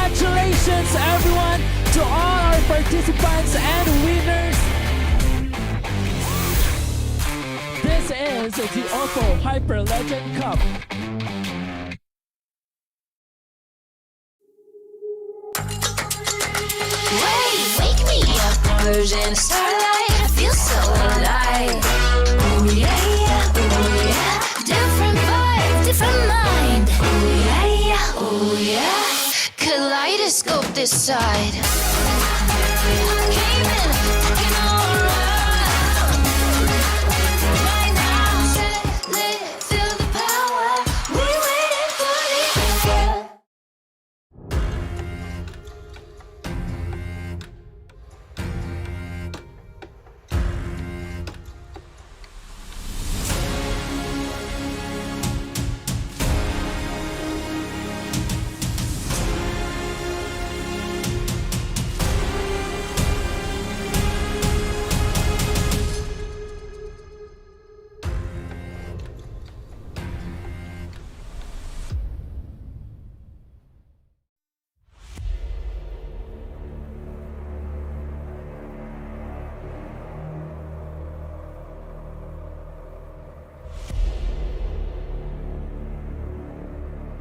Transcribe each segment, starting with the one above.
Congratulations everyone to all our participants and winners. This is the OPPO Hyperlegend Cup. Wake me up, version starlight. I feel so alive. Oh yeah, yeah, oh yeah. Different vibe, different mind. Oh yeah, yeah, oh yeah. Kaleidoscope this side. Came in, looking all around. Right now, set it, lit, feel the power. We waited for this.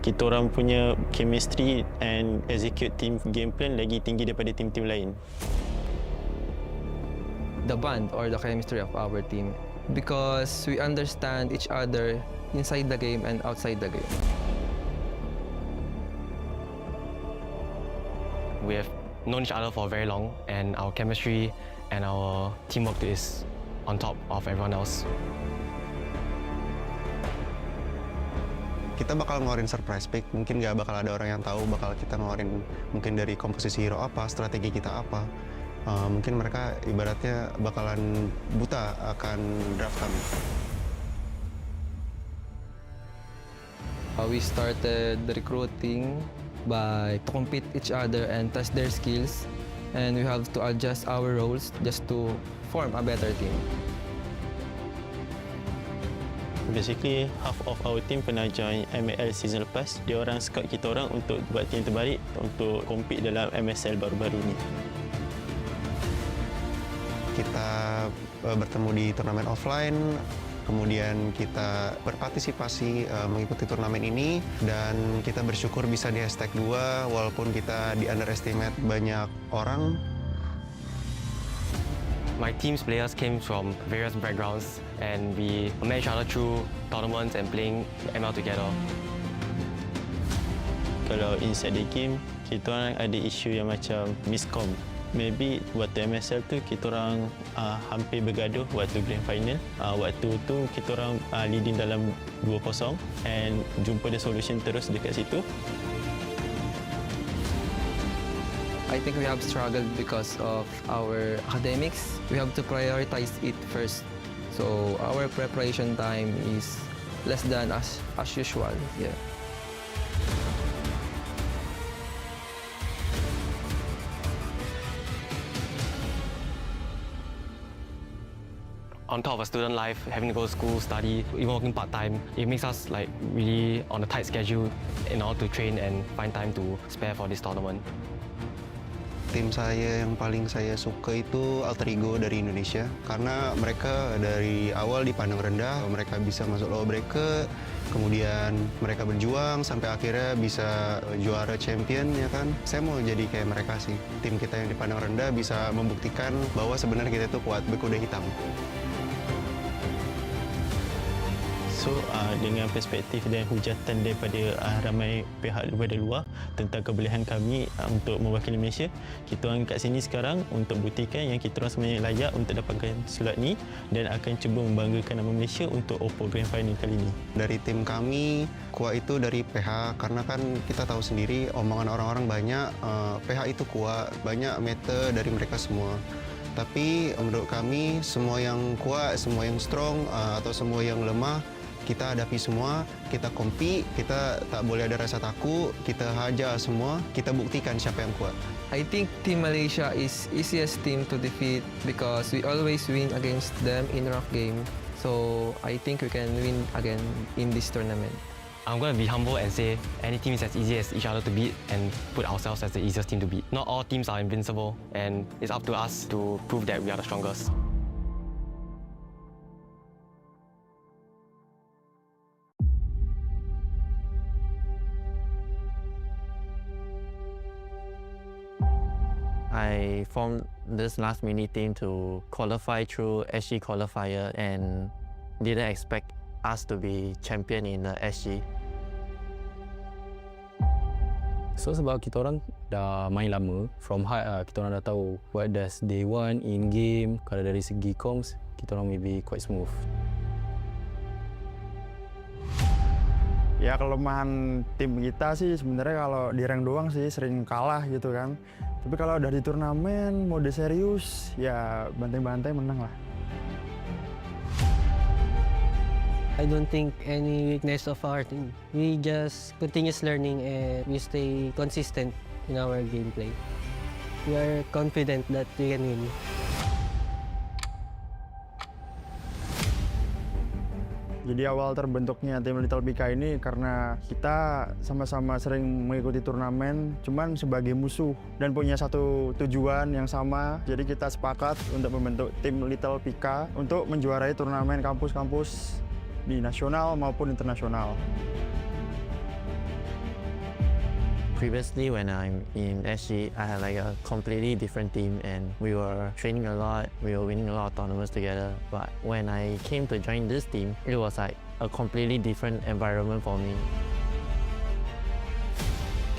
Kita orang punya chemistry and execute team game plan lagi tinggi daripada tim-tim lain. The bond or the chemistry of our team, because we understand each other inside the game and outside the game. We have known each other for very long, and our chemistry and our teamwork is on top of everyone else. Kita bakal ngeluarin surprise pick, mungkin nggak bakal ada orang yang tahu bakal kita ngeluarin mungkin dari komposisi hero apa, strategi kita apa. Mungkin mereka ibaratnya bakalan buta akan draft kami. We started the recruiting by to compete each other and test their skills, and we have to adjust our roles just to form a better team. Basically, half of our team pernah join ML season lepas. Dia orang scout kita orang untuk buat team terbaik untuk compete dalam MSL baru-baru ni. Kita bertemu di turnamen offline, kemudian kita berpartisipasi mengikuti turnamen ini, dan kita bersyukur bisa di #2 walaupun kita di underestimate banyak orang. My team's players came from various backgrounds, and we met each other through tournaments and playing ML together. Kalau inside the game, kita orang ada isu yang macam miscom. Maybe waktu MSL tu kita orang hampir bergaduh waktu grand final. Waktu tu kita orang leading dalam 2-0 and jumpa the solution terus dekat situ. I think we have struggled because of our academics. We have to prioritize it first. So our preparation time is less than as usual. Yeah. On top of a student life, having to go to school, study, even working part-time, it makes us like really on a tight schedule in order to train and find time to spare for this tournament. Tim saya yang paling saya suka itu alter ego dari Indonesia, karena mereka dari awal dipandang rendah, mereka bisa masuk low bracket, kemudian mereka berjuang sampai akhirnya bisa juara champion, ya kan. Saya mau jadi kayak mereka sih. Tim kita yang dipandang rendah bisa membuktikan bahwa sebenarnya kita itu kuat berkuda hitam. So, dengan perspektif dan hujatan daripada ramai pihak daripada luar tentang kebolehan kami untuk mewakili Malaysia, kita orang kat sini sekarang untuk buktikan yang kita orang sebenarnya layak untuk dapatkan slot ni dan akan cuba membanggakan nama Malaysia untuk OPPO Grand Final kali ini. Dari tim kami, kuat itu dari PH, karena kan kita tahu sendiri omongan orang-orang banyak, PH itu kuat, banyak meta dari mereka semua. Tapi menurut kami, semua yang kuat, semua yang strong, atau semua yang lemah, kita hadapi semua, kita compete, kita tak boleh ada rasa takut, kita hajar semua, kita buktikan siapa yang kuat. I think Team Malaysia is easiest team to defeat because we always win against them in rough game. So I think we can win again in this tournament. I'm going to be humble and say any team is as easy as each other to beat and put ourselves as the easiest team to beat. Not all teams are invincible, and it's up to us to prove that we are the strongest. I formed this last mini team to qualify through SG qualifier and didn't expect us to be champion in the SG. So sebab kita orang dah main lama, from high kita orang dah tahu what does they want in game. Kalau dari segi comms, kita orang maybe quite smooth. Ya kelemahan tim kita sih sebenarnya kalau di rank doang sih sering kalah gitu kan. Tapi kalau udah di turnamen mode serius ya bantai-bantai menang lah. I don't think any weakness of our team. We just continuous learning and we stay consistent in our gameplay. We are confident that we can win. Jadi awal terbentuknya tim Little Pika ini karena kita sama-sama sering mengikuti turnamen, cuman sebagai musuh dan punya satu tujuan yang sama. Jadi kita sepakat untuk membentuk tim Little Pika untuk menjuarai turnamen kampus-kampus di nasional maupun internasional. Previously, when I'm in SG, I had like a completely different team and we were training a lot, we were winning a lot of tournaments together. But when I came to join this team, it was like a completely different environment for me.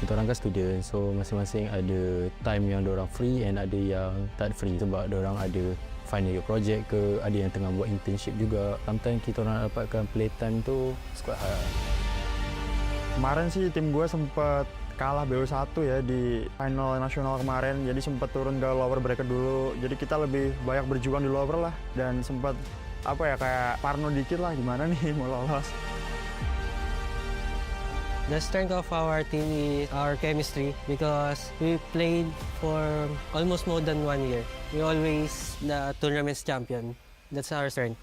Kita orang kan student, so masing-masing ada time yang diorang free and ada yang tak free sebab diorang ada final year project ke, ada yang tengah buat internship juga. Sometimes kita orang dapatkan playtime tu quite hard. Kemarin sih tim gue sempat kalah BO1 ya di final nasional kemarin, jadi sempat turun ke lower bracket dulu. Jadi kita lebih banyak berjuang di lower lah dan sempat apa ya kayak parno dikit lah gimana nih mau lolos. The strength of our team is our chemistry because we played for almost more than 1 year. We always the tournament's champion. That's our strength.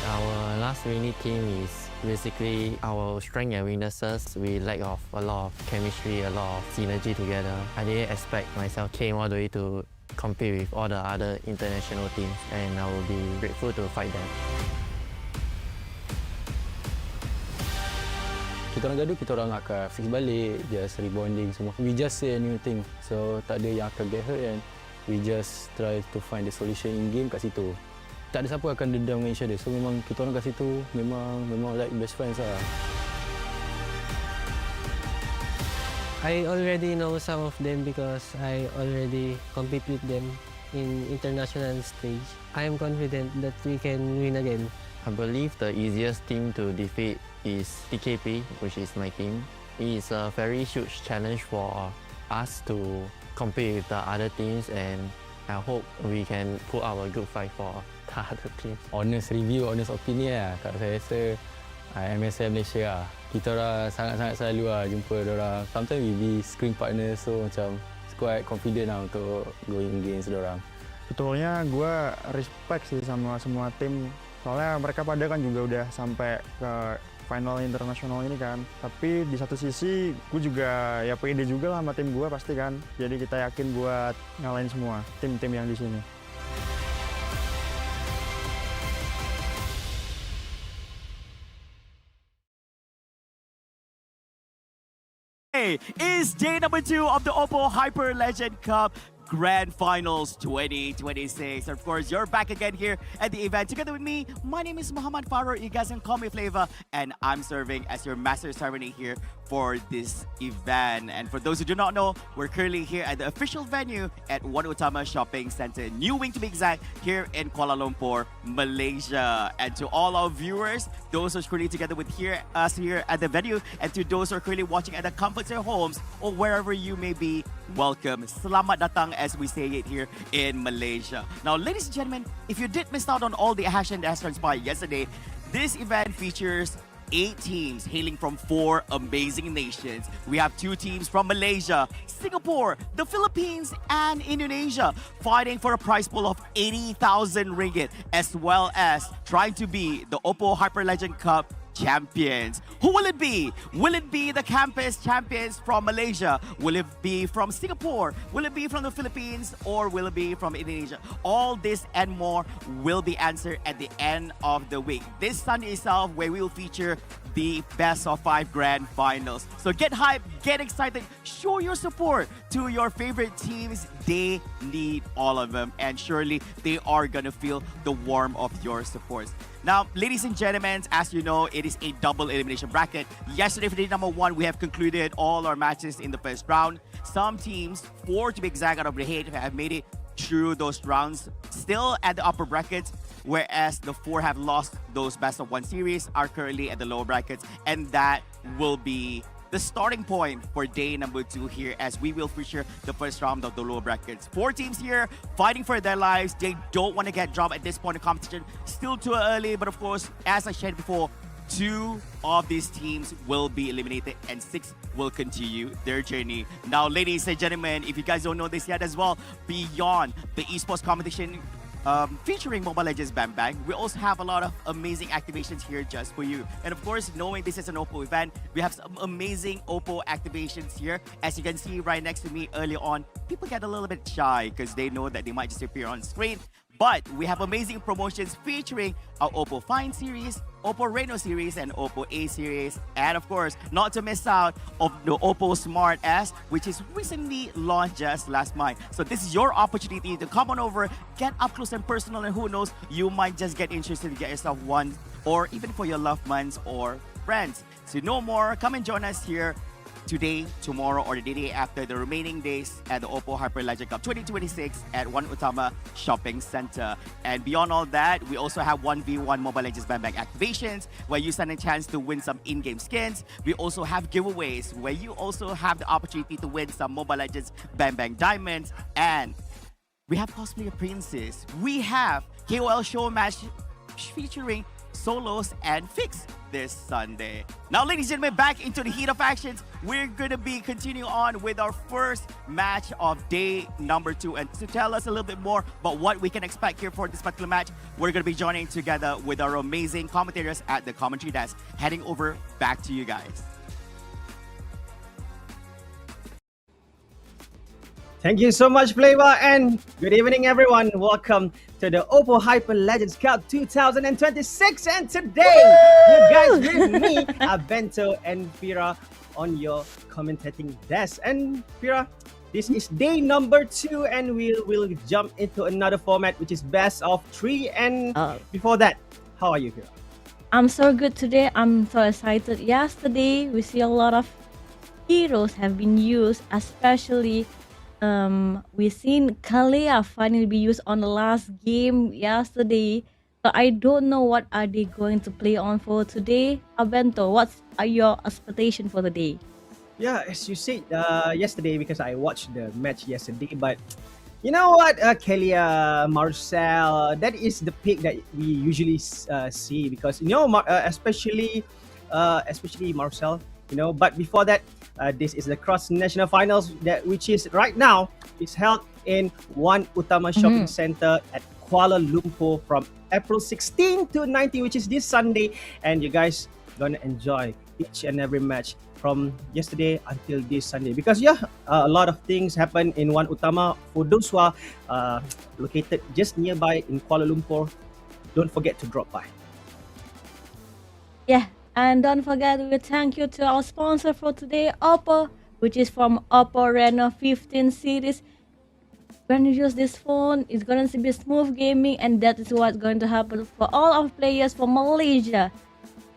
Our last mini team is basically our strength and weaknesses. We lack of a lot of chemistry, a lot of synergy together. I didn't expect myself came all the way to compete with all the other international teams, and I will be grateful to fight them. Kita orang gaduh, kita orang akan fix balik, just rebonding semua. We just say a new thing, so tak ada yang akan get hurt and we just try to find the solution in game kat situ. Tak ada siapa akan dendam dengan each other, so memang kita orang kat situ memang like best friends lah. I already know some of them because I already compete with them in international stage. I am confident that we can win again. I believe the easiest team to defeat is TKP, which is my team. It is a very huge challenge for us to compete with the other teams, and I hope we can put up a good fight for the other teams. Honest review, honest opinion lah. Kalau saya rasa MSM Malaysia lah. Kita orang sangat-sangat selalu lah jumpa diorang. Sometimes we be screen partner, so macam quite confident lah untuk going against diorang. Betulnya gue respect sih sama semua tim. Soalnya mereka pada kan juga udah sampai ke final internasional ini kan. Tapi di satu sisi gue juga ya pede juga lah sama tim gue pasti kan. Jadi kita yakin buat ngalahin semua tim-tim yang di sini. Is day number 2 of the OPPO Hyperlegend Cup Grand Finals 2026. Of course, you're back again here at the event together with me. My name is Muhammad Farooq. You guys can call me Flavor, and I'm serving as your master ceremony here for this event. And for those who do not know, we're currently here at the official venue at One Utama Shopping Center, New Wing to be exact, here in Kuala Lumpur, Malaysia. And to all our viewers, those who are currently together with us here at the venue, and to those who are currently watching at the comfort of their homes or wherever you may be, welcome. Selamat datang, as we say it here in Malaysia. Now, ladies and gentlemen, if you did miss out on all the action that has transpired yesterday, this event features 8 teams hailing from 4 amazing nations. We have 2 teams from Malaysia, Singapore, the Philippines, and Indonesia fighting for a prize pool of 80,000 ringgit, as well as trying to be the OPPO Hyperlegend Cup champions. Who will it be? Will it be the campus champions from Malaysia? Will it be from Singapore? Will it be from the Philippines? Or will it be from Indonesia? All this and more will be answered at the end of the week. This Sunday itself, where we will feature the best of 5 grand finals. So get hyped, get excited, show your support to your favorite teams. They need all of them, and surely they are gonna feel the warmth of your support. Now, ladies and gentlemen, as you know, it is a double elimination bracket. Yesterday, for day number 1, we have concluded all our matches in the first round. Some teams, 4 to be exact out of the 8, have made it through those rounds, still at the upper brackets, whereas the 4 have lost those best of 1 series, are currently at the lower brackets, and that will be the starting point for day number 2 here, as we will feature the first round of the lower brackets. 4 teams here fighting for their lives. They don't want to get dropped at this point in competition. Still too early, but of course, as I shared before, 2 of these teams will be eliminated and 6 will continue their journey. Now, ladies and gentlemen, if you guys don't know this yet as well, beyond the esports competition featuring Mobile Legends Bang Bang, we also have a lot of amazing activations here just for you. And of course, knowing this is an OPPO event, we have some amazing OPPO activations here. As you can see right next to me earlier on, people get a little bit shy because they know that they might just appear on screen. But we have amazing promotions featuring our OPPO Find series, OPPO Reno series, and OPPO A series. And of course, not to miss out of the OPPO Smart S, which is recently launched just last month. So this is your opportunity to come on over, get up close and personal, and who knows, you might just get interested to get yourself one, or even for your loved ones or friends. So no more, come and join us here today, tomorrow, or the day after, the remaining days at the OPPO Hyperlegend Cup 2026 at One Utama Shopping Center. And beyond all that, we also have 1v1 Mobile Legends Bang Bang activations where you stand a chance to win some in-game skins. We also have giveaways where you also have the opportunity to win some Mobile Legends Bang Bang diamonds. And we have cosplayer princes. We have KOL Showmatch featuring Soloz and Feekz this Sunday. Now, ladies and gentlemen, back into the heat of actions. We're going to be continuing on with our first match of day number 2. And to tell us a little bit more about what we can expect here for this particular match, we're going to be joining together with our amazing commentators at the commentary desk. Heading over back to you guys. Thank you so much, Flavor, and good evening, everyone. Welcome to the OPPO Hyperlegend Cup 2026. And today, you guys with me, Bento and Fira, on your commentating desk. And Fira, this is day number 2, and we'll jump into another format, which is best of 3. And before that, how are you, Fira? I'm so good today. I'm so excited. Yesterday, we see a lot of heroes have been used, especially we seen Kalia finally be used on the last game yesterday. So I don't know what are they going to play on for today. Abento, what are your expectations for the day? Yeah, as you said yesterday, because I watched the match yesterday, but you know what, Kalia, Marcel, that is the pick that we usually see, because you know, especially Marcel, you know. But before that, this is the cross national finals which is right now is held in One Utama Shopping Center at Kuala Lumpur from April 16 to 19, which is this Sunday. And you guys gonna enjoy each and every match from yesterday until this Sunday, because a lot of things happen in One Utama. For those who are located just nearby in Kuala Lumpur, don't forget to drop by. Yeah. And don't forget, we thank you to our sponsor for today, OPPO, which is from OPPO Reno 15 series. When you use this phone, it's going to be smooth gaming, and that is what's going to happen for all our players from Malaysia,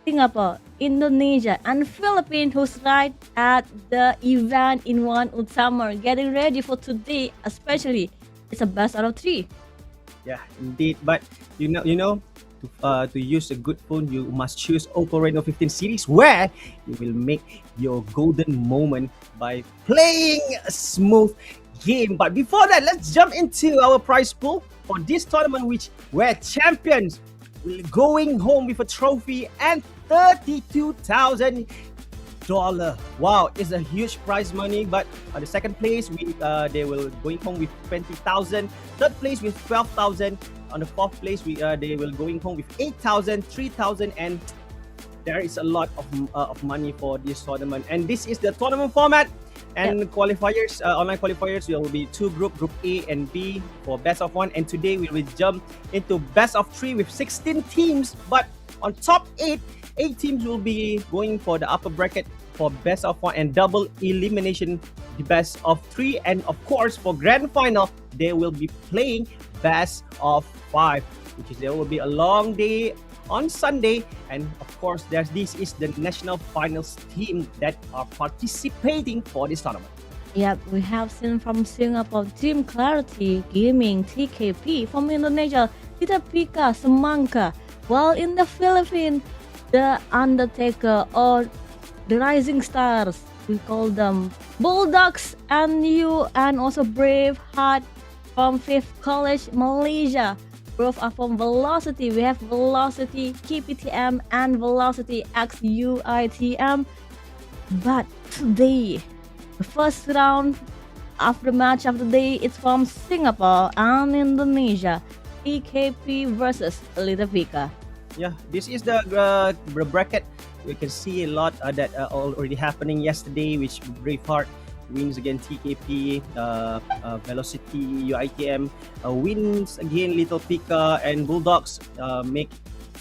Singapore, Indonesia, and Philippines, who's right at the event in One Utama, getting ready for today, especially. It's a best out of 3. Yeah, indeed. But you know. To use a good phone, you must choose OPPO Reno 15 series, where you will make your golden moment by playing a smooth game. But before that, let's jump into our prize pool for this tournament, where champions going home with a trophy and $32,000. Wow, it's a huge prize money. But the second place, they will going home with 20,000. Third place with 12,000. On the fourth place, they will going home with 8,000, 3,000, and there is a lot of money for this tournament. And this is the tournament format. And qualifiers, online qualifiers, will be two group A and B for best of one. And today we will jump into best of three with 16 teams. But on top eight teams will be going for the upper bracket for best of one and double elimination, the best of three. And of course, for grand final, they will be playing best of five, which is there will be a long day on Sunday. And of course, this is the national finals team that are participating for this tournament. Yep, we have seen from Singapore Team Clarity Gaming TKP, from Indonesia Tita Pika Semangka, while in the Philippines the Undertaker or the Rising Stars, we call them Bulldogs and you, and also Braveheart from Fifth College Malaysia. Both are from Velocity. We have Velocity KPTM and Velocity XUITM. But today, the first round of the match of the day, it's from Singapore and Indonesia. TKP versus Little Pika. Yeah, this is the bracket. We can see a lot that already happening yesterday, which Braveheart wins against TKP, Velocity UITM wins again Little Pika, and Bulldogs make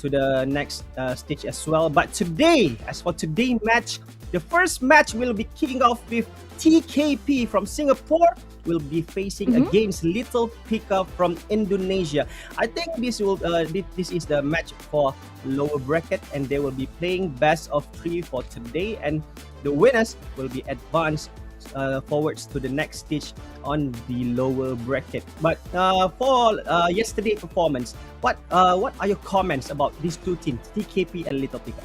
to the next stage as well. But today, as for today's match, the first match will be kicking off with TKP from Singapore will be facing against Little Pika from Indonesia. I think this is the match for lower bracket, and they will be playing best of three for today, and the winners will be advanced forwards to the next stage on the lower bracket. But for yesterday's performance, what are your comments about these two teams, TKP and Little Pika?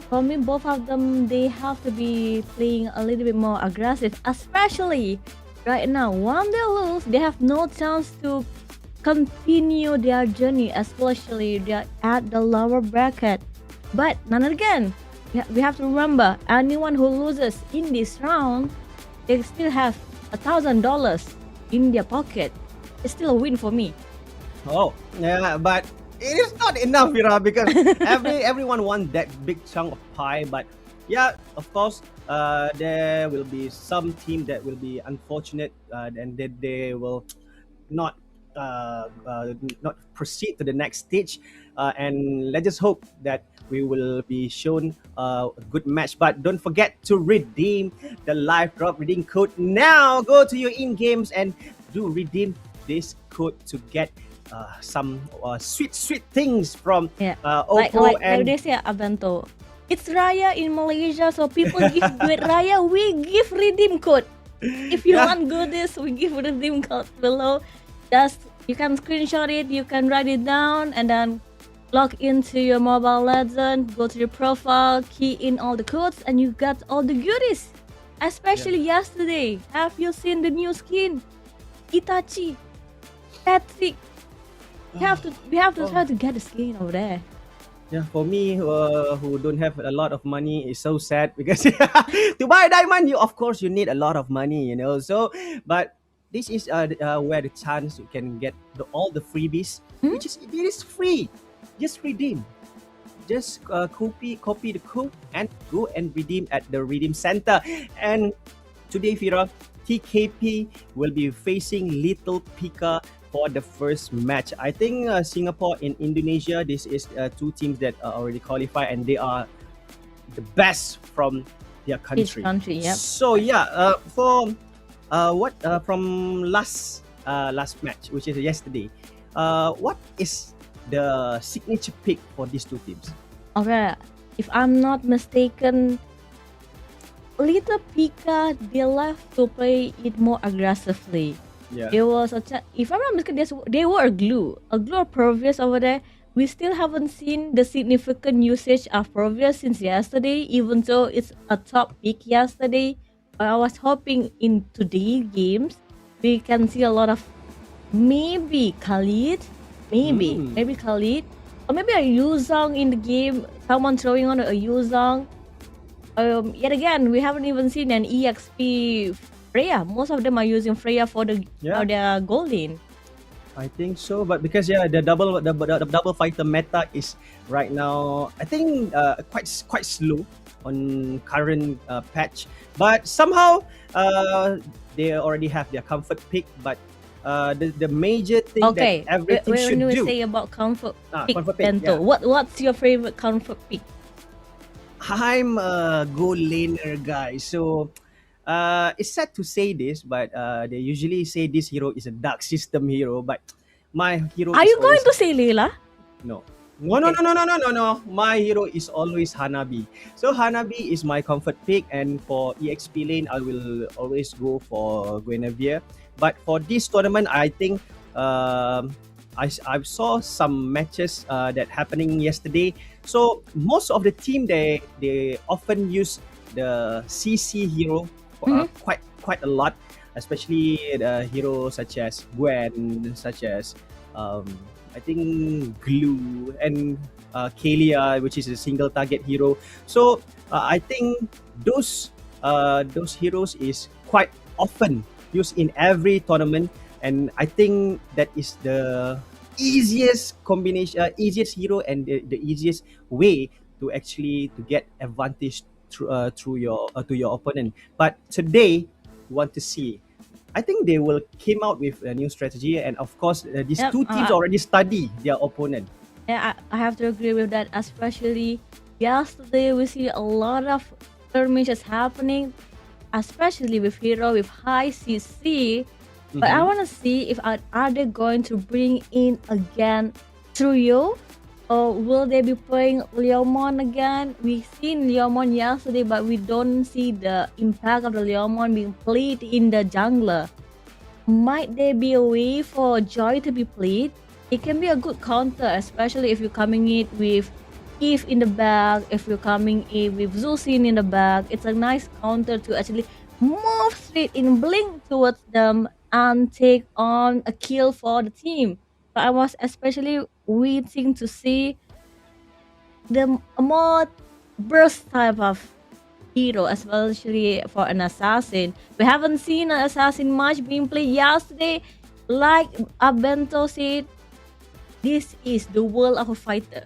For me, both of them, they have to be playing a little bit more aggressive, especially right now. When they lose, they have no chance to continue their journey, especially they're at the lower bracket. But then again, we have to remember, anyone who loses in this round, they still have $1,000 in their pocket. It's still a win for me. Oh, yeah, but it is not enough, Vira, because everyone wants that big chunk of pie. But yeah, of course, there will be some team that will be unfortunate and that they will not proceed to the next stage. And let's just hope that we will be shown a good match. But don't forget to redeem the live drop redeem code now. Go to your in-games and do redeem this code to get some sweet things from OPPO. Like they say, Abanto, it's Raya in Malaysia, so people give duit Raya, we give redeem code. If you want goodies, we give redeem code below. Just you can screenshot it, you can write it down, and then log into your Mobile Legend, go to your profile, key in all the codes, and you got all the goodies. Especially yesterday, have you seen the new skin? Itachi, Patrick. We have to try to get the skin over there. Yeah, for me, who don't have a lot of money, is so sad because to buy a diamond, you need a lot of money, you know. So, but this is where the chance you can get all the freebies, which is it is free. Just redeem. Just copy the code and go and redeem at the redeem center. And today, Fira, TKP will be facing Little Pika for the first match. I think Singapore and Indonesia, this is two teams that are already qualified, and they are the best from their country. Each country, yep. So yeah, from last match, which is yesterday, what is the signature pick for these two teams? Okay, if I'm not mistaken, Little Pika, they left to play it more aggressively. Yeah. There was if I'm not mistaken, they were a glue or Provius over there. We still haven't seen the significant usage of Provius since yesterday, even though it's a top pick yesterday. But I was hoping in today's games we can see a lot of maybe Khalid, maybe Khalid, or maybe a Yuzong in the game, someone throwing on a Yuzong. Yet again, we haven't even seen an EXP Freya. Most of them are using Freya for their gold lane. I think so, but because the double fighter meta is right now, I think quite slow on current patch. But somehow they already have their comfort pick. But the major thing Okay, that everything when should you do. say about comfort pick, comfort pick, Bento, what's your favorite comfort pick? I'm a gold laner guy, so it's sad to say this, but they usually say this hero is a dark system hero. But my hero Are is you going always to say Leela? no. No. My hero is always Hanabi. So Hanabi is my comfort pick, and for EXP lane, I will always go for Guinevere. But for this tournament, I think I saw some matches that happening yesterday. So most of the team they often use the CC hero quite a lot, especially the heroes such as Gwen, such as I think Glue and Kalia, which is a single target hero. So I think those heroes is quite often used in every tournament, and I think that is the easiest combination, easiest hero, and the easiest way to actually to get advantage through your to your opponent. But today, we want to see. I think they will came out with a new strategy, and of course, these Yep, two teams already study their opponent. Yeah, I have to agree with that. Especially yesterday, we see a lot of skirmishes happening, especially with hero with high CC. But I want to see if are they going to bring in again Trio, or will they be playing Leomon again? We seen Leomon yesterday, but we don't see the impact of the Leomon being played in the jungler. Might there be a way for Joy to be played? It can be a good counter, especially if you're coming in with Eve in the back, if you're coming in with Zusin in the back. It's a nice counter to actually move straight in, blink towards them, and take on a kill for the team. So I was especially waiting to see the more burst type of hero, especially for an assassin. We haven't seen an assassin much being played yesterday. Like Abento said, this is the world of a fighter.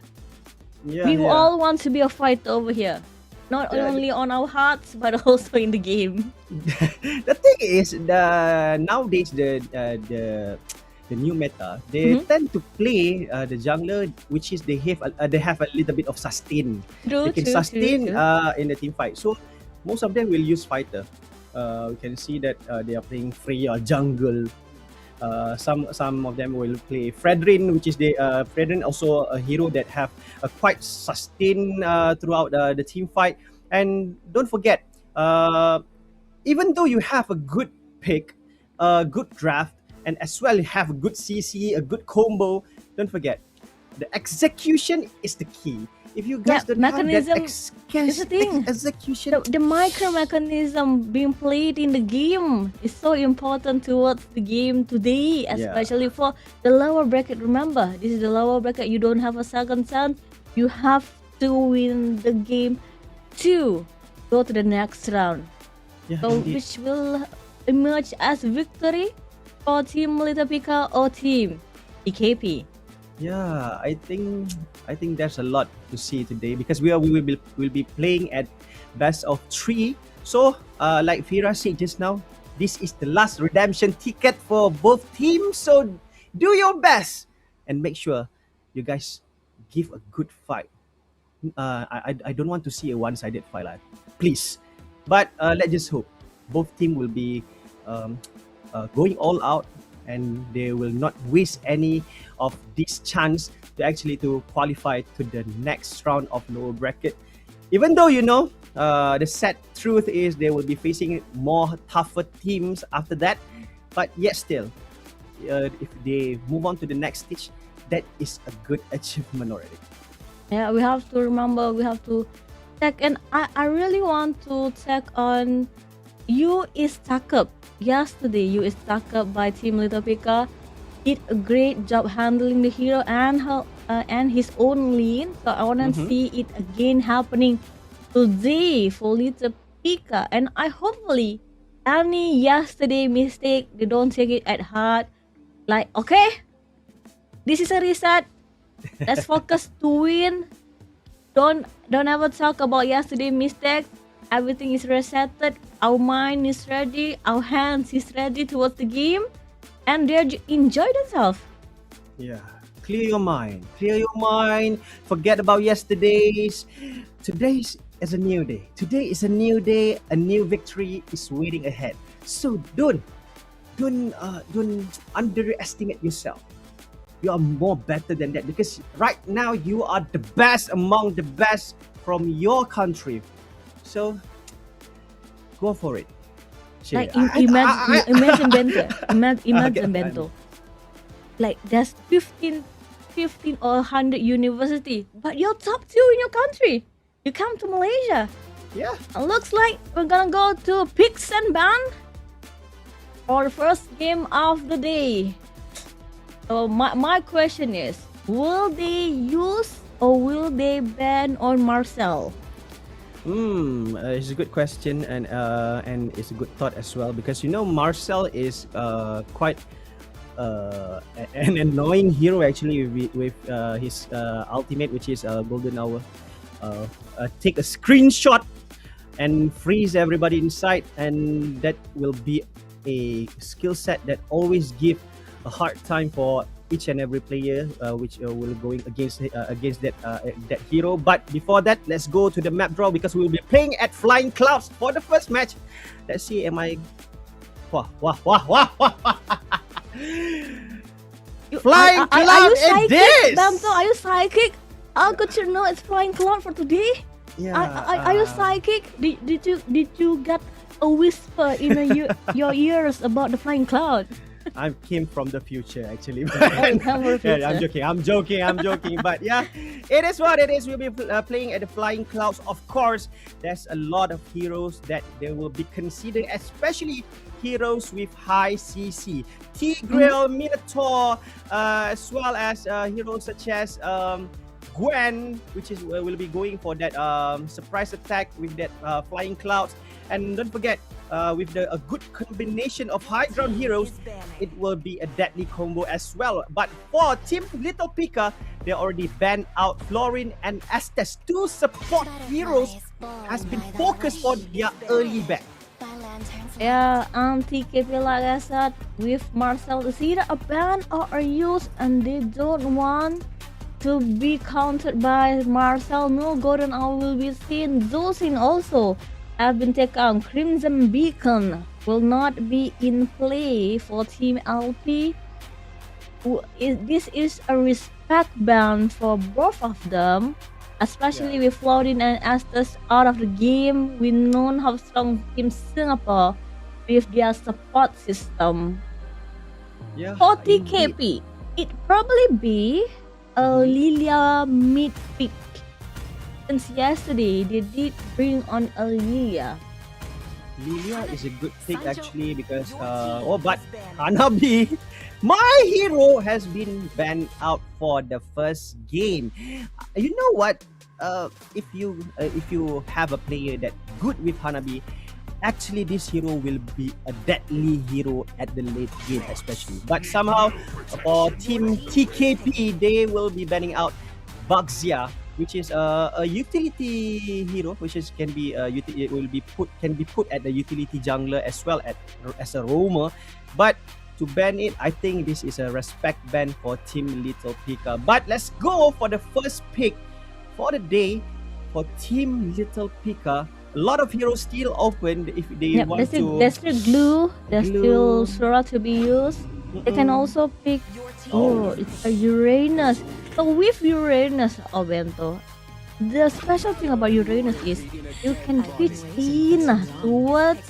We all want to be a fighter over here. Not only on our hearts, but also in the game. The thing is, nowadays the new meta, they tend to play the jungler, which is they have a little bit of sustain. They can sustain in the team fight. So most of them will use fighter. We can see that they are playing Freya jungle. Some of them will play Fredrin, which is Fredrin also a hero that have a quite sustain throughout the team fight. And don't forget, even though you have a good pick, a good draft, and as well you have a good CC, a good combo, don't forget, the execution is the key. If you guys don't have that execution, the micro mechanism being played in the game is so important towards the game today, especially for the lower bracket. Remember, this is the lower bracket. You don't have a second chance. You have to win the game to go to the next round. So which will emerge as victory for Team Little Pika or Team EKP? Yeah, I think there's a lot to see today because we'll be playing at best of 3. So like Fira said just now, this is the last redemption ticket for both teams. So do your best and make sure you guys give a good fight. I don't want to see a one-sided fight, please. But let's just hope both teams will be going all out, and they will not waste any of this chance to actually to qualify to the next round of lower bracket. Even though the sad truth is they will be facing more tougher teams after that, but yet still, if they move on to the next stage, that is a good achievement already. Yeah, we have to remember, we have to check, and I really want to check on you is stuck up. Yesterday, you is stuck up by Team Little Pika. Did a great job handling the hero and and his own lane. So I wanna see it again happening today for Little Pika, and I hopefully any yesterday mistake they don't take it at heart. Like, okay, this is a reset. Let's focus to win. Don't ever talk about yesterday mistake. Everything is resetted. Our mind is ready. Our hands is ready towards the game, and they enjoy themselves. Yeah. Clear your mind. Clear your mind. Forget about yesterday's. Today's is a new day. Today is a new day. A new victory is waiting ahead. So don't underestimate yourself. You are more better than that, because right now you are the best among the best from your country. So go for it. Like Shit. imagine Bento. Imagine Okay, Bento. Like there's 15 or 100 university, but you're top 2 in your country. You come to Malaysia. Yeah. It looks like we're gonna go to Feekz and ban for the first game of the day. So my question is, will they use or will they ban on Marcel? It's a good question, and it's a good thought as well, because Marcel is quite an annoying hero actually with his ultimate, which is golden hour. Take a screenshot and freeze everybody inside, and that will be a skill set that always give a hard time for each and every player which will going against that hero. But before that, let's go to the map draw, because we will be playing at Flying Clouds for the first match. Let's see, am I Flying Cloud? Are you psychic, this! Bamto? Are you psychic? How could you know it's Flying Cloud for today? Yeah. Are you psychic? Did you get a whisper in your ears about the Flying Cloud? I came from the future actually. Oh, come from the Yeah, I'm joking. But yeah, it is what it is. We'll be playing at the Flying Clouds. Of course, there's a lot of heroes that they will be considering, especially heroes with high CC. Tigreal, Minotaur, as well as heroes such as Gwen, which is will be going for that surprise attack with that Flying Clouds. And don't forget, with a good combination of high ground heroes, it will be a deadly combo as well. But for Team Little Pika, they already banned out Florin and Estes. 2 support heroes has been focused for their early back. Yeah, TKP like I said, with Marcel, it's either a ban or a use, and they don't want to be countered by Marcel. No golden hour will be seen. Zolsin also have been taken. Crimson Beacon will not be in play for Team LP. This is a respect ban for both of them, especially with Florin and Estes out of the game. We know how strong Team Singapore with their support system. Yeah, For TKP, it probably be a Lilia mid pick. Since yesterday, they did bring on a Lilia. Lilia is a good pick actually, because but Hanabi, my hero, has been banned out for the first game. You know what? If you have a player that good with Hanabi, actually this hero will be a deadly hero at the late game especially. But somehow for Team TKP, they will be banning out Baxia, which is a utility hero, which is can be put at the utility jungler as well as a roamer. But to ban it, I think this is a respect ban for Team Little Pika. But let's go for the first pick for the day for Team Little Pika. A lot of heroes still open if they want to. There's still glue. There's still Sora to be used. They can also pick. Oh, it's a Uranus. So with Uranus, Bento, the special thing about Uranus is you can reach in towards.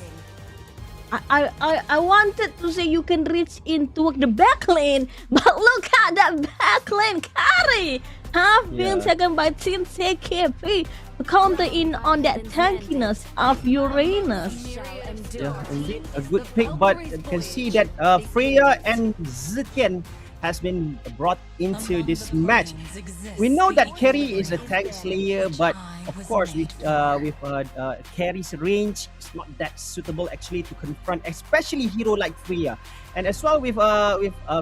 I wanted to say you can reach in toward the back lane, but look at that back lane carry have been taken by Team TKP to counter in on that tankiness of Uranus. Yeah, indeed, a good pick, but you can see that Freya and Zetian has been brought into this match. We know that Carry is a tank slayer, but of course with Carry's range, it's not that suitable actually to confront, especially hero like Freya. And as well with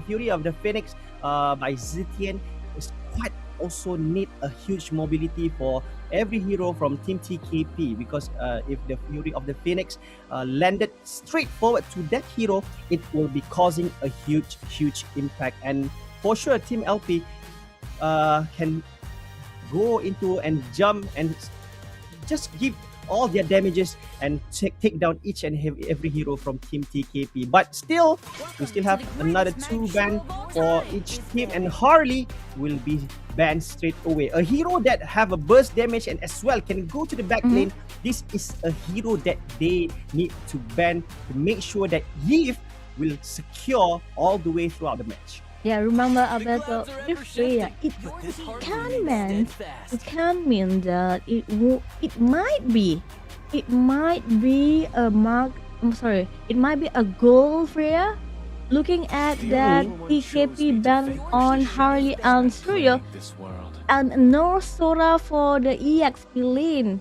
Fury of the Phoenix by Zitian, it's quite also need a huge mobility for every hero from Team TKP, because if the Fury of the Phoenix landed straight forward to that hero, it will be causing a huge impact. And for sure Team LP can go into and jump and just give all their damages and take down each and every hero from Team TKP. But still, we still have another 2 ban for each team, and Harley will be banned straight away. A hero that have a burst damage and as well can go to the back lane. This is a hero that they need to ban to make sure that Yves will secure all the way throughout the match. Yeah, remember Alberto, with Freya, it can mean that it might be a it might be a goal Freya. Looking at that TKP ban on Harley and Suryo and no Sora for the EXP lane.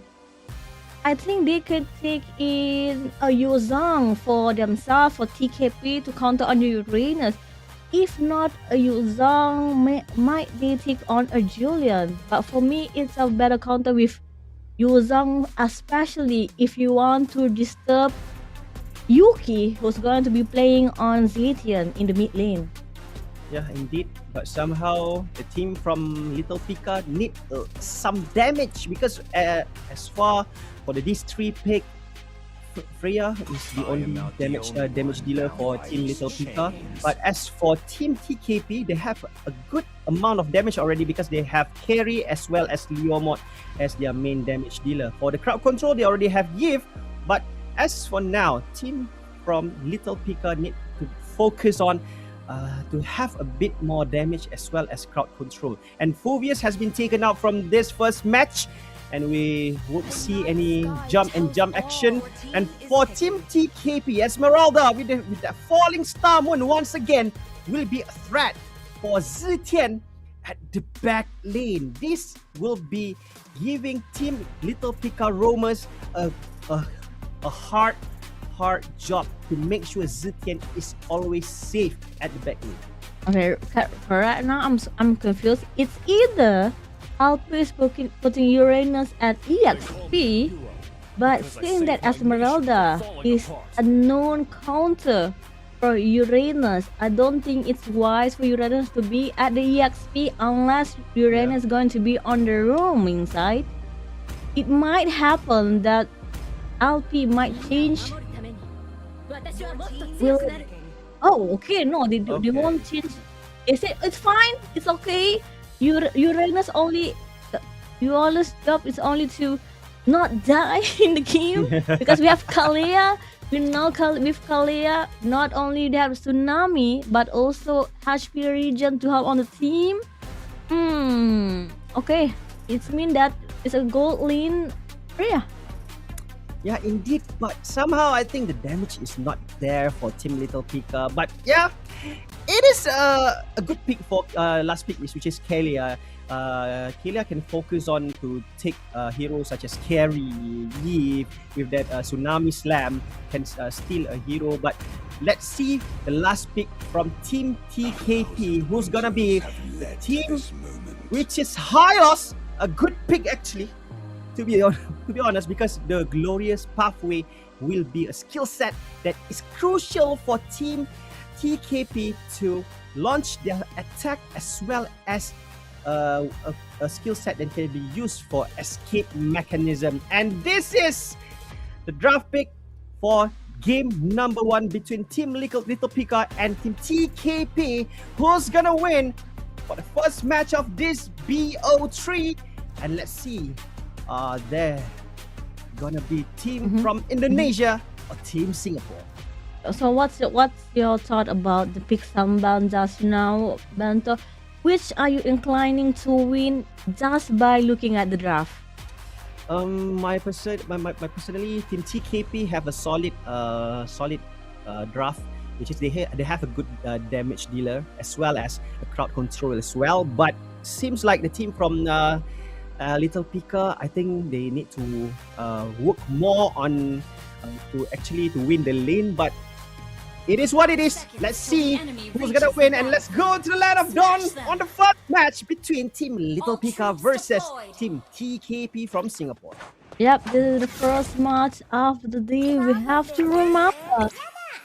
I think they could take in a Yuzong for themselves, for TKP to counter on the Uranus. If not a Yuzong, might they take on a Julian? But for me, it's a better counter with Yuzong, especially if you want to disturb Yuki, who's going to be playing on Zetian in the mid lane. Yeah, indeed. But somehow the team from Little Pika need some damage, because as far for these 3 pick, Freya is the only damage dealer for Team Little Pika. But as for Team TKP, they have a good amount of damage already, because they have Carry as well as Leomod as their main damage dealer. For the crowd control, they already have Yves. But as for now, team from Little Pika need to focus on to have a bit more damage as well as crowd control. And Phoveus has been taken out from this first match, and we won't see any jump action. And for Team TKP, Esmeralda with the falling star moon once again will be a threat for Zitian at the back lane. This will be giving Team Little Pika roamers a hard job to make sure Zitian is always safe at the back lane. Okay, for right now I'm confused. It's either Alpo is putting Uranus at EXP, but seeing that Esmeralda is a known counter for Uranus, I don't think it's wise for Uranus to be at the EXP unless Uranus is going to be on the roaming side. It might happen that LP might change. Okay, no, they won't change. They say it's fine, it's okay. Uranus only, Uranus' job is only to not die in the game, because we have Kalea. We know with Kalea, not only they have Tsunami, but also HP region to have on the team. Okay, it means that it's a gold lane. Yeah, indeed, but somehow I think the damage is not there for Team Little Pika. But yeah, it is a good pick for last pick, which is Kalia. Kalia can focus on to take heroes such as Carry, Yves, with that Tsunami Slam can steal a hero. But let's see the last pick from Team TKP, who's gonna be the team which is Hylos. A good pick actually, to be honest, because the Glorious Pathway will be a skill set that is crucial for Team TKP to launch their attack, as well as a skill set that can be used for escape mechanism. And this is the draft pick for game number 1 between Team Little Pika and Team TKP. Who's gonna win for the first match of this BO3? And let's see, there gonna be team from Indonesia or Team Singapore. So what's your thought about the pick Sambal just now, Bento? Which are you inclining to win just by looking at the draft? My personally, Team TKP have a solid draft which is they have a good damage dealer as well as a crowd control as well. But seems like the team from Little Pika, I think they need to work more on to win the lane. But it is what it is. Let's see who's gonna win, and let's go to the land of dawn on the first match between Team Little Pika versus Team TKP from Singapore. Yep, this is the first match of the day. We have to remember,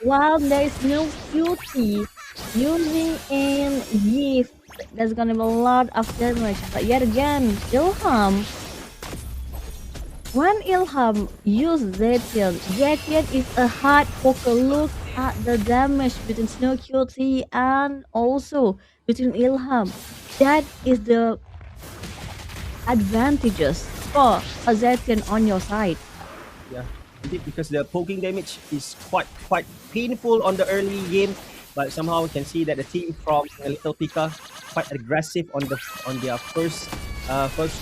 while there is no QT, using in Gift, there's gonna be a lot of damage. But yet again, Ilham, when Ilham used Zetian is a hard poker look at the damage between Snow QT and also between Ilham. That is the advantages for a Zetian on your side. Yeah, indeed, because the poking damage is quite painful on the early game, but somehow we can see that the team from Little Pika quite aggressive on their first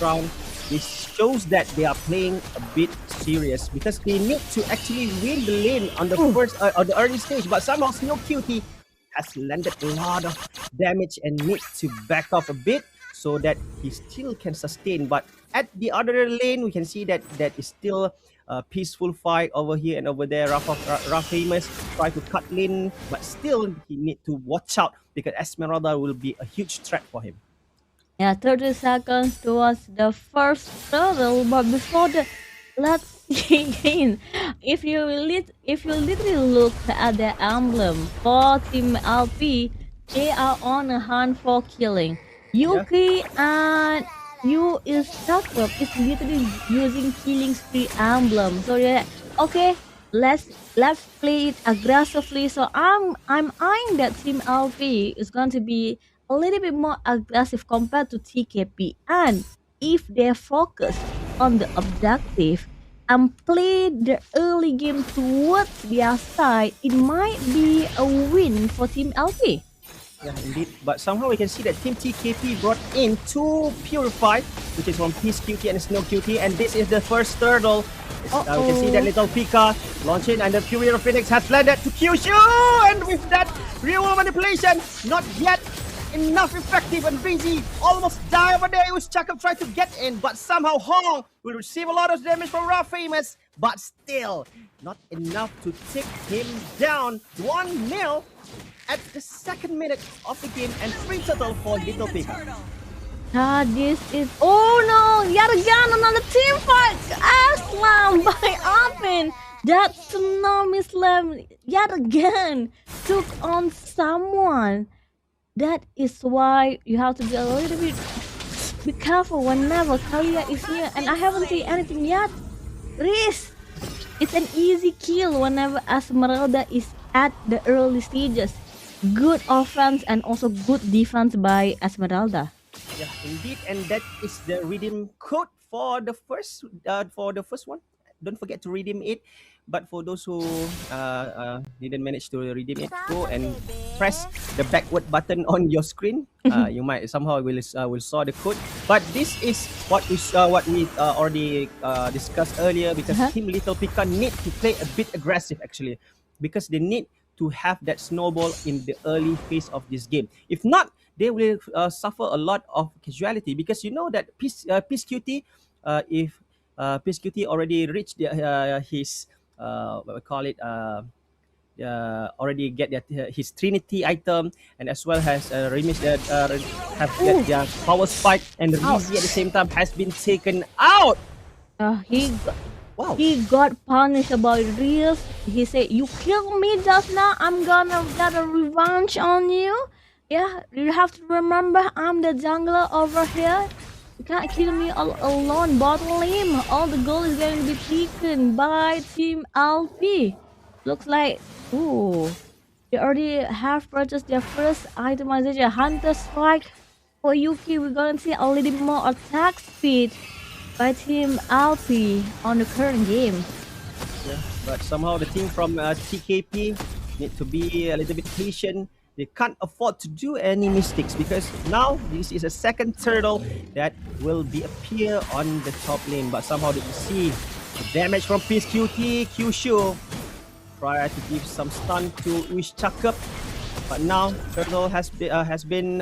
round. This shows that they are playing a bit serious because they need to actually win the lane on the first on the early stage. But somehow Snow QT has landed a lot of damage and needs to back off a bit so that he still can sustain. But at the other lane, we can see that is still a peaceful fight over here and over there. Famous try to cut lane, but still he need to watch out because Esmeralda will be a huge threat for him. Yeah, 30 seconds towards the first turtle, but before that, let's see again. If you literally look at the emblem for Team LP, they are on a hunt for killing. Yuki and Yu is Jacob is literally using killing spree emblem. So yeah, okay, let's play it aggressively. So I'm eyeing that Team LP is going to be a little bit more aggressive compared to TKP, and if they focus on the objective and play the early game towards their side, it might be a win for Team LP. Yeah, indeed. But somehow we can see that Team TKP brought in two Purified, which is from Peace QT and Snow QT, and this is the first turtle. We can see that Little Pika launching, and the Courier of Phoenix has landed to Kyushu, and with that real manipulation, not yet enough effective, and Rinzi almost died over there. It was Chakab trying to get in, but somehow Hong will receive a lot of damage from Famous, but still not enough to take him down. 1-0 at the second minute of the game, and 3 total for Little Pika. This is no, yet again another team fight. Slam by Arvin. That tsunami slam yet again took on someone. That is why you have to be a little bit be careful whenever Kalia is here, and I haven't seen anything yet. Riz, it's an easy kill whenever Esmeralda is at the early stages. Good offense and also good defense by Esmeralda. Yeah, indeed, and that is the redeem code for the first one. Don't forget to redeem it. But for those who didn't manage to redeem it, go and press the backward button on your screen. You might somehow will saw the code. But this is what we already discussed earlier, because Team Little Pika need to play a bit aggressive actually, because they need to have that snowball in the early phase of this game. If not, they will suffer a lot of casualty, because you know that Peace QT, if Peace QT already reached his what we call it, already get his Trinity item, and as well as Remis that have get their power spike, and Rizzy at the same time has been taken out. He got punished about Riz. He said, "You killed me just now. I'm gonna get a revenge on you." Yeah, you have to remember, I'm the jungler over here. You can't kill me all alone. Bottom lane, all the gold is going to be taken by Team LP. Looks like, they already have purchased their first itemization. Hunter Strike for Yuki. We're gonna see a little more attack speed by Team LP on the current game. Yeah, but somehow the team from TKP need to be a little bit patient. They can't afford to do any mistakes, because now this is a second turtle that will be appear on the top lane. But somehow you see the damage from Peace QT, Kyushu try to give some stun to Wish Chakap. But now Turtle has been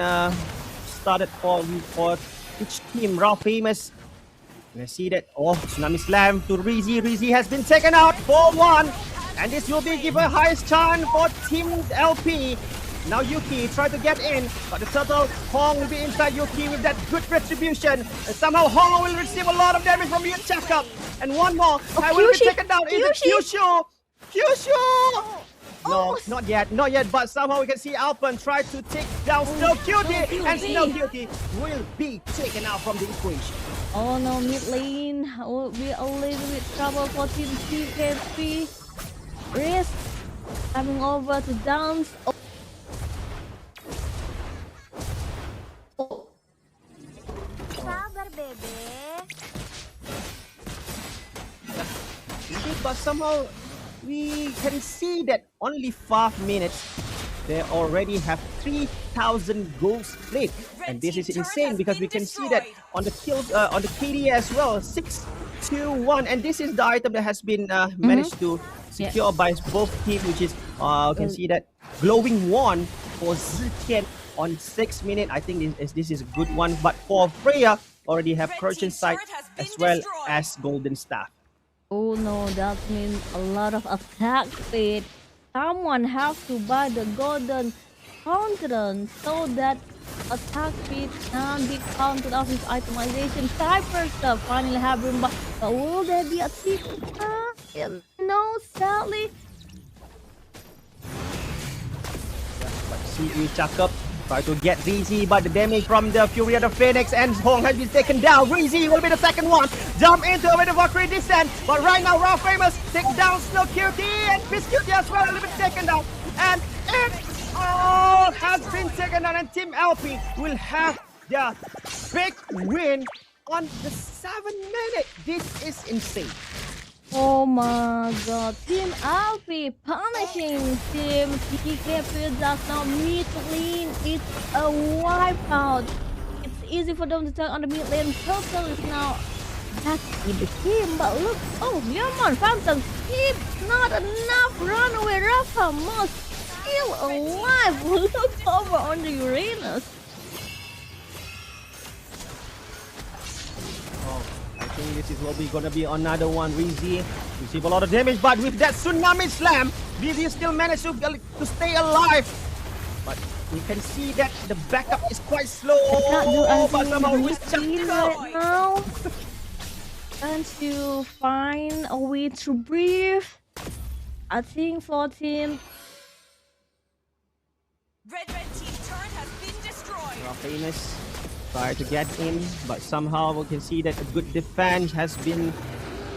started for each team. Raw Famous. Let's see that. Oh, Tsunami Slam to Rizy. Rizy has been taken out 4-1. And this will be given highest chance for Team LP. Now Yuki try to get in, but the Turtle Hong will be inside Yuki with that good retribution. And somehow Hong will receive a lot of damage from Yun Chakap. And one more. I will be taken down in the Kyushu. Kyushu! No, not yet, not yet. But somehow we can see Alpen try to take down Snow Cutie, and Snow Cutie will be taken out from the equation. Oh no, mid lane will be a little bit trouble for Team TKP. Risk coming over to dance. Sabar, bebe. Indeed, but somehow we can see that only 5 minutes they already have 3,000 gold split, and this is insane because we can see that on the kills on the KD as well, 6-2-1, and this is the item that has been managed to secure by both teams, which is you can see that glowing wand for Zitian on 6 minutes. I think this is a good one, but for Freya already have Corrosion Sight as well as Golden Staff. Oh no, that means a lot of attack speed. Someone has to buy the golden fountain so that attack speed can be counted off his itemization. Cyber stuff finally have been but will there be a tick? No, sadly. But see Chakap try to get Rizy, but the damage from the Fury of the Phoenix and Hong has been taken down. Rizy will be the second one. Jump into a bit of Valkyrie descent, but right now Raw Famous take down Snow Cutie and Fizz Cutie as well, a little bit taken down. And it all has been taken down, and Team LP will have their big win on the 7th minute. This is insane. Oh my god, Team Alpi punishing Team TKP does not mid lane. It's a wipeout. It's easy for them to turn on the mid lane. Turtle is now back in the game, but look, oh, Yaman Phantom, it's not enough. Runaway Rafa must still alive. Look over on the Uranus. I think this is what we're gonna be another one. Rizy receive a lot of damage, but with that Tsunami Slam, Rizy still managed to stay alive. But you can see that the backup is quite slow. But somehow with right now, trying to find a way to breathe. I think for Team Red team turret has been destroyed. Famous try to get in, but somehow we can see that a good defense has been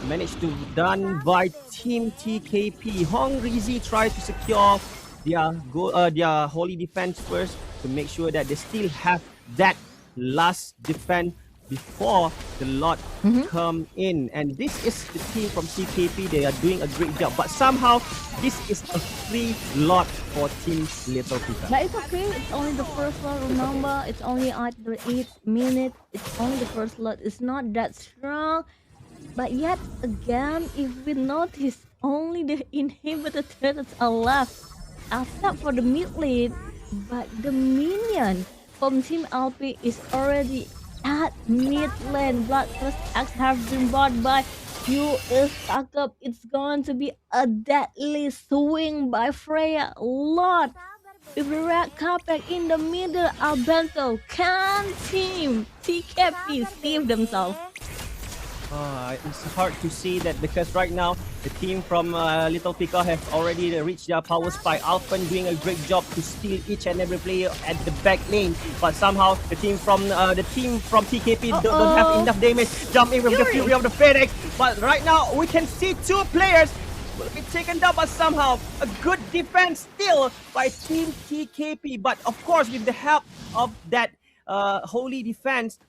managed to done by Team TKP. Hong Rizy tried to secure their holy defense first to make sure that they still have that last defense before the lot come in. And this is the team from TKP. They are doing a great job, but somehow this is a free lot for Team Little Pika. But it's okay, it's only the first lot, remember, it's only at the 8th minute, it's only the first lot, it's not that strong. But yet again, if we notice, only the inhibitor turrets are left, except for the mid lane, but the minion from Team LP is already at mid lane. Bloodthirst X have been bought by US Backup. It's going to be a deadly swing by Freya. Lord, with the red carpet in the middle, Alberto, can Team TKP save themselves? It's hard to see that because right now the team from Little Pika have already reached their power spike. Alphen doing a great job to steal each and every player at the back lane, but somehow the team from TKP don't have enough damage. Jump in with the Fury of the Phoenix, but right now we can see 2 players will be taken down, but somehow a good defense still by Team TKP. But of course, with the help of that holy defense,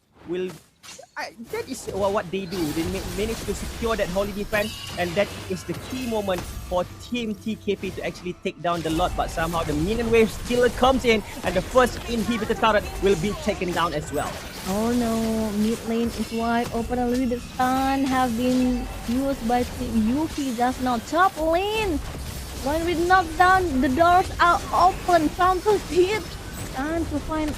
that is what they do. They manage to secure that holy defense, and that is the key moment for Team TKP to actually take down the lot. But somehow the minion wave still comes in, and the first inhibitor turret will be taken down as well. Oh no, mid lane is wide open. A little bit stun have been used by Team Yuki. That's not top lane. When we knock down, the doors are open from the pit. Time to find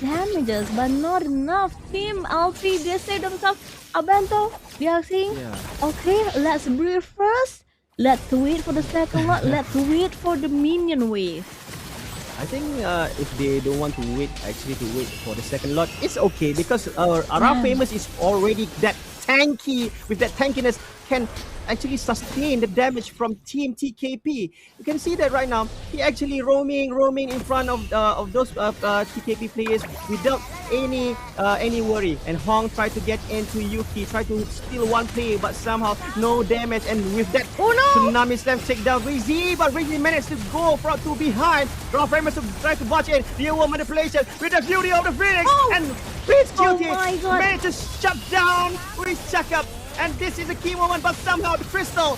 damages, but not enough. Team Alfie, they say themselves, Abento, they are saying, okay, let's breathe first. Let's wait for the second one. Let's wait for the minion wave. I think if they don't want to wait for the second lot, it's okay because our famous is already that tanky. With that tankiness, can actually sustain the damage from Team TKP. You can see that right now. He actually roaming in front of those TKP players without any worry. And Hong tried to get into Yuki, tried to steal one play, but somehow no damage. And with that, Tsunami Slam take down Rizzy, but Rizzy managed to go to behind. Raw Famous to try to botch in. The over manipulation with the beauty of the Phoenix. And Prince Cutie managed to shut down with Chakap. And this is a key moment, but somehow the crystal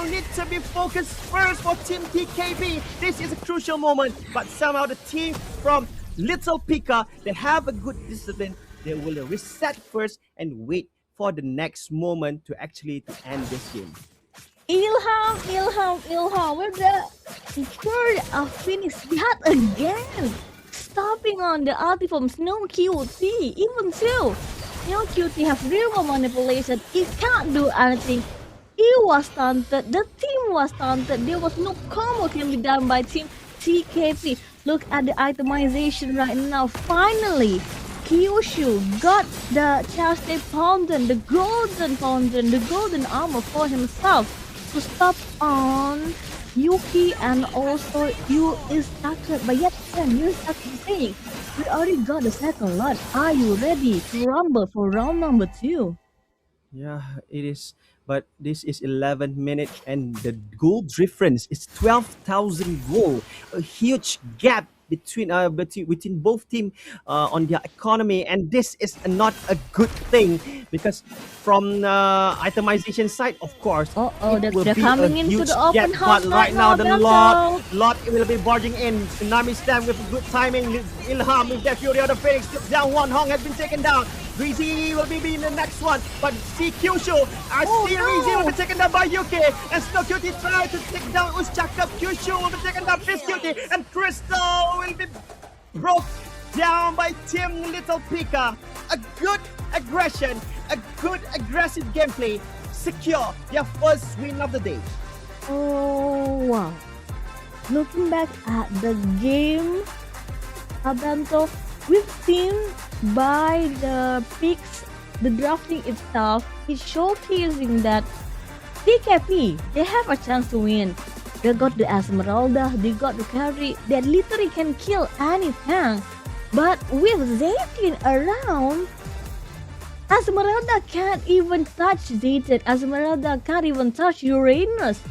needs to be focused first for Team TKB. This is a crucial moment, but somehow the team from Little Pika, they have a good discipline. They will reset first and wait for the next moment to end this game. Ilham, with the third Phoenix yet again. Stopping on the ulti from Snow QT, even so. Snow QT have real manipulation. He can't do anything. He was stunted. The team was stunted. There was no combo can be done by Team TKP. Look at the itemization right now. Finally, Kyushu got the Chastity Fountain, the golden armor for himself to stop on Yuki, and also you is stuck. But yet again, you stuck saying, we already got the second lot. Are you ready to rumble for round number 2? Yeah, it is. But this is 11 minutes and the gold difference is 12,000 gold. A huge gap between both teams on their economy, and this is not a good thing because from itemization side, of course, it will they're be coming a into huge the open gap. house But right now, the Bento. lot will be barging in. Tsunami Slam with good timing. Ilham with that Fury of the Phoenix took down one. Hong has been taken down. Rizzy will be in the next one, but Kyushu, Rizzy will be taken down by Yuki, and Snow Cutie try to take down Uschakap. Kyushu will be taken down by Cutie, and Crystal will be broke down by Team Little Pika. A good aggression, a good aggressive gameplay, secure their first win of the day. Oh wow! Looking back at the game, Abento, we've seen by the picks, the drafting itself is showcasing that TKP, they have a chance to win. They got the Esmeralda, they got the carry, they literally can kill any tank. But with Zaytin around, Esmeralda can't even touch Zaytin. Esmeralda can't even touch Uranus.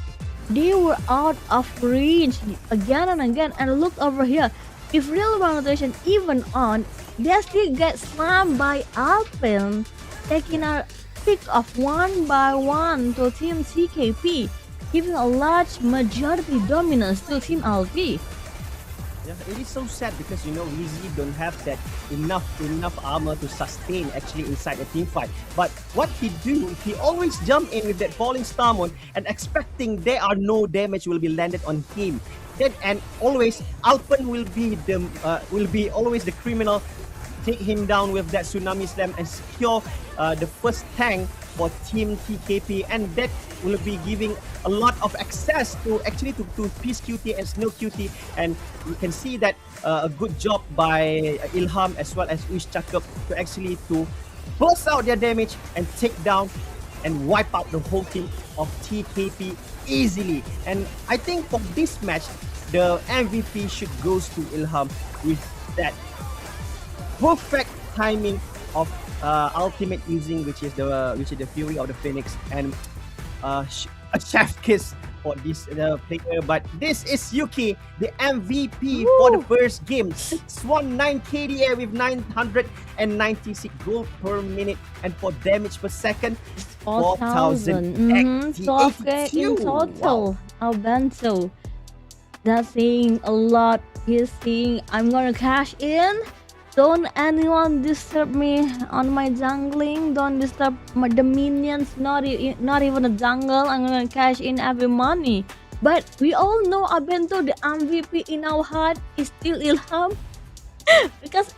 They were out of range again and again. And look over here, if real rotation even on, they still get slammed by Alpine, taking a pick of one by one to Team TKP, giving a large majority dominance to Team LP. Yeah, it is so sad because Rizzy don't have that enough armor to sustain actually inside a team fight. But what he do, he always jump in with that falling Starmon and expecting there are no damage will be landed on him. Then and always Alpen will be always the criminal. Take him down with that Tsunami Slam and secure the first tank for Team TKP, and that will be giving a lot of access to Peace QT and Snow QT, and you can see that a good job by Ilham as well as Ush Chakap to burst out their damage and take down and wipe out the whole team of TKP easily. And I think for this match, the MVP should goes to Ilham with that perfect timing of ultimate using, which is the Fury of the Phoenix, and a chef kiss for this player. But this is Yuki, the MVP for the first game. 619 KDA with 996 gold per minute, and for damage per second, 4,000. 12k in total. Albenso, that's saying a lot. He's saying, I'm gonna cash in. Don't anyone disturb me on my jungling. Don't disturb the minions. Not even a jungle. I'm gonna cash in every money. But we all know Abento, the MVP in our heart, is still Ilham. Because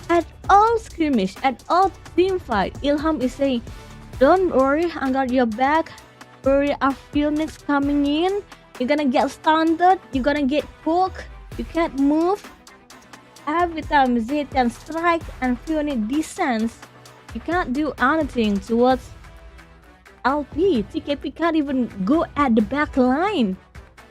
at all skirmish, at all team fight, Ilham is saying, "Don't worry, I got your back. Worry, our Phoenix coming in. You're gonna get stunted. You're gonna get poked. You can't move." Every time Zetian strikes and Phoenix descends, you can't do anything towards LP. TKP can't even go at the back line.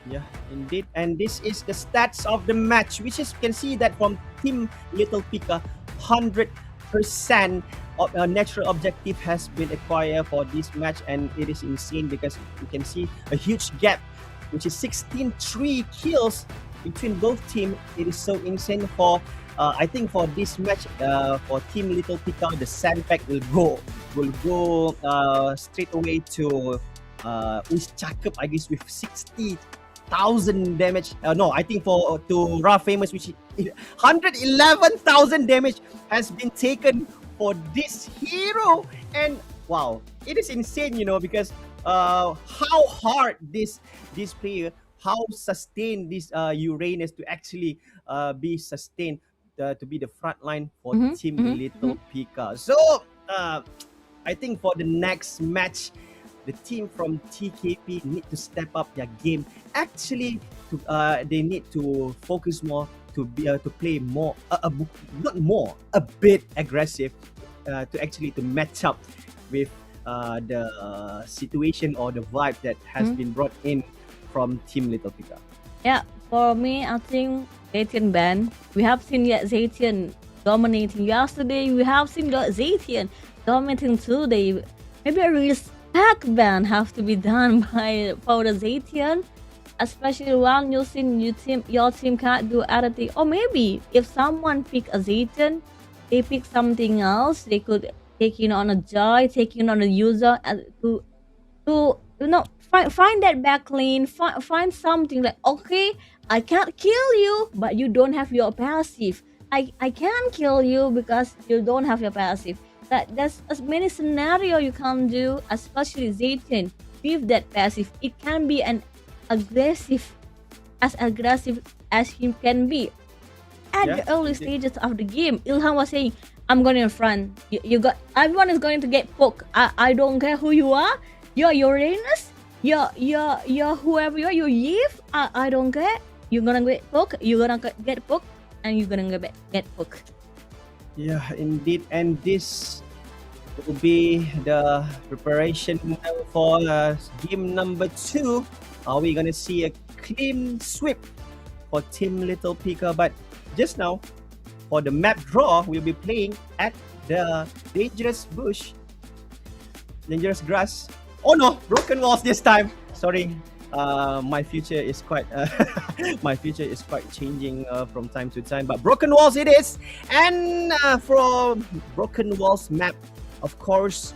Yeah, indeed. And this is the stats of the match, which is, you can see that from Team Little Pika, 100% of a natural objective has been acquired for this match, and it is insane because you can see a huge gap, which is 16-3 kills between both teams. It is so insane for I think for this match, for Team Little Pika, the sandbag will go straight away to Cakep, I guess, with 60,000 damage. No, I think to Raw Famous, which 111,000 damage has been taken for this hero. And wow, it is insane, because how hard this player, how sustained this Uranus to actually be sustained to be the front line for Team Little Pika. So I think for the next match, the team from TKP need to step up their game. Actually, they need to focus more to play more, a bit aggressive to match up with the situation or the vibe that has been brought in from Team Little Pika. Yeah, for me, I think Zetian ban. We have seen Zetian dominating yesterday. We have seen Zetian dominating today. Maybe a respect ban have to be done for the Zetian, especially when your team can't do anything. Or maybe if someone pick a Zetian, they pick something else. They could take on a Joy, take on a user, and to find that back lane, find something like, okay, I can't kill you, but you don't have your passive. I can kill you because you don't have your passive. There's as many scenario you can do, especially Zetian with that passive. It can be as aggressive as he can be. At the early stages of the game, Ilham was saying, "I'm going in front. Everyone is going to get poked. I don't care who you are. You're Uranus. You're whoever you are. You're Yves. I don't care. You're gonna get poked. You're gonna get poked, and you're gonna get poked." Yeah, indeed. And this will be the preparation for game number 2. Are we gonna see a clean sweep for Team Little Pika? But just now, for the map draw, we'll be playing at the Dangerous Grass. Oh no, broken walls this time. Sorry, my future is quite changing from time to time. But broken walls it is, and from broken walls map, of course,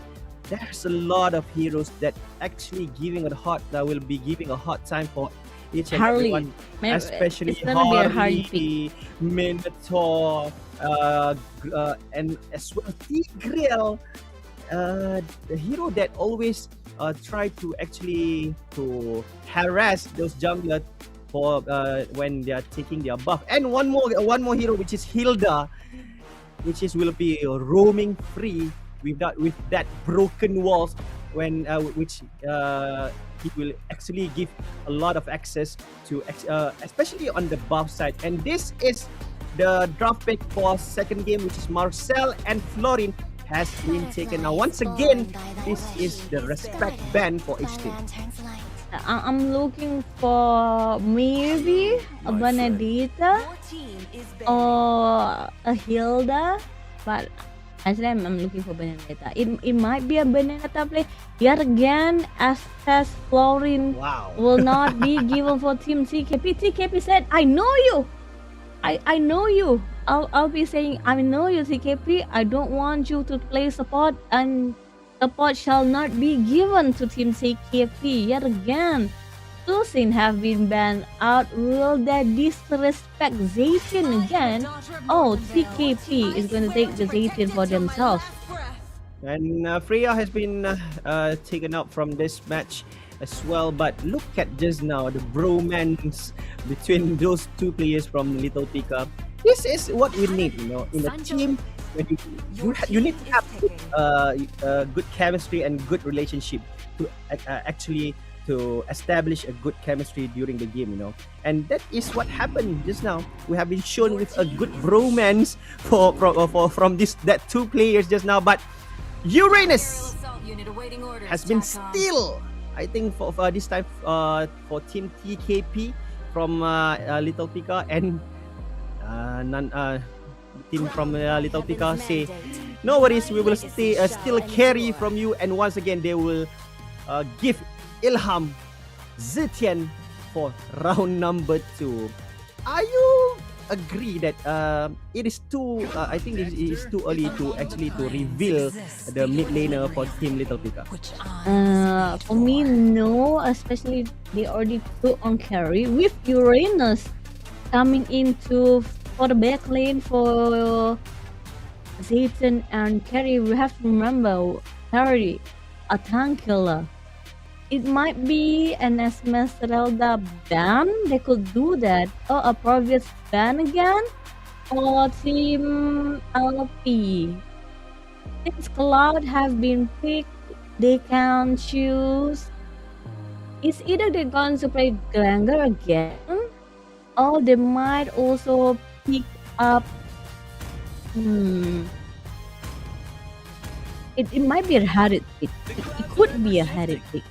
there's a lot of heroes that actually will be giving a hard time for each and Harley, everyone, especially it's gonna be a hard Harley, Minotaur, and as well Tigreal, the hero that always try to actually to harass those junglers for when they are taking their buff. And one more hero, which is Hilda, will be roaming free with that broken walls, when he will actually give a lot of access to especially on the buff side. And this is the draft pick for second game, which is Marcel and Florin has been taken. Now once again, this is the respect ban for each team. I'm looking for maybe a Benedetta or a Hilda, but actually I'm looking for Benedetta. It might be a Benedetta play. Yet again, as Florin will not be given for Team TKP. TKP said, "I know you. I know you." I'll be saying, "I know you, TKP. I don't want you to play support, and support shall not be given to Team TKP." Yet again, Susin have been banned out. Will they disrespect Zaytian again? Oh, TKP is going to take the Zaytian for themselves. And Freya has been taken out from this match as well. But look at just now the bromance between those two players from Little Pika. This is what we need, you know, in a team. When you need to have good chemistry and good relationship to actually to establish a good chemistry during the game, you know. And that is what happened just now. We have been shown with a good bromance from that two players just now, but Uranus has been still, I think, for this time for Team TKP from Little Pika, and team from Little Pika say, no worries, we will still carry from you, and once again they will give Ilham Zetian for round number 2. Are you agree that it is too I think it is too early to actually to reveal the mid laner for Team Little Pika? For me, no, especially they already put on carry with Uranus coming into for the back lane for Zayton and carry. We have to remember carry a tank killer. It might be an Esmeralda ban. They could do that, or a previous ban again, or Team LP. Since Cloud have been picked, they can choose. It's either they're going to play Granger again, or they might also pick up. It might be a Harit pick. It could be a Harit pick.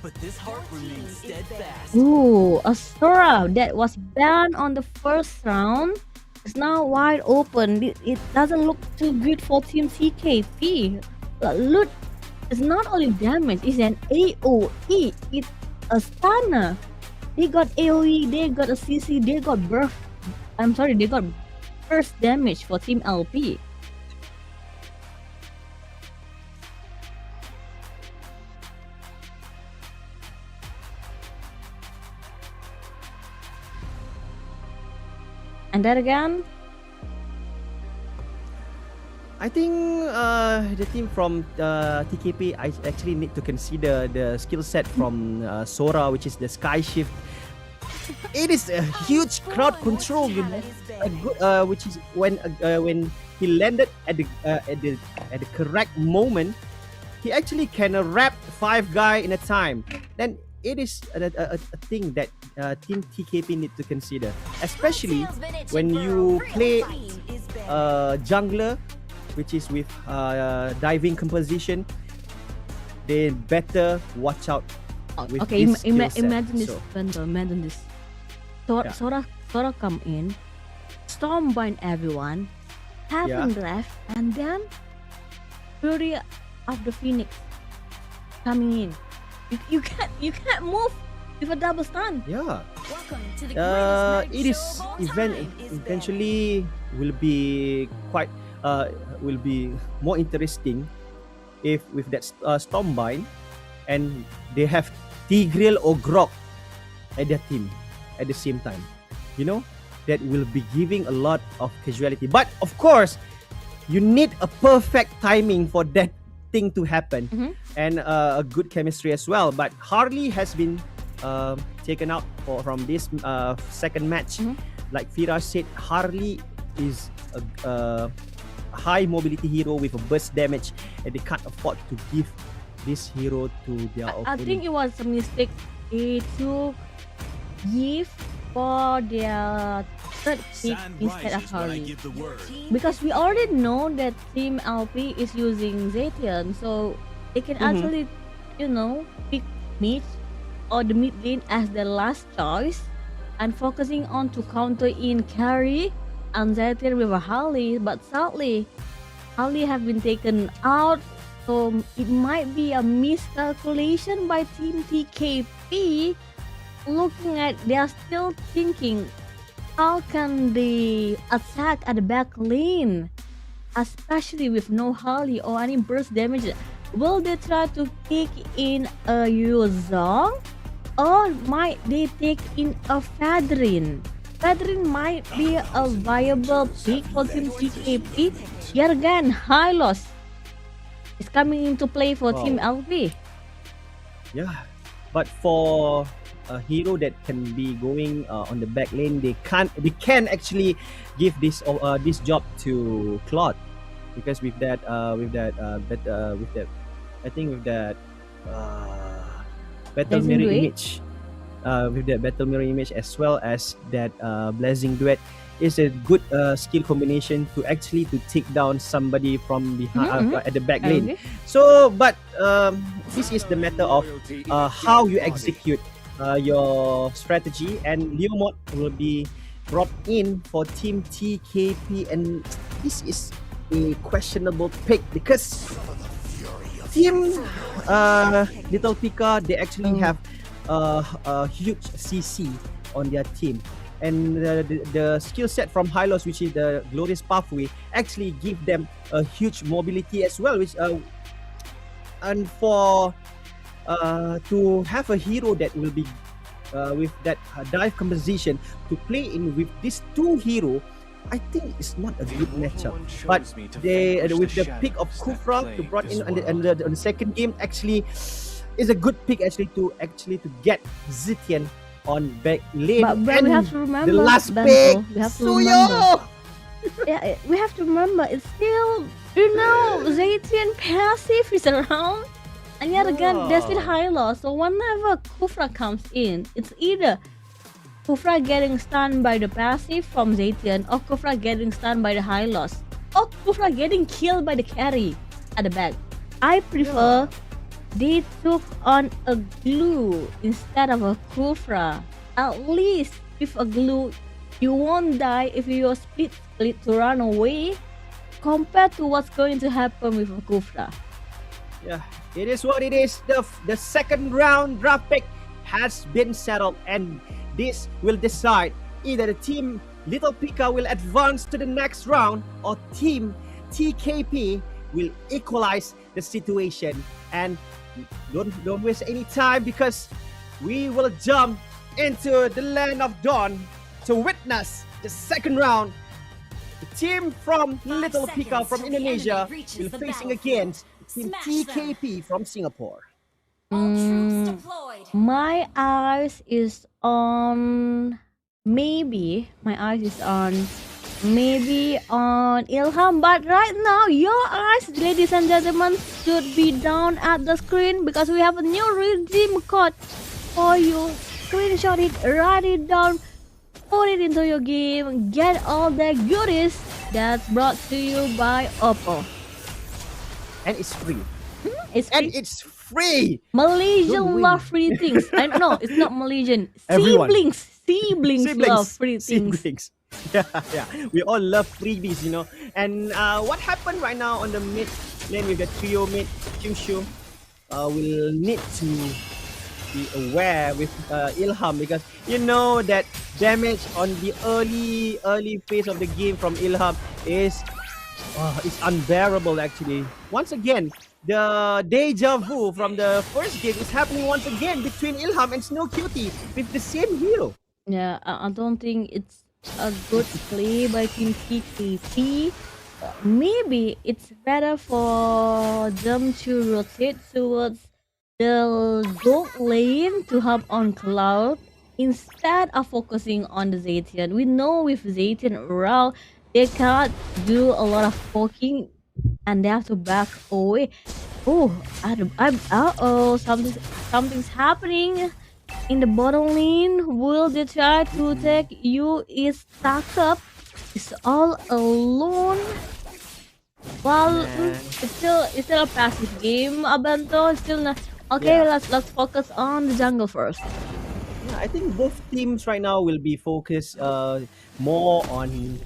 Ooh, Asura that was banned on the first round is now wide open. It doesn't look too good for Team TKP. Look, it's not only damage, it's an AOE. It's a stunner. They got AOE, they got a CC, they got burst. They got burst damage for Team LP. And that again, I think the team from TKP, I actually need to consider the skill set from Sora, which is the Sky Shift. It is a huge crowd control, you know, which is when he landed at the correct moment, he actually can wrap 5 guys in a time. Then it is a thing that Team TKP need to consider, especially when you play jungler, which is with diving composition. They better watch out with okay, this skill set. imagine this, So, Bento, imagine this. Sora come in, stormbind everyone, Heaven left, and then Fury of the Phoenix coming in. You can't move with a double stun. yeah, it is eventually will be quite will be more interesting if with that Stormbind, and they have Tigreal or Grok at their team at the same time. You know, that will be giving a lot of casualty. But of course, you need a perfect timing for that thing to happen, and a good chemistry as well. But Harley has been taken out from this second match. Like Fira said, Harley is a high mobility hero with a burst damage, and they can't afford to give this hero to their opponent. I think it was a mistake. They took Gift for their third pick instead of Harley, because we already know that Team LP is using Zetian, so they can actually, pick mid or the mid lane as the last choice, and focusing on to counter in carry and Zetian with a Harley. But sadly, Harley have been taken out, so it might be a miscalculation by Team TKP. Looking at, they are still thinking, how can they attack at the back lane, especially with no Harley or any burst damage? Will they try to pick in a Yuzong Or might they take in a Fadrin? Fadrin might be a viable pick for Team TKP. Yet again, Hylos is coming into play for Team LP. Yeah, but for a hero that can be going on the back lane, they can actually give this job to Claude, because with that I think with that battle Blazing mirror Duet? image, with that battle mirror image as well as that blazing duet, is a good skill combination to actually to take down somebody from behind at the back lane. Okay. So, but this is the matter of how you execute your strategy, and Leomod will be brought in for Team TKP, and this is a questionable pick because Team Little Pika, they actually have a huge CC on their team, and the skill set from Hylos, which is the Glorious Pathway, actually give them a huge mobility as well, which and for to have a hero that will be with that dive composition to play in with these two hero, I think it's not a good matchup. But they with the pick of Kufra to brought in on the second game, actually is a good pick actually to get Zitian on back lane. But we and have to remember, the last Bento, pick, we have to Suyo! remember. Yeah, we have to remember it's still, Zaytian passive is around, and yet again there's still high loss. So whenever Kufra comes in, it's either Kufra getting stunned by the passive from Zaytian, or Kufra getting stunned by the high loss, or Kufra getting killed by the carry at the back. I prefer they took on a glue instead of a Kufra. At least with a glue, you won't die if you split to run away, compared to what's going to happen with a Kufra. Yeah, it is what it is. The second round draft pick has been settled, and this will decide either the team Little Pika will advance to the next round, or team TKP will equalize the situation. And don't waste any time, because we will jump into the land of dawn to witness the second round. The team from Little Pika from Indonesia will facing against team TKP from Singapore. My eyes is on maybe Ilham, but right now your eyes, ladies and gentlemen, should be down at the screen, because we have a new redeem code for you. Screenshot it, write it down, put it into your game, get all the goodies that's brought to you by OPPO. And it's free. It's free. And it's free. Malaysian love free things. I know it's not Malaysian. Everyone. Siblings love free things. Siblings. Yeah. We all love freebies, And what happened right now on the mid lane with the trio mid, Kyushu, will need to be aware with Ilham, because that damage on the early phase of the game from Ilham is unbearable actually. Once again, the deja vu from the first game is happening once again between Ilham and Snow Cutie with the same hero. Yeah, I don't think it's a good play by Team TKP. Maybe it's better for them to rotate towards the gold lane to hop on Cloud instead of focusing on the Zaytian. We know with Zaytian around, they can't do a lot of poking and they have to back away. Something's happening in the bottom lane. Will they try to take you? Is stuck up. It's all alone. Well, it's still a passive game. Abento still not. Okay, let's focus on the jungle first. Yeah, I think both teams right now will be focused more on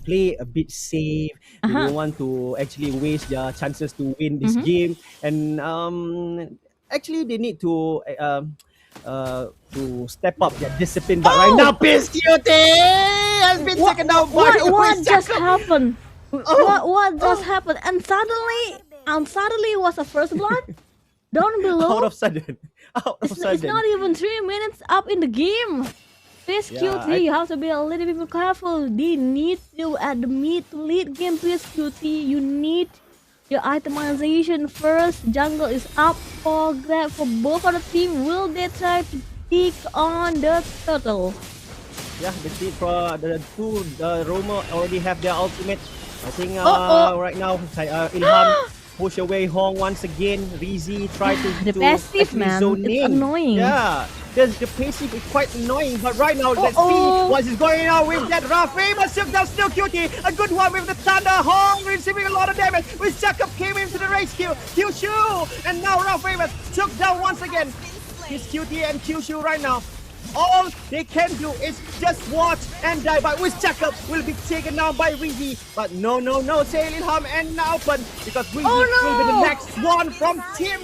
play a bit safe. They don't want to actually waste their chances to win this game, and actually they need to step up their discipline. But right now, Piss Cutie has been taken down by what just happened? What just happened? And suddenly it was a first blood. Down below. Out of sudden. Out of It's sudden. not even 3 minutes up in the game. Please Yeah, QT, you have to be a little bit more careful. They need you at the mid to lead game. Please QT, you need your itemization first. Jungle is up for grab for both of the team. Will they try to pick on the turtle? Yeah, the team for the two Roma already have their ultimate. I think right now Ilham push away Hong once again. Rizy try to The to passive, actually man. zone It's in. annoying. Yeah, the passive is quite annoying. But right now, let's see what is going on with that Rafi. But still cutie. A good one with the Thunder. Hong receiving a lot of damage. With Jacob came into the rescue. Kyushu and now Rafi took down once again. His cutie and Kyushu right now. All they can do is just watch and die. But with Jacob will be taken down by Rizy. But no, say Ilham and Alpen because Rizy will be the next one from Team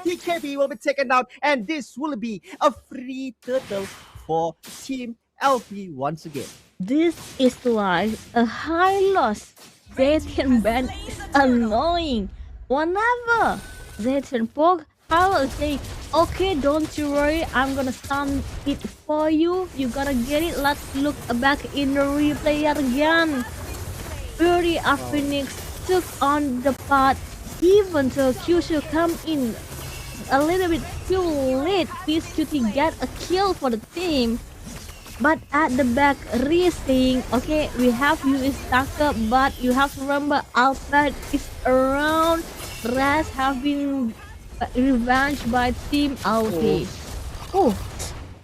TKP will be taken down. And this will be a free turtle for Team LP once again. This is why a high loss Zaytian ban is annoying. Whenever Zaytian poke, I will say, okay, don't you worry, I'm gonna stun it for you. You gotta get it. Let's look back in the replay again. Fury of Phoenix took on the path. Even though Kyushu come in a little bit too late, Peace Cutie get a kill for the team. But at the back, Ree saying, okay, we have you is stuck up, but you have to remember Alfred is around. Rest have been revenged by Team LP. Oh,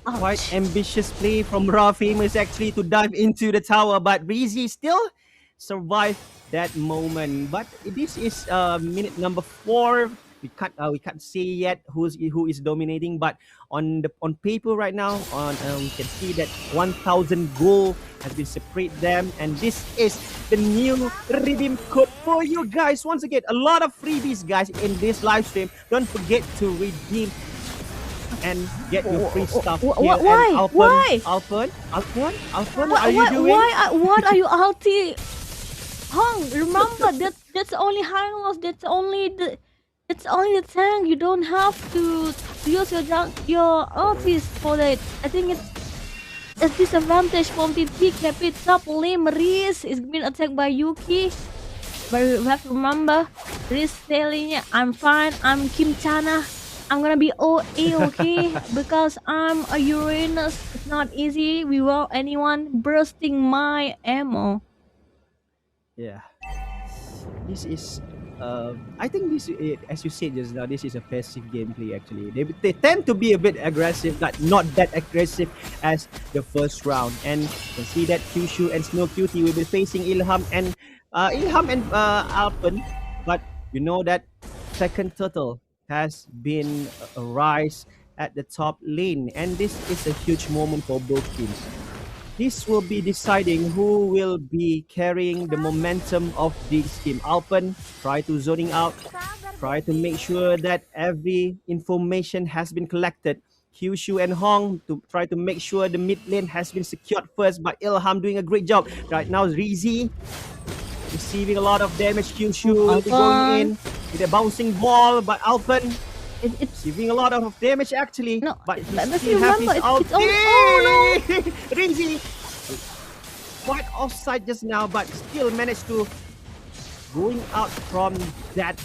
quite ambitious play from Raw Famous actually to dive into the tower, but Rizy still survived that moment. But this is minute number 4. We can't say yet who is dominating, but on paper right now, we can see that 1,000 gold has been separate them, and this is the new redeem code for you guys. Once again, a lot of freebies, guys, in this live stream. Don't forget to redeem and get your free stuff here. Why? Alpen, what are you doing? What are you ulti? Hong, remember that's only high loss. That's only the tank. You don't have to use your ultis for that. I think it's a disadvantage from the TKP top lane. Riz is being attacked by Yuki. But you have to remember, Riz telling I'm fine. I'm Kim Chana. I'm gonna be okay because I'm a Uranus. It's not easy without anyone bursting my ammo. Yeah, this is. I think this, as you said just now, this is a passive gameplay. Actually, they tend to be a bit aggressive, but not that aggressive as the first round. And you can see that Kyushu and Snow Cutie will be facing Ilham and Alpen. But you know that second turtle has been a rise at the top lane, and this is a huge moment for both teams. This will be deciding who will be carrying the momentum of this team. Alpen try to zoning out, try to make sure that every information has been collected. Kyushu and Hong to try to make sure the mid lane has been secured first, but Ilham doing a great job. Right now, Rizy receiving a lot of damage. Kyushu will be going in with a bouncing ball, but Alpen receiving a lot of damage actually. No, but he but still have his it's only, Rizy quite offside just now, but still managed to going out from that.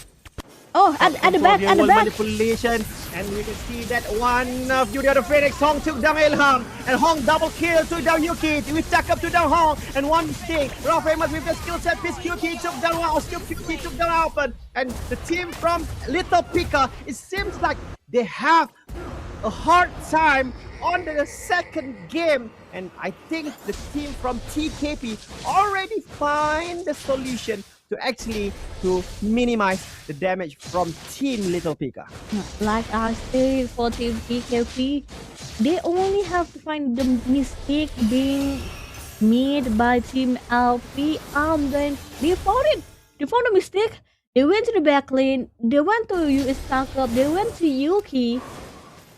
Oh, at the back, manipulation, and we can see that one of Beauty of the Phoenix, Hong took down Ilham, and Hong double kill, took down Yuki, we stack up to down Hong, and one thing, Raw Famous with the skill set, Piss QT took down QT took down Alpen, and the team from Little Pika, it seems like they have a hard time on the second game, and I think the team from TKP already find the solution to actually to minimize the damage from Team Little Pika. Like I said, for Team TKP, they only have to find the mistake being made by Team LP, and then they found it. They found a mistake. They went to the back lane. They went to US Up. They went to Yuki.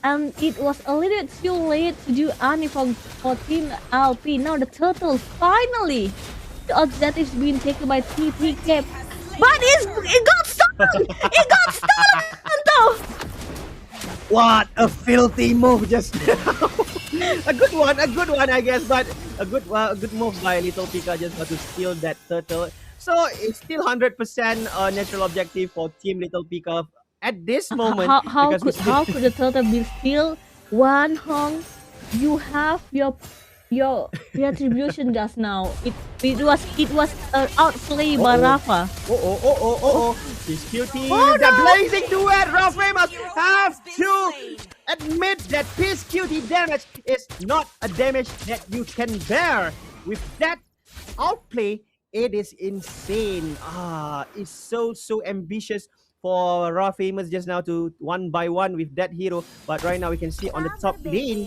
And it was a little bit too late to do anything for Team LP. Now the turtle finally, the objectives being taken by TPK, but it got stopped It got stolen though! What a filthy move just now. a good one, I guess, but a good move by Little Pika just to steal that turtle. So it's still 100% natural objective for Team Little Pika at this moment. How because we how could the turtle be still one Hong? You have your retribution just now. It was outplay by Rafa. Oh. This cutie, Oh, that no. blazing duet. Rafa must have to admit that Peace Cutie damage is not a damage that you can bear. With that outplay, it is insane. It's so ambitious for Raw Famous just now to one by one with that hero. But right now we can see on the top lane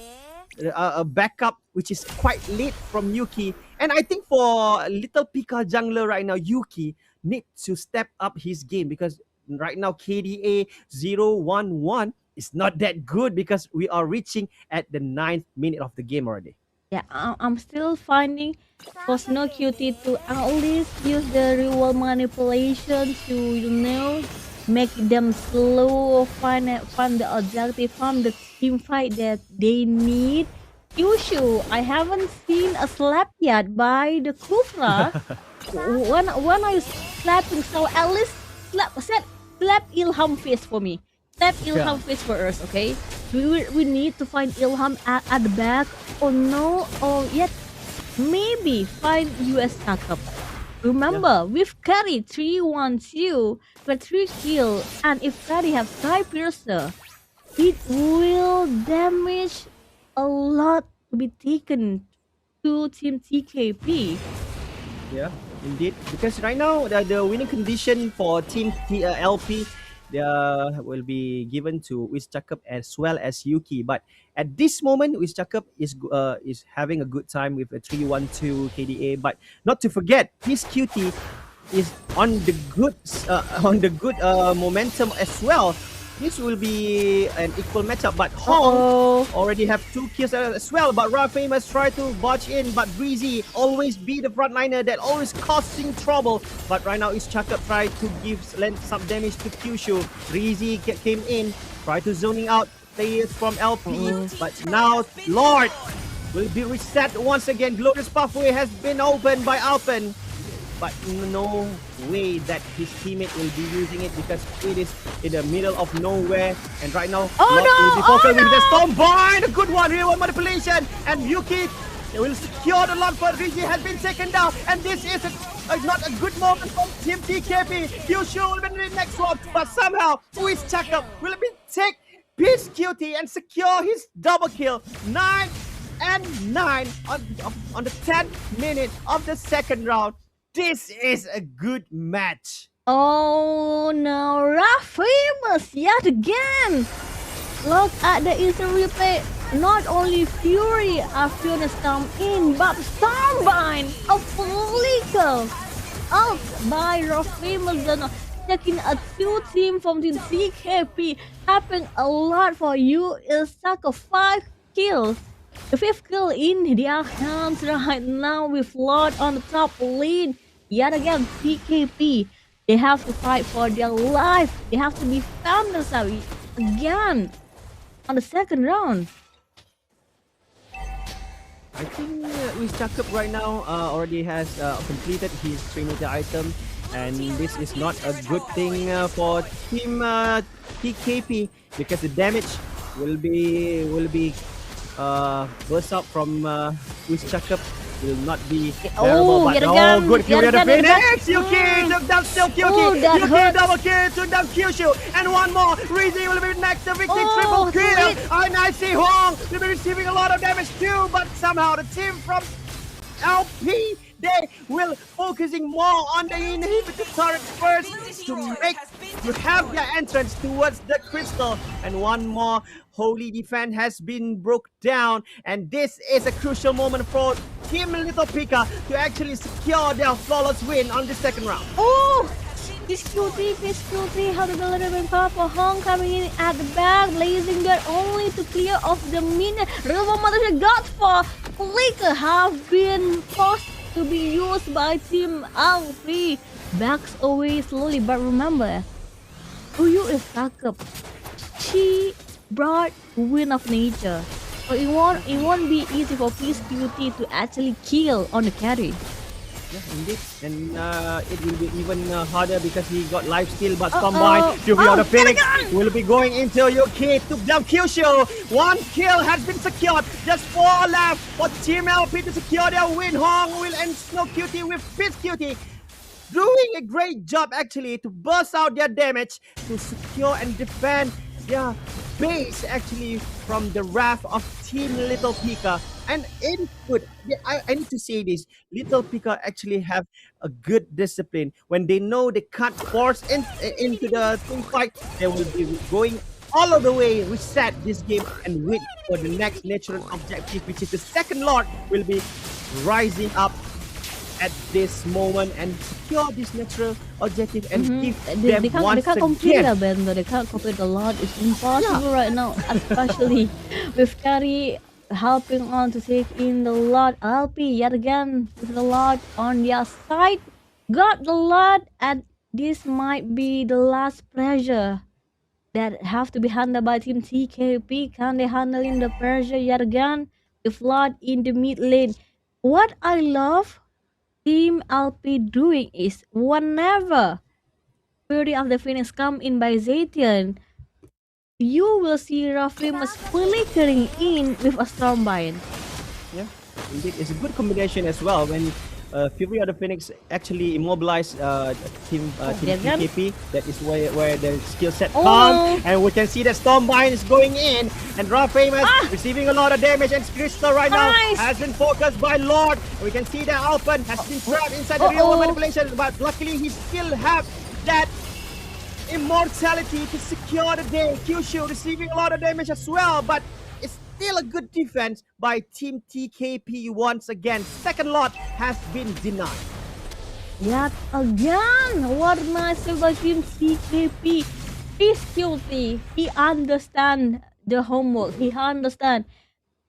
a backup which is quite late from Yuki. And I think for Little Pika jungler right now, Yuki need to step up his game because right now KDA 0-1-1 is not that good because we are reaching at the 9th minute of the game already. Yeah, I'm still finding for Snow Cutie to at least use the reward manipulation to make them slow, find the objective from the team fight that they need. Kyushu, I haven't seen a slap yet by the Kufra. when I slapping, so at least slap Ilham face for me. Slap Ilham face for us, okay? We need to find Ilham at the back. Oh no, oh yet maybe find US Cup. Remember, we've carried 3-1-2 for 3 kills, and if Freddy have Sky Piercer, it will damage a lot to be taken to Team TKP. Yeah, indeed. Because right now the winning condition for Team LP will be given to Wiz Jacob as well as Yuki. But at this moment, Wiz Jacob is having a good time with a 3-1-2 KDA. But not to forget, Peace Cutie is on the good momentum as well. This will be an equal matchup, but Hong already have 2 kills as well. But Ra Famous try to barge in, but Breezy always be the frontliner that always causing trouble. But right now, Ischakap try to lend some damage to Kyushu. Breezy came in, try to zoning out players from LP, but now Lord will be reset once again. Glorious pathway has been opened by Alpen. But no way that his teammate will be using it because it is in the middle of nowhere. And right now, Lord will be focused with the Stormbind. A good one, real one manipulation. And Yuki will secure the Lord, but Rigi has been taken down. And this is not a good moment from Team TKP. Kyushu will be in the next one. But somehow, Wiz Chakap will be take Peace Cutie and secure his double kill. 9 and 9 on the 10th minute of the second round. This is a good match. Oh no, Famous yet again. Look at the instant replay. Not only Fury are Fiona Storm in, but Stormbind, a flicker out by Famous. Taking a 2 team from Team CKP. Happened a lot for you. Is Saka 5 kills. The 5th kill in their hands right now with Lord on the top lane. Yet again, TKP, they have to fight for their life. They have to defend themselves again on the second round. I think Wiz Jacob right now already has completed his Trinity item, and this is not a good thing for Team TKP because the damage will be burst out from Wiz Jacob. Will not be terrible, but good Fury at the finish! Yuki took down still Yuki! Yuki double kill, took down Kyushu, and one more! Rizzy will be next, the victory triple kill! And I see Hong will be receiving a lot of damage too, but somehow the team from LP, they will focusing more on the inhibitor turret first to have their entrance towards the crystal. And one more holy defense has been broke down, and this is a crucial moment for Team Little Pika to actually secure their flawless win on the second round. Oh! This cutie, how to build a purple Hong coming in at the back, blazing there only to clear off the minion. River Mother got for Flicker have been forced to be used by Team LP. Backs away slowly, but remember, Uyu is backup. She brought wind of nature. So it won't be easy for Peace Cutie to actually kill on the carry. Yeah, indeed. And it will be even harder because he got life steal, but combined Fury of the Phoenix will be going into UK. Took down Kyushu. One kill has been secured. Just 4 left for Team LP to secure their win. Hong will end Snow Cutie with Peace Cutie. Doing a great job actually to burst out their damage to secure and defend their base actually from the wrath of Team Little Pika. And it is good. I need to say this. Little Pika actually have a good discipline. When they know they can't force into the team fight, they will be going all of the way, reset this game and wait for the next natural objective, which is the second Lord will be rising up at this moment and secure this natural objective and give them They once can't complete again. the band, they can't complete a lot. It's impossible right now, especially with Carry helping on to take in the lot. LP yet again with the lot on their side. Got the lot, and this might be the last pressure that have to be handled by Team TKP. Can they handling the pressure yet again? With lot in the mid lane. What I love Team LP doing is whenever Fury of the Phoenix come in by Zetian, you will see Rafimus flickering in with a Stormbind. Yeah, indeed, it's a good combination as well when Fury of the Phoenix actually immobilized team there again? TKP. That is where the skill set comes, and we can see that Stormbind is going in, and Raw Famous receiving a lot of damage, and Crystal right now has been focused by Lord. We can see that Alpen has been trapped inside the real world manipulation, but luckily he still have that immortality to secure the day. Kyushu receiving a lot of damage as well, but it's still a good defense by Team TKP once again. Second lot has been denied. Yet again, what nice by Team TKP. He's guilty. He understand the homework. He understand.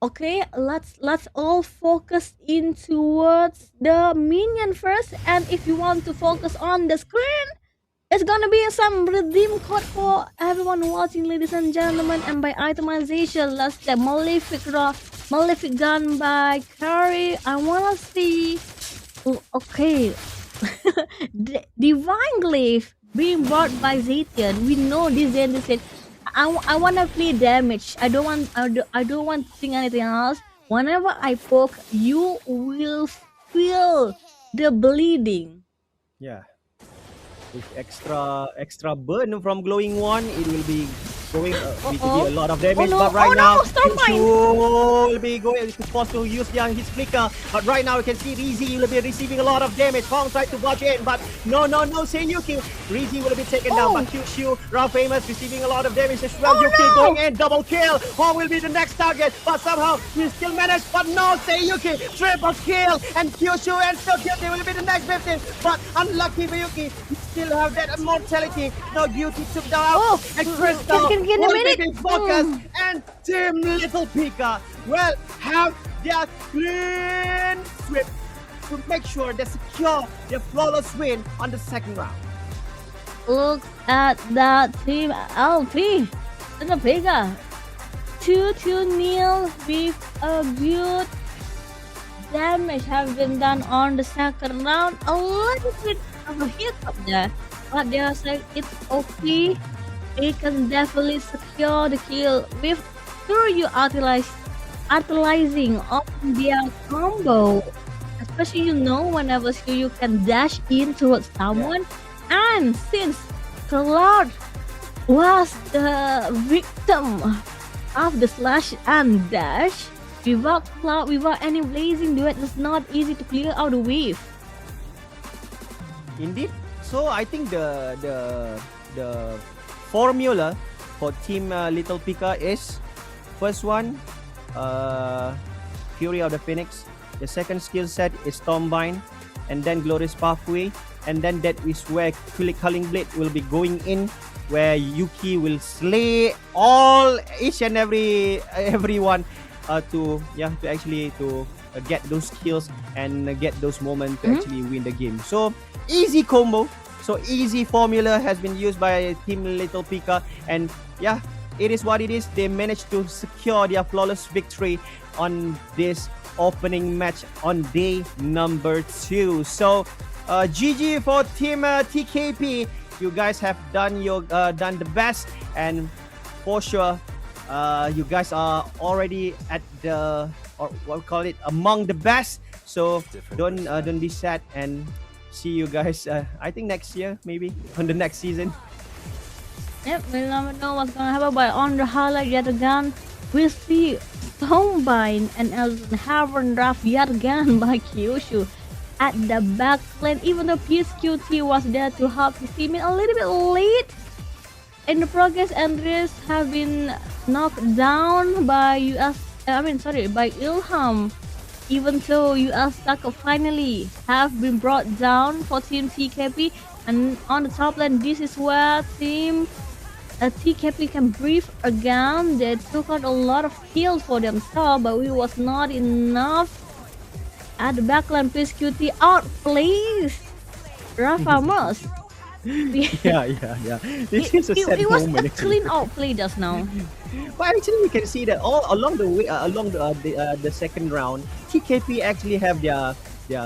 Okay, let's all focus in towards the minion first. And if you want to focus on the screen, it's gonna be some redeem code for everyone watching, ladies and gentlemen. And by itemization, let's the Malefic gun by Curry. I wanna see. Okay, Divine Glyph being brought by Zetian. We know this is I wanna play damage. I don't want to think anything else. Whenever I poke, you will feel the bleeding. Yeah. With extra burn from glowing one, it will be going to be a lot of damage. But right now, Kyushu will be going forced to use his flicker. But right now, you can see Rizy will be receiving a lot of damage. Hong tried to watch in, but no, Seiyuki. Rizy will be taken down. But Kyushu, Raw Famous, receiving a lot of damage as well. Yuki going in, double kill. Hong will be the next target, but somehow he still managed. But no, Seiyuki, triple kill. And Kyushu and Kyushu will be the next victim. But unlucky for Yuki, he still have that immortality. No, Beauty took down and Crystal will be focus, and Team Little Pika will have their clean sweep to make sure they secure their flawless win on the second round. Look at that Team LP. Little Pika 2-0 with a good damage have been done on the second round. A little bit of a hiccup there, but they are saying it's okay. They can definitely secure the kill with Suryu utilizing on their combo. Especially whenever Suryu can dash in towards someone. And since Cloud was the victim of the slash and dash, without Cloud, without any blazing duet, it's not easy to clear out the wave. Indeed. So I think the formula for Team Little Pika is first one, Fury of the Phoenix. The second skill set is Stormbind, and then Glorious Pathway, and then that is where Culling Blade will be going in, where Yuki will slay each and everyone to actually get those kills and get those moments to actually win the game. So easy combo So easy formula has been used by Team Little Pika, and yeah, it is what it is. They managed to secure their flawless victory on this opening match on day number 2. So GG for Team TKP. You guys have done the best, and for sure, you guys are already at the, or what we call it, among the best. So don't be sad, and see you guys. I think next year, maybe on the next season. Yep, we'll never know what's gonna happen, but on the highlight yet again, we see Combine and Elton Haven draft yet again by Kyushu at the back lane, even though PSQT was there to help his teammate a little bit late in the progress. Andres have been knocked down by by Ilham, even though US Taka finally have been brought down for Team TKP. And on the top lane, this is where Team TKP can breathe again. They took out a lot of kills for themselves, but it was not enough. At the backline, PSQT outplays Rafa Mos. yeah. This is a sad it was moment. a clean outplay just now. But actually, we can see that all along the way, along the second round, TKP actually have their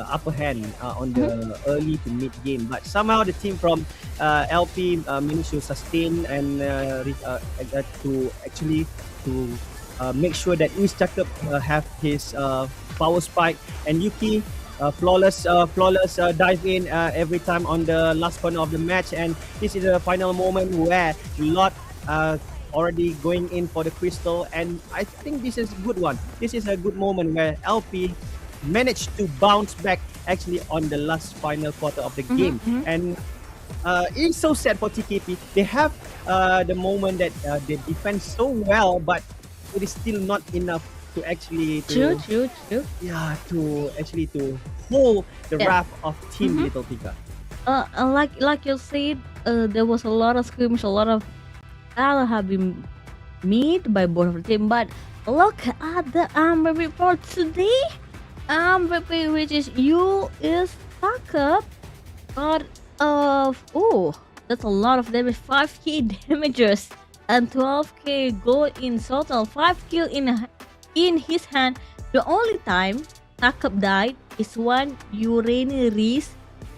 upper hand on the early to mid game. But somehow the team from LP managed to sustain and to make sure that Jacob have his power spike, and Yuki flawless dive in every time on the last corner of the match. And this is the final moment where Lot already going in for the crystal, and I think this is a good one. This is a good moment where LP managed to bounce back actually on the last final quarter of the game. And it's so sad for TKP. They have the moment that they defend so well, but it is still not enough to actually True. Yeah, to hold the wrath of Team Little Pika. Like you said, there was a lot of skirmish, a lot of battle have been made by both of the team. But look at the MVP for today. MVP, which is US Taka, got that's a lot of damage. 5k damages and 12k gold in total. 5 kill in his hand. The only time Takap died is when Uranus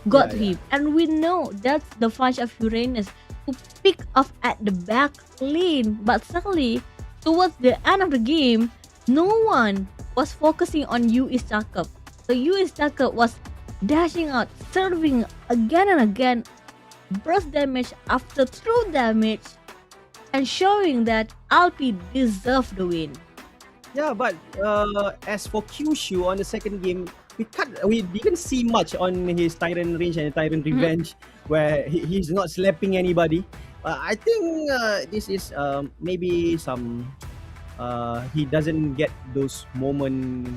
got him, and we know that's the fight of Uranus who picked off at the back lane. But suddenly, towards the end of the game, no one was focusing on US Takap. So US Takap was dashing out, serving again and again, burst damage after true damage, and showing that Alpi deserved the win. Yeah, but as for Kyushu on the second game, we didn't see much on his Tyrant range and Tyrant revenge, where he's not slapping anybody. I think this is maybe some he doesn't get those moments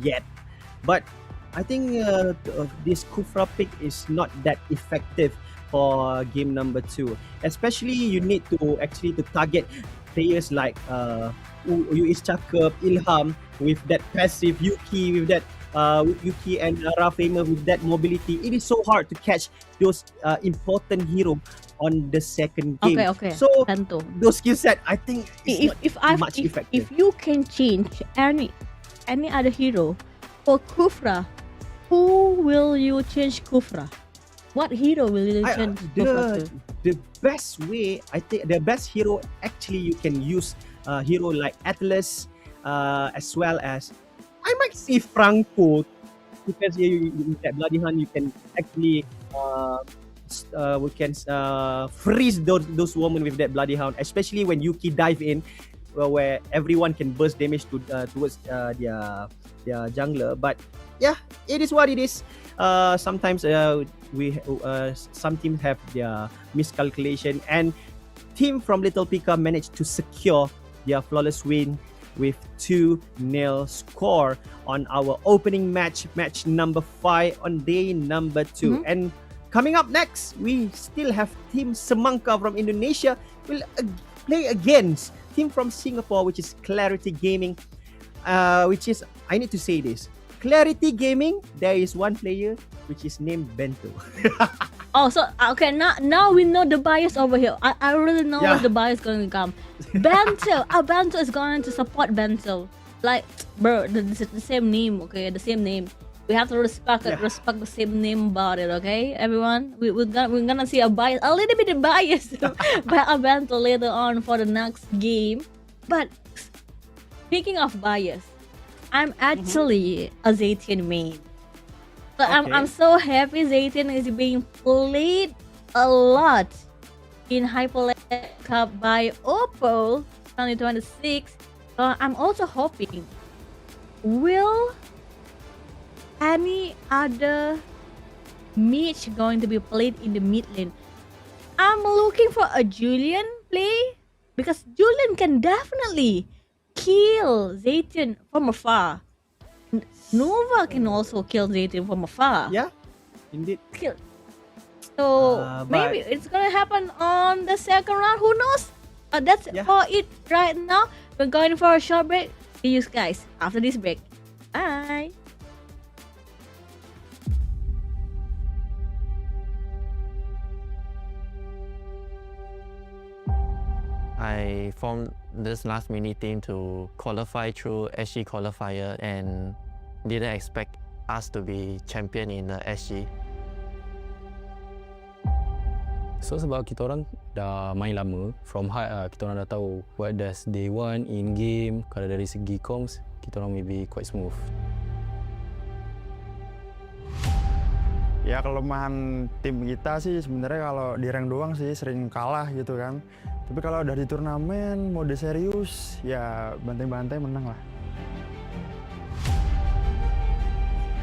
yet. But I think this Kufra pick is not that effective for game number 2. Especially you need to actually to target players like US Jacob, Ilham with that passive, Yuki with that Yuki and Rafema with that mobility. It is so hard to catch those important heroes on the second game. Okay. So Tentu. those skill set, I think, is not much effective. If you can change any other hero for Kufra, who will you change Kufra? What hero will you change Kufra to? The best way, I think, the best hero actually you can use a hero like Atlas, as well as I might say Franco, because you that Bloody Hunt, you can actually freeze those women with that Bloody Hound, especially when Yuki dive in, where everyone can burst damage towards their jungler. But yeah, it is what it is. Sometimes some teams have their miscalculation, and team from Little Pika managed to secure their flawless win with 2-0 score on our opening match number 5 on day number 2. And coming up next, we still have Team Semangka from Indonesia will play against team from Singapore, which is Clarity Gaming, which is, I need to say this, Clarity Gaming, there is one player which is named Bento. Oh, so okay. Now we know the bias over here. I really know Yeah. what the bias going to come. Bento. Bento is going to support Bento. Like, bro, the same name. Okay, the same name. We have to respect respect the same name about it. Okay, everyone. We're gonna see a bias, a little bit of bias by Bento later on for the next game. But speaking of bias, I'm actually a Zaytian main. So I'm so happy Zaytian is being played a lot in Hyperlegend Cup by OPPO 2026. I'm also hoping, will any other match going to be played in the mid lane? I'm looking for a Julian play because Julian can definitely kill Zaytian from afar. Nova can also kill Zaytian from afar. Yeah, indeed. Kill. So But- maybe it's gonna happen on the second round. Who knows? That's for it right now. We're going for a short break. See you guys after this break. Bye. I formed this last mini team to qualify through SG qualifier and didn't expect us to be champion in the SG. So sebab kita orang dah main lama, from high kita orang dah tahu what does they want in game. Kalau dari segi comms, kita orang maybe quite smooth. Ya kelemahan tim kita sih sebenarnya kalau di rank doang sih sering kalah gitu kan. Tapi kalau udah di turnamen mode serius ya bantai-bantai menang lah.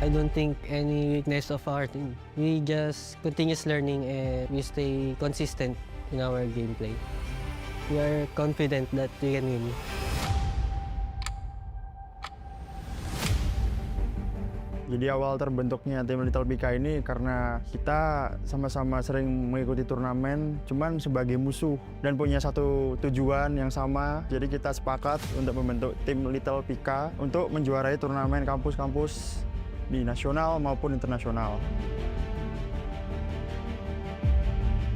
I don't think any weakness of our team. We just continuous learning and we stay consistent in our gameplay. We are confident that we can win. Jadi awal terbentuknya tim Little PK ini karena kita sama-sama sering mengikuti turnamen, cuman sebagai musuh dan punya satu tujuan yang sama. Jadi kita sepakat untuk membentuk tim Little PK untuk menjuarai turnamen kampus-kampus di nasional maupun internasional.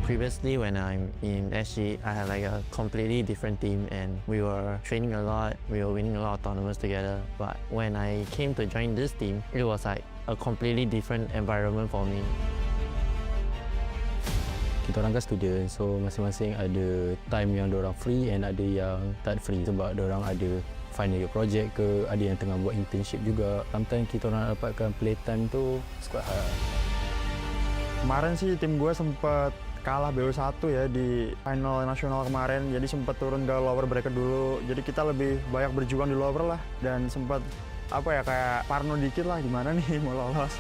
Previously, when I'm in SG, I had like a completely different team and we were training a lot, we were winning a lot of tournaments together. But when I came to join this team, it was like a completely different environment for me. Kita orang kan student, so masing-masing ada time yang diorang free and ada yang tak free sebab diorang ada final year project ke, ada yang tengah buat internship juga. Sometimes kita orang dapatkan playtime tu quite hard. Kemarin sih tim gue sempet kalah BO1 ya di final nasional kemarin, jadi sempat turun ke lower bracket dulu. Jadi kita lebih banyak berjuang di lower lah dan sempat apa ya kayak parno dikit lah gimana nih mau lolos.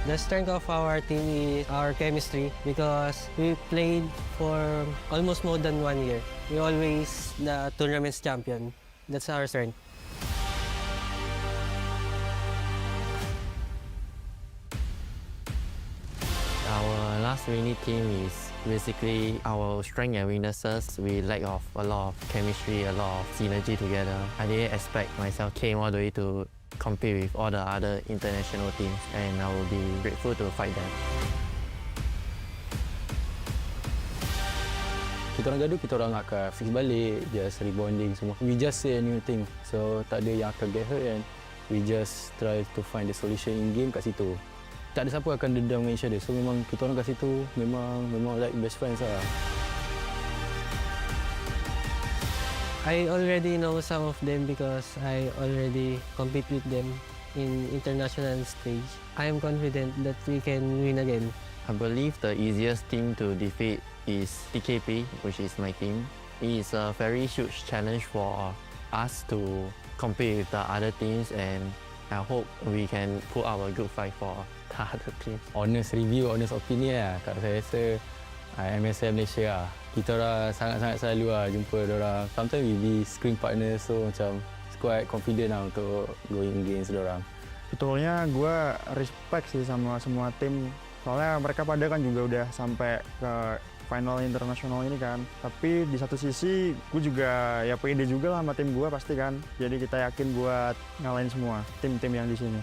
The strength of our team is our chemistry because we played for almost more than 1 year. We always the tournament's champion. That's our strength. Our last mini team is basically our strength and weaknesses. We lack of a lot of chemistry, a lot of synergy together. I didn't expect myself came all the way to compete with all the other international teams, and I will be grateful to fight them. Kita orang gaduh, kita orang akan fix balik, just rebonding semua. We just say a new thing, so tak ada yang akan get hurt and we just try to find the solution in game kat situ. Tak ada siapa akan dendam dengan each other, so memang kita orang kat situ memang like best friends lah. I already know some of them because I already compete with them in international stage. I am confident that we can win again. I believe the easiest team to defeat is TKP, which is my team. It is a very huge challenge for us to compete with the other teams, and I hope we can put our good fight for the other teams. Honest review, honest opinion lah. Kalau saya rasa MCS Malaysia lah. Kita orang sangat-sangat selalu lah jumpa diorang. Sometimes we be screen partner, so macam quite confident lah untuk going against diorang. Betulnya gue respect sih sama semua tim. Soalnya mereka pada kan juga udah sampai ke final internasional ini kan. Tapi di satu sisi gue juga ya pede juga lah sama tim gue pasti kan. Jadi kita yakin buat ngalahin semua tim-tim yang di sini.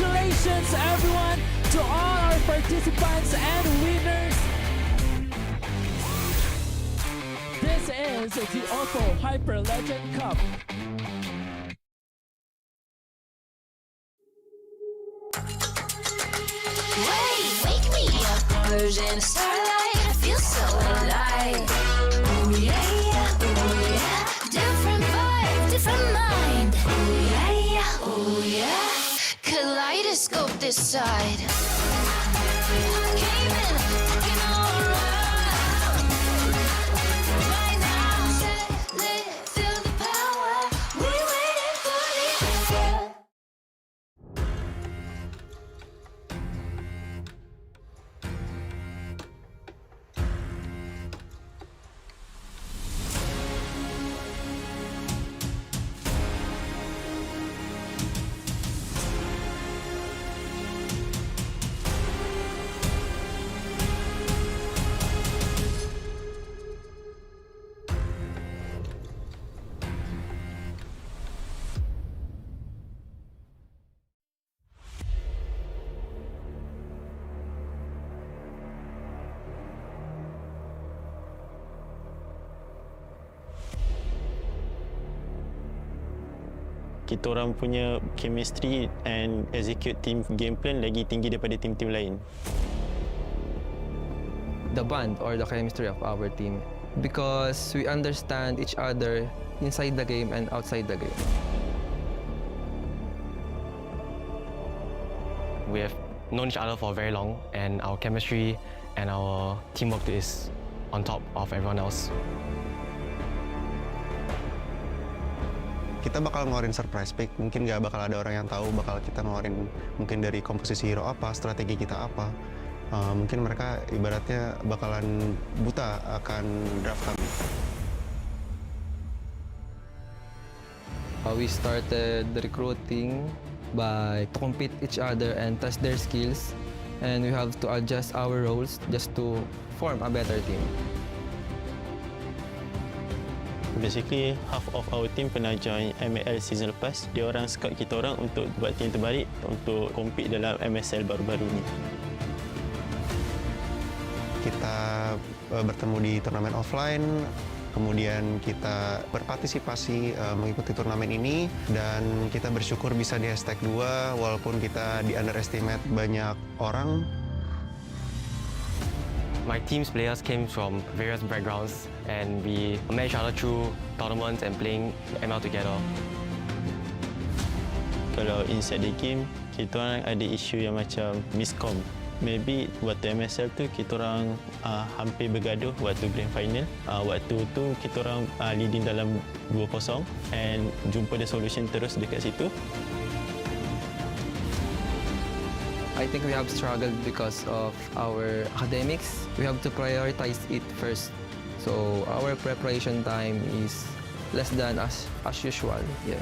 Congratulations everyone to all our participants and winners. This is the OPPO Hyperlegend Cup. Wake me up, version starlight. I feel so alive. Oh yeah, oh yeah. Different vibe, different mind. Oh yeah, oh yeah. Kaleidoscope this side. Came in, looking all around. Right now, set, lit, feel the power. We waiting for the answer. Kita orang punya chemistry and execute team game plan lagi tinggi daripada tim-tim lain. The bond or the chemistry of our team, because we understand each other inside the game and outside the game. We have known each other for very long, and our chemistry and our teamwork is on top of everyone else. Kita bakal ngeluarin surprise pick, mungkin nggak bakal ada orang yang tahu bakal kita ngeluarin mungkin dari komposisi hero apa, strategi kita apa. Mungkin mereka ibaratnya bakalan buta akan draft kami. We started the recruiting by to compete each other and test their skills, and we have to adjust our roles just to form a better team. Basically, half of our team pernah join ML season lepas. Dia orang scout kita orang untuk buat team terbaik untuk compete dalam MSL baru-baru ni. Kita bertemu di turnamen offline, kemudian kita berpartisipasi mengikuti turnamen ini, dan kita bersyukur bisa di hashtag 2 walaupun kita di underestimate banyak orang. My team's players came from various backgrounds, and we met each other through tournaments and playing ML together. Kalau inside the game, kita orang ada isu yang macam miscom. Maybe waktu MSL tu kita orang hampir bergaduh waktu grand final. Waktu tu kita orang leading dalam 2-0 and jumpa the solution terus dekat situ. I think we have struggled because of our academics. We have to prioritize it first. So our preparation time is less than as usual. Yeah.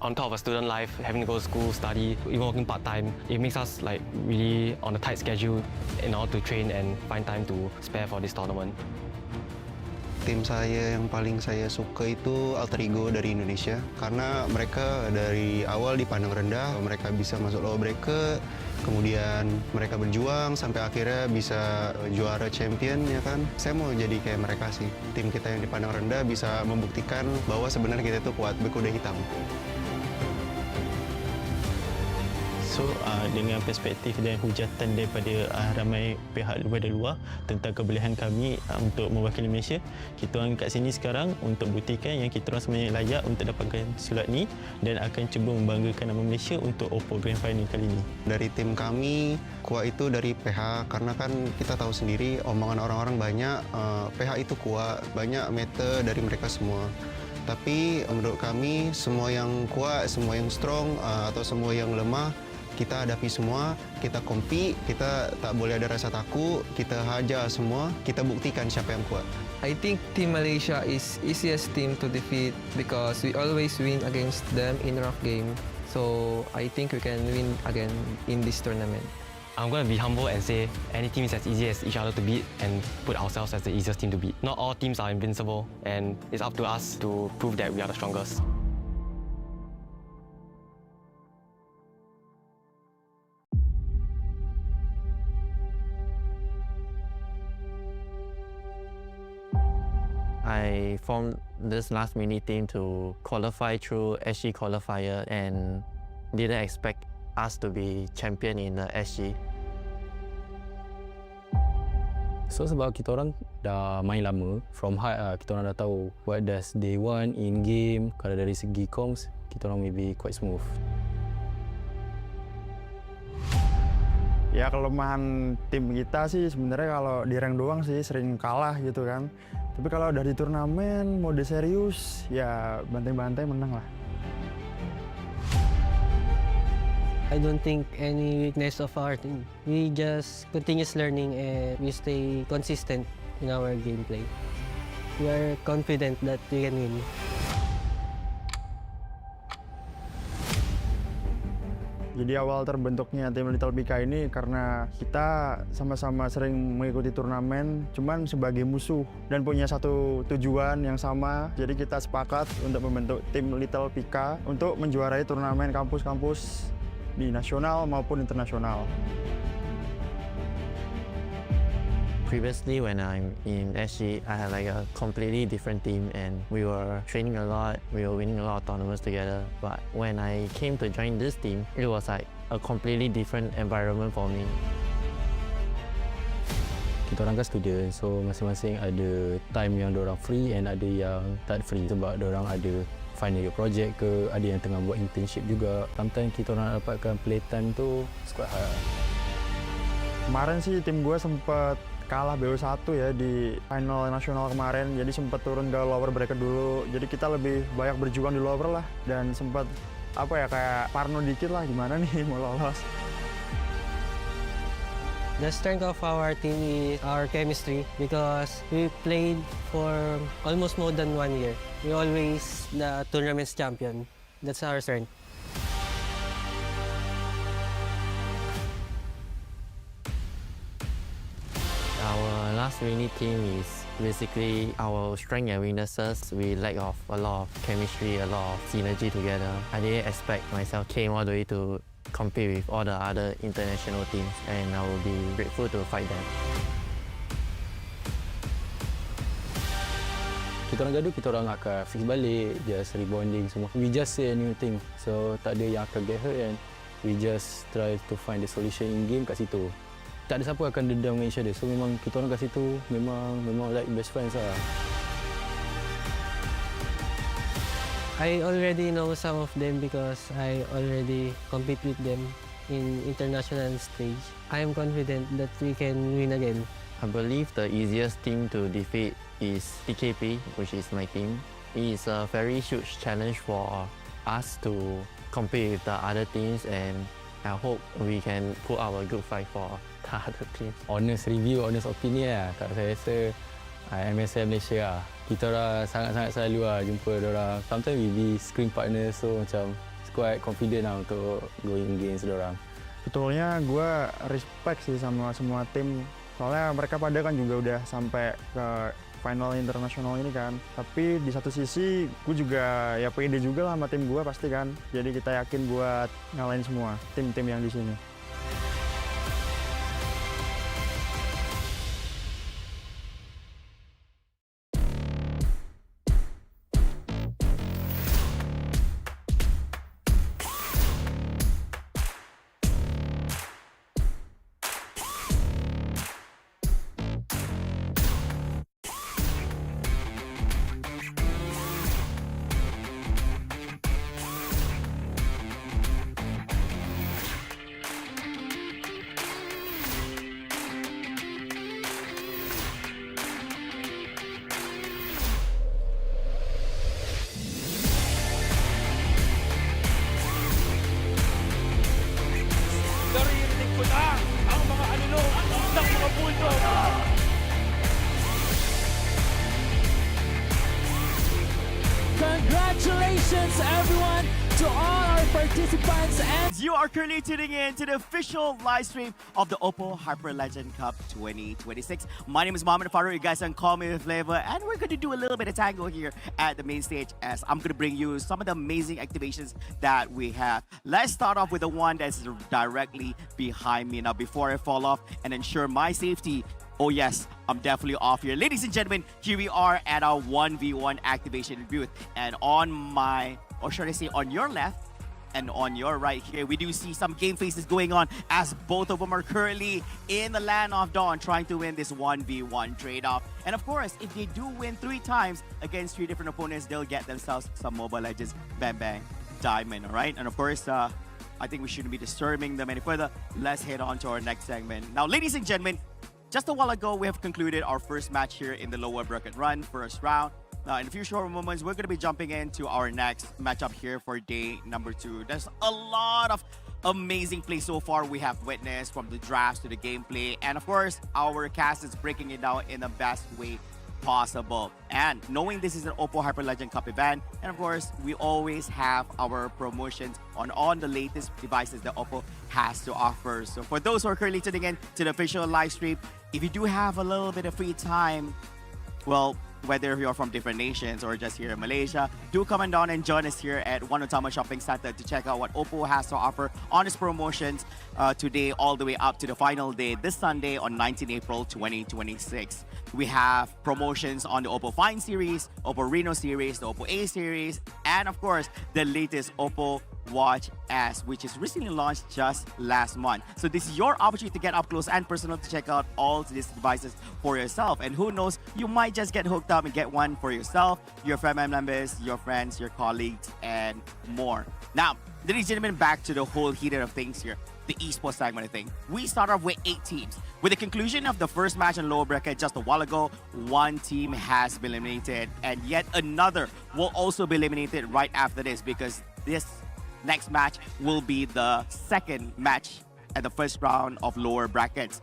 On top of a student life, having to go to school, study, even working part-time, it makes us like really on a tight schedule in order to train and find time to spare for this tournament. Tim saya yang paling saya suka itu alter ego dari Indonesia, karena mereka dari awal dipandang rendah, mereka bisa masuk low bracket, kemudian mereka berjuang sampai akhirnya bisa juara champion, ya kan. Saya mau jadi kayak mereka sih. Tim kita yang dipandang rendah bisa membuktikan bahwa sebenarnya kita itu kuat, berkuda hitam. So dengan perspektif dan hujatan daripada ramai pihak daripada luar tentang kebolehan kami untuk mewakili Malaysia, kita orang kat sini sekarang untuk buktikan yang kita orang sebenarnya layak untuk dapatkan sulat ni dan akan cuba membanggakan nama Malaysia untuk OPPO Grand Final kali ini. Dari tim kami, kuat itu dari PH, karena kan kita tahu sendiri omongan orang-orang banyak, PH itu kuat, banyak meta dari mereka semua. Tapi menurut kami, semua yang kuat, semua yang strong atau semua yang lemah, kita hadapi semua, kita compete, kita tak boleh ada rasa takut, kita hajar semua, kita buktikan siapa yang kuat. I think Team Malaysia is easiest team to defeat because we always win against them in rough game. So I think we can win again in this tournament. I'm going to be humble and say any team is as easy as each other to beat and put ourselves as the easiest team to beat. Not all teams are invincible, and it's up to us to prove that we are the strongest. I formed this last mini team to qualify through SG qualifier and didn't expect us to be champion in the SG. So sebab kita orang dah main lama, from high kita orang dah tahu what does they want in game. Kalau dari segi comms, kita orang maybe quite smooth. Ya kelemahan tim kita sih sebenarnya kalau di rank doang sih sering kalah gitu kan. Tapi kalau udah di turnamen mode serius ya bantai-bantai menang lah. I don't think any weakness of our team. We just continuous learning and we stay consistent in our gameplay. We are confident that we can win. Jadi awal terbentuknya tim Little Pika ini karena kita sama-sama sering mengikuti turnamen, cuman sebagai musuh dan punya satu tujuan yang sama. Jadi kita sepakat untuk membentuk tim Little Pika untuk menjuarai turnamen kampus-kampus di nasional maupun internasional. Previously, when I'm in SG, I had like a completely different team and we were training a lot, we were winning a lot of tournaments together. But when I came to join this team, it was like a completely different environment for me. Kita orang kan student, so masing-masing ada time yang diorang free and ada yang tak free sebab diorang ada final year project ke, ada yang tengah buat internship juga. Sometimes kita orang dapatkan playtime tu quite hard. Kemarin sih tim gue sempat kalah BO1 ya di final nasional kemarin, jadi sempat turun ke lower bracket dulu. Jadi kita lebih banyak berjuang di lower lah dan sempat apa ya kayak parno dikit lah gimana nih mau lolos. The strength of our team is our chemistry because we played for almost more than 1 year. We always the tournament's champion. That's our strength. Our last mini team is basically our strength and weaknesses. We lack of a lot of chemistry, a lot of synergy together. I didn't expect myself came all the way to compete with all the other international teams, and I will be grateful to fight them. Kita orang gaduh, kita orang akan fix balik, just rebonding semua. We just say a new thing, so tak ada yang akan get hurt and we just try to find the solution in game kat situ. Tak ada siapa akan dendam dengan each other. So memang kita orang kat situ memang like best friends lah. I already know some of them because I already compete with them in international stage. I am confident that we can win again. I believe the easiest team to defeat is TKP, which is my team. It is a very huge challenge for us to compete with the other teams, and I hope we can put our good fight for the other teams. Honest review, honest opinion lah. Kalau saya rasa MCS Malaysia lah. Kita orang sangat-sangat selalu lah jumpa diorang. Sometimes we be screen partner, so macam quite confident lah untuk going against diorang. Betulnya gue respect sih sama semua tim. Soalnya mereka pada kan juga udah sampai ke final internasional ini kan. Tapi di satu sisi gue juga ya pede juga lah sama tim gue pasti kan. Jadi kita yakin buat ngalahin semua tim-tim yang di sini. Naririnig ko na ang mga alulong ng mga bulldog. Congratulations, everyone, to all our participants and You are currently tuning in to the official live stream of the OPPO Hyperlegend Cup 2026. My name is Mohammed Farooq. You guys can call me with flavor, and we're going to do a little bit of tango here at the main stage as I'm going to bring you some of the amazing activations that we have. Let's start off with the one that's directly behind me. Now, before I fall off and ensure my safety, oh yes, I'm definitely off here. Ladies and gentlemen, here we are at our 1v1 activation booth. And on my, or should I say on your left, and on your right here, we do see some game faces going on as both of them are currently in the land of Dawn trying to win this 1v1 trade-off. And of course, if they do win 3 times against 3 different opponents, they'll get themselves some Mobile Legends Bang Bang Diamond, all right? And of course, I think we shouldn't be disturbing them any further. Let's head on to our next segment. Now, ladies and gentlemen, just a while ago, we have concluded our first match here in the lower bracket run, first round. Now, in a few short moments, we're going to be jumping into our next matchup here for day number 2. There's a lot of amazing play so far we have witnessed, from the drafts to the gameplay. And of course, our cast is breaking it down in the best way possible. And knowing this is an OPPO Hyperlegend Cup event, and of course, we always have our promotions on the latest devices that OPPO has to offer. So for those who are currently tuning in to the official live stream, if you do have a little bit of free time, well, whether you're from different nations or just here in Malaysia, do come on down and join us here at Utama Shopping Center to check out what OPPO has to offer on its promotions today all the way up to the final day this Sunday on 19 April 2026. We have promotions on the OPPO Fine series, OPPO Reno series, the OPPO A series, and of course, the latest OPPO Watch S, which is recently launched just last month. So this is your opportunity to get up close and personal to check out all these devices for yourself. And who knows, you might just get hooked up and get one for yourself, your family members, your friends, your colleagues, and more. Now, ladies and gentlemen, back to the whole heater of things here, the esports segment of things. We start off with 8 teams. With the conclusion of the first match in lower bracket just a while ago, 1 team has been eliminated, and yet another will also be eliminated right after this, because this next match will be the second match at the first round of lower brackets,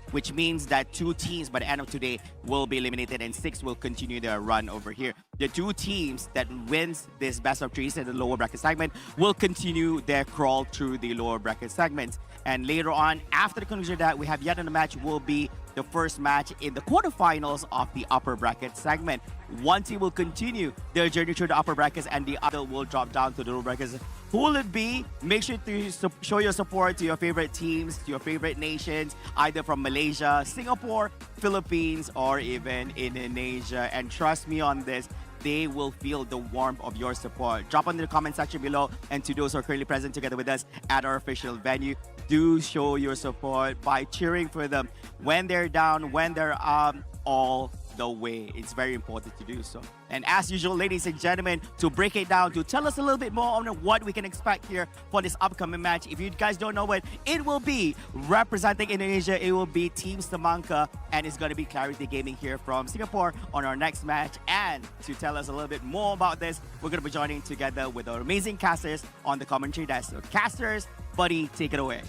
which means that 2 teams by the end of today will be eliminated and 6 will continue their run over here. The 2 teams that wins this best of 3 in the lower bracket segment will continue their crawl through the lower bracket segments. And later on, after the conclusion of that, we have yet another match will be the first match in the quarterfinals of the upper bracket segment. 1 team will continue their journey through the upper brackets and the other will drop down to the lower brackets. Who will it be? Make sure to show your support to your favorite teams, to your favorite nations, either from Malaysia, Singapore, Philippines, or even Indonesia. And trust me on this, they will feel the warmth of your support. Drop on the comment section below, and to those who are currently present together with us at our official venue, do show your support by cheering for them when they're down, when they're up, all the way. It's very important to do so. And as usual, ladies and gentlemen, to break it down, to tell us a little bit more on what we can expect here for this upcoming match. If you guys don't know it will be representing Indonesia. It will be Team Semangka, and it's going to be Clarity Gaming here from Singapore on our next match. And to tell us a little bit more about this, we're going to be joining together with our amazing casters on the commentary desk. So casters, buddy, take it away.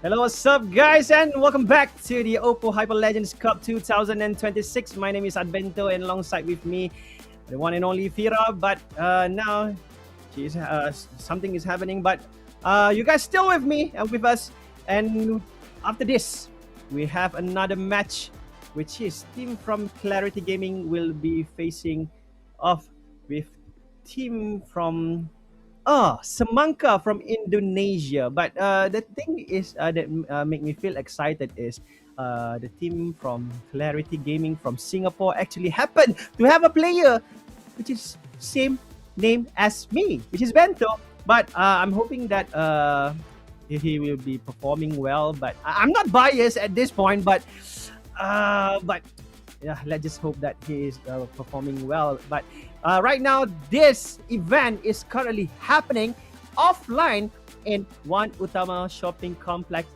Hello, what's up, guys, and welcome back to the OPPO Hyperlegend Cup 2026. My name is Adbento, and alongside with me, the one and only Fira. But now, she's something is happening. But you guys still with me and with us. And after this, we have another match, which is team from Clarity Gaming will be facing off with team from Semangka from Indonesia. But the thing is that make me feel excited is the team from Clarity Gaming from Singapore actually happened to have a player which is same name as me, which is Bento. But I'm hoping that he will be performing well. But I'm not biased at this point. But yeah, let's just hope that he is performing well. But right now, this event is currently happening offline in one Utama shopping complex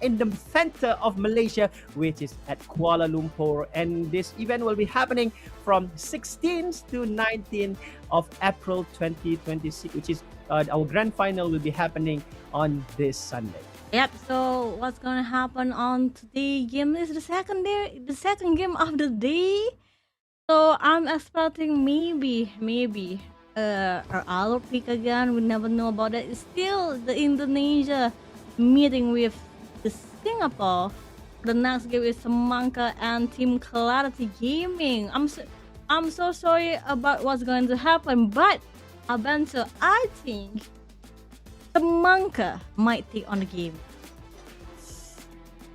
in the center of Malaysia, which is at Kuala Lumpur. And this event will be happening from 16th to 19th of April 2026, which is our grand final will be happening on this Sunday. Yep. So what's gonna happen on today game is the second game of the day. So I'm expecting maybe our pick again. We never know about that. It's still the Indonesia meeting with the Singapore. The next game is Semangka and Team Clarity Gaming. I'm so sorry about what's going to happen, but Abento, I think Semangka might take on the game.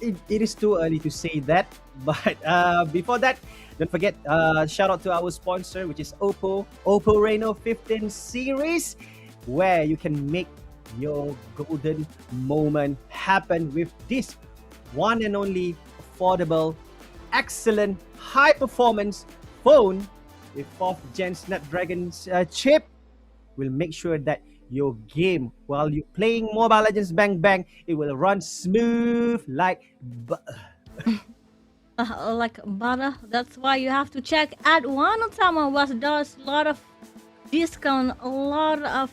It is too early to say that, but before that, don't forget, shout out to our sponsor, which is OPPO Reno 15 series, where you can make your golden moment happen with this one and only affordable, excellent, high performance phone with 4th gen Snapdragon chip. Will make sure that your game, while you're playing Mobile Legends Bang Bang, it will run smooth like like butter. That's why you have to check at one Utama, was there's a lot of discount, a lot of,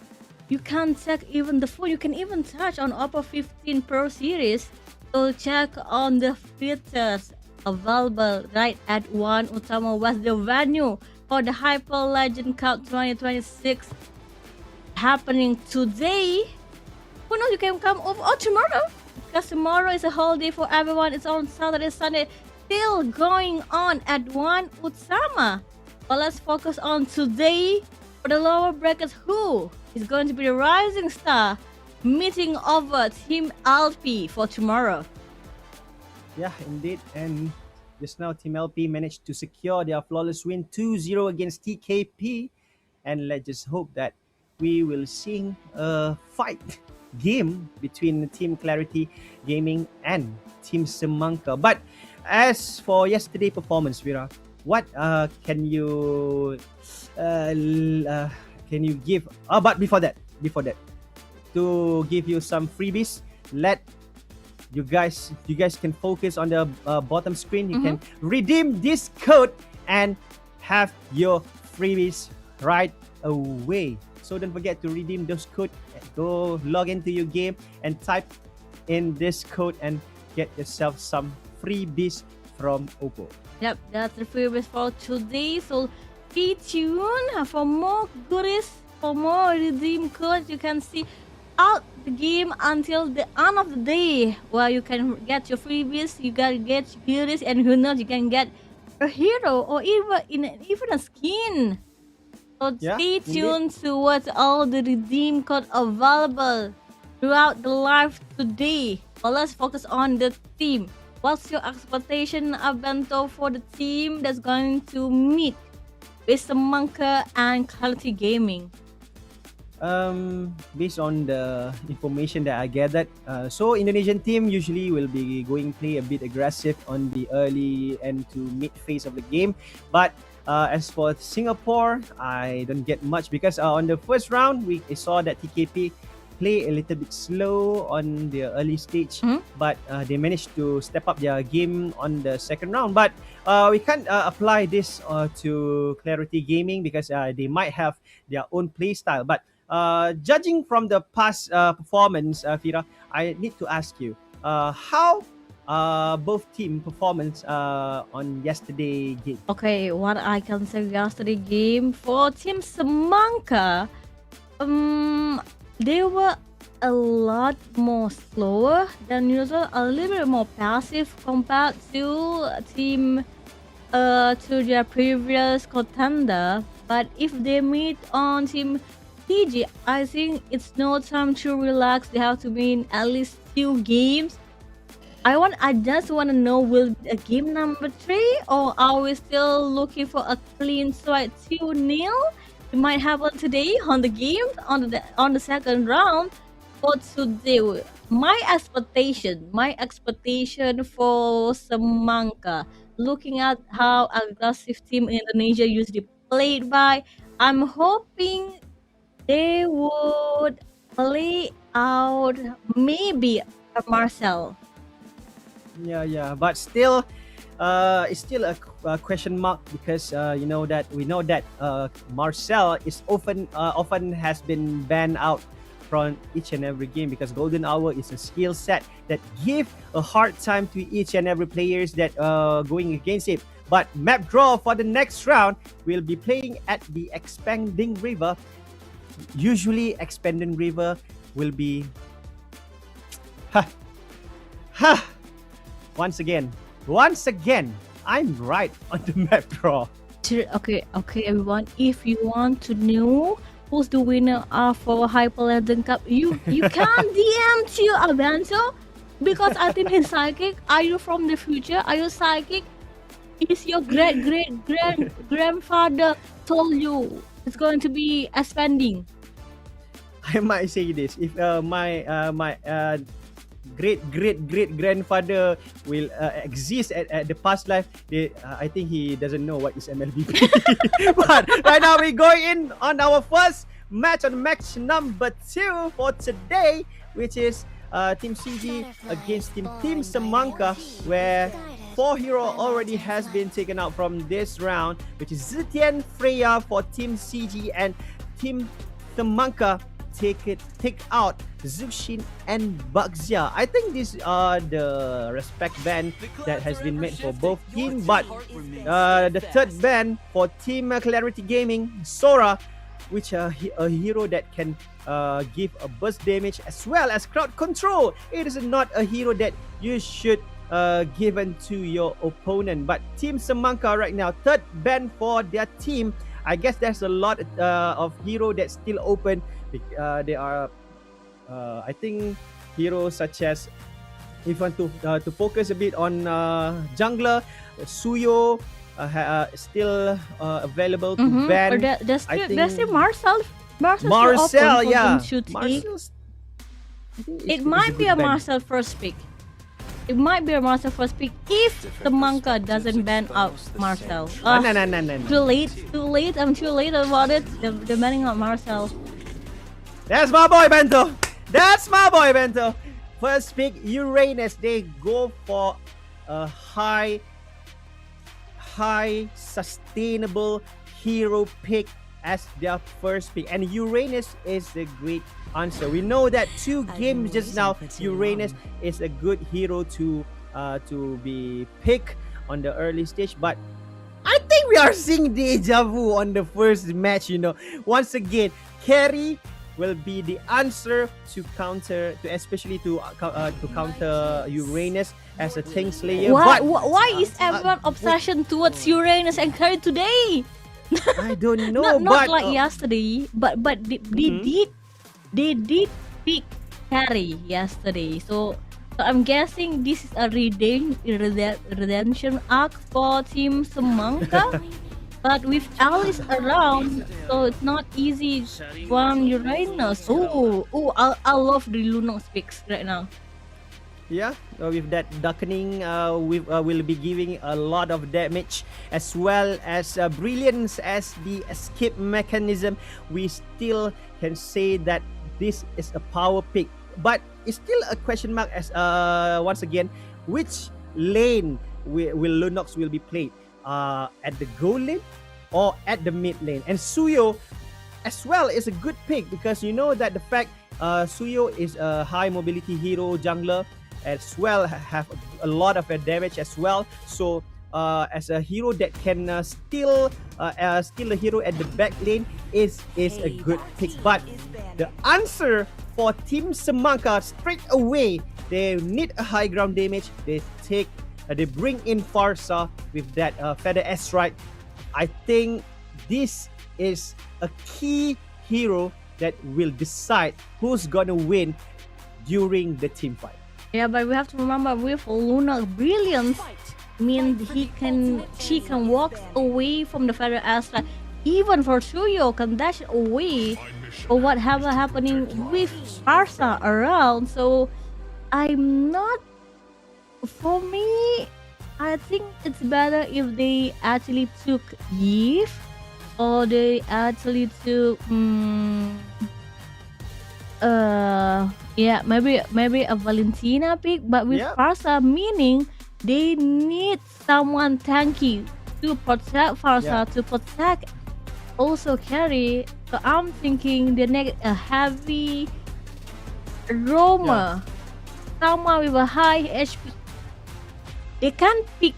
you can check even the phone, you can even touch on OPPO 15 Pro series. So check on the features available right at one Utama, was the venue for the Hyperlegend Cup 2026 happening today. Who knows, you can come over tomorrow, because tomorrow is a holiday for everyone. It's on Saturday, Sunday, still going on at one Utama. But let's focus on today. For the lower brackets, who is going to be the rising star meeting over Team LP for tomorrow? Yeah, indeed. And just now, Team LP managed to secure their flawless win 2-0 against TKP. And let's just hope that we will see a fight game between Team Clarity Gaming and Team Semangka. But as for yesterday performance, Vira, what can you give? But before that, to give you some freebies, let you guys can focus on the bottom screen. You can redeem this code and have your freebies right away. So don't forget to redeem those code. Go log into your game and type in this code and get yourself some freebies from OPPO. Yep, that's the freebies for today. So stay tuned for more goodies, for more redeem codes. You can see out the game until the end of the day, where you can get your freebies, you can get goodies, and who knows, you can get a hero or even a skin. So stay tuned towards all the redeem code available throughout the live today. But let's focus on the team. What's your expectation, Abento, for the team that's going to meet with Semangka and Clarity Gaming? Based on the information that I gathered, so Indonesian team usually will be play a bit aggressive on the early and to mid phase of the game. But as for Singapore, I don't get much because on the first round we saw that TKP play a little bit slow on the early stage, but they managed to step up their game on the second round. But we can't apply this to Clarity Gaming because they might have their own play style. But judging from the past performance, Fira, I need to ask you how both team performance on yesterday game. Okay, what I can say yesterday game for Team Semangka, they were a lot more slower than usual, a little bit more passive compared to team to their previous contender. But if they meet on Team TG, I think it's no time to relax. They have to win at least 2 games. I just want to know, will it be a game number 3, or are we still looking for a clean sweep 2-0? It might happen today on the game on the second round. For today, my expectation for Semangka, looking at how aggressive team Indonesia usually played by, I'm hoping they would play out maybe a Marcel Yeah. But still, it's still a question mark because we know that Marcel is often has been banned out from each and every game because Golden Hour is a skill set that give a hard time to each and every players that going against it. But map draw for the next round will be playing at the Expanding River. Usually, Expanding River will be once again, I'm right on the map draw. Okay, everyone. If you want to know who's the winner for Hyperlegend Cup, you can DM to Avanto because I think he's psychic. Are you from the future? Are you psychic? Is your grandfather told you it's going to be expanding? I might say this: if my great grandfather will exist at the past life, I think he doesn't know what is MLBP. But right now we're going in on our first match, on match number 2 for today, which is Team CG against Team Semangka, where 4 hero already has been taken out from this round, which is Zitian, Freya for Team CG, and Team Semangka take out Zushin and Baxia. I think these are the respect ban that has been made for both teams, but the third ban for Team Clarity Gaming, Sora, which a hero that can give a burst damage as well as crowd control. It is not a hero that you should given to your opponent. But Team Semangka right now, third ban for their team. I guess there's a lot of hero that's still open. There are, I think, heroes such as, if you want to focus a bit on jungler, Suyo still available to ban. There's still Marcel. Marcel, yeah. It might be a Marcel first pick. If the Semangka doesn't ban out Marcel. No. Too late. I'm too late about it. They're banning out Marcel. That's my boy Bento. First pick, Uranus. They go for a high sustainable hero pick as their first pick, and Uranus is a great answer. We know that 2 games just now, Uranus is a good hero to be picked on the early stage, but I think we are seeing deja vu on the first match. Once again, carry will be the answer to counter, to counter Uranus as a tank slayer. Why is everyone obsession towards Uranus and carry today? I don't know. not like yesterday, but they did pick carry yesterday. So I'm guessing this is a redemption arc for Team Semangka. But with Alice around, so it's not easy from Uranus. I love the Lunox picks right now. Yeah, with that darkening, we will be giving a lot of damage as well as brilliance as the escape mechanism. We still can say that this is a power pick, but it's still a question mark as once again, which lane will Lunox will be played, at the gold lane or at the mid lane. And Suyo as well is a good pick because you know that the fact Suyo is a high mobility hero jungler, as well have a lot of damage as well. So as a hero that can steal a hero at the back lane is a good pick. But the answer for Team Semangka straight away, they need a high ground damage. They bring in Farsa with that Feather Astrite. I think this is a key hero that will decide who's gonna win during the team fight. Yeah, but we have to remember with Luna Brilliance, she can walk away from the Feather Astrite. Even for Suyo can dash away or what happening with Arsa around. So for me, I think it's better if they actually took Eve or they actually took maybe a Valentina pick, but with Yeah. Farsa, meaning they need someone tanky to protect Farsa, Yeah. to protect also carry. So I'm thinking they need a heavy roamer, someone with a high HP. They can't pick.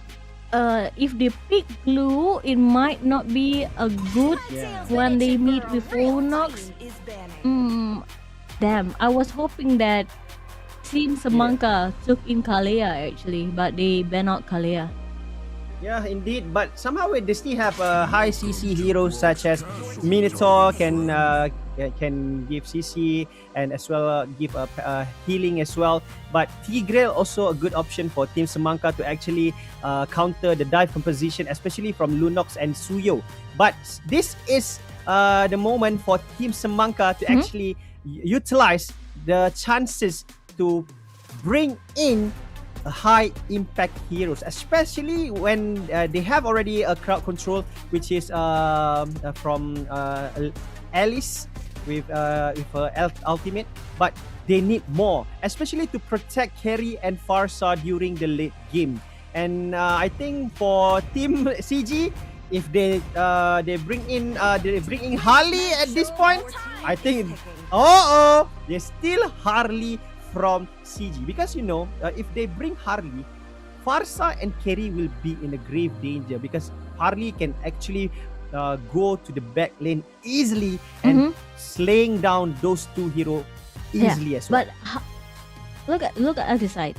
If they pick blue, it might not be a good when they meet with Lunox. Damn, I was hoping that Team Semangka took in Kalea actually, but they banned out Kalea. Yeah, indeed. But somehow they still have high CC heroes such as Minotaur can give CC and as well give healing as well. But Tigreal also a good option for Team Semangka to actually counter the dive composition, especially from Lunox and Suyo. But this is the moment for Team Semangka to actually utilize the chances to bring in high impact heroes, especially when they have already a crowd control, which is from Alice with ultimate, but they need more, especially to protect Carry and Farsa during the late game. And I think for Team CG, if they bring in Harley at this point, I think they still Harley from CG, because if they bring Harley, Farsa and Kerry will be in a grave danger, because Harley can actually go to the back lane easily and slaying down those two heroes easily as well. But look at other side.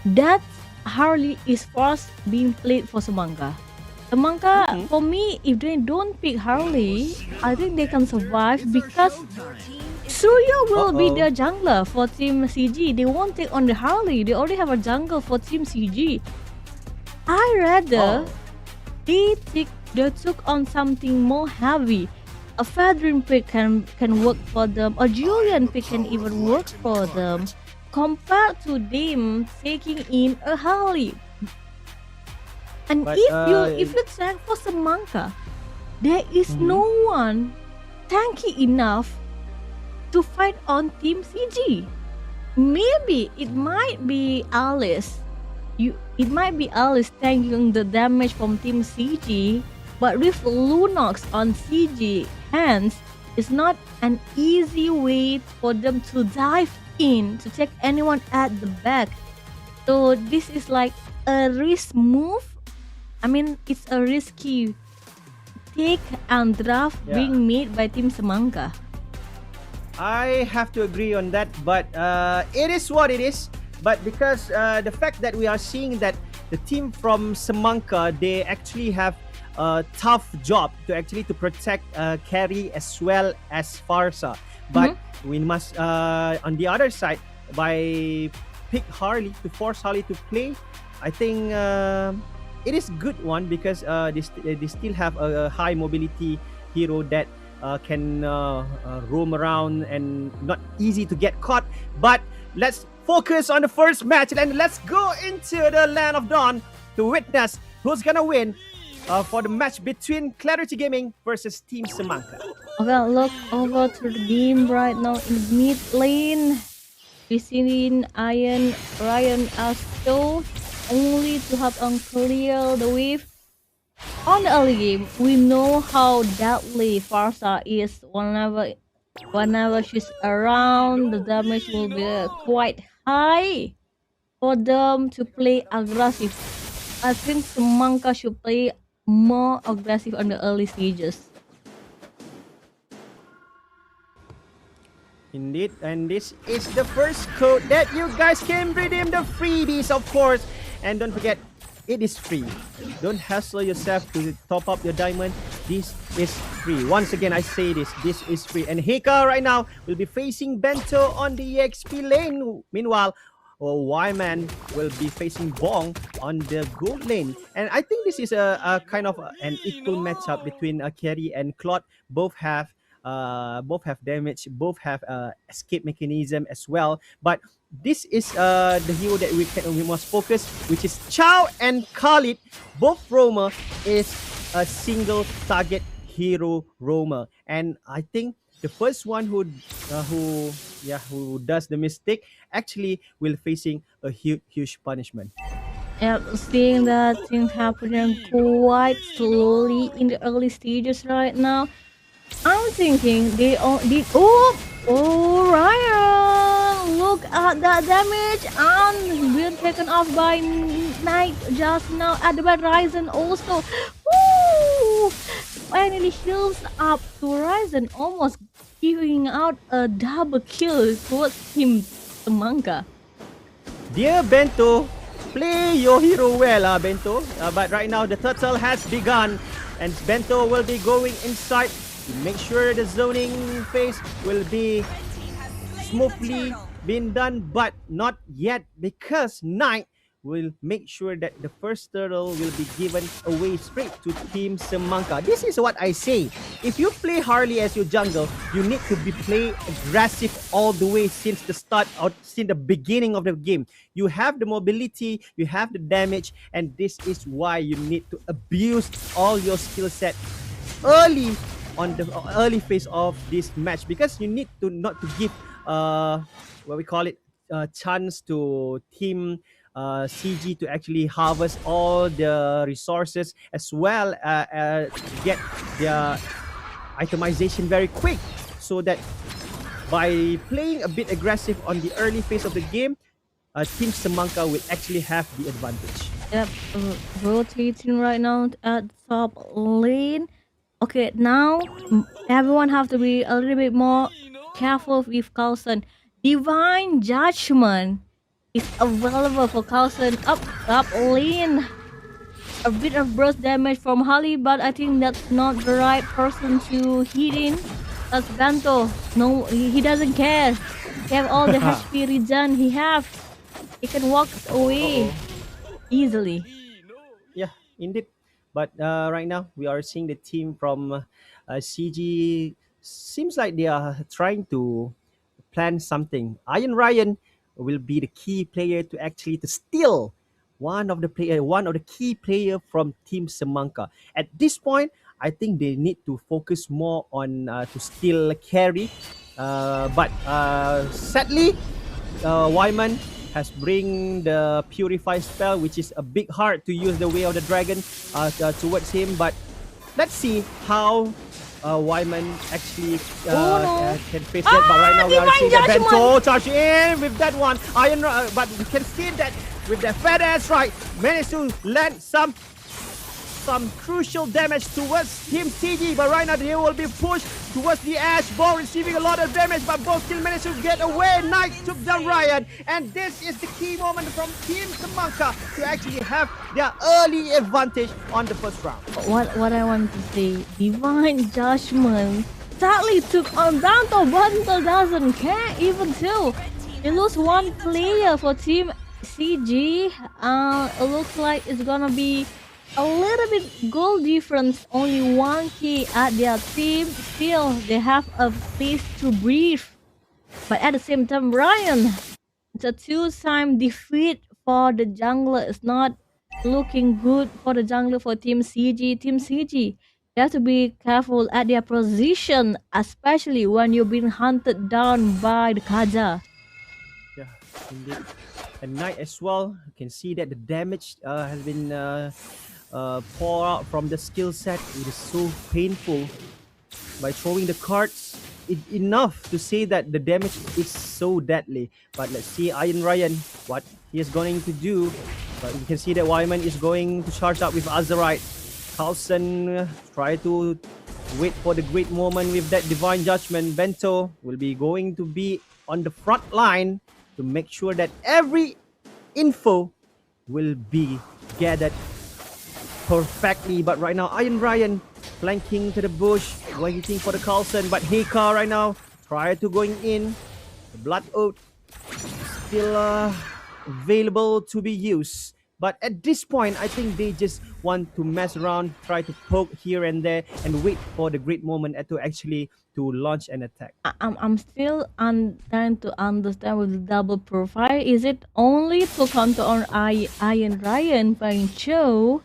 That Harley is first being played for Semangka. Semangka, for me, if they don't pick Harley, I think they can survive because Suyo will be their jungler for Team CG. They won't take on the Harley. They already have a jungle for Team CG. I rather they took on something more heavy. A Fadrin pick can work for them. A Julian pick can even work for them, compared to them taking in a Harley. And But, if you check for Semangka, there is no one tanky enough to fight on Team CG. Maybe it might be Alice. It might be Alice tanking the damage from Team CG, but with Lunox on CG hands, it's not an easy way for them to dive in to take anyone at the back. So this is like a risk move. I mean, it's a risky take and draft being made by Team Semangka. I have to agree on that, but it is what it is. But because the fact that we are seeing that the team from Semangka, they actually have a tough job to protect Carry as well as Farsa. But we must, on the other side, by pick Harley to force Harley to play, I think it is good one, because they still have a high mobility hero that can roam around and not easy to get caught. But let's focus on the first match and let's go into the Land of Dawn to witness who's gonna win for the match between Clarity Gaming versus Team Semangka. Okay, look over to the game right now in the mid lane. We see Ryan Astro only to help on clear the wave. On the early game, we know how deadly Farsa is. Whenever she's around, the damage will be quite high for them to play aggressive. I think Semangka should play more aggressive on the early stages. Indeed, and this is the first code that you guys can redeem the freebies, of course. And don't forget, it is free. Don't hassle yourself to top up your diamond. This is free. Once again, I say this is free. And Heka right now will be facing Bento on the EXP lane. Meanwhile, Y-Man will be facing Bong on the gold lane. And I think this is a kind of an equal matchup between Carry and Claude. Both have damage, both have escape mechanism as well. But this is the hero that we must focus, which is Chow and Khalid. Both roamer is a single target hero roamer, and I think the first one who does the mistake actually will facing a huge punishment. Yep, seeing that things happening quite slowly in the early stages right now. I'm thinking they all did. Oh, Ryan! Look at that damage and being taken off by Knight just now. At the back, Ryzen also. Woo! Finally heals up to Ryzen, almost giving out a double kill towards Team Semangka. Dear Bento, play your hero well, Bento. But right now the turtle has begun, and Bento will be going inside to make sure the zoning phase will be smoothly being done, but not yet, because Knight will make sure that the first turtle will be given away straight to Team Semangka. This is what I say. If you play Harley as your jungle, you need to be play aggressive all the way since the start or since the beginning of the game. You have the mobility, you have the damage, and this is why you need to abuse all your skill set early on the early phase of this match, because you need to not to give what we call it chance to Team CG to actually harvest all the resources, as well get their itemization very quick, so that by playing a bit aggressive on the early phase of the game, Team Semangka will actually have the advantage. Yep, rotating right now at top lane. Okay, now everyone have to be a little bit more careful with Carlson. Divine Judgment is available for Carlson up lane. A bit of burst damage from Holly, but I think that's not the right person to hit in. That's Bento. No, he doesn't care. He have all the HP regen he have. He can walk away easily. Yeah, indeed. But right now we are seeing the team from CG seems like they are trying to plan something. Iron Ryan will be the key player to actually to steal one of the key player from Team Semangka. At this point, I think they need to focus more on to steal carry. But sadly, Wyman has bring the purify spell, which is a bit hard to use the way of the dragon towards him. But let's see how Wyman actually can face that. But right now we are seeing the Bento charge in with that one. But we can see that with the fat ass right, managed to land some crucial damage towards Team CG, but right now they will be pushed towards the Ash. Ball receiving a lot of damage, but both still managed to get away. Knight took down Ryan, and this is the key moment from Team Semangka to actually have their early advantage on the first round. What I want to say, Divine Judgment sadly took on Bento. Bento doesn't care even too. They lose one player for Team CG. It looks like it's gonna be a little bit goal difference, only 1k at their team. Still, they have a place to breathe. But at the same time, Ryan, it's a two-time defeat for the jungler. It's not looking good for the jungler for Team CG. Team CG, they have to be careful at their position, especially when you're being hunted down by the Kaja. Yeah, indeed. And Knight as well. You can see that the damage has been pour out from the skill set. It is so painful. By throwing the cards, enough to say that the damage is so deadly. But let's see Iron Ryan, what he is going to do. But you can see that Wyman is going to charge up with Azerite. Carlson try to wait for the great moment with that Divine Judgment. Bento will be going to be on the front line to make sure that every info will be gathered perfectly. But right now Iron Ryan flanking to the bush, waiting for the Carlson, but Heka right now prior to going in, the Blood Oath still available to be used. But at this point, I think they just want to mess around, try to poke here and there, and wait for the great moment to actually to launch an attack. I'm still trying to understand with the double profile. Is it only to counter on Iron Ryan playing Cho?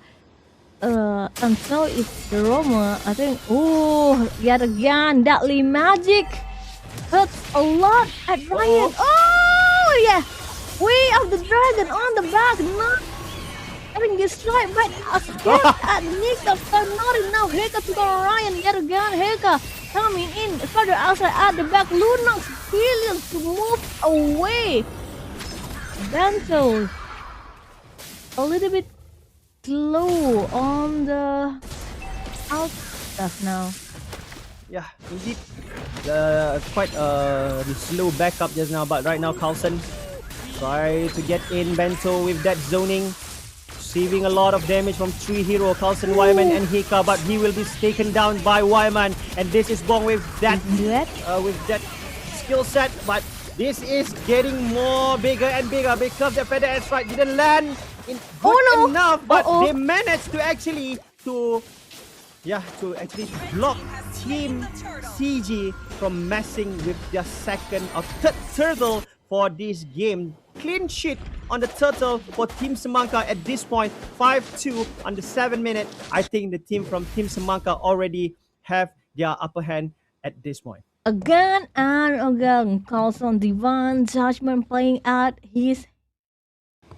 and so is the Roma. I think, oh, yet again, Deadly Magic hurts a lot at Ryan. Oh, yeah. Way of the Dragon on the back. Not getting destroyed by a skip at Nick of not enough. Heka to go Ryan yet again. Heka coming in further outside at the back. Lunox brilliant to move away. Bento a little bit slow on the out stuff now. Yeah, indeed. Quite the slow backup just now, but right now Carlson try to get in Bento with that zoning. Receiving a lot of damage from 3 hero, Carlson, Wyman and Hika, but he will be taken down by Wyman. And this is Bong with that skill set, but this is getting more bigger and bigger because the feather strike didn't land in good enough, but they managed to actually block Team CG from messing with their second or third turtle for this game. Clean sheet on the turtle for Team Semangka at this point, 5-2 on the 7 minute. I think the team from Team Semangka already have their upper hand at this point. Again and again, Carlson Divine Judgment playing at his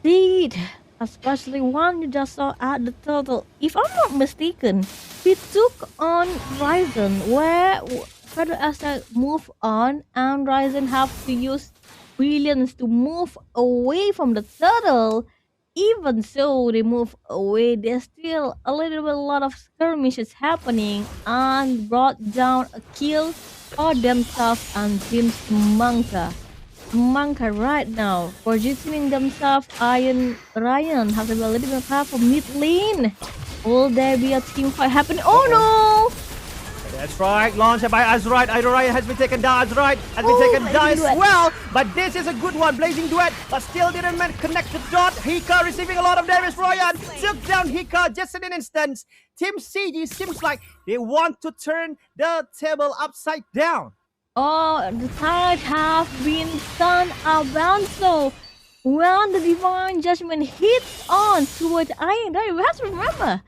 seat, especially one you just saw at the turtle. If I'm not mistaken, he took on Ryzen, where Federal Asset move on and Ryzen have to use Brilliance to move away from the turtle. Even so, they move away, there's still a lot of skirmishes happening and brought down a kill for themselves and Team Semangka. Semangka right now positioning themselves. Ryan has to be a little bit careful mid lane. Will there be a team fight happening? Oh no! That's right, launched by Azrael. Ryan has been taken down. Azrael has been taken down as well. But this is a good one. Blazing Duet, but still didn't connect the dot. Hika receiving a lot of damage. Ryan took down Hika just in an instant. Team CG seems like they want to turn the table upside down. Oh, the tide have been turned around. So when the Divine Judgment hits on towards Iron, we have to remember,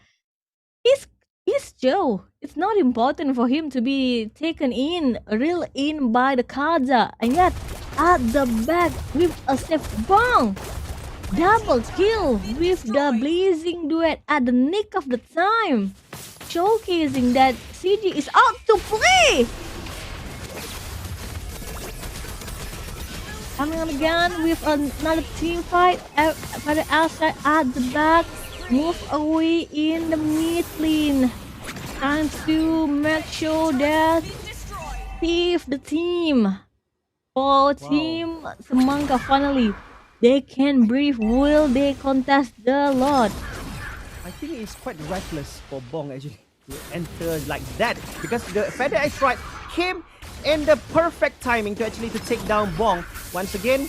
he's Joe. It's not important for him to be taken in, reeled in by the Kaza. And yet, at the back with a safe bomb. Double kill with the Blazing Duet at the nick of the time. Showcasing that CG is out to play. Coming on again with another team fight for the outside at the back. Move away in the mid lane. Time to make sure that if the team for Team Semangka finally they can breathe. Will they contest the lot? I think it's quite reckless for Bong actually to enter like that because the Feather Strike came in the perfect timing to take down Bong. Once again,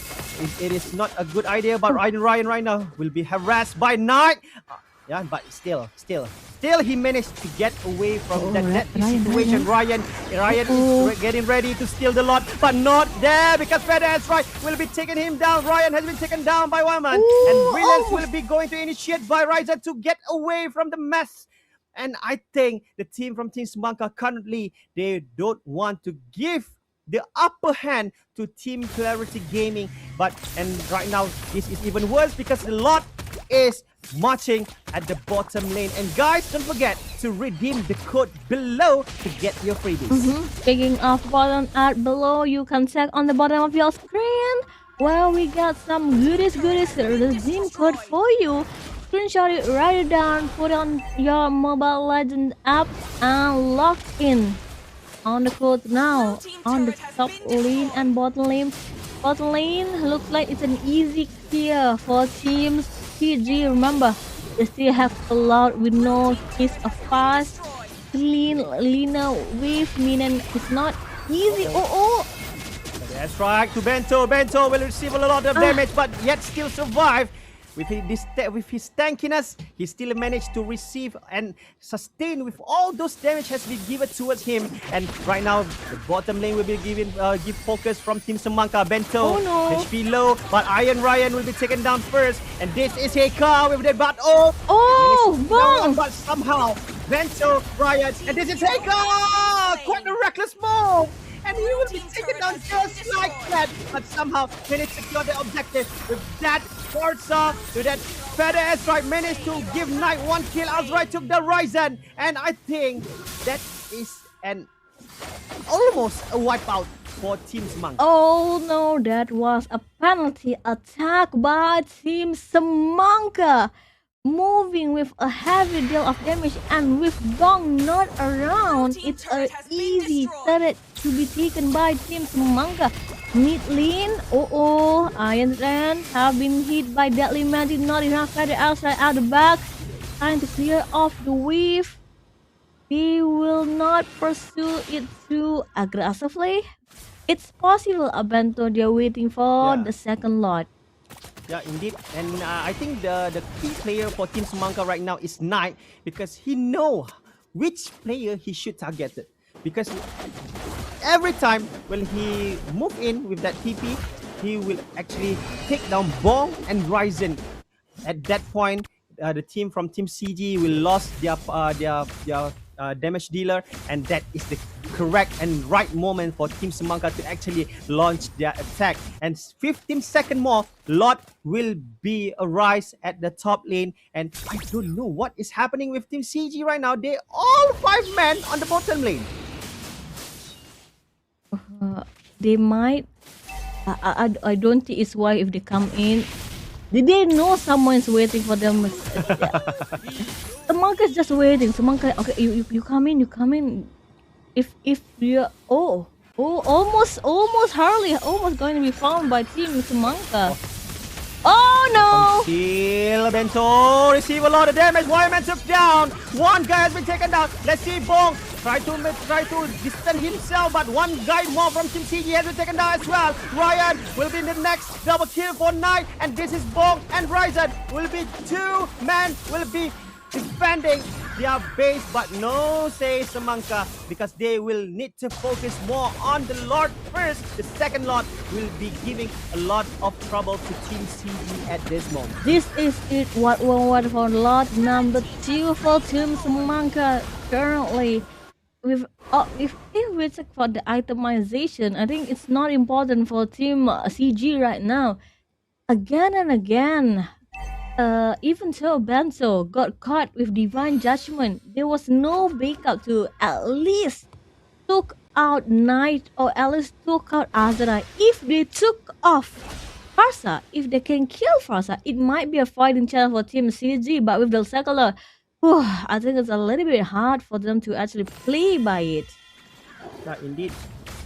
it is not a good idea, but Ryan right now will be harassed by Knight. Yeah, but still he managed to get away from that situation. Ryan is getting ready to steal the lot, but not there because Feather Strike will be taking him down. Ryan has been taken down by Wyman, and Brilliance will be going to initiate by Ryzen to get away from the mess. And I think the team from Team Semangka currently, they don't want to give the upper hand to Team Clarity Gaming. And right now, this is even worse because the lot is marching at the bottom lane. And guys, don't forget to redeem the code below to get your freebies. Speaking of bottom at below, you can check on the bottom of your screen where we got some goodies redeem code for you. Screenshot it, write it down, put it on your Mobile Legends app and log in on the code now on the top lane and bottom lane. Bottom lane looks like it's an easy clear for teams PG. Remember, they still have a lot with no kiss of fast, clean, Lina with Minen. It's not easy. That's right, to Bento. Bento will receive a lot of damage, but yet still survive. with his tankiness, he still managed to receive and sustain with all those damage has been given towards him. And right now, the bottom lane will be give focus from Team Semangka. Bento, Oh no. HP low, but Iron Ryan will be taken down first. And this is Heka with the butt. Oh, Bong! but somehow Bento, Ryan, and this is Heka! Quite a reckless move! And he will be taken down just like that. But somehow managed to secure the objective with that Forza, with that feather airstrike, managed to give Knight one kill. Azrai took the Ryzen. And I think that is an almost a wipeout for Team Semangka. Oh no, that was a penalty attack by Team Semangka. Moving with a heavy deal of damage and with Bong not around, it's an easy turret to be taken by Team Semangka. Mid lane, Iron Ran have been hit by Deadly Magic, not enough feather outside out the back. Trying to clear off the wave. They will not pursue it too aggressively. It's possible, Abento, they're waiting for the second lot. Yeah, indeed. And I think the key player for Team Semangka right now is Knight, because he know which player he should target it. Because every time when he move in with that TP, he will actually take down Bong and Ryzen. At that point, the team from Team CG will lost their damage dealer, and that is the correct and right moment for Team Semangka to actually launch their attack. And 15 seconds more, Lot will be arise at the top lane, and I don't know what is happening with Team CG right now. They all 5 men on the bottom lane. They might. I don't think it's why if they come in. Did they know someone's waiting for them? Semangka's just waiting. Semangka, okay, you come in, you come in. If you almost Harley, almost going to be found by Team Semangka. Oh no! Until Bento receive a lot of damage. Wyman took down. One guy has been taken down. Let's see Bong try to distance himself, but one guy more from Team CG has been taken down as well. Ryan will be in the next double kill for Knight, and this is Bong and Ryzen will be 2 men will be defending their base, but no say Semangka, because they will need to focus more on the Lord first. The second Lord will be giving a lot of trouble to Team CG at this moment. This is it. What for lot number 2 for Team Semangka currently. If we check for the itemization, I think it's not important for Team CG right now. Again and again. Even though Bento got caught with Divine Judgment, there was no backup to at least took out Knight or at least took out Azra. If they took off Farsa, if they can kill Farsa, it might be a fighting chance for Team CG, but with the Secular, I think it's a little bit hard for them to actually play by it. Yeah, indeed.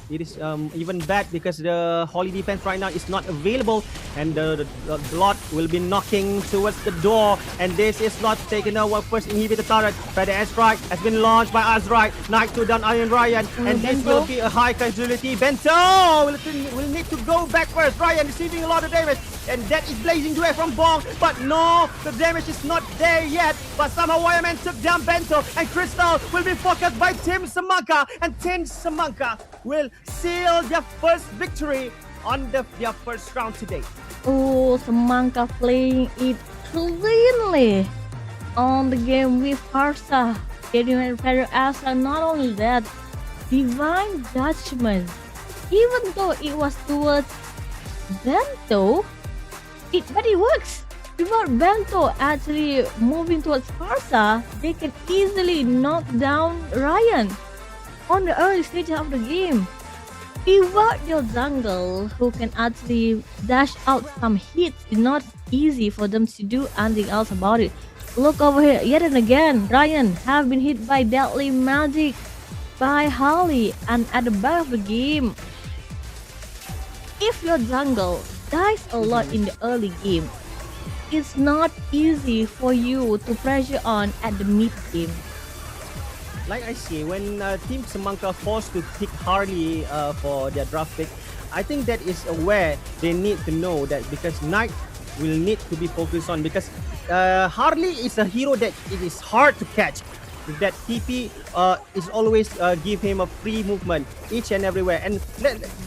It is even bad because the Holy Defense right now is not available, and the Lot will be knocking towards the door, and this is not taken over. First inhibitor turret, Feather Airstrike has been launched by Azrai. Knight to down Iron Ryan, and this will be a high casualty. Bento will need to go back first. Ryan receiving a lot of damage, and that is blazing away from Bong, but no, the damage is not there yet. But somehow Wireman took down Bento, and Crystal will be focused by Team Semangka, and Team Semangka will seal their first victory on their first round today. Oh, Semangka playing it cleanly on the game with Farsa. Getting better Astra. Not only that, Divine Judgment. Even though it was towards Bento, but it works. Without Bento actually moving towards Farsa, they can easily knock down Ryan on the early stages of the game. Without your jungle who can actually dash out some hits, it's not easy for them to do anything else about it. Look over here, yet and again, Ryan have been hit by Deadly Magic by Harley, and at the back of the game, if your jungle dies a lot in the early game, it's not easy for you to pressure on at the mid game. Like I say, when Team Semangka forced to pick Harley for their draft pick, I think that is where they need to know that, because Knight will need to be focused on, because Harley is a hero that it is hard to catch. With that TP is always give him a free movement each and everywhere. And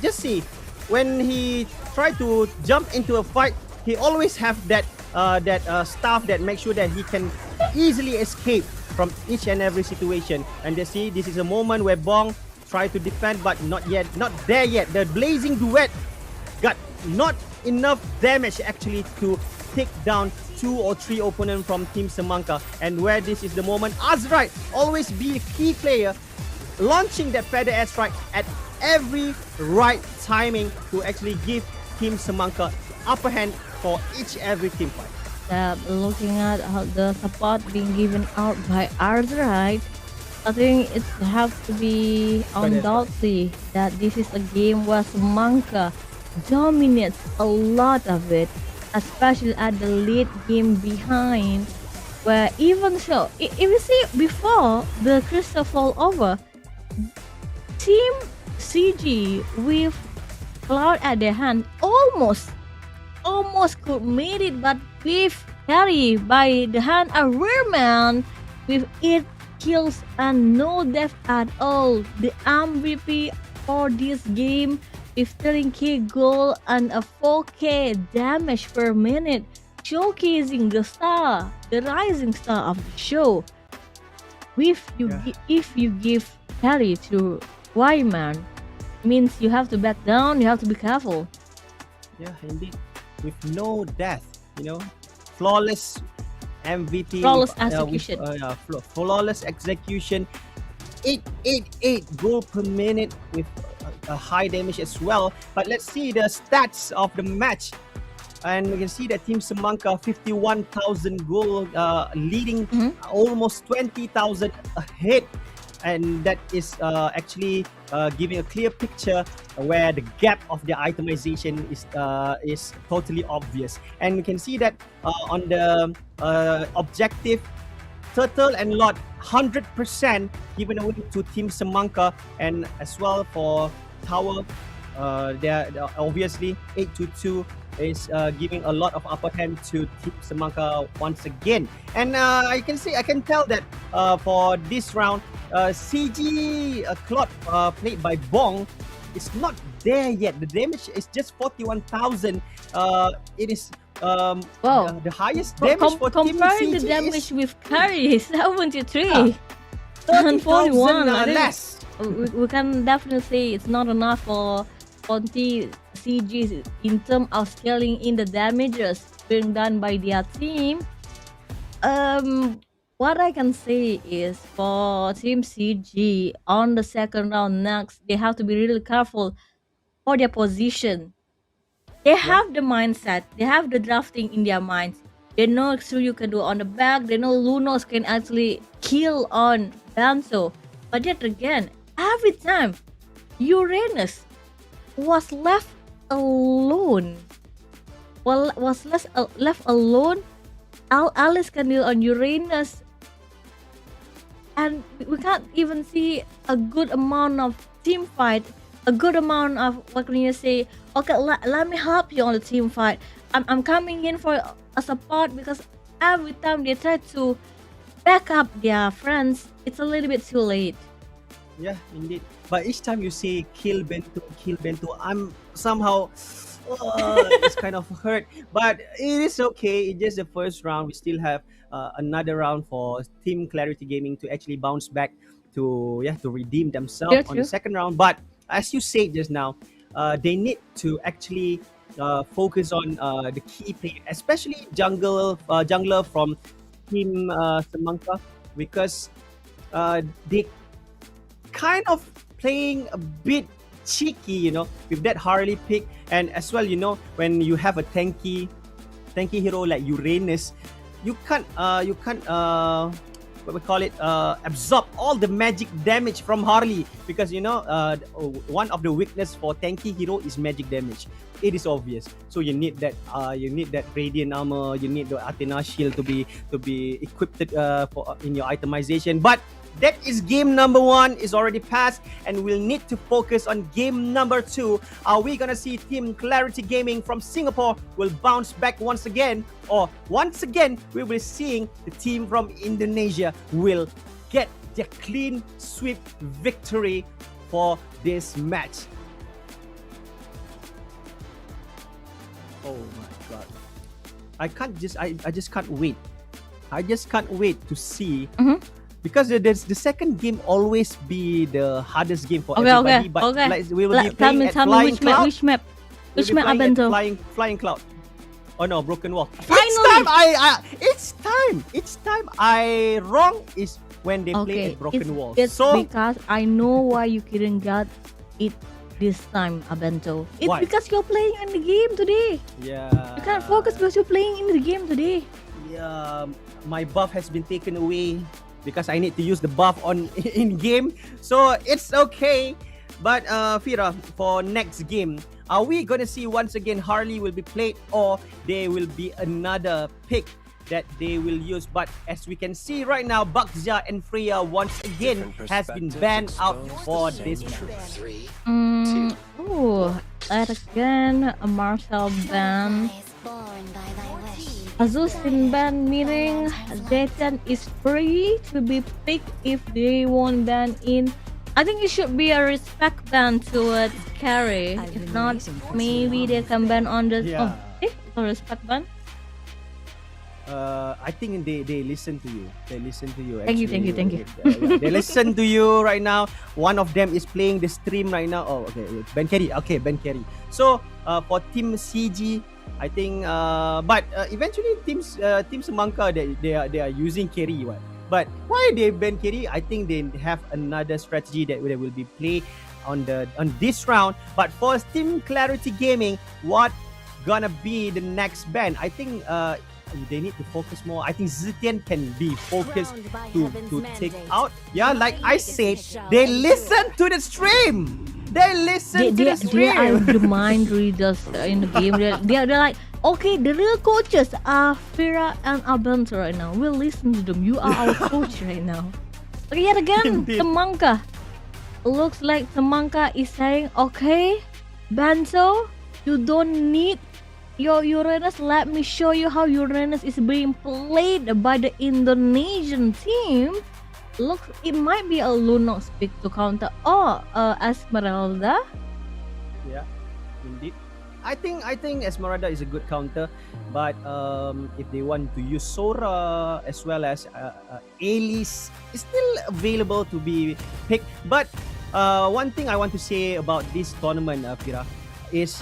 just see, when he try to jump into a fight, he always have that staff that makes sure that he can easily escape from each and every situation. And you see, this is a moment where Bong try to defend, but not there yet. The blazing duet got not enough damage actually to take down 2 or 3 opponents from Team Semangka. And where this is the moment, Azrite always be a key player, launching that feather airstrike at every right timing to actually give Team Semangka upper hand for each every team fight. Looking at how the support being given out by Azrite, I think it has to be undoubtedly that this is a game where Semangka dominates a lot of it, especially at the late game behind, where even so, if you see before the crystal fall over, Team CG with Cloud at their hand almost could made it, but with carry by the hand of Rearman with 8 kills and no death at all. The MVP for this game with 13k gold and a 4k damage per minute, showcasing the star, the rising star of the show. If you give carry to Wyman, means you have to back down, you have to be careful. Yeah, indeed. With no death, flawless MVP, flawless execution. Flawless execution. 888 gold per minute with a high damage as well. But let's see the stats of the match, and we can see that Team Semangka 51,000 gold, leading almost 20,000 ahead. And that is actually giving a clear picture where the gap of the itemization is totally obvious. And we can see that on the objective, Turtle and Lot 100% given away to Team Semangka, and as well for Tower, they're obviously 822 is giving a lot of upper hand to Team Semangka once again. And I can tell that for this round, CG Clot played by Bong is not there yet. The damage is just 41,000. It is the highest damage for Team CG. Comparing the damage with Curry, 73 and 41 less. We can definitely say it's not enough for CG in terms of scaling in the damages being done by their team. What I can say is for Team CG on the second round next, they have to be really careful for their position. They have the mindset, they have the drafting in their minds. They know Tsuyu can do on the back, they know Lunos can actually kill on Banso. But yet again, every time Uranus was left alone, left alone, Alice can deal on Uranus, and we can't even see a good amount of team fight, a good amount of, what can you say, okay, let me help you on the team fight. I'm coming in for a support, because every time they try to back up their friends, it's a little bit too late. Yeah, indeed. But each time you say kill Bento, I'm somehow it's kind of hurt. But it is okay. It's just the first round. We still have another round for Team Clarity Gaming to actually bounce back to redeem themselves on the second round. But as you said just now, they need to actually focus on the key player, especially jungler from Team Semangka, because they kind of playing a bit cheeky, with that Harley pick. And as well, when you have a tanky hero like Uranus, you can't what we call it, absorb all the magic damage from Harley, because one of the weakness for tanky hero is magic damage. It is obvious. So you need that radiant armor, you need the Athena shield to be equipped in your itemization. But that is game number 1 is already passed, and we'll need to focus on game number 2. Are we gonna see Team Clarity Gaming from Singapore will bounce back once again, or once again we will be seeing the team from Indonesia will get their clean sweep victory for this match? Oh my god. I just can't wait. I just can't wait to see, because the second game always be the hardest game for everybody. But like, we will be playing at Flying Cloud. Which map? Which map, Abento? Flying Cloud. Oh no, Broken Wall. Finally! It's time. I wrong is when they play at Broken Wall. It's So because I know why you couldn't get it this time, Abento. It's Why? because you're playing in the game today. yeah, You can't focus because you're playing in the game today. yeah, my buff has been taken away because I need to use the buff on in game. So it's okay. But Fira, for next game, are we gonna see once again Harley will be played, or there will be another pick that they will use? But as we can see right now, Bakzia and Freya once again has been banned out for this match. That again, a Marcel ban. Azus been banned, meaning Zetian is free to be picked if they won't ban in. I think it should be a respect ban towards carry. If not, maybe they can ban on the. Yeah. It's a respect ban. I think they listen to you. They listen to you. Thank you. Yeah, they listen to you right now. One of them is playing the stream right now. Oh, okay. Ben Carey. Okay, Ben Carey. So for Team CG, I think. But eventually, Team Semangka, they are using Carey. What? But why they ban Carey? I think they have another strategy that they will be play on this round. But for Team Clarity Gaming, what gonna be the next ban? I think they need to focus more. I think Zetian can be focused to take out. Yeah, like I said, they listen to the stream. They listen to the stream. They are the mind readers in the game. They're like, okay, the real coaches are Fira and Abento right now. We'll listen to them. You are our coach right now. Okay, yet again, Semangka. Looks like Semangka is saying, okay, Bento, you don't need your Uranus. Let me show you how Uranus is being played by the Indonesian team. Looks, it might be a Lunox pick to counter or Esmeralda. Yeah, indeed. I think Esmeralda is a good counter, but if they want to use Sora as well as Elise, is still available to be picked. But one thing I want to say about this tournament, Fira, is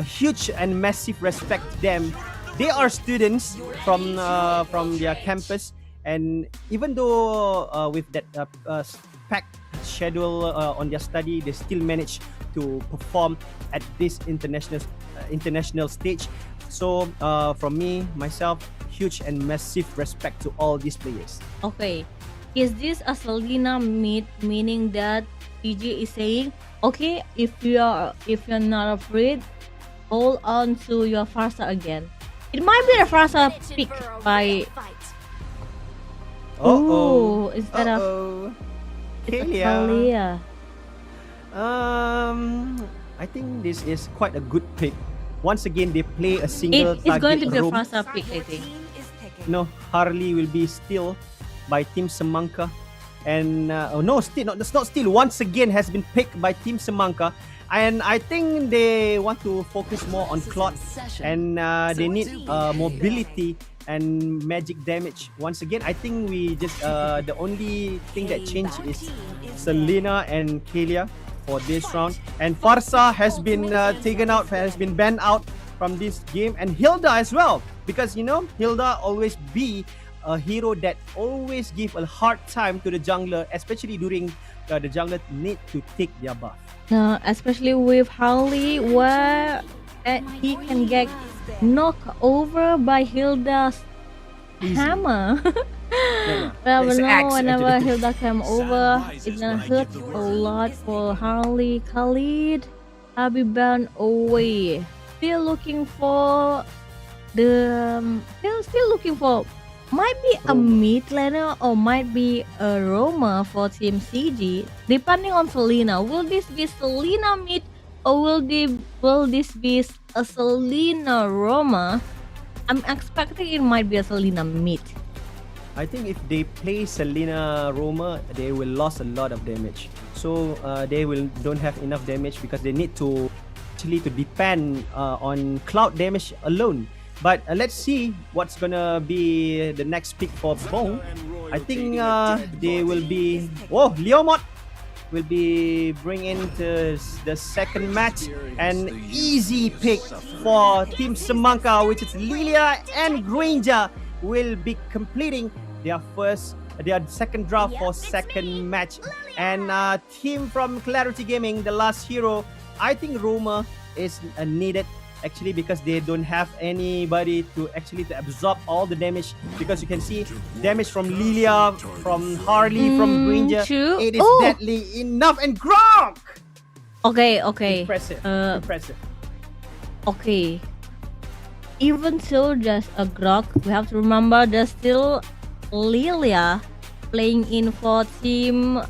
huge and massive respect to them. They are students from their campus, and even though with that packed schedule on their study, they still manage to perform at this international stage. So from me, myself, huge and massive respect to all these players. Okay, is this a Selena mid, meaning that PG is saying, okay, if you're not afraid, hold on to your Farsa again. It might be a Farsa pick by. Instead of Kalia. I think this is quite a good pick. Once again, they play a single target. It's going to be a roam. Farsa pick, I think. No, Harley will be still by Team Semangka. And no, still not. That's not still. Once again, has been picked by Team Semangka. And I think they want to focus more on Claude, and they need mobility and magic damage. Once again, I think we just the only thing that changed is Selena and Kalia for this round, and Farsa has been taken out, has been banned out from this game, and Hilda as well, because you know Hilda always be a hero that always give a hard time to the jungler, especially during the jungler need to take their buff. Especially with Harley, where he can get knocked over by Hilda's hammer. Well, whenever Hilda came over, it's gonna hurt a lot for Harley. Khalid, Abi banned away. Still looking for might be a mid laner or might be a Roma for Team CG, depending on Selena. Will this be Selena mid or will this be a Selena Roma? I'm expecting it might be a Selena mid. I think if they play Selena Roma, they will lose a lot of damage. So they don't have enough damage because they need to actually to depend on cloud damage alone. But let's see what's gonna be the next pick for Bong. I think they will be. Oh, Leomot will be bringing to the second match. An easy pick for Team Semangka, which is Lilia and Granger, will be completing their second draft for second match. And team from Clarity Gaming, the last hero, I think Roma is needed actually because they don't have anybody to absorb all the damage, because you can see damage from Lilia, from Harley, from Granger. True. It is deadly enough. And Gronk! Okay. Impressive. Okay. Even though there's a Grok, we have to remember there's still Lilia playing in for Team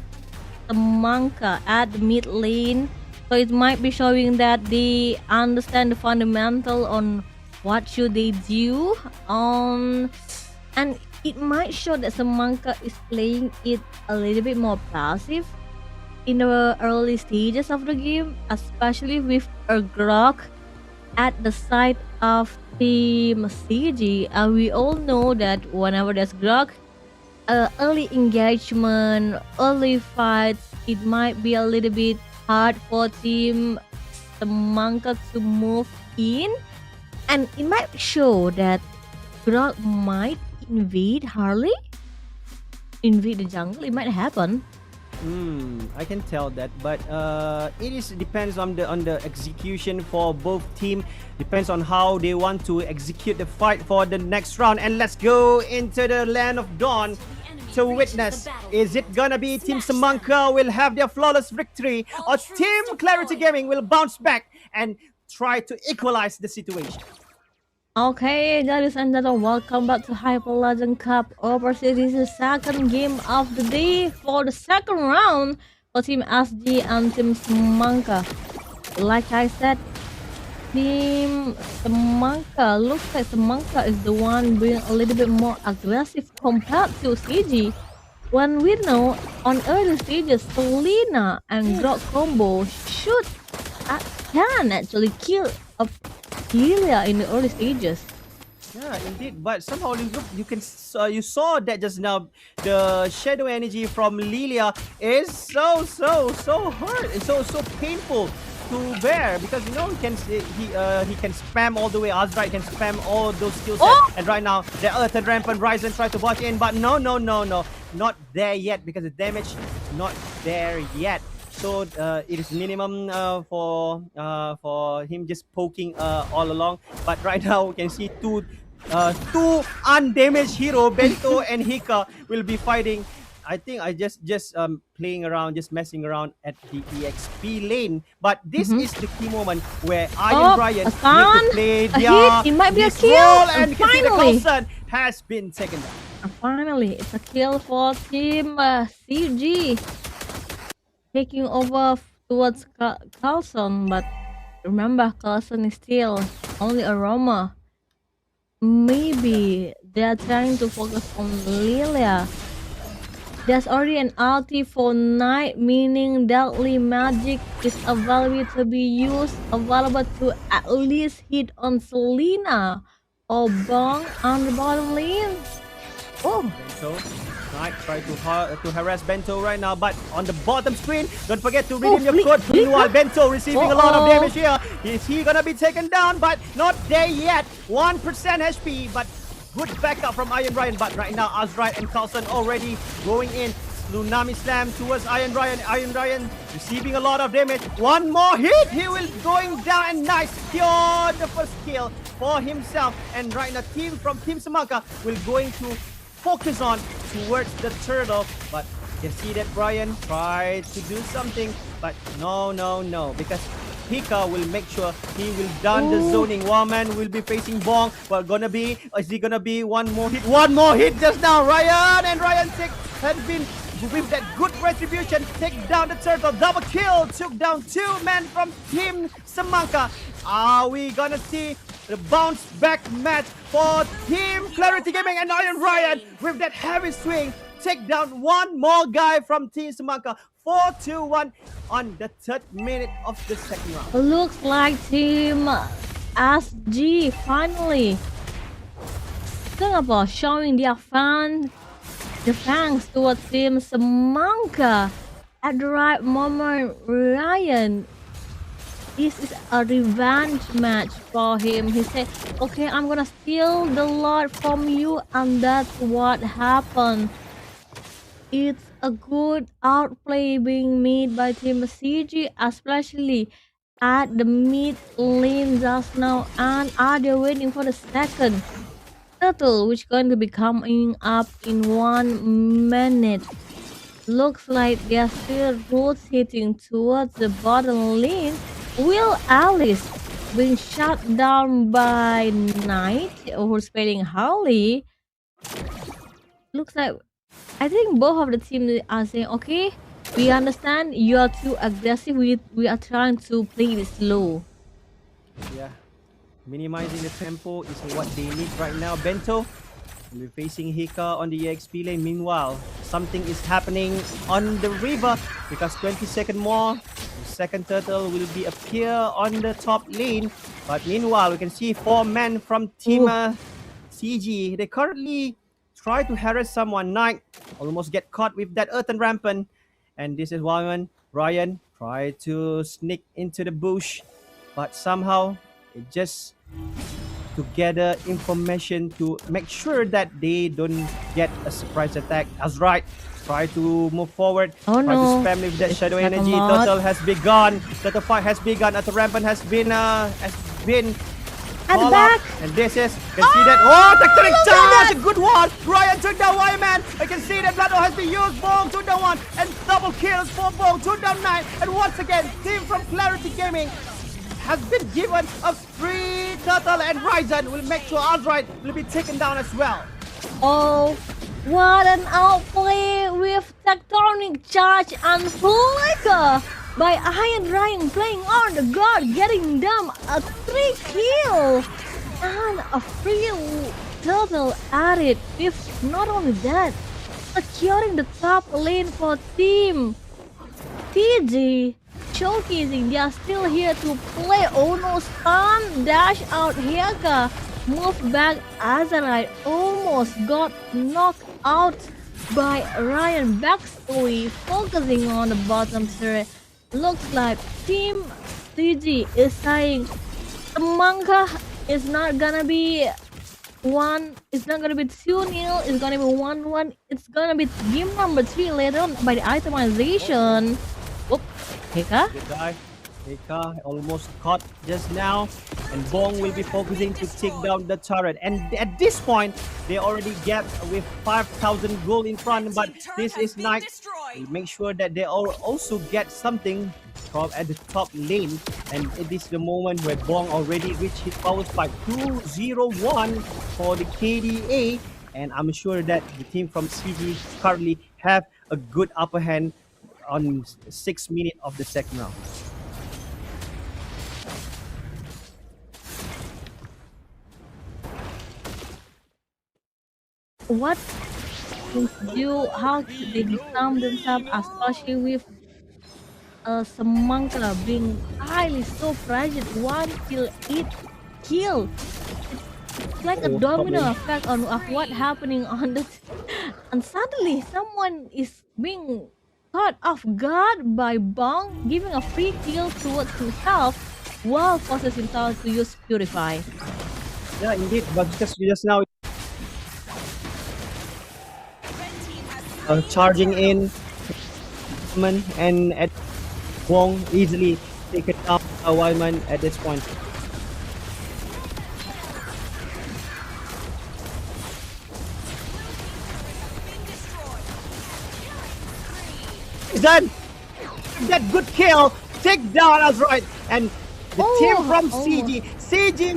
Semangka at the mid lane. So it might be showing that they understand the fundamental on what should they do on, and it might show that Semangka is playing it a little bit more passive in the early stages of the game, especially with a Grok at the side of Team CG. And we all know that whenever there's Grok, early engagement, early fights, it might be a little bit hard for Team Semangka to move in, and it might show that Grok might invade Harley, invade the jungle. It might happen. I can tell that, but depends on the execution for both team. Depends on how they want to execute the fight for the next round. And let's go into the Land of Dawn to witness. Is it gonna be Team Semangka will have their flawless victory, or Team Clarity Gaming will bounce back and try to equalize the situation? Okay, ladies and gentlemen, welcome back to Hyperlegend Cup. Overseas, this is the second game of the day for the second round for Team SG and Team Semangka. Like I said, Team Semangka, looks like Semangka is the one being a little bit more aggressive compared to CG. When we know on early stages, Selena and Grok combo can actually kill a Lilia in the early stages. Yeah, indeed. But somehow you saw that just now. The shadow energy from Lilia is so hurt and so painful to bear, because he can spam all the way. Azra can spam all those skill sets, and right now the Earth and Rampant Ryzen try to watch in, but no, not there yet, because the damage is not there yet. So it is minimum for him just poking all along. But right now we can see two undamaged hero, Bento and Hika, will be fighting. I think I just playing around, just messing around at the EXP lane. But this is the key moment where Iron Brian need to play it might be a kill, role, and and finally the finally Carlson has been taken down. And finally, it's a kill for Team CG, taking over towards Carlson. But remember, Carlson is still only a Roma. Maybe they are trying to focus on Lilia. There's already an ulti for Knight, meaning Deadly Magic is available to be used, available to at least hit on Selena or Bong on the bottom lane. Bento, Knight try to harass Bento right now, but on the bottom screen, don't forget to redeem your code. Meanwhile, Bento receiving a lot of damage here. Is he gonna be taken down? But not there yet. 1% HP, but good backup from Iron Ryan. But right now, Azrael and Carlson already going in. Tsunami Slam towards Iron Ryan. Iron Ryan receiving a lot of damage. One more hit. He will going down, and nice secure the first kill for himself. And right now, team from Team Semangka will going to focus on towards the turtle. But you can see that Brian tried to do something, but no, because Hika will make sure he will done the zoning. Wildman will be facing Bong. Is he gonna be one more hit? One more hit just now. Ryan 6 has been with that good retribution, take down the turtle. Double kill, took down 2 men from Team Semangka. Are we gonna see the bounce back match for Team Clarity Gaming and Iron Ryan with that heavy swing? Take down one more guy from Team Semangka. 4-2-1 on the 3rd minute of the second round. Looks like Team SG finally Singapore showing their fans the thanks towards Team Semangka at the right moment. Ryan, this is a revenge match for him. He said, okay, I'm gonna steal the lot from you, and that's what happened. It's a good outplay being made by Team CG, especially at the mid lane just now. And are they waiting for the second turtle, which going to be coming up in 1 minute? Looks like they're still rotating towards the bottom lane. Will Alice being shut down by Knight, who's playing Harley? Looks like I think both of the teams are saying, okay, we understand you are too aggressive. We are trying to play it slow. Yeah, minimizing the tempo is what they need right now. Bento will be facing Hika on the EXP lane. Meanwhile, something is happening on the river because 20 seconds more, the second turtle will be appear on the top lane. But meanwhile, we can see 4 men from Team CG. They currently try to harass someone. Knight almost get caught with that earthen rampant. And this is why Ryan try to sneak into the bush. But somehow, it just to gather information to make sure that they don't get a surprise attack. Azrael try to move forward. Oh try no. to spam with that shadow It's like a energy. mod. Turtle has begun. Turtle fight has begun. Earthen rampant has been At the call back. out. And this is, you can see that. Oh, tectonic charge! A good one. Ryan took down Wyman. I can see that Blood has been used. Bong took down 1. And double kills for Bong. Took down 9. And once again, team from Clarity Gaming has been given a free turtle, and Ryzen will make sure Azrael will be taken down as well. Oh, what an outplay with tectonic charge and flicker by Iron Ryan playing on the guard, getting them a 3 kill and a free turtle added. With not only that, securing the top lane for Team TG. Showcasing they are still here to play. Oh no, stun dash out Heka. Move back. Azrael almost got knocked out by Ryan. Backstory focusing on the bottom turret. Looks like Team CG is saying Semangka is not gonna be 1, it's not gonna be 2-0, it's gonna be 1-1, it's gonna be game number 3 later on by the itemization. Whoop, Heka. Good guy. Heka almost caught just now. And Bong will be focusing to take down the turret. And at this point, they already get with 5,000 gold in front. But this is Knight. We'll make sure that they all also get something from at the top lane. And it is the moment where Bong already reached his power spike 201 for the KDA. And I'm sure that the team from CG currently have a good upper hand on 6 minutes of the second round. What things do, how they disarm themselves, especially with Semangka being highly so fragile. 1 kill, 8 kill. It's like a domino effect on of what happening on the and suddenly someone is being caught off guard by Bong, giving a free kill towards himself while forces himself to use Purify. Yeah, indeed. But just now, charging in, and at Wong easily taken down Wyman at this point. He's done. That good kill take down us, right? And the team from almost. CG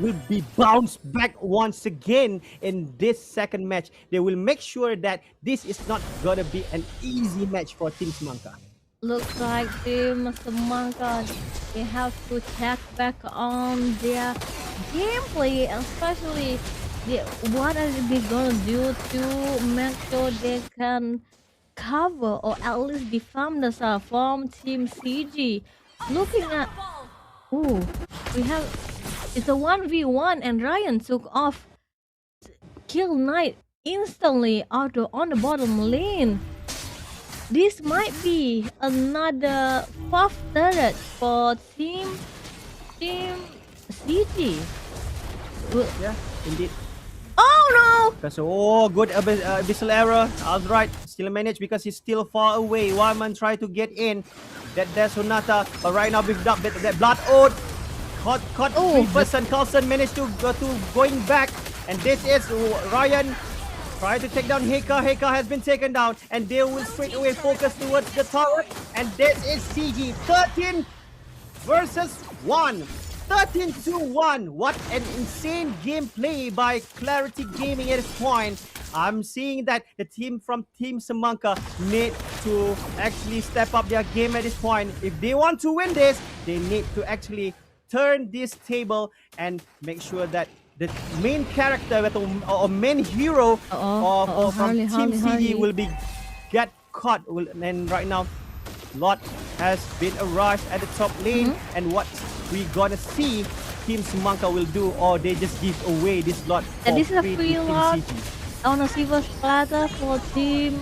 will be bounced back once again in this second match. They will make sure that this is not gonna be an easy match for Team Semangka. Looks like Team Semangka, they have to check back on their gameplay, especially what are they gonna do to make sure they can cover or at least defend the side from Team CG. Looking at, we have, it's a 1v1 and Ryan took off Kill Knight instantly on the bottom lane. This might be another 4th turret for Team CG. Yeah, indeed. Oh no! Because good abyssal error. Alright, still managed because he's still far away. Wyman tried to get in. There's Sonata, but right now with that blood oath. Caught three person. Carlson managed to go to going back, and this is Ryan trying to take down Heka. Heka has been taken down, and they will straight away focus towards the turret. And this is CG 13 versus 1. 13-1. What an insane gameplay by Clarity Gaming at this point. I'm seeing that the team from Team Semangka need to actually step up their game at this point. If they want to win this, they need to actually turn this table and make sure that the main character or main hero from Team CG will be get caught. And right now, Lot has been arrived at the top lane, and what we gonna see Team Semangka will do, or they just give away this lot for And this is a free to free Team lot CG. on a silver platter for Team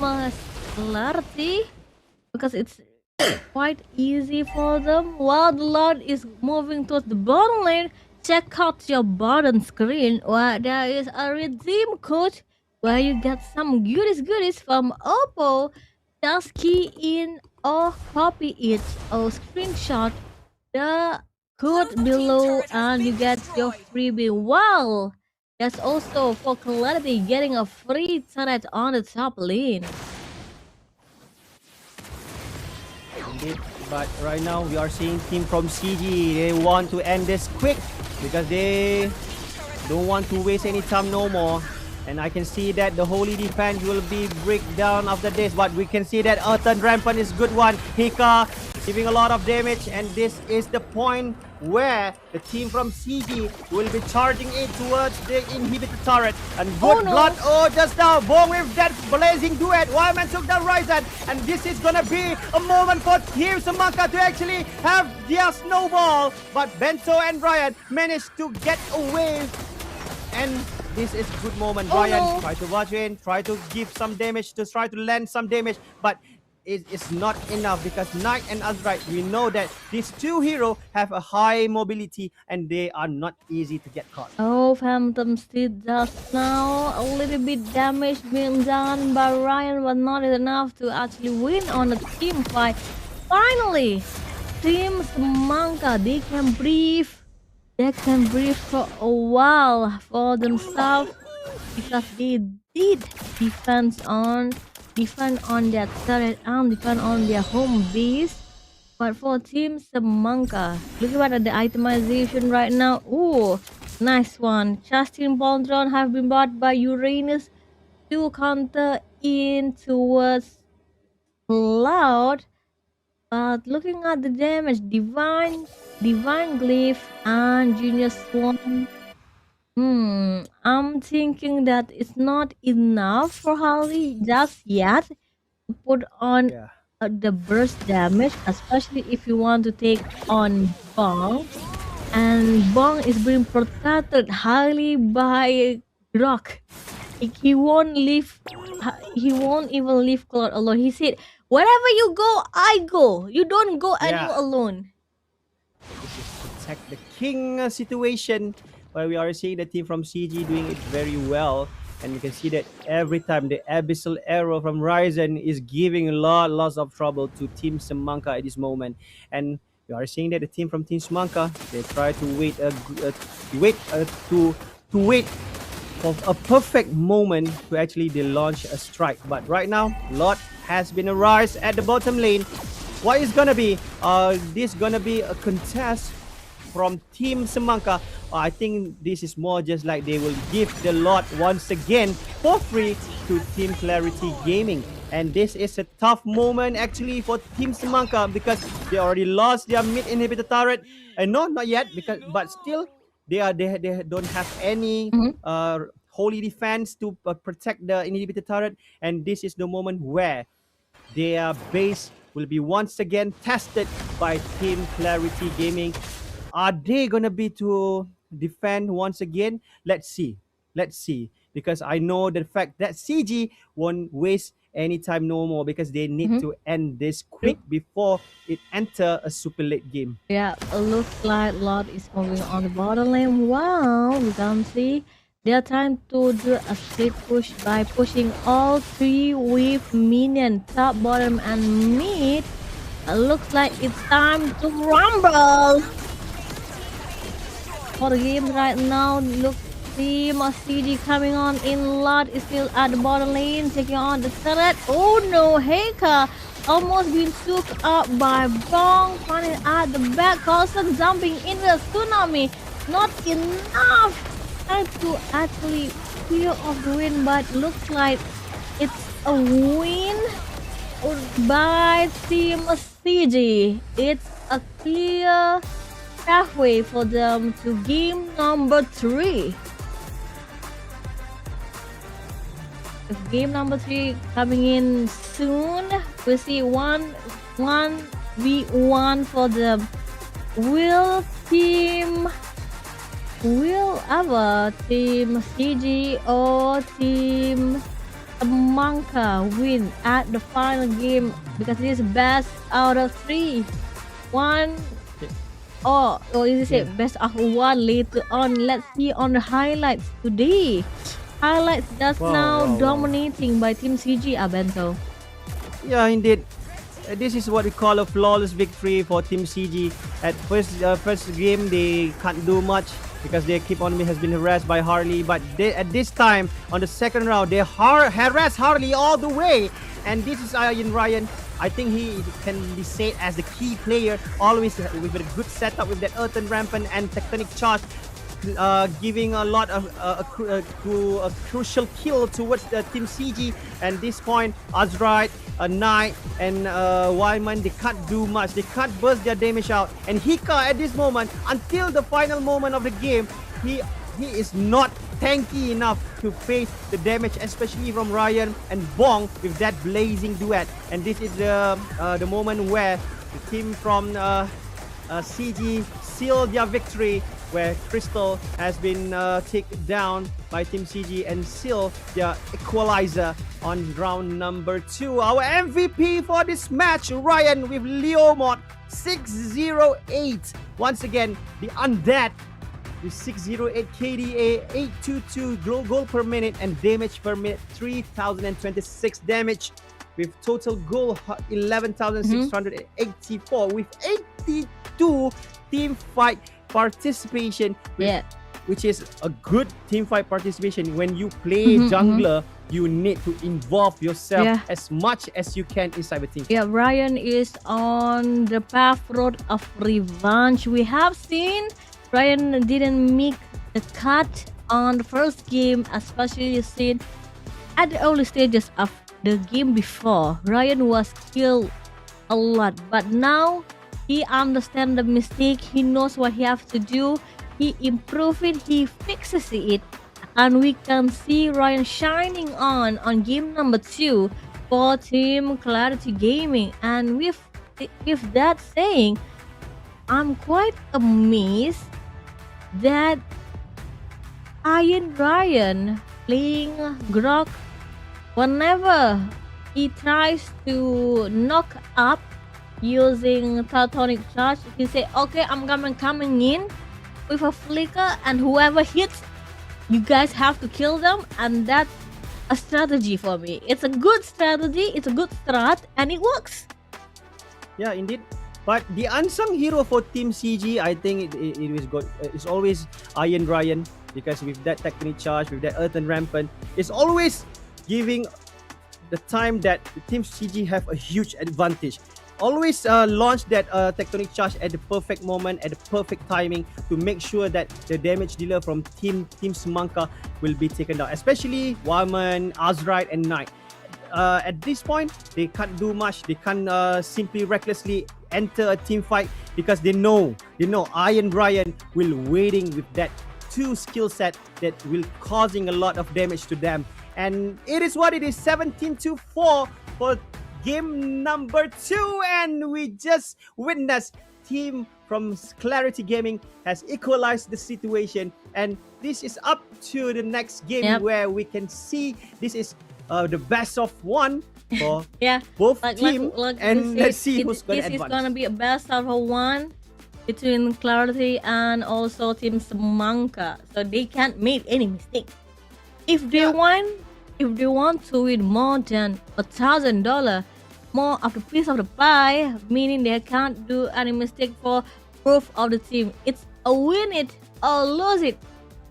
Clarity, because it's quite easy for them. While the Lord is moving towards the bottom lane, check out your bottom screen where there is a redeem code where you get some goodies from OPPO. Just key in or copy it or screenshot the code below and you get your freebie. Wow! That's also for Clarity getting a free turret on the top lane. Indeed, but right now we are seeing team from CG. They want to end this quick because they don't want to waste any time no more. And I can see that the holy defense will be break down after this, but we can see that Earthen Rampant is good one. Hika receiving a lot of damage, and this is the point where the team from CG will be charging it towards the inhibitor turret. And good blood, just now, Bong with that blazing duet. Wyman took the Ryzen, and this is gonna be a moment for Team Semangka to actually have their snowball. But Bento and Ryan managed to get away, and this is a good moment. Ryan try to watch in, try to give some damage, to try to land some damage, but it's not enough because Knight and Azrael, we know that these two heroes have a high mobility and they are not easy to get caught. Phantom Steed just now a little bit damage being done by Ryan, but not enough to actually win on a team fight. Finally, Team Semangka, they can breathe. They can breathe for a while for themselves because they did defend on their turret and defend on their home base. But for Team Semangka, look at the itemization right now. Ooh, nice one. Justin Bondron have been bought by Uranus to counter in towards Cloud. But looking at the damage, Divine Glyph and Junior Swan. I'm thinking that it's not enough for Harley just yet to put on the burst damage, especially if you want to take on Bong. And Bong is being protected highly by Grok. He won't even leave Cloud alone. He said, "Wherever you go, I go. You don't go anywhere alone." This is protect the king situation, where we are seeing the team from CG doing it very well. And you can see that every time the abyssal arrow from Ryzen is giving lots of trouble to Team Semangka at this moment. And we are seeing that the team from Team Semangka, they try to wait for a perfect moment to actually they launch a strike. But right now, Lot has been arrived at the bottom lane. what is gonna be? This gonna be a contest from Team Semangka. I think this is more just like they will give the lot once again for free to Team Clarity Gaming. And this is a tough moment actually for Team Semangka because they already lost their mid inhibitor turret. And no, not yet, but still they don't have any holy defense to protect the inhibitor turret. And this is the moment where their base will be once again tested by Team Clarity Gaming. Are they gonna be to defend once again? Let's see. Let's see. Because I know the fact that CG won't waste any time no more because they need to end this quick before it enter a super late game. Yeah, it looks like Lot is moving on the bottom lane. Wow, we can see they're trying to do a split push by pushing all three with minion, top, bottom, and mid. It looks like it's time to rumble. For the game right now, look, Team CG coming on in. Lot is still at the bottom lane, taking on the turret. Oh no, Heika almost been took up by Bong, finding at the back. Carlson jumping in the tsunami. Not enough time to actually clear off the win, but looks like it's a win by Team CG. It's a clear pathway for them to game number 3. If game number 3 coming in soon, we see 1v1 for them. Will Team CG or Team Semangka win at the final game? Because it is best out of 3. Is it best of 1 later on? Let's see on the highlights today. Highlights just dominating by Team CG, Abento. Yeah, indeed. This is what we call a flawless victory for Team CG. At first game, they can't do much because their keep on has been harassed by Harley. But at this time, on the second round, they harass Harley all the way. And this is Ian Ryan. I think he can be said as the key player, always with a good setup with that Earthen Rampant and Tectonic Charge, giving a lot of a crucial kill towards the Team CG. And this point, Azrite, Knight, and Wyman, they can't do much. They can't burst their damage out. And Hika at this moment, until the final moment of the game, he is not tanky enough to face the damage, especially from Ryan and Bong with that blazing duet. And this is the moment where the team from CG seal their victory, where Crystal has been taken down by Team CG and seal their equalizer on round number 2. Our MVP for this match, Ryan with Leomod 608. Once again, the Undead with 608 KDA, 822 goal per minute, and damage per minute 3026 damage, with total goal 11,684 with 82 team fight participation, which is a good team fight participation. When you play jungler, you need to involve yourself as much as you can inside the team. Yeah, Ryan is on the path road of revenge. We have seen Ryan didn't make the cut on the first game, especially seen at the early stages of the game before. Ryan was killed a lot, but now he understands the mistake. He knows what he has to do. He improves it. He fixes it, and we can see Ryan shining on game number 2 for Team Clarity Gaming. And with that saying, I'm quite amazed that Iron Ryan playing Grok, whenever he tries to knock up using Tectonic Charge, he say, okay, I'm coming in with a flicker, and whoever hits, you guys have to kill them. And that's a strategy for me. It's a good strategy, it's a good strat, and it works. Yeah, indeed. But the unsung hero for Team CG, I think it is good. It's always Iron Ryan, because with that Tectonic Charge, with that Earthen Rampant, it's always giving the time that the Team CG have a huge advantage. always launch that tectonic charge at the perfect moment, at the perfect timing to make sure that the damage dealer from Team Semangka will be taken down, especially Wyman, Azrite, and Knight. At this point, they can't do much. They can't simply recklessly enter a team fight because they know Iron Brian will waiting with that 2 skill set that will causing a lot of damage to them. And it is what it is, 17-4 for game number 2, and we just witnessed team from Clarity Gaming has equalized the situation, and this is up to the next game where we can see this is the best of 1 for both team, and let's see who's going to advance. This is going to be a best of 1 between Clarity and also Team Semangka, so they can't make any mistake. If they want to win more than $1,000, more of the piece of the pie, meaning they can't do any mistake for both of the team. It's a win it or lose it.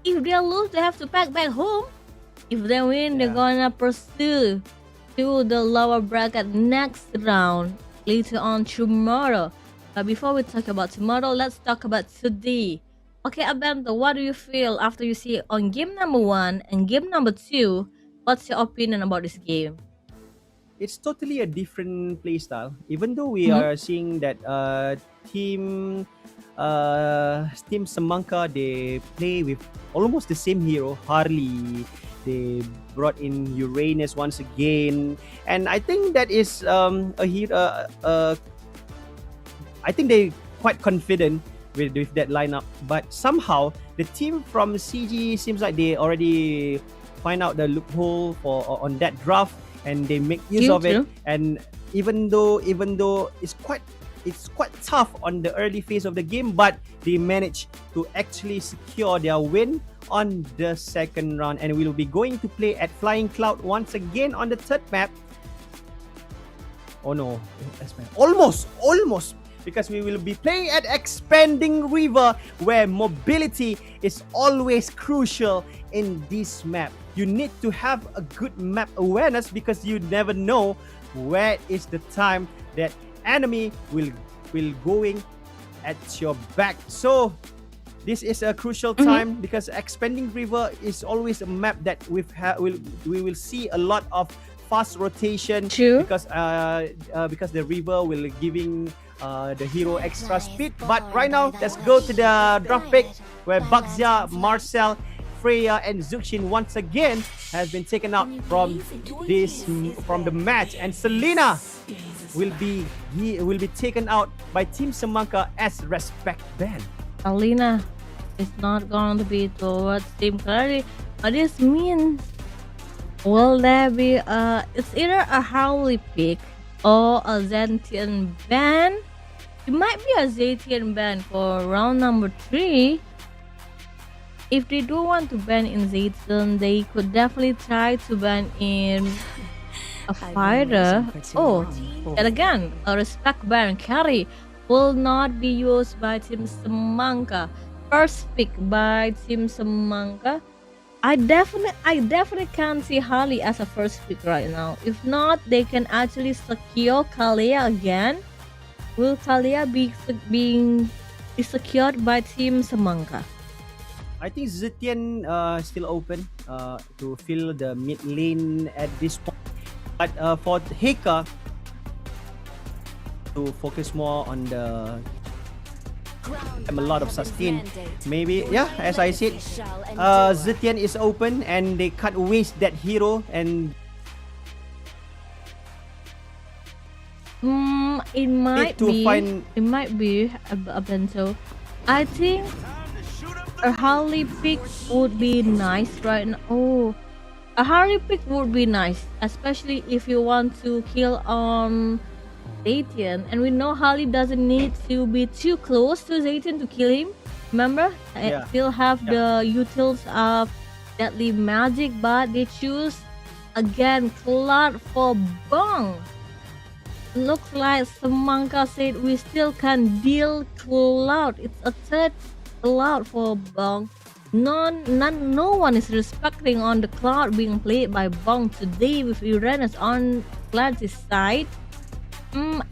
If they lose, they have to pack back home. If they win, they're gonna pursue to the lower bracket next round later on tomorrow. But before we talk about tomorrow, let's talk about today. Okay, Abento, what do you feel after you see on game number 1 and game number 2? What's your opinion about this game? It's totally a different playstyle. Even though we are seeing that team Semangka, they play with almost the same hero, Harley. They brought in Uranus once again, and I think that is a hero. I think they quite confident with that lineup, but somehow the team from CG seems like they already find out the loophole on that draft, and they make use of it. And even though it's quite tough on the early phase of the game, but they managed to actually secure their win on the second round, and we will be going to play at Flying Cloud once again on the third map. Oh no, almost, because we will be playing at Expanding River, where mobility is always crucial in this map. You need to have a good map awareness because you never know where is the time that enemy will going at your back. So this is a crucial time because Expanding River is always a map that we will see a lot of fast rotation because the river will giving the hero extra speed. But right now, let's go to the draft pick where Baxia, Marcel, Freya, and Zuxin once again has been taken out from the match, and Selena will be taken out by Team Semangka as respect ban. Selena is not going to be towards Team Clarity. What this means? Will there be it's either a Harley pick or a Zentian ban? It might be a Zetian ban for round number 3. If they do want to ban in Zetian, they could definitely try to ban in a fighter. Oh, and again, a respect ban carry will not be used by Team Semangka. First pick by Team Semangka. I definitely can't see Harley as a first pick right now. If not, they can actually secure Kalia again. Will Kalia be secured by Team Semangka? I think Zetian is still open to fill the mid lane at this point. But for Heka to focus more on the a lot of sustain. Maybe, as I said, Zetian is open and they can't waste that hero. And it might be a bento. I think a Harley pick would be nice right now. Oh, a Harley pick would be nice, especially if you want to kill on Zetian, and we know Harley doesn't need to be too close to Zetian to kill him. Remember, I still have the utils of Deadly Magic, but they choose again Cloud for Bong. Looks like Semangka said we still can deal Cloud. It's a third Cloud for Bong. No one is respecting on the Cloud being played by Bong today with Uranus on Clarity's side.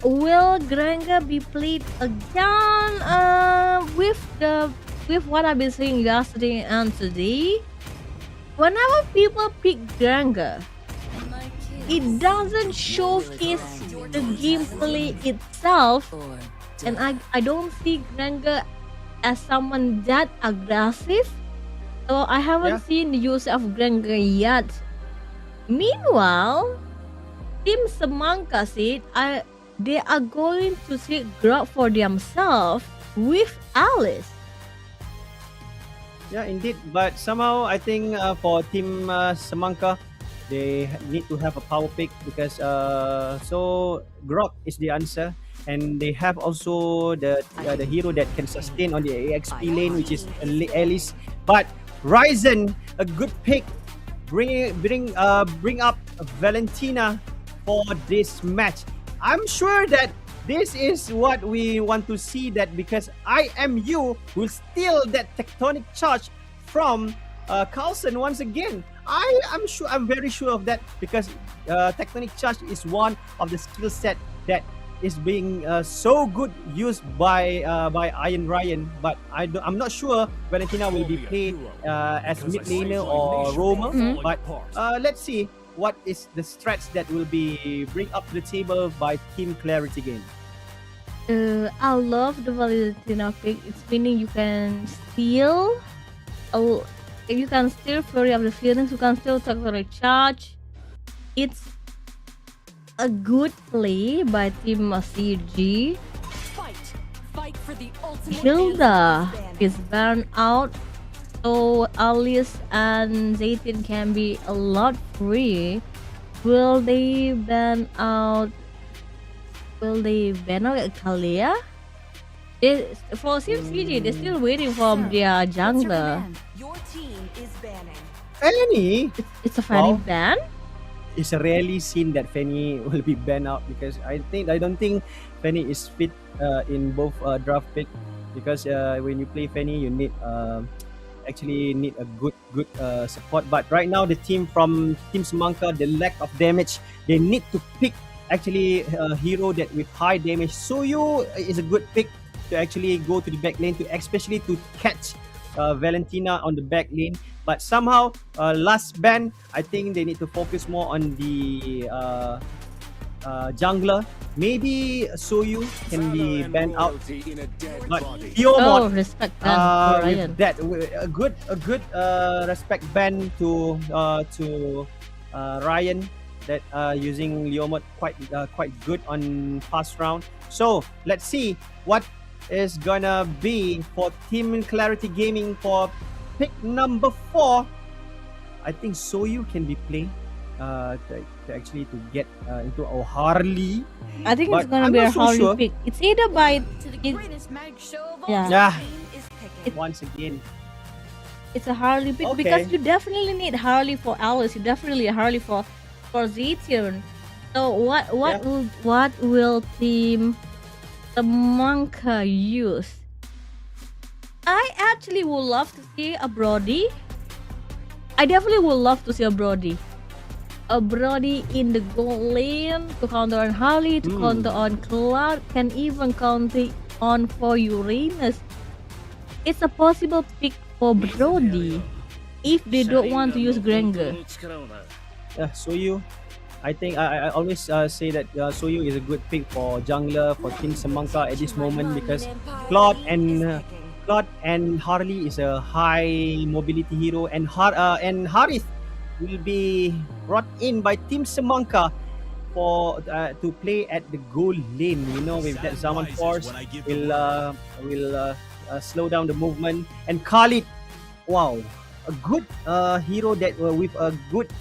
Will Granger be played again? With what I've been seeing yesterday and today, whenever people pick Granger, it doesn't showcase the gameplay itself, and I don't see Granger as someone that aggressive. So I haven't seen the use of Granger yet. Meanwhile, Team Semangka said they are going to take grab for themselves with Alice. Yeah, indeed. But somehow I think for Team Semangka, they need to have a power pick because so Grok is the answer, and they have also the hero that can sustain on the AXP lane, which is Alice. But Ryzen, a good pick. Bring up Valentina for this match. I'm sure that this is what we want to see, that because IMU will steal that tectonic charge from Carlson once again. I'm very sure of that because tectonic charge is one of the skill set that is being so good used by Iron Ryan, but I'm not sure Valentina will be played as mid laner or roamer. But let's see what is the strats that will be bring up to the table by Team Clarity game. I love the Valentina pick. It's meaning you can steal. Oh, if you can steal Fury of the Feelings, you can still tectonic charge. It's a good play by Team CG. Fight for the ultimate. Hilda is banned out, so Alice and Zaytin can be a lot free. Will they ban out Kalia? For Team CG, they're still waiting for their jungler. Your team is banning. Fanny? It's a Fanny ban? It's rarely seen that Fanny will be banned out because I don't think Fanny is fit in both draft pick, because when you play Fanny you need actually need a good support. But right now the team from Team Semangka, the lack of damage, they need to pick actually a hero that with high damage. Soyu is a good pick to actually go to the back lane, to especially to catch Valentina on the back lane. But somehow last ban, I think they need to focus more on the jungler. Maybe Soyu can be banned out, but Diomod, respect ban with that a good respect ban to Ryan, that using Leomod quite good on past round. So let's see what is gonna be for Team Clarity Gaming for pick number 4. I think Soyu can be played to get into a Harley. I think it's gonna be a Harley pick. It's either by once again. It's a Harley pick because you definitely need Harley for Alice. You definitely need Harley for Zaytian. So what will Team Semangka use? I actually would love to see a Brody. I definitely would love to see a Brody. A Brody in the gold lane to counter on Harley, to counter on Clark, can even counter on for Uranus. It's a possible pick for Brody if they don't want to use Granger. Soyu, I think I always say that Soyu is a good pick for jungler for Team Semangka at this moment, because Claude and Harley is a high mobility hero, and Harith will be brought in by Team Semangka for to play at the gold lane. You know, with that Zaman Force will slow down the movement. And Khalid, wow, a good hero that with a good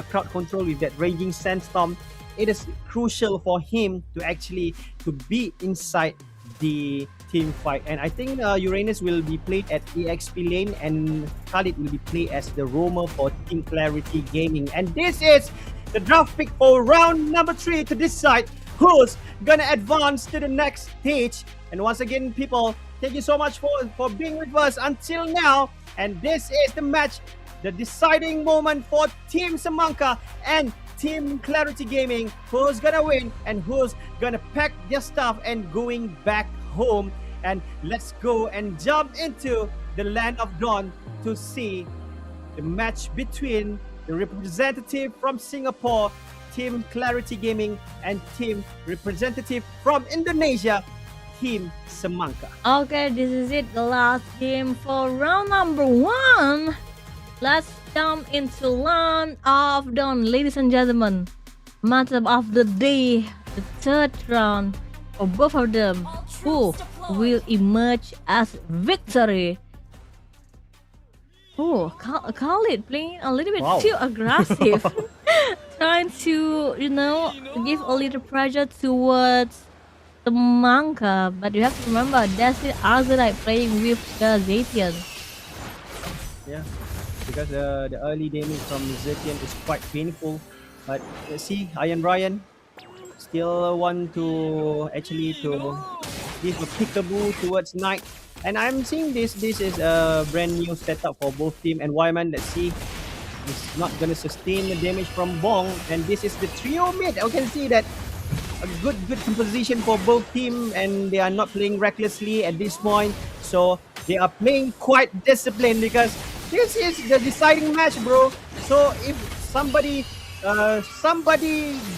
crowd control with that raging sandstorm. It is crucial for him to actually to be inside the team fight. And I think Uranus will be played at EXP lane, and Khalid will be played as the roamer for Team Clarity Gaming. And this is the draft pick for round number 3 to decide who's gonna advance to the next stage. And once again, people, thank you so much for being with us until now. And this is the match, the deciding moment for Team Semangka and Team Clarity Gaming, who's gonna win and who's gonna pack their stuff and going back home. And let's go and jump into the land of dawn to see the match between the representative from Singapore, Team Clarity Gaming, and team representative from Indonesia, Team Semangka. Okay, this is it, the last game for round number 1. Let's jump into land of dawn, ladies and gentlemen. Matchup of the day, the third round for both of them. Who will emerge as victory? Oh, Khalid playing a little bit too aggressive, trying to, give a little pressure towards the Manga. But you have to remember, that's the Azerite playing with the Zetian. Yeah, because the early damage from Zetian is quite painful. But let's see, Iron Ryan still want to actually to give a peekaboo towards Knight. And I'm seeing this is a brand new setup for both team. And Wyman, let's see, is not gonna sustain the damage from Bong. And this is the trio mid. I can see that a good composition for both team, and they are not playing recklessly at this point. So they are playing quite disciplined because this is the deciding match, bro. So if somebody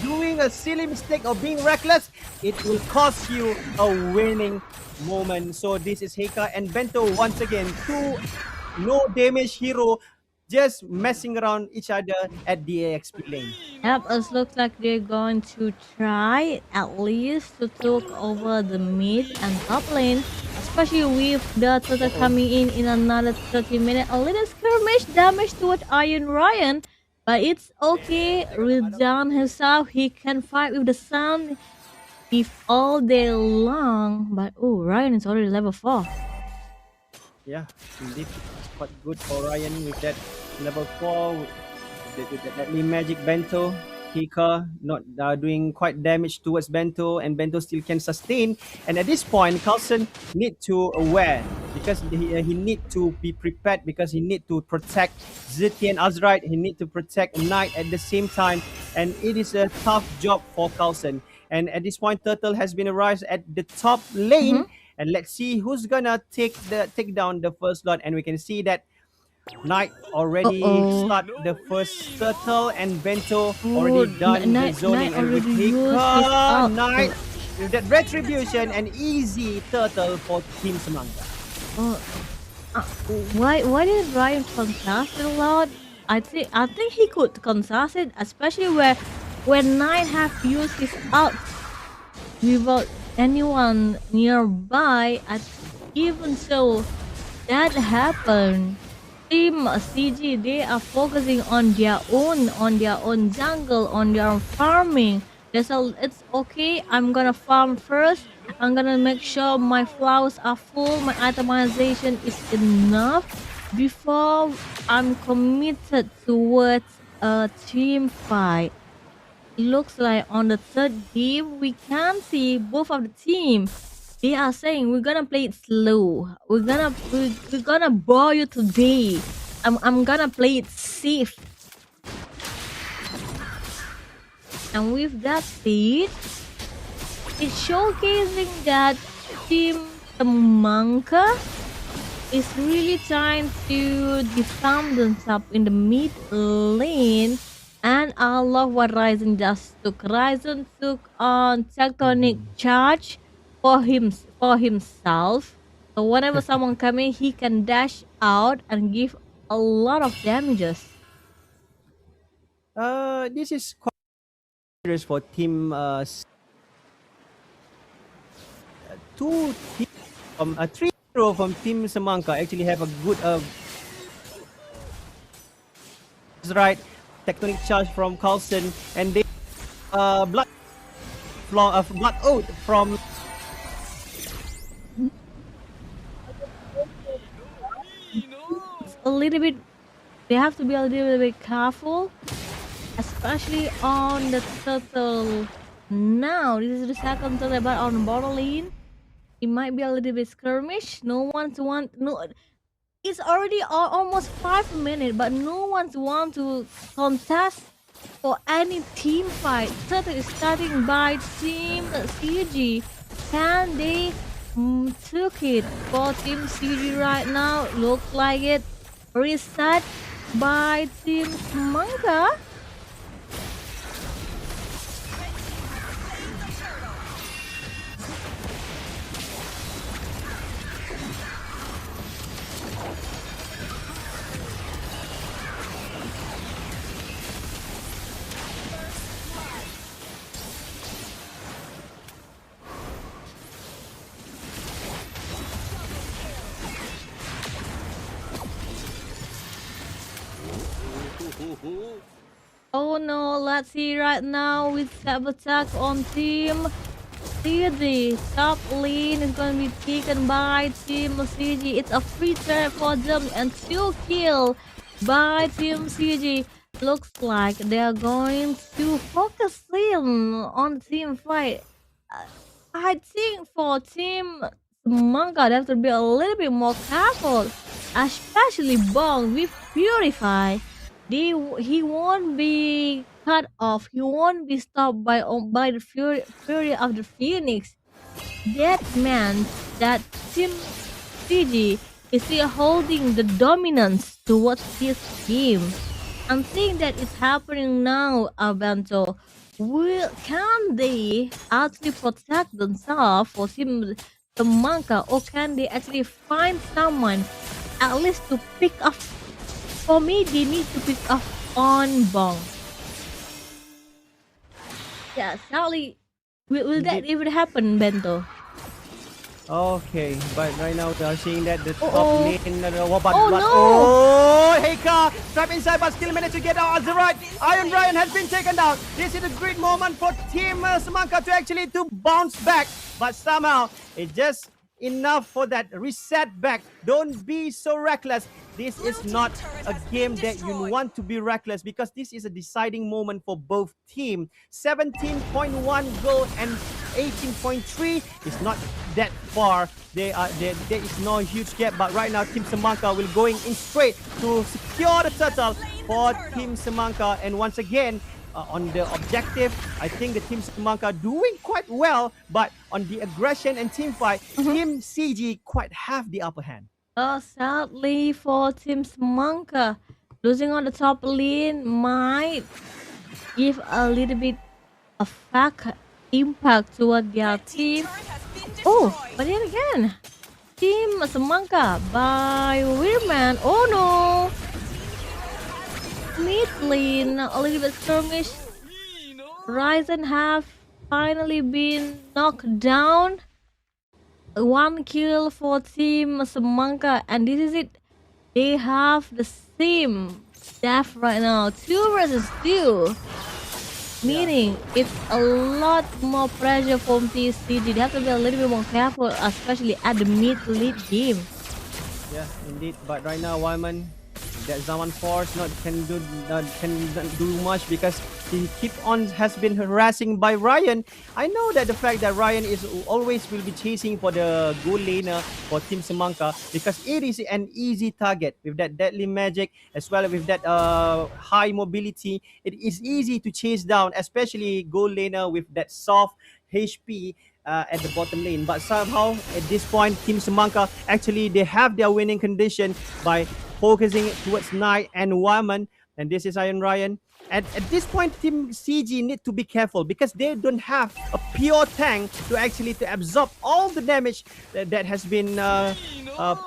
doing a silly mistake or being reckless, it will cost you a winning moment. So this is Heika and Bento once again, two no damage hero just messing around each other at the AXP lane. Yep, it looks like they're going to try at least to take over the mid and top lane, especially with the turtle coming in another 30 minutes. A little skirmish damage towards Iron Ryan, but it's okay. Rizan himself, he can fight with the sun if all day long. But oh, Ryan is already level 4. Yeah, indeed, it's quite good for Ryan with that level 4 with that deadly magic Bento. Hika not doing quite damage towards Bento, and Bento still can sustain. And at this point, Carlson need to aware because he need to be prepared because he need to protect Zitian Azrite. He need to protect Knight at the same time, and it is a tough job for Carlson. And at this point, Turtle has been arrived at the top lane. And let's see who's gonna take down the first lot. And we can see that Knight already start the first turtle, and Bento already done the zoning. And with Hika, Knight with that retribution, and easy turtle for Team Semangka. Why did Ryan contest it a lot? I think he could contest it, especially when Knight have used his ult without anyone nearby. Even so, that happened. Team CG, they are focusing on their own jungle, on their own farming. It's okay. I'm gonna farm first. I'm gonna make sure my flowers are full, my itemization is enough before I'm committed towards a team fight. Looks like on the third game we can see both of the team. They are saying we're gonna play it slow. We're gonna bore you today. I'm gonna play it safe. And with that said, it's showcasing that Team Semangka is really trying to defend themselves in the mid lane. And I love what Ryzen just took. Ryzen took on tectonic charge for himself. So whenever someone come in, he can dash out and give a lot of damages. This is quite serious for Team three hero from Team Semangka actually have a good right tectonic charge from Carlson, and they blood oath from a little bit, they have to be a little bit careful, especially on the turtle. Now this is the second turtle, but on bottom lane it might be a little bit skirmish. It's already almost 5 minutes, but no one's want to contest for any team fight. Starting by Team CG. Can they took it for Team CG right now? Looks like it. Reset by Team Manga. Oh no, let's see right now with attack on Team CG. Top lane is gonna be taken by Team CG. It's a free trap for them and 2 kill by Team CG. Looks like they are going to focus in on team fight. I think for Team Manga, they have to be a little bit more careful, especially Bong with Purify. He won't be cut off. He won't be stopped by the fury of the Phoenix. That meant that Team CG is still holding the dominance towards his team. I'm seeing that it's happening now, Bento. Can they actually protect themselves for Team Manga, or can they actually find someone at least to pick up? For me, they need to pick up on Bong. Yeah, sadly, will that even happen, Bento? Okay, but right now we are seeing that the top Uh-oh. lane, what? Oh, no. Oh, Heika trapped inside but still managed to get out as the right. Iron Ryan has been taken down. This is a great moment for Team Semangka to actually to bounce back, but somehow it's just enough for that reset back. Don't be so reckless. This is not a game that you want to be reckless, because this is a deciding moment for both teams. 17.1 goal and 18.3 is not that far. There is no huge gap, but right now Team Semangka will going in straight to secure the turtle for Team Semangka. And once again, on the objective, I think the Team Semangka doing quite well, but on the aggression and team fight, Team CG quite have the upper hand. Sadly for Team Semangka, losing on the top lane might give a little bit of impact toward their team. Oh, but then again, Team Semangka by Weirman. Oh no! Mid lane, a little bit skirmish. Ryzen have finally been knocked down. 1 kill for Team Semangka, and this is it. They have the same death right now, 2 versus 2. Meaning it's a lot more pressure from TCG. They have to be a little bit more careful, especially at the mid-lead game. Yeah, indeed. But right now, Wyman, that Zaman Force can do much, because he has been harassing by Ryan. I know that the fact that Ryan is always will be chasing for the goal laner for Team Semangka, because it is an easy target with that deadly magic, as well with that high mobility. It is easy to chase down, especially goal laner with that soft HP at the bottom lane. But somehow at this point, Team Semangka actually they have their winning condition by focusing it towards Knight and Wyman, and this is Iron Ryan. And at this point, Team CG need to be careful, because they don't have a pure tank to actually to absorb all the damage that has been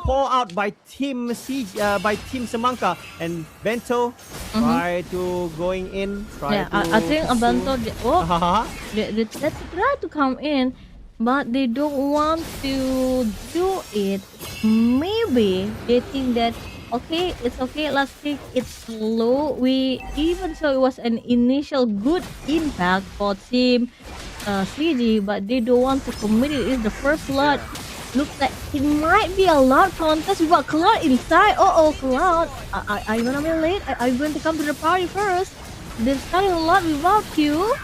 poured out by Team CG, by Team Semangka. And Bento try to going in. I think Bento they try to come in, but they don't want to do it. Maybe they think that okay, it's okay, let's take it slow. Even so it was an initial good impact for Team CG, but they don't want to commit it. It's the first lot. Looks like it might be a lot contest without Cloud inside. Cloud, are you gonna be late? Are you going to come to the party first? They're starting a lot without you.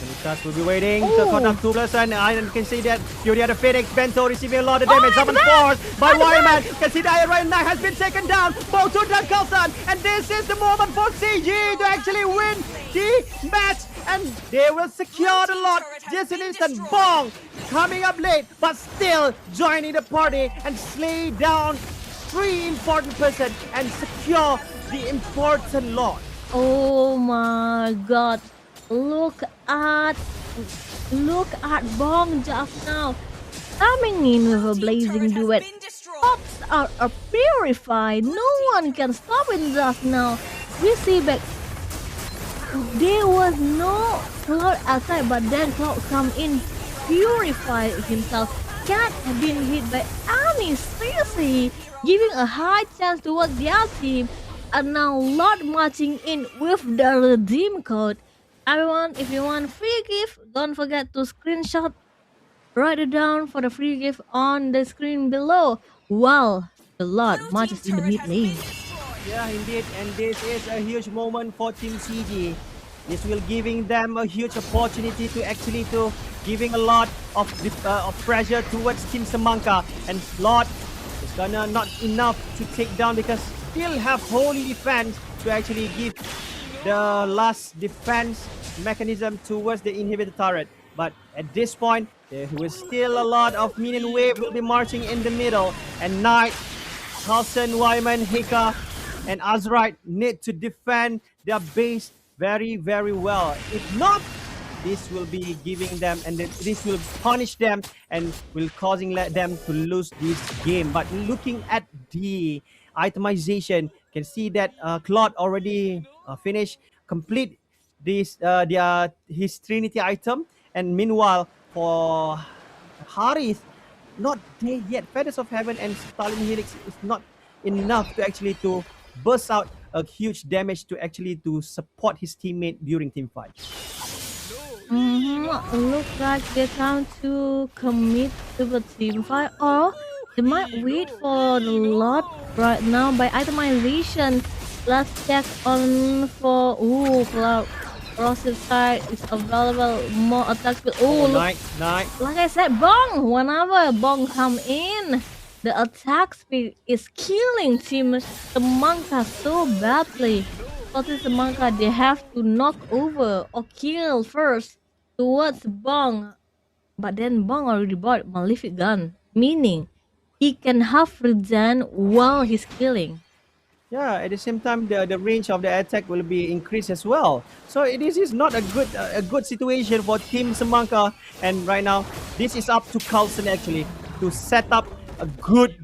Lucas will be waiting to contact 2 person. And you can see that you already have the Phoenix Bento receiving a lot of damage. Summon force by Wireman. You can see the Iron Knight has been taken down. Both to Dan Carlson. And this is the moment for CG to actually win the match. And they will secure the lot. Just an instant. Bong coming up late, but still joining the party and slay down 3 important person and secure the important lot. Oh my god. Look at Bong just now coming in with a blazing duet. Ops are purified. No one can stop it just now. We see back. There was no Cloud outside, but then Cloud come in, purified himself. Can't have been hit by any CC, giving a high chance towards their team. And now Lord marching in with the redeem code. Everyone, if you want free gift, don't forget to screenshot, write it down for the free gift on the screen below. While the Lord marches in the mid lane. Yeah, indeed, and this is a huge moment for Team CG. This will giving them a huge opportunity to actually to giving a lot of pressure towards Team Semangka, and Lord is gonna not enough to take down because still have holy defense to actually give the last defense mechanism towards the inhibitor turret. But at this point, there was still a lot of minion wave will be marching in the middle, and Knight, Carlson, Wyman, Hika, and Azrite need to defend their base very, very well. If not, this will be giving them, and this will punish them and will causing them to lose this game. But looking at the itemization, you can see that Claude already complete this his Trinity item, and meanwhile for Harith, not there yet. Feathers of Heaven and Stalin Helix is not enough to actually to burst out a huge damage to actually to support his teammate during team fight. Looks like they're trying to commit to the team fight, or they might wait for the lot right now by itemization. Let's check on for Cloud. Corrosive side is available, more attack speed. Look, Knight. like I said, Bong. Whenever Bong come in, the attack speed is killing Team Semangka so badly. For Team Semangka, they have to knock over or kill first towards Bong. But then Bong already bought Malefic Gun, meaning he can have regen while he's killing. Yeah, at the same time, the range of the attack will be increased as well. So this is not a good situation for Team Semangka. And right now, this is up to Carlson actually to set up a good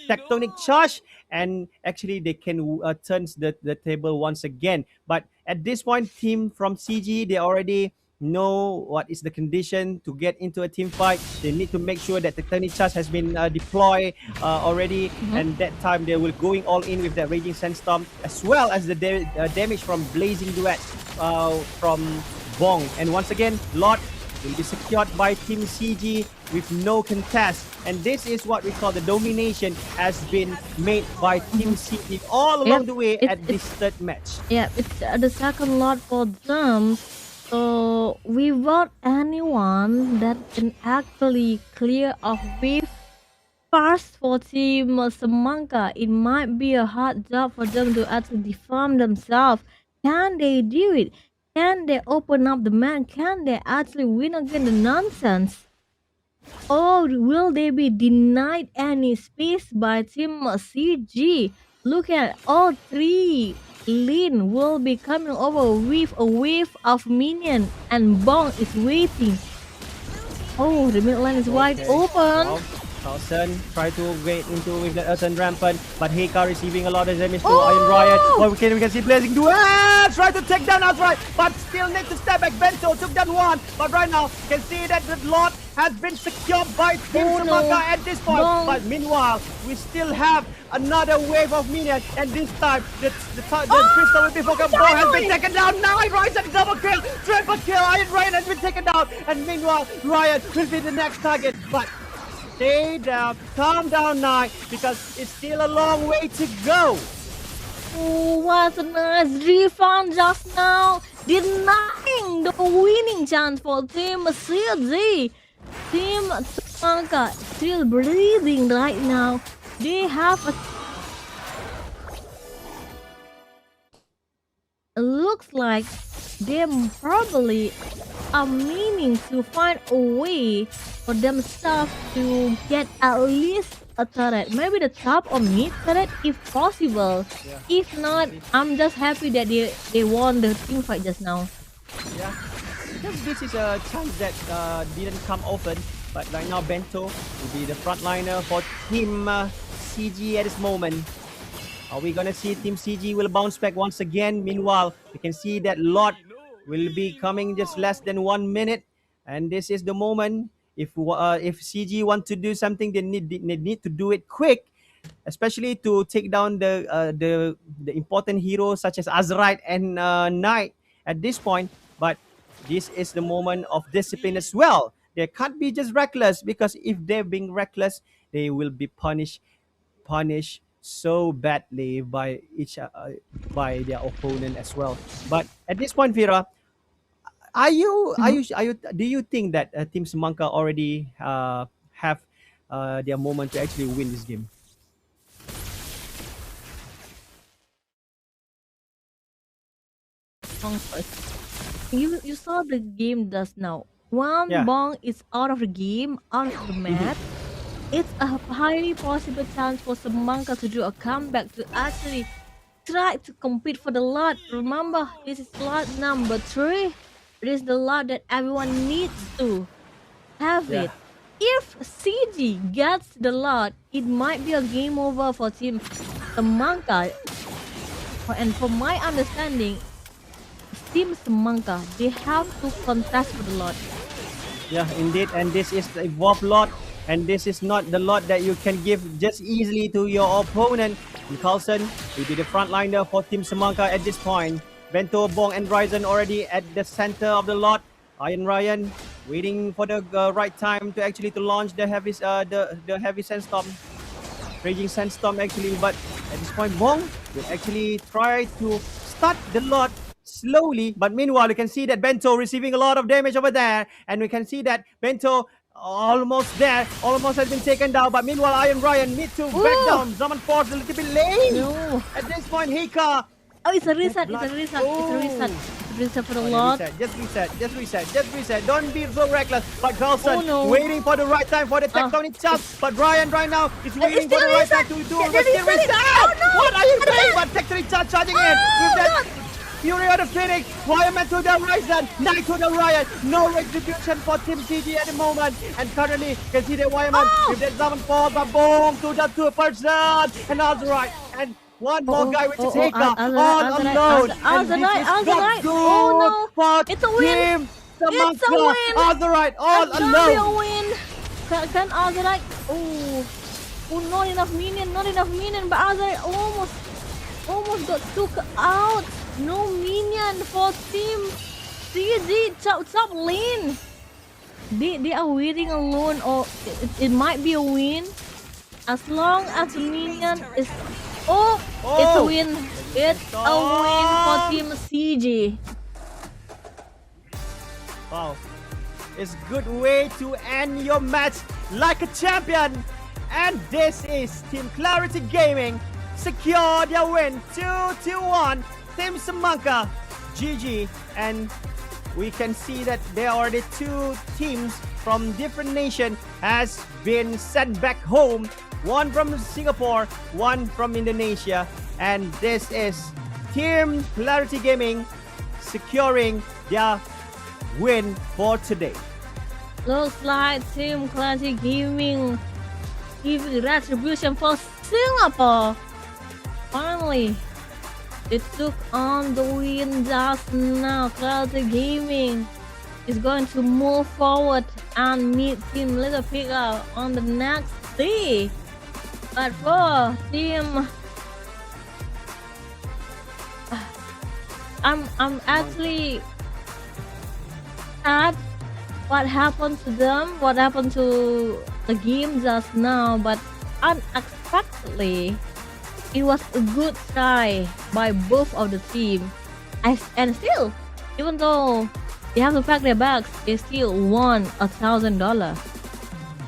tectonic charge, and actually they can turn the table once again. But at this point, team from CG, they already know what is the condition to get into a team fight. They need to make sure that the tectonic charge has been deployed already, and that time they will going all in with that Raging Sandstorm, as well as the damage from Blazing Duet from Bong. And once again, Lord will be secured by Team CG with no contest. And this is what we call the domination has been made by Team CG all along the way at this third match. Yeah, it's the second lot for them. So without anyone that can actually clear off with first for Team Semangka, it might be a hard job for them to actually defend themselves. Can they do it? Can they open up the map? Can they actually win against the nonsense? Or will they be denied any space by Team CG? Look at all 3 lane will be coming over with a wave of minion, and Bong is waiting. Oh, the mid lane is wide open. Carlson try to get into with the Earthen Rampant, but Heka receiving a lot of damage to Iron Riot. Well, we can see Blazing Duel try to take down Outright, but still need to step back. Bento took down one, but right now can see that the Lord has been secured by Team Semangka at this point. But meanwhile, we still have another wave of minions, and this time the crystal will be focused. Bong has been taken down. Now Iron Riot has double kill, triple kill. Iron Riot has been taken down, and meanwhile Riot will be the next target. But stay down, calm down, Knight, because it's still a long way to go. Oh, what a nice refund just now. denying the winning chance for Team CG. Team Semangka still breathing right now. They have a looks like they probably are meaning to find a way for themselves to get at least a turret, maybe the top or mid turret if possible. If not, I'm just happy that they won the team fight just now. Yeah, because this is a chance that didn't come often. But right now, Bento will be the frontliner for Team CG at this moment. Are we gonna see Team CG will bounce back once again? Meanwhile, we can see that Lot will be coming just less than 1 minute, and this is the moment. If CG want to do something, they need to do it quick, especially to take down the important heroes such as Azrite and Knight at this point. But this is the moment of discipline as well. They can't be just reckless, because if they're being reckless, they will be punished so badly by by their opponent as well. But at this point, Vera, do you think that Team Semangka already have their moment to actually win this game? You saw the game just now. One Yeah. Bong is out of the game, out of the match. It's a highly possible chance for Semangka to do a comeback, to actually try to compete for the lot. Remember, this is lot number 3. It is the lot that everyone needs to have Yeah. it. If CG gets the lot, it might be a game over for Team Semangka. And from my understanding, Team Semangka, they have to contest for the lot. Yeah, indeed. And this is the evolved lot. And this is not the lot that you can give just easily to your opponent. And Carlson will be the frontliner for Team Semangka at this point. Bento, Bong, and Ryzen already at the center of the lot. Iron Ryan waiting for the right time to actually to launch the heavy sandstorm, raging sandstorm actually. But at this point, Bong will actually try to start the lot slowly. But meanwhile, you can see that Bento receiving a lot of damage over there, and we can see that Bento almost there, almost has been taken down. But meanwhile, Iron Ryan need to back down. Zaman Force a little bit late. No. At this point, Hika. Oh, it's a reset. It's a reset. It's a reset. It's a reset for the lot. Just reset. Don't be so reckless. But Carlson Oh, no. waiting for the right time for the tectonic charge. But Ryan right now is waiting for still the right reset. time to do Yeah, it. they Still reset it. reset. Oh, no. What are you What doing? is But tectonic charge charging in with that Fury of the Phoenix. Fireman to the Ryzen. Knight to the Ryan. No retribution for Team CG at the moment. And currently, you can see the Fireman with that Zaman Force. But boom to the 2%. And that's right. And one more guy, which is Hika, all alone. And this is not good Oh, no. for It's a win. Team Semangka. It's a win. Azerite all It's gonna be a alone. win. Can Azerite? Oh, not enough minion. But Azerite almost got took out. No minion for Team CG. Chop lane. They are waiting alone, or it might be a win as long as the minion is. It's a win. It's a win for Team CG. Wow. It's good way to end your match like a champion. And this is Team Clarity Gaming secure their win 2-1. Team Semangka, GG. And we can see that there are already 2 teams from different nation has been sent back home. One from Singapore, one from Indonesia. And this is Team Clarity Gaming securing their win for today. Looks like Team Clarity Gaming giving retribution for Singapore. Finally, they took on the win just now. Clarity Gaming is going to move forward and meet Team Little Pika on the next day. But for Team, I'm actually sad what happened to them, what happened to the game just now, but unexpectedly, it was a good try by both of the team. And still, Even though they have to pack their bags, they still won $1,000.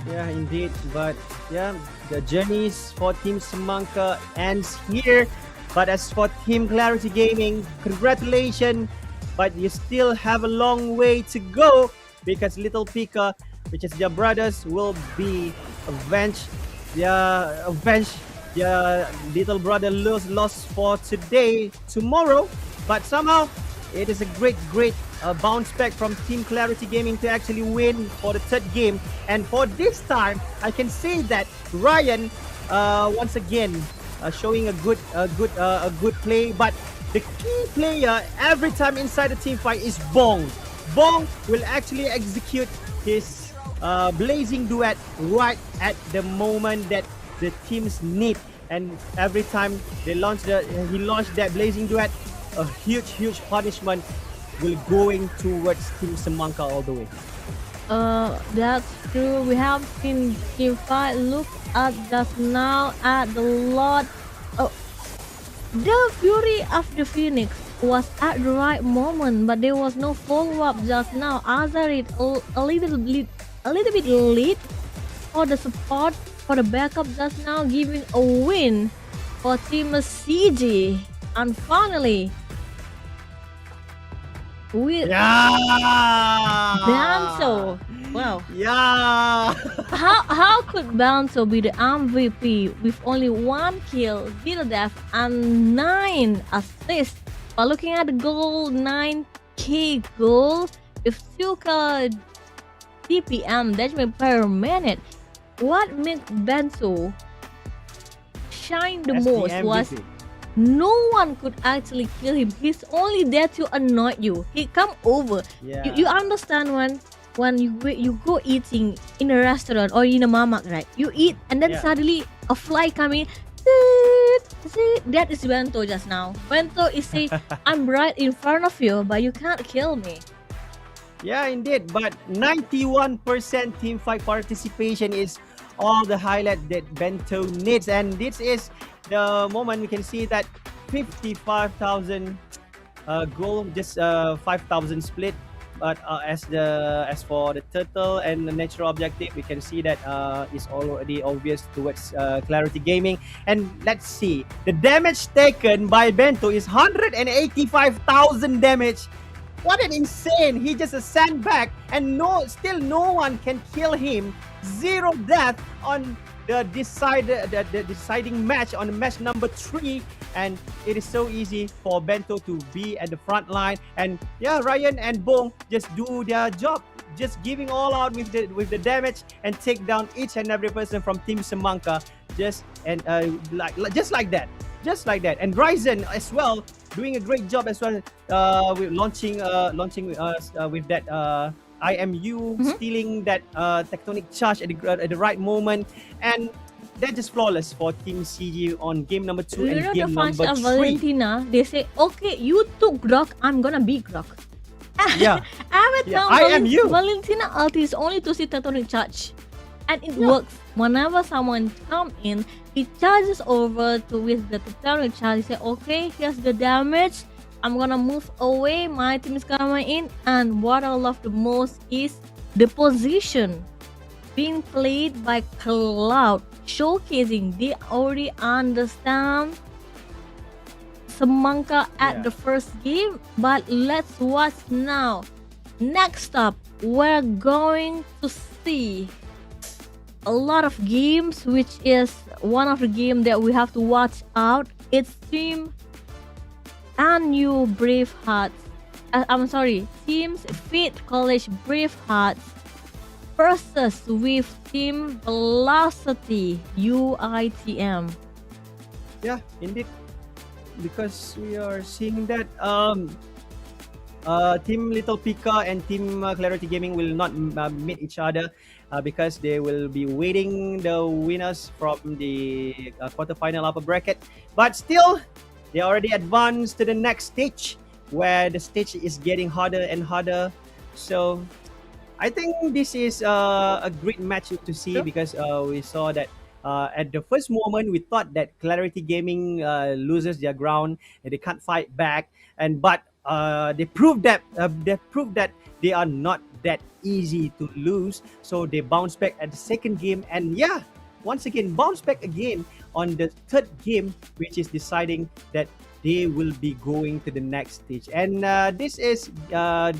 Yeah, indeed. But yeah, the journeys for Team Semangka ends here. But as for Team Clarity Gaming, congratulations. But you still have a long way to go because Little Pika, which is their brothers, will be avenged. Their little brother lost for today, tomorrow. But somehow it is a great bounce back from Team Clarity Gaming to actually win for the third game. And for this time, I can say that Ryan, once again, showing a good play. But the key player every time inside the team fight is Bong. Bong will actually execute his blazing duet right at the moment that the teams need. And every time he launched that blazing duet, a huge punishment will going towards Team Semangka all the way. That's true. We have seen team fight. Look at just now at the lot. The Fury of the Phoenix was at the right moment, but there was no follow-up just now. Azarit a little bit late for the support, for the backup just now, giving a win for Team CG. And finally, with Banso. Wow. Yeah. How could Banso be the MVP with only 1 kill, 0 death, and 9 assists? But looking at the goal, 9k goals with 2k DPM, damage per minute. What makes Banso shine the As most the was MVP. no one could actually kill him. He's only there to annoy you. He come over. Yeah. You understand when you go eating in a restaurant or in a mamak, right? You eat and then Yeah. suddenly a fly coming. That is Bento just now. Bento is saying, I'm right in front of you, but you can't kill me. Yeah, indeed. But 91% team fight participation is all the highlight that Bento needs. And this is the moment we can see that 55,000 goal, just 5,000 split. But as for the turtle and the natural objective, we can see that is already obvious towards Clarity Gaming. And let's see, the damage taken by Bento is 185,000 damage. What an insane! He just a sandbag, and still no one can kill him. 0 death on the deciding match on match number 3, and it is so easy for Bento to be at the front line. And yeah, Ryan and Bong just do their job, just giving all out with the damage and take down each and every person from Team Semangka, just like that. And Ryzen as well, doing a great job as well, with launching with that IMU, stealing that tectonic charge at the right moment, and that just flawless for Team CG on game number 2 You and know the game fans number of 3. Valentina, they say, okay, you took Grok, I'm gonna be Grok. Yeah. Every Yeah, time I am you. Valentina ulti is only to see tectonic charge. And it works. Whenever someone come in, he charges over to with the tectonic charge. He say, okay, here's the damage. I'm gonna move away. My team is coming in. And what I love the most is the position being played by Cloud, showcasing they already understand Semangka at the first game. But let's watch now. Next up, we're going to see a lot of games, which is one of the game that we have to watch out. It's Team Anu Bravehearts. Teams Fit College Bravehearts versus with Team Velocity UITM. Yeah, indeed. Because we are seeing that Team Little Pika and Team Clarity Gaming will not meet each other because they will be waiting the winners from the quarterfinal upper bracket. But still, they already advanced to the next stage, where the stage is getting harder and harder. So I think this is a great match to see, because we saw that at the first moment we thought that Clarity Gaming loses their ground and they can't fight back. But they proved that they are not that easy to lose. So they bounce back at the second game, and yeah, once again bounce back again on the third game, which is deciding that they will be going to the next stage. And this is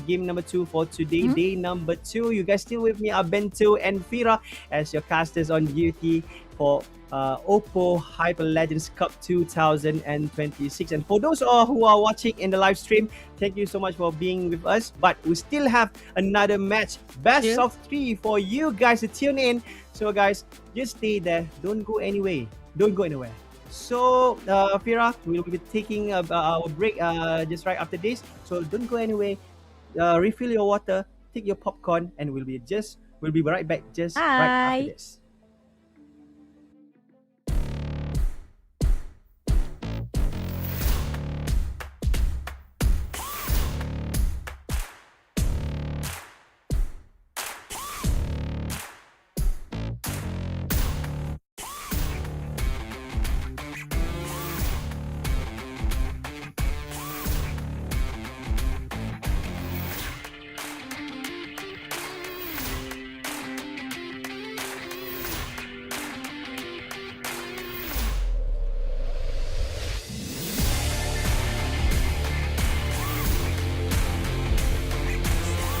game number 2 for today, day number 2. You guys still with me, Bento and Fira, as your casters on duty for OPPO Hyperlegend Cup 2026. And for those who are watching in the live stream, thank you so much for being with us. But we still have another match, best of 3 for you guys to tune in. So guys, just stay there. Don't go anywhere. Don't go anywhere. So, Fira, we will be taking our break just right after this. So don't go anywhere. Refill your water, take your popcorn, and we'll be right back just right after this.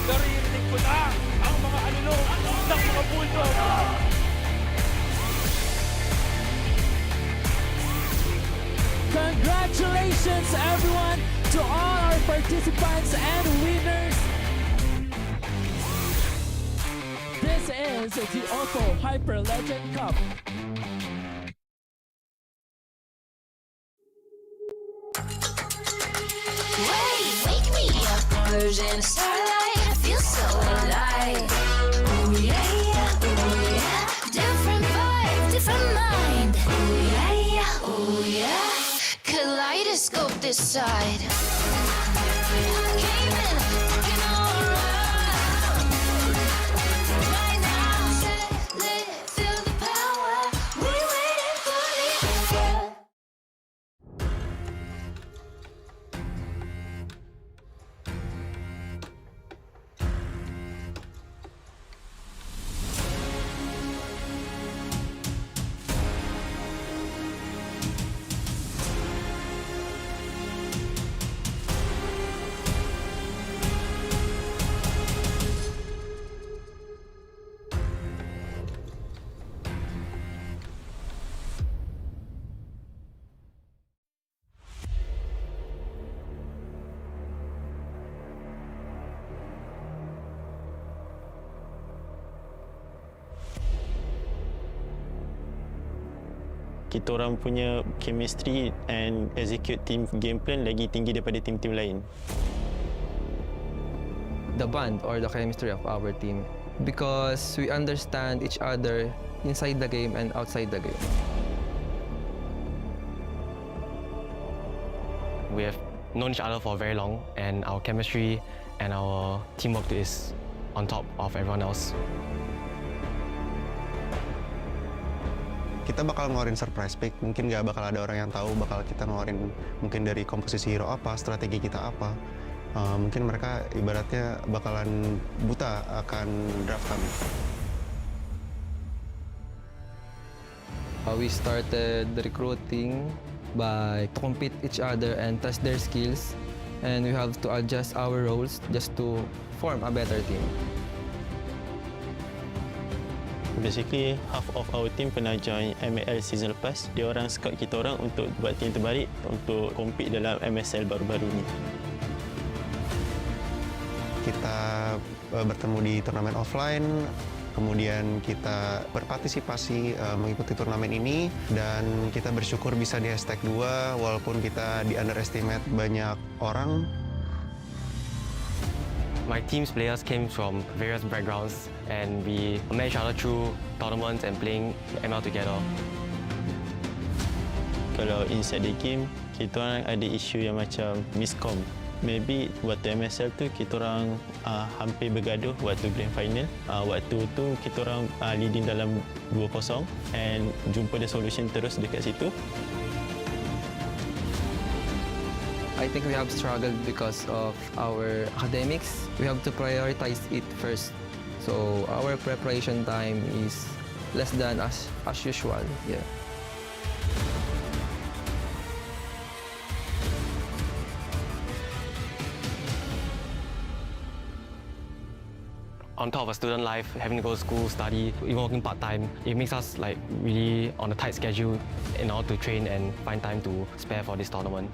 Naririnig ko na ang mga alulong ng mga bulldog. Congratulations everyone to all our participants and winners. This is the OPPO Hyperlegend Cup. Wake me up, version starlight. I feel so alive. Ooh yeah, yeah, ooh yeah. Different vibe, different mind. Ooh yeah, yeah, ooh yeah. Kaleidoscope this side. Came in, looking all around. Right now, set, lit, feel the power. We waiting for the hour. Kita orang punya chemistry and execute team game plan lagi tinggi daripada tim-tim lain. The bond or the chemistry of our team, because we understand each other inside the game and outside the game. We have known each other for very long, and our chemistry and our teamwork is on top of everyone else. Kita bakal ngeluarin surprise pick, mungkin nggak bakal ada orang yang tahu bakal kita ngeluarin mungkin dari komposisi hero apa, strategi kita apa. Mungkin mereka ibaratnya bakalan buta akan draft kami. We started the recruiting by to compete each other and test their skills, and we have to adjust our roles just to form a better team. Basically, half of our team pernah join ML season lepas. Dia orang scout kita orang untuk buat team terbaik untuk compete dalam MSL baru-baru ni. Kita bertemu di turnamen offline, kemudian kita berpartisipasi mengikuti turnamen ini, dan kita bersyukur bisa di hashtag 2 walaupun kita di underestimate banyak orang. My team's players came from various backgrounds, and we met each other through tournaments and playing ML together. Kalau inside the game, kita orang ada isu yang macam miscom. Maybe waktu MSL tu kita orang hampir bergaduh waktu grand final. Waktu tu kita orang leading dalam 2-0 and jumpa the solution terus dekat situ. I think we have struggled because of our academics. We have to prioritize it first. So our preparation time is less than as usual. Yeah. On top of a student life, having to go to school, study, even working part-time, it makes us like really on a tight schedule in order to train and find time to spare for this tournament.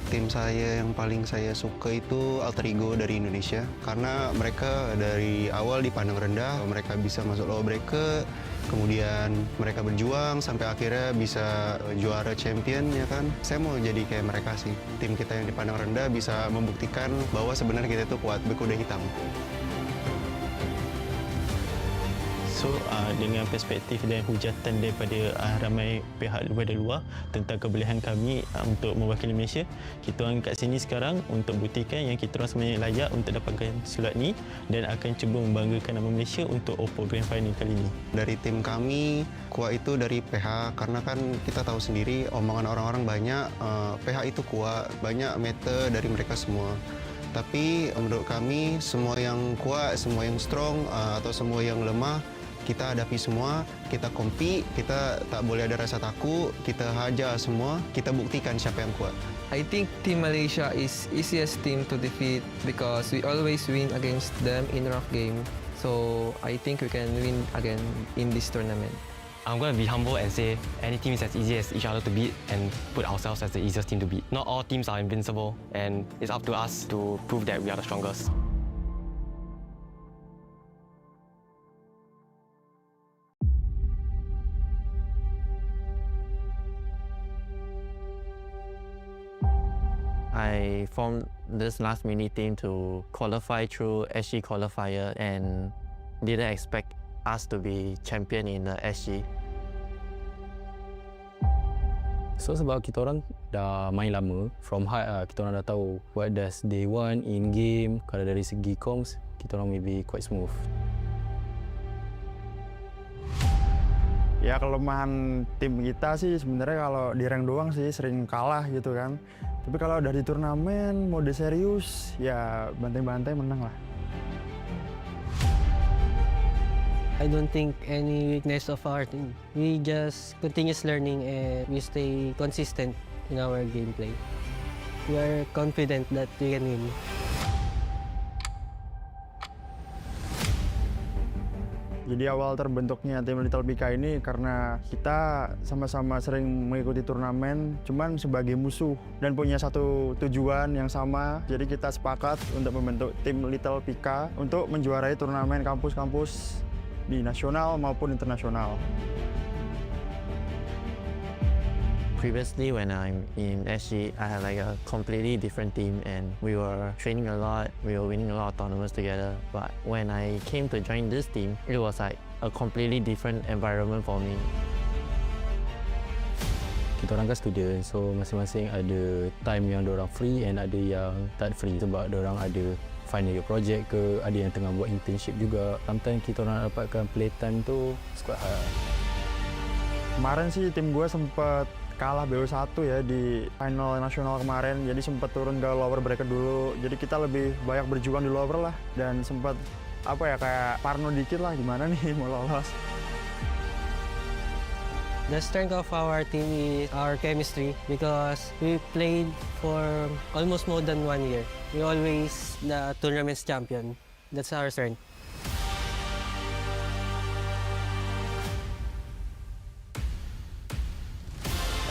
Tim saya yang paling saya suka itu alter ego dari Indonesia karena mereka dari awal dipandang rendah, mereka bisa masuk lower bracket, kemudian mereka berjuang sampai akhirnya bisa juara champion ya kan. Saya mau jadi kayak mereka sih. Tim kita yang dipandang rendah bisa membuktikan bahwa sebenarnya kita itu kuat berkuda hitam. So dengan perspektif dan hujatan daripada ramai pihak daripada luar tentang kebolehan kami untuk mewakili Malaysia, kita orang kat sini sekarang untuk buktikan yang kita orang sebenarnya layak untuk dapatkan slot ni dan akan cuba membanggakan nama Malaysia untuk OPPO Grand Final kali ini. Dari tim kami, kuat itu dari PH karena kan kita tahu sendiri omongan orang-orang banyak, PH itu kuat, banyak meter dari mereka semua. Tapi menurut kami semua yang kuat, semua yang strong atau semua yang lemah kita hadapi semua, kita compete, kita tak boleh ada rasa takut, kita hajar semua, kita buktikan siapa yang kuat. I think Team Malaysia is easiest team to defeat because we always win against them in rough game. So I think we can win again in this tournament. I'm going to be humble and say any team is as easy as each other to beat and put ourselves as the easiest team to beat. Not all teams are invincible and it's up to us to prove that we are the strongest. I formed this last mini team to qualify through SG qualifier and didn't expect us to be champion in the SG. So sebab kita orang dah main lama, from high kita orang dah tahu what does they want in game. Kalau dari segi comms, kita orang maybe quite smooth. Ya kelemahan tim kita sih sebenarnya kalau di rank doang sih sering kalah gitu kan. Tapi kalau udah di turnamen mode serius ya bantai-bantai menang lah. I don't think any weakness of our team. We just continuous learning and we stay consistent in our gameplay. We are confident that we can win. Jadi awal terbentuknya tim Little PK ini karena kita sama-sama sering mengikuti turnamen, cuman sebagai musuh dan punya satu tujuan yang sama. Jadi kita sepakat untuk membentuk tim Little PK untuk menjuarai turnamen kampus-kampus di nasional maupun internasional. Previously, when I'm in SG, I had like a completely different team and we were training a lot, we were winning a lot of tournaments together. But when I came to join this team, it was like a completely different environment for me. Kita orang kan student, so masing-masing ada time yang diorang free and ada yang tak free sebab diorang ada final year project ke, ada yang tengah buat internship juga. Sometimes kita orang dapatkan playtime tu quite hard. Kemarin sih tim gue sempat kalah BO1 ya di final nasional kemarin, jadi sempat turun ke lower bracket dulu. Jadi kita lebih banyak berjuang di lower lah dan sempat apa ya kayak parno dikit lah gimana nih mau lolos. The strength of our team is our chemistry because we played for almost more than 1 year. We always the tournament's champion. That's our strength.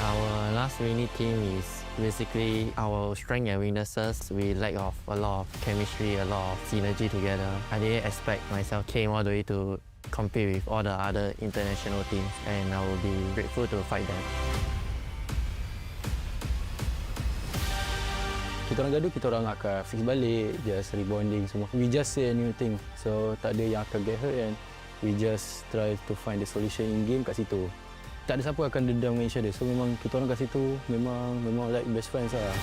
Our last mini team is basically our strength and weaknesses. We lack of a lot of chemistry, a lot of synergy together. I didn't expect myself came all the way to compete with all the other international teams and I will be grateful to fight them. Kita orang gaduh, kita orang akan fix balik, just rebonding semua. We just say a new thing, so tak ada yang akan get hurt and we just try to find the solution in game kat situ. Tak ada siapa akan dendam dengan each other, so memang kita orang kat situ memang like best friends lah.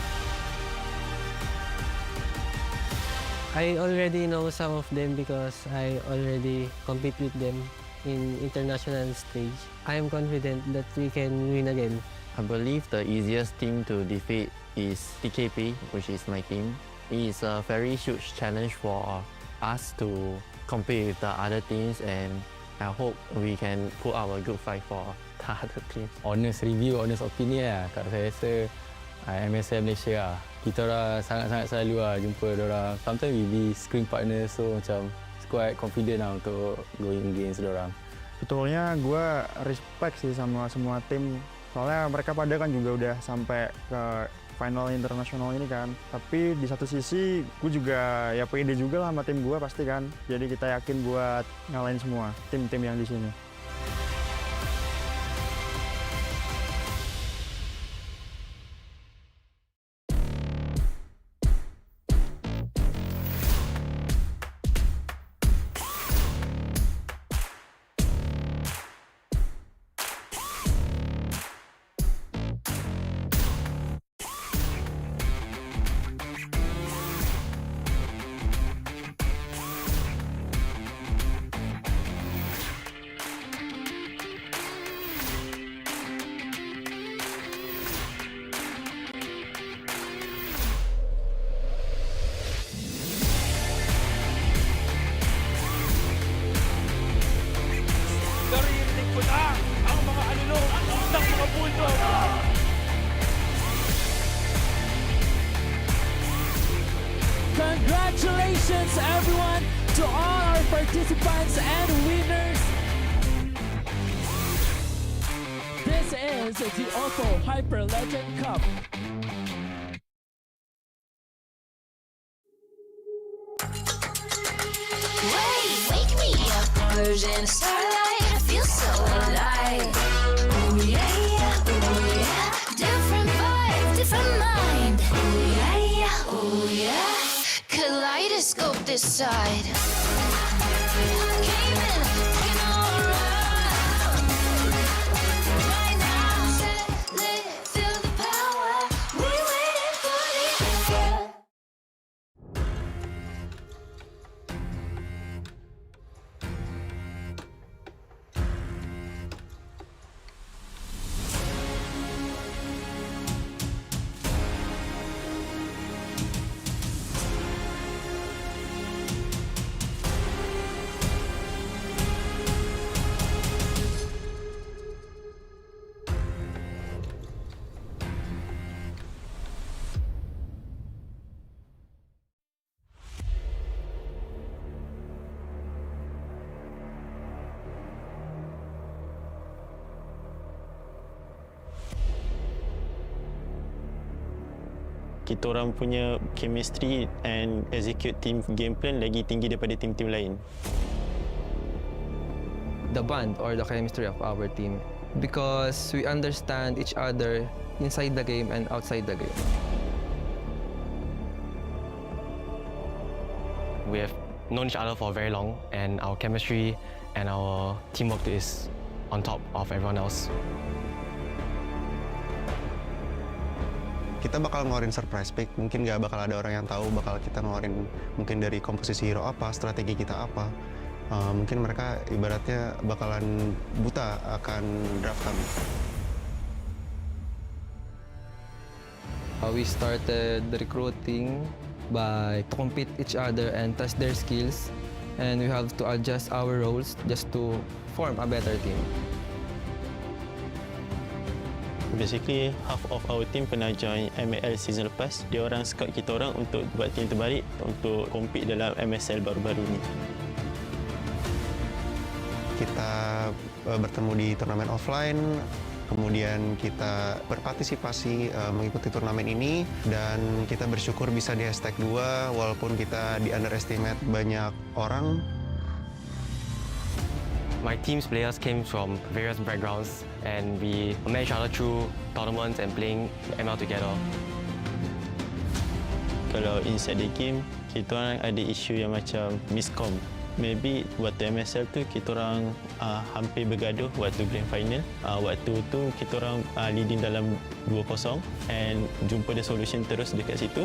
I already know some of them because I already compete with them in international stage. I am confident that we can win again. I believe the easiest team to defeat is TKP, which is my team. It is a very huge challenge for us to compete with the other teams, and I hope we can put up a good fight for the other teams. Honest review, honest opinion lah. Kat saya rasa MSL Malaysia lah. Kita orang sangat-sangat selalu lah jumpa diorang. Sometimes we be screen partner, so macam quite confident lah untuk going against diorang. Sebetulnya gue respect sih sama semua tim. Soalnya mereka pada kan juga udah sampai ke final internasional ini kan. Tapi di satu sisi gue juga ya pede juga lah sama tim gue pasti kan. Jadi kita yakin buat ngalahin semua tim-tim yang di sini. Naririnig ko na ang mga alulong ng mga bulldog. Congratulations everyone to all our participants and winners. This is the OPPO Hyperlegend Cup. Wake me up, converge starlight. I feel so alive. Ooh yeah, yeah, ooh yeah. Different vibe, different mind. Ooh yeah, yeah, ooh yeah. Kaleidoscope this side. Came in, taking all around. Right now, set, lit, feel the power. We waiting for the answer. Kita orang punya chemistry and execute team game plan lagi tinggi daripada tim-tim lain. The bond or the chemistry of our team, because we understand each other inside the game and outside the game. We have known each other for very long, and our chemistry and our teamwork is on top of everyone else. Kita bakal ngeluarin surprise pick, mungkin nggak bakal ada orang yang tahu bakal kita ngeluarin mungkin dari komposisi hero apa, strategi kita apa. Mungkin mereka ibaratnya bakalan buta akan draft kami. We started the recruiting by to compete each other and test their skills, and we have to adjust our roles just to form a better team. Basically, half of our team pernah join ML season lepas. Dia orang scout kita orang untuk buat team terbaik untuk compete dalam MSL baru-baru ni. Kita bertemu di turnamen offline, kemudian kita berpartisipasi mengikuti turnamen ini, dan kita bersyukur bisa di hashtag 2 walaupun kita di underestimate banyak orang. My team's players came from various backgrounds, and we met each other through tournaments and playing ML together. Kalau inside the game, kita orang ada isu yang macam miscom. Maybe waktu MSL tu kita orang hampir bergaduh waktu grand final. Waktu tu kita orang leading dalam 2-0 and jumpa the solution terus dekat situ.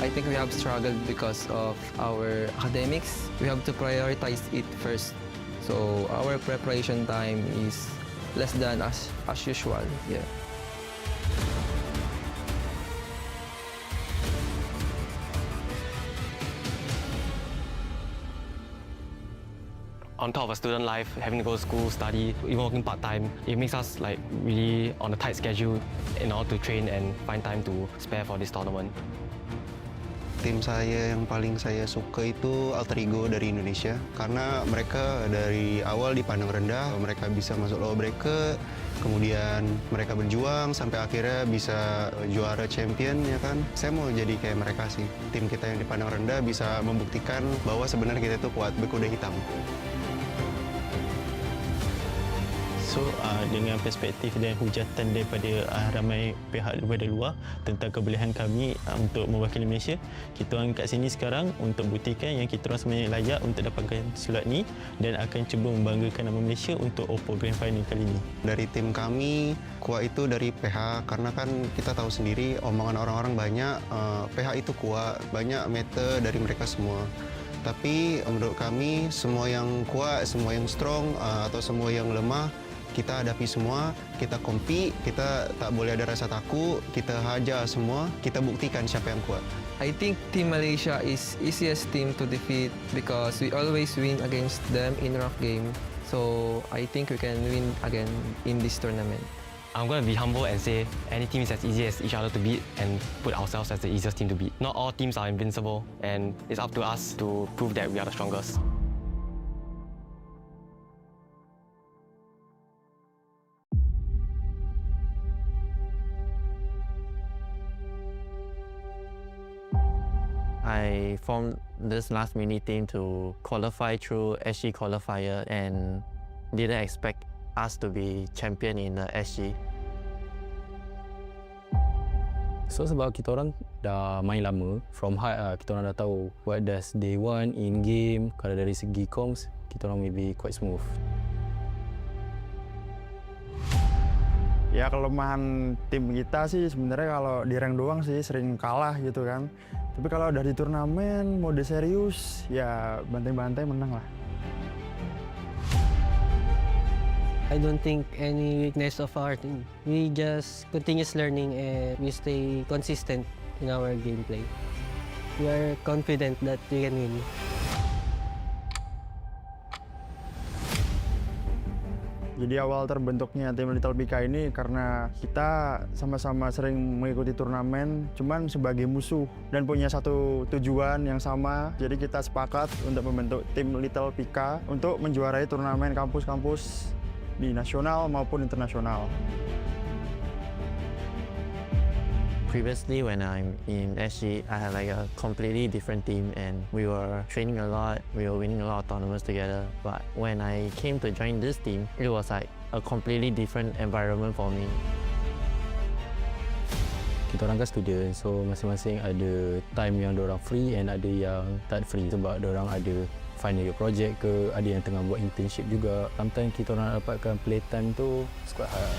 I think we have struggled because of our academics. We have to prioritize it first. So our preparation time is less than as usual. Yeah. On top of a student life, having to go to school, study, even working part-time, it makes us like really on a tight schedule in order to train and find time to spare for this tournament. Tim saya yang paling saya suka itu alter ego dari Indonesia karena mereka dari awal dipandang rendah, mereka bisa masuk lower bracket, kemudian mereka berjuang sampai akhirnya bisa juara champion ya kan. Saya mau jadi kayak mereka sih. Tim kita yang dipandang rendah bisa membuktikan bahwa sebenarnya kita itu kuat berkuda hitam. So dengan perspektif dan hujatan daripada ramai pihak daripada luar tentang kebolehan kami untuk mewakili Malaysia, kita orang kat sini sekarang untuk buktikan yang kita orang sebenarnya layak untuk dapatkan slot ni dan akan cuba membanggakan nama Malaysia untuk OPPO Grand Final kali ini. Dari tim kami, kuat itu dari PH karena kan kita tahu sendiri omongan orang-orang banyak, PH itu kuat, banyak meter dari mereka semua. Tapi menurut kami semua yang kuat, semua yang strong atau semua yang lemah kita hadapi semua, kita compete, kita tak boleh ada rasa takut, kita hajar semua, kita buktikan siapa yang kuat. I think Team Malaysia is easiest team to defeat because we always win against them in rough game. So I think we can win again in this tournament. I'm going to be humble and say any team is as easy as each other to beat and put ourselves as the easiest team to beat. Not all teams are invincible and it's up to us to prove that we are the strongest. I formed this last mini team to qualify through SG qualifier and didn't expect us to be champion in the SG. So sebab kita orang dah main lama, from high kita orang dah tahu what does they want in game. Kalau dari segi comms, kita orang maybe quite smooth. Ya kelemahan tim kita sih sebenarnya kalau di rank doang sih sering kalah gitu kan. Tapi kalau udah di turnamen mode serius ya bantai-bantai menang lah. I don't think any weakness of our team. We just continuous learning and we stay consistent in our gameplay. We are confident that we can win. Jadi awal terbentuknya tim Little PK ini karena kita sama-sama sering mengikuti turnamen, cuman sebagai musuh dan punya satu tujuan yang sama. Jadi kita sepakat untuk membentuk tim Little PK untuk menjuarai turnamen kampus-kampus di nasional maupun internasional. Previously, when I'm in SG, I had like a completely different team and we were training a lot, we were winning a lot of tournaments together. But when I came to join this team, it was like a completely different environment for me. Kita orang kan student, so masing-masing ada time yang diorang free and ada yang tak free sebab diorang ada final year project ke, ada yang tengah buat internship juga. Sometimes kita orang dapatkan playtime tu quite hard.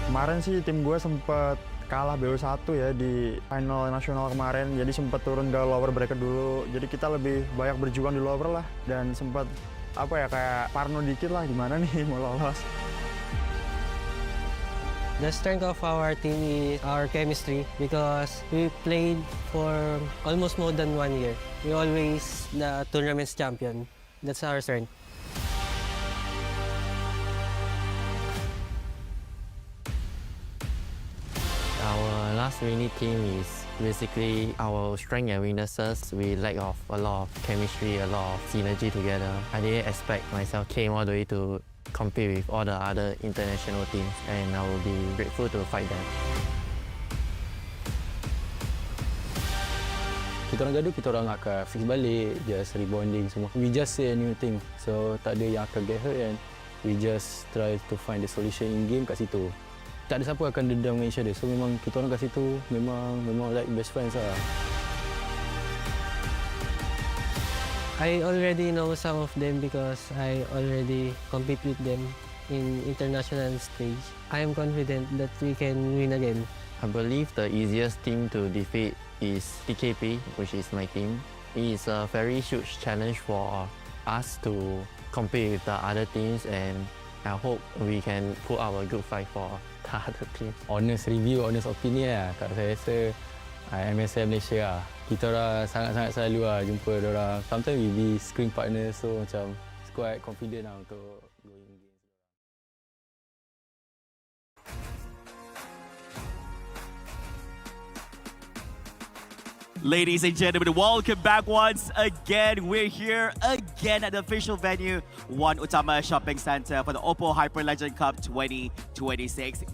Kemarin sih tim gue sempat kalah BO1 ya di final nasional kemarin, jadi sempat turun ke lower bracket dulu. Jadi kita lebih banyak berjuang di lower lah dan sempat apa ya kayak parno dikit lah gimana nih mau lolos. The strength of our team is our chemistry because we played for almost more than 1 year. We always the tournament's champion. That's our strength. Our last mini team is basically our strength and weaknesses. We lack of a lot of chemistry, a lot of synergy together. I didn't expect myself came all the way to compete with all the other international teams and I will be grateful to fight them. Kita orang gaduh, kita orang akan fix balik, just rebonding semua. We just say a new thing, so tak ada yang akan get hurt and we just try to find the solution in game kat situ. Tak ada siapa akan dendam dengan each other, so memang kita orang kat situ memang like best friends lah. I already know some of them because I already compete with them in international stage. I am confident that we can win again. I believe the easiest team to defeat is PKP, which is my team. It is a very huge challenge for us to compete with the other teams and I hope we can put our good fight for the other team. Honest review, honest opinion lah. Kat saya rasa MSM Malaysia lah. Kita orang sangat-sangat selalu lah jumpa diorang. Sometimes we be screen partner, so macam quite confident lah untuk going against. Ladies and gentlemen, welcome back once again. We're here again at the official venue, One Utama Shopping Center for the OPPO Hyperlegend Cup 2026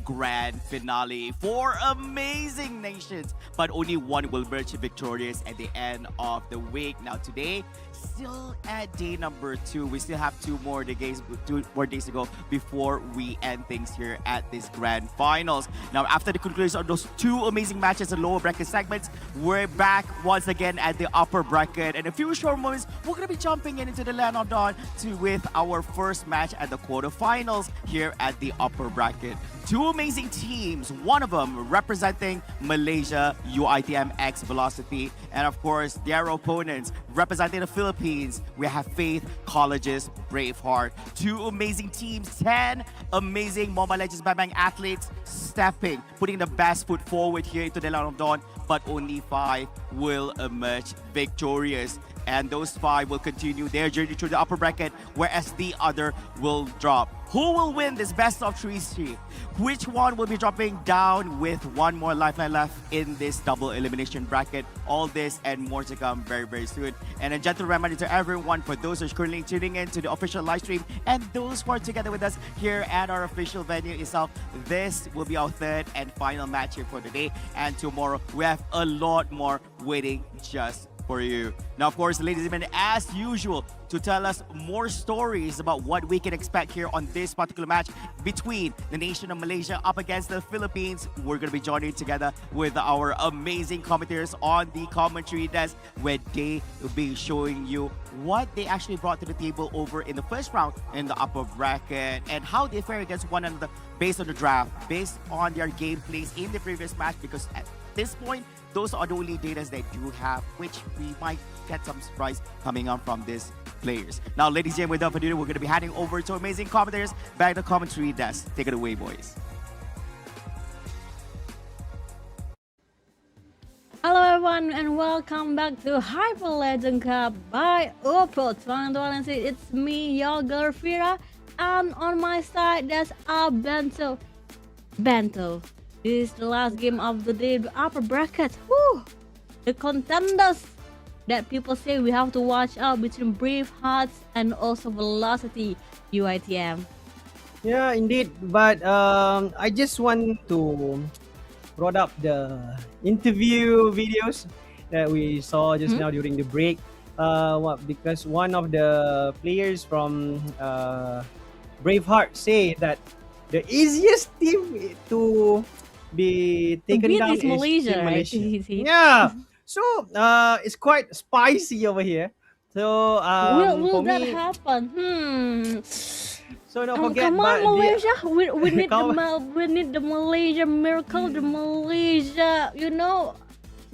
Grand Finale. 4 amazing nations, but only one will emerge victorious at the end of the week. Now today, still at day number 2. We still have 2 more days to go before we end things here at this Grand Finals. Now after the conclusion of those 2 amazing matches in lower bracket segments, we're back once again at the upper bracket. In a few short moments, we're going to be jumping into the land of dawn with our first match at the quarterfinals here at the upper bracket. 2 amazing teams, one of them representing Malaysia, UITM X Velocity, and of course their opponents representing the Philippines. We have Faith, Colleges, Braveheart. 2 amazing teams, 10 amazing Mobile Legends Bang athletes stepping, putting the best foot forward here into the land of dawn, but only 5 will emerge victorious. And those 5 will continue their journey through the upper bracket, whereas the other will drop. Who will win this best of 3 streak? Which one will be dropping down with 1 more lifeline left in this double elimination bracket? All this and more to come very, very soon. And a gentle reminder to everyone, for those who are currently tuning in to the official live stream and those who are together with us here at our official venue itself, this will be our 3rd and final match here for the day. And tomorrow, we have a lot more waiting just for you. Now, of course, ladies and gentlemen, as usual, to tell us more stories about what we can expect here on this particular match between the nation of Malaysia up against the Philippines, we're going to be joining together with our amazing commentators on the commentary desk, where they will be showing you what they actually brought to the table over in the first round in the upper bracket and how they fare against one another based on the draft, based on their gameplays in the previous match, because at this point, those are the only data that you have, which we might get some surprise coming up from these players. Now, ladies and gentlemen, without further ado, we're going to be heading over to amazing commentators back to the commentary desk. Take it away, boys. Hello everyone and welcome back to Hyperlegend Cup by OPPO 2026. It's me, your girl Fira, and on my side there's our Bento. This is the last game of the day, the upper bracket. Woo! The contenders that people say we have to watch out between Bravehearts and also Velocity UITM. Yeah, indeed. But I just want to brought up the interview videos that we saw just now during the break. Because one of the players from Braveheart say that the easiest team to be taken down is Malaysia, Team right? Malaysia. Yeah. So it's quite spicy over here. So Will for that me, happen? So don't forget, come on, Malaysia. We need we need the Malaysia miracle, the Malaysia,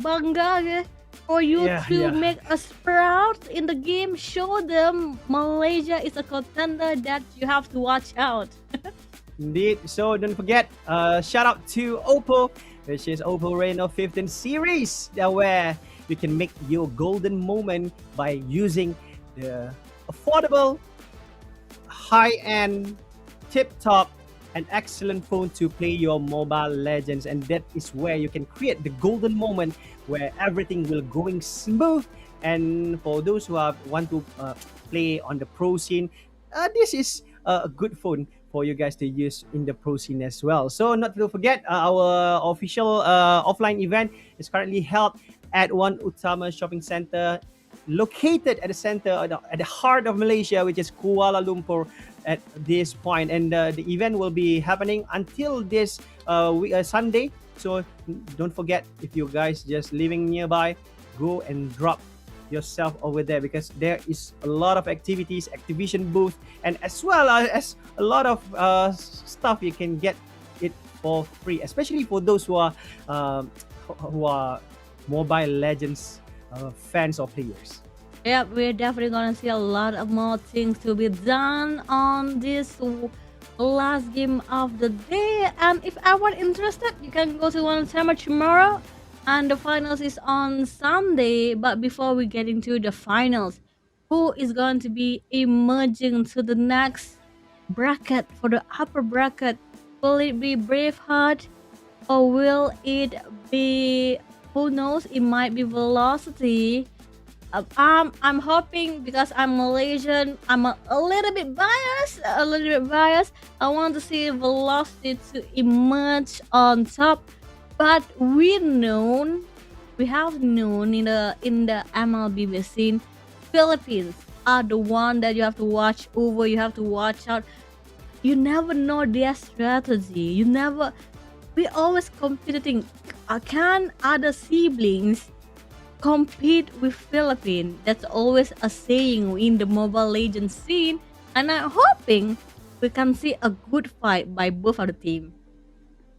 bangga for you to make us proud in the game. Show them Malaysia is a contender that you have to watch out. Indeed. So don't forget, shout out to OPPO, which is OPPO Reno 15 series, where you can make your golden moment by using the affordable, high-end, tip-top, and excellent phone to play your Mobile Legends. And that is where you can create the golden moment where everything will going smooth. And for those who want to play on the pro scene, this is a good phone for you guys to use in the pro scene as well. So not to forget, our official offline event is currently held at One Utama Shopping Center, located at the center, at the heart of Malaysia, which is Kuala Lumpur at this point. And the event will be happening until this Sunday. So don't forget, if you guys just living nearby, go and drop yourself over there, because there is a lot of activities, activation booth, and as well as a lot of stuff you can get it for free, especially for those who are Mobile Legends fans or players. Yeah, we're definitely gonna see a lot of more things to be done on this last game of the day. And if everyone interested, you can go to Utama tomorrow. And the finals is on Sunday. But before we get into the finals, who is going to be emerging to the next bracket for the upper bracket? Will it be Braveheart or will it be, who knows, it might be Velocity. I'm hoping, because I'm Malaysian, I'm a little bit biased. I want to see Velocity to emerge on top, but we have known in the MLB scene, Philippines are the one that you have to watch over. You have to watch out. You never know their strategy. We always competing. Can other siblings compete with Philippines? That's always a saying in the Mobile Legends scene, and I'm hoping we can see a good fight by both of the team.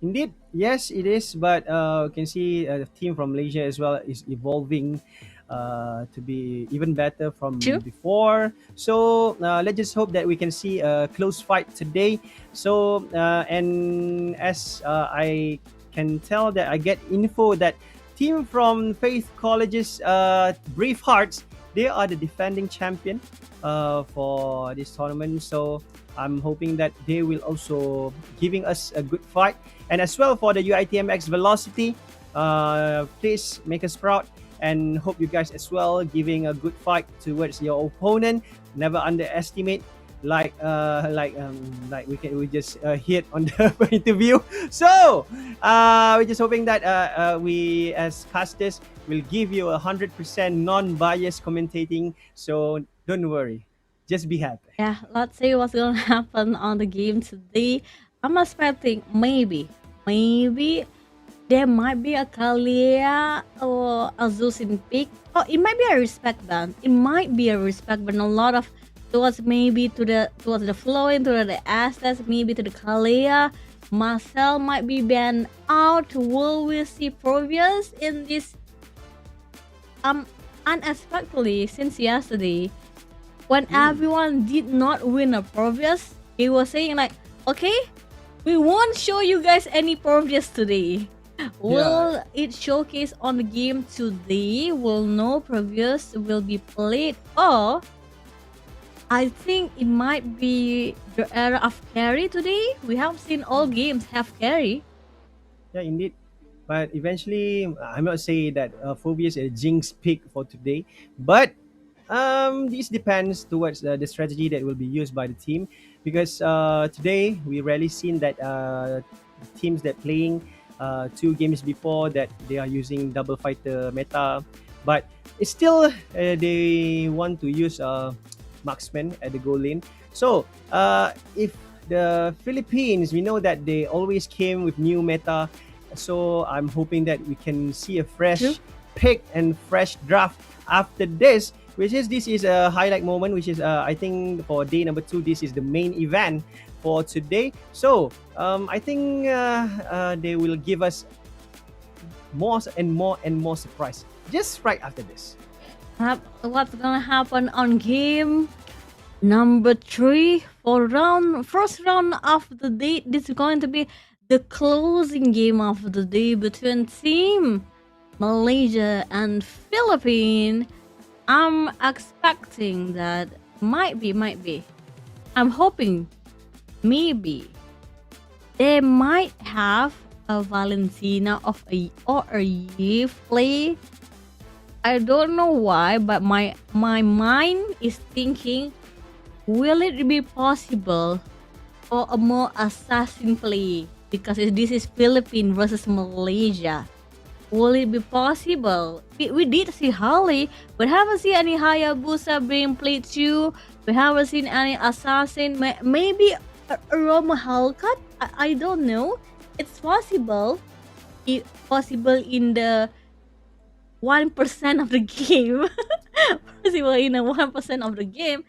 Indeed, yes, it is. But you can see the team from Malaysia as well is evolving to be even better from before. So let's just hope that we can see a close fight today. So and as I can tell that I get info that team from Faith College's Brave Hearts, they are the defending champion for this tournament. So I'm hoping that they will also giving us a good fight. And as well for the UITMX Velocity, please make us proud and hope you guys as well giving a good fight towards your opponent. Never underestimate like we just hit on the interview. So we're just hoping that we as casters will give you 100% non-biased commentating. So don't worry, just be happy. Yeah, let's see what's gonna happen on the game today. I'm expecting maybe there might be a Kalia or a Zeus in pick. Oh, it might be a respect ban. A lot of towards the flowing, to the Aztecs, maybe to the Kalia. Marcel might be banned out. Will we see Provius in this? Unexpectedly, since yesterday, when everyone did not win a Provius, he was saying like, okay, we won't show you guys any Provius today. Will it showcase on the game today? Will no Provius will be played? Or I think it might be the era of carry today. We have seen all games have carry. Yeah, indeed. But eventually, I'm not saying that Phobius is a jinx pick for today. But this depends towards the strategy that will be used by the team. Because today, we rarely seen that teams that playing 2 games before that they are using double fighter meta. But it's still, they want to use marksman at the goal lane. So if the Philippines, we know that they always came with new meta. So I'm hoping that we can see a fresh pick and fresh draft after this. This is a highlight moment, which is I think for day number 2, this is the main event for today. So I think they will give us more and more surprise just right after this. What's gonna happen on game number 3 for first round of the day? This is going to be the closing game of the day between team Malaysia and Philippines. I'm expecting that might be. I'm hoping maybe they might have a Valentina or a Yves play. I don't know why, but my mind is thinking, will it be possible for a more assassin play? Because this is Philippines versus Malaysia. Will it be possible? We did see Harley, but haven't seen any Hayabusa being played too. We haven't seen any assassin. Maybe a Roma Hellcat? I don't know. It's possible. It's possible in the 1% of the game. Possible in the 1% of the game.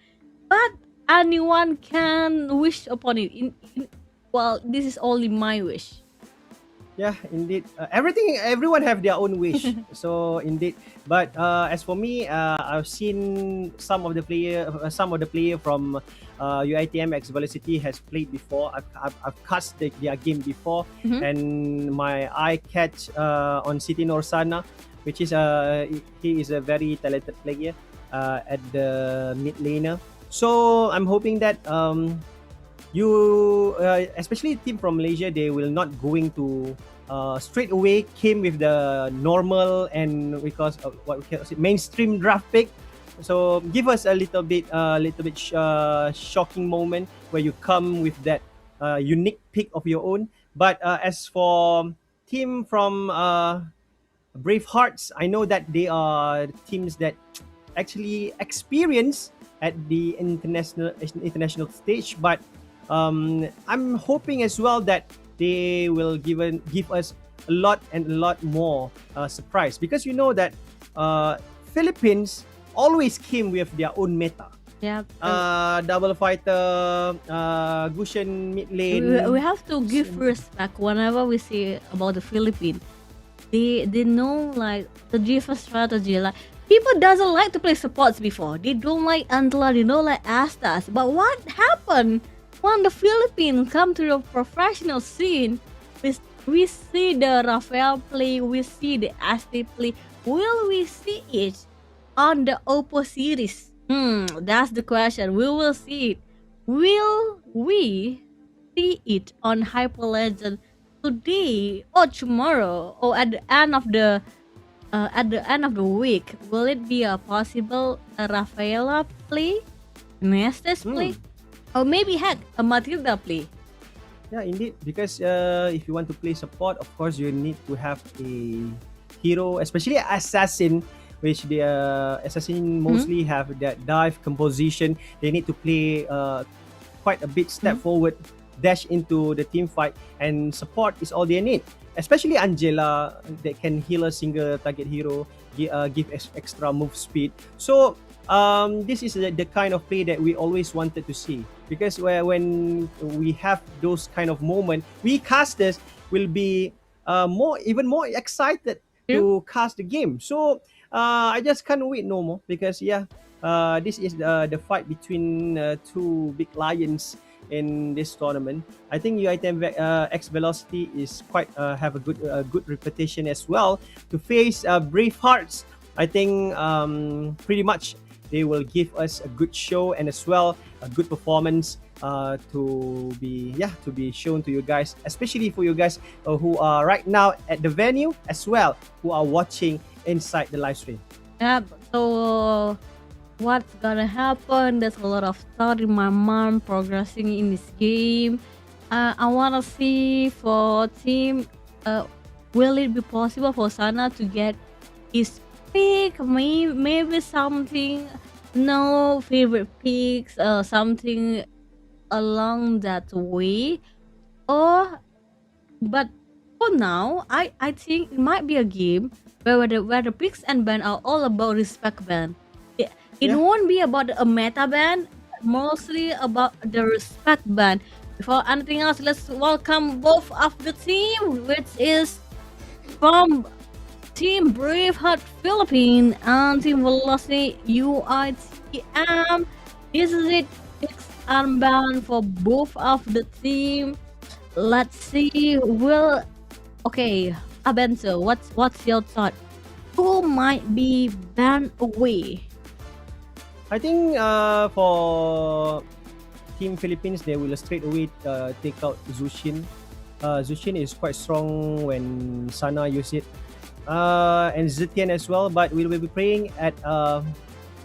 But anyone can wish upon it. Well, this is only my wish. Yeah, indeed. Everyone have their own wish. So indeed, but as for me, I've seen some of the player from UITMX Velocity has played before. I've cast their game before, Mhm. and my eye catch on Siti Norsana, which is he is a very talented player at the mid laner. So I'm hoping that you especially team from Malaysia, they will not going to straight away came with the normal and because of what we can say mainstream draft pick. So give us a little bit shocking moment where you come with that unique pick of your own. But as for team from Brave Hearts, I know that they are teams that actually experience at the international stage, but I'm hoping as well that they will give us a lot more surprise, because you know that Philippines always came with their own meta. Yeah. Double fighter, Gushen mid lane. We have to give respect whenever we say about the Philippines. They know like the different strategy. Like people doesn't like to play supports before. They don't like Antler, they don't like Astas. But what happened when the Philippines come to the professional scene? We see the Rafael play, we see the Asti play. Will we see it on the OPPO series? That's the question. We will see it. Will we see it on Hyperlegend today or tomorrow or at the end of the week? Will it be a possible Rafaela play, Nestes play, or maybe heck a Matilda play? Yeah, indeed. Because if you want to play support, of course you need to have a hero, especially assassin, which the assassin mostly have that dive composition. They need to play quite a bit step forward, dash into the team fight, and support is all they need. Especially Angela, that can heal a single target hero, give extra move speed. So this is the kind of play that we always wanted to see, because when we have those kind of moment, we casters will be even more excited to cast the game. So I just can't wait no more, because this is the fight between two big lions in this tournament. I think UITM X Velocity is quite have a good reputation as well to face Brave Hearts. I think pretty much they will give us a good show and as well a good performance to be shown to you guys, especially for you guys who are right now at the venue as well, who are watching inside the live stream. Yeah. So what's gonna happen? There's a lot of thought in my mind progressing in this game. I wanna see for team. Will it be possible for Sana to get his pick? Maybe something. No favorite picks. Something along that way. But for now, I think it might be a game where the picks and ban are all about respect ban. It won't be about a meta ban, mostly about the respect ban. Before anything else, let's welcome both of the team, which is from Team Braveheart Philippines and Team Velocity UITM. This is it. Fixed armband for both of the team. Let's see. Okay, Abenzo, what's your thought? Who might be banned away? I think for Team Philippines, they will straight away take out Zushin. Zushin is quite strong when Sana use it, and Zetian as well. But we will be playing at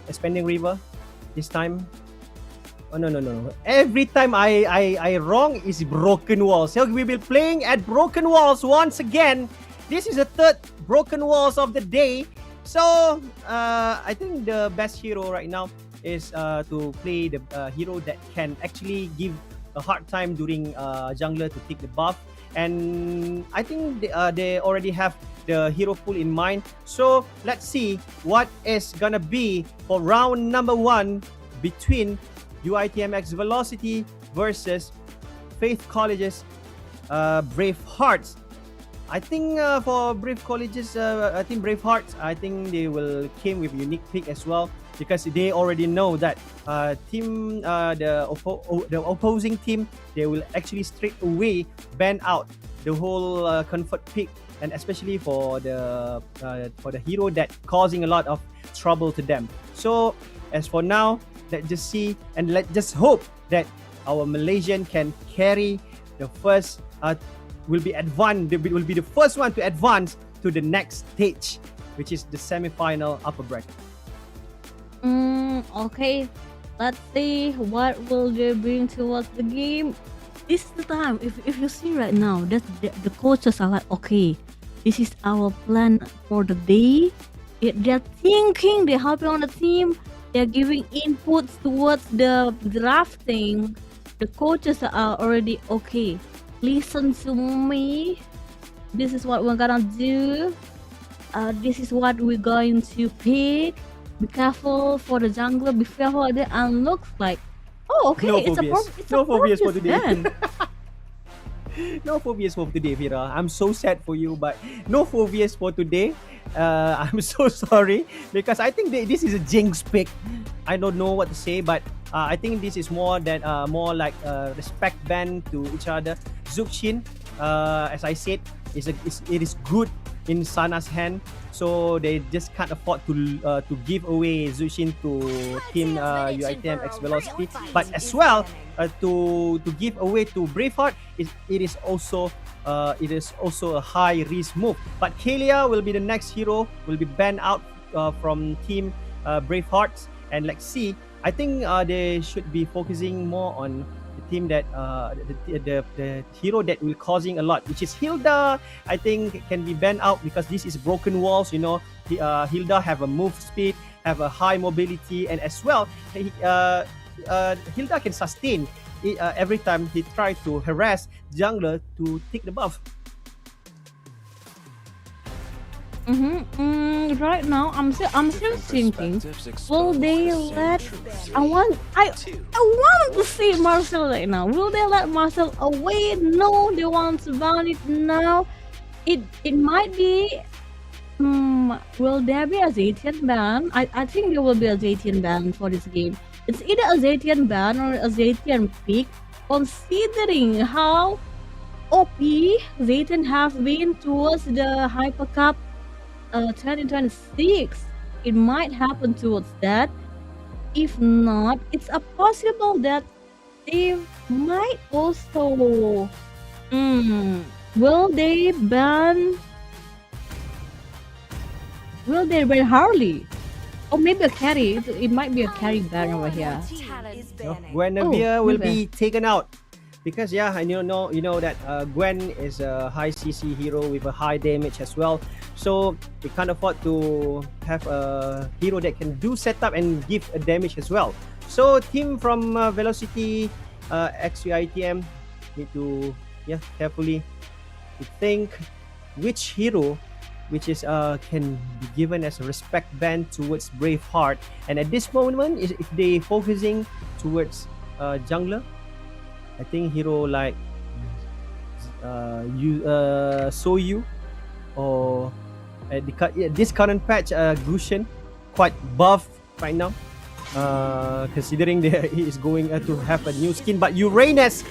Expanding River this time. Oh no! Every time I wrong is Broken Walls. So we will be playing at Broken Walls once again. This is the third Broken Walls of the day. So I think the best hero right now is to play the hero that can actually give a hard time during jungler to take the buff. And I think they already have the hero pool in mind. So let's see what is gonna be for round number 1 between UITMX Velocity versus Faith College's Brave Hearts. I think for Brave Colleges, I think Bravehearts, I think they will came with unique pick as well because they already know that the opposing team, they will actually straight away ban out the whole comfort pick, and especially for the hero that causing a lot of trouble to them. So as for now, let's just see and let's just hope that our Malaysian can carry the first will be the first one to advance to the next stage, which is the semi-final upper bracket. Okay, let's see what will they bring towards the game. This is the time. If you see right now, that the coaches are like, okay, this is our plan for the day. They're thinking, they're helping on the team, they're giving inputs towards the drafting. The coaches are already okay. Listen to me. This is what we're gonna do. This is what we're going to pick. Be careful for the jungler. Be careful there. And looks like, oh, okay, No it's phobias. a No phobias for Morpheus today. then. No phobias for today, Vira. I'm so sad for you, but no phobias for today. I'm so sorry because I think this is a jinx pick. I don't know what to say, but I think this is more like respect band to each other. Zuxin, as I said, it is good in Sana's hand, so they just can't afford to give away Zuxin to team UITM X Velocity, but as well to give away to Braveheart. It is also a high risk move. But Kalia will be the next hero, will be banned out from team Bravehearts, and let's see. I think they should be focusing more on the team that the hero that will causing a lot, which is Hilda. I think can be banned out because this is broken walls. You know, Hilda have a move speed, have a high mobility, and as well, Hilda can sustain every time he try to harass jungler to take the buff. Right now, I'm still thinking. Will they let? I want to see Marcel right now. Will they let Marcel away? No, they want to ban it now. It might be. Will there be a Zetian ban? I think there will be a Zetian ban for this game. It's either a Zetian ban or a Zetian pick, considering how OP Zetian have been towards the Hyper Cup 2026. It might happen towards that. If not, it's a possible that they might also. Will they ban? Will they ban Harley? Or maybe a carry. It might be a carry ban over here. Guinevere will be taken out because and you know that Gwen is a high CC hero with a high damage as well. So they can't afford to have a hero that can do setup and give a damage as well. So team from Velocity XUITM need to carefully to think which hero which is can be given as a respect band towards Braveheart. And at this moment, if they focusing towards jungler, I think hero like Soyu or this current patch Gushen quite buff right now, considering he is going to have a new skin. But Uranus,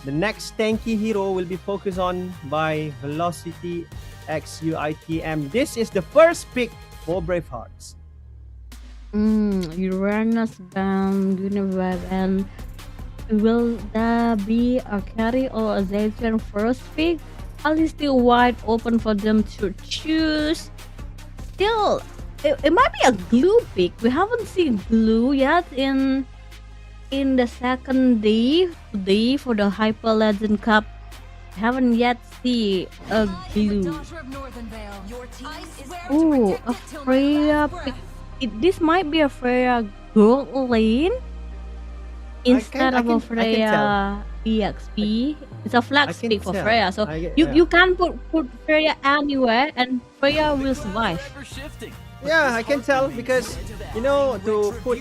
the next tanky hero, will be focused on by Velocity XUITM. This is the first pick for Bravehearts. Uranus ban, Guinevere ban. Will there be a carry or a Zetian first pick? Are they still wide open for them to choose? Still, it might be a glue pick. We haven't seen glue yet in the second day today for the Hyperlegend Cup. Haven't yet seen a glue. Oh, a Freya pick. This might be a Freya gold lane instead of a Freya EXP. It's a flex pick for Freya, so you can put Freya anywhere and Freya will survive. Yeah, I can tell because to put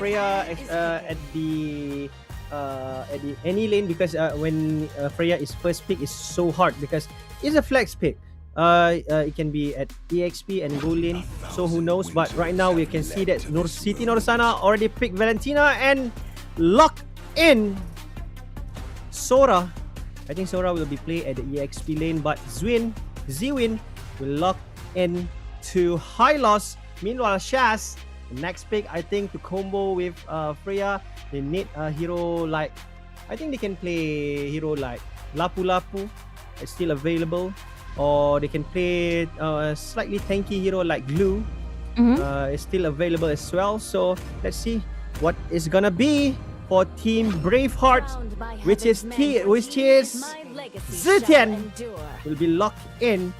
Freya at the any lane because when Freya is first pick is so hard because it's a flex pick. It can be at EXP and gold lane, so who knows? But right now we can see that Siti Norsana already picked Valentina and lock in Sora. I think Sora will be played at the EXP lane, but Zwin will lock in to Hylos. Meanwhile, Shaz, the next pick, I think to combo with Freya, they need a hero like, I think they can play hero like Lapu Lapu, it's still available, or they can play a slightly tanky hero like Glue, it's still available as well. So let's see what is gonna be for Team Braveheart, which is Zetian will be locked in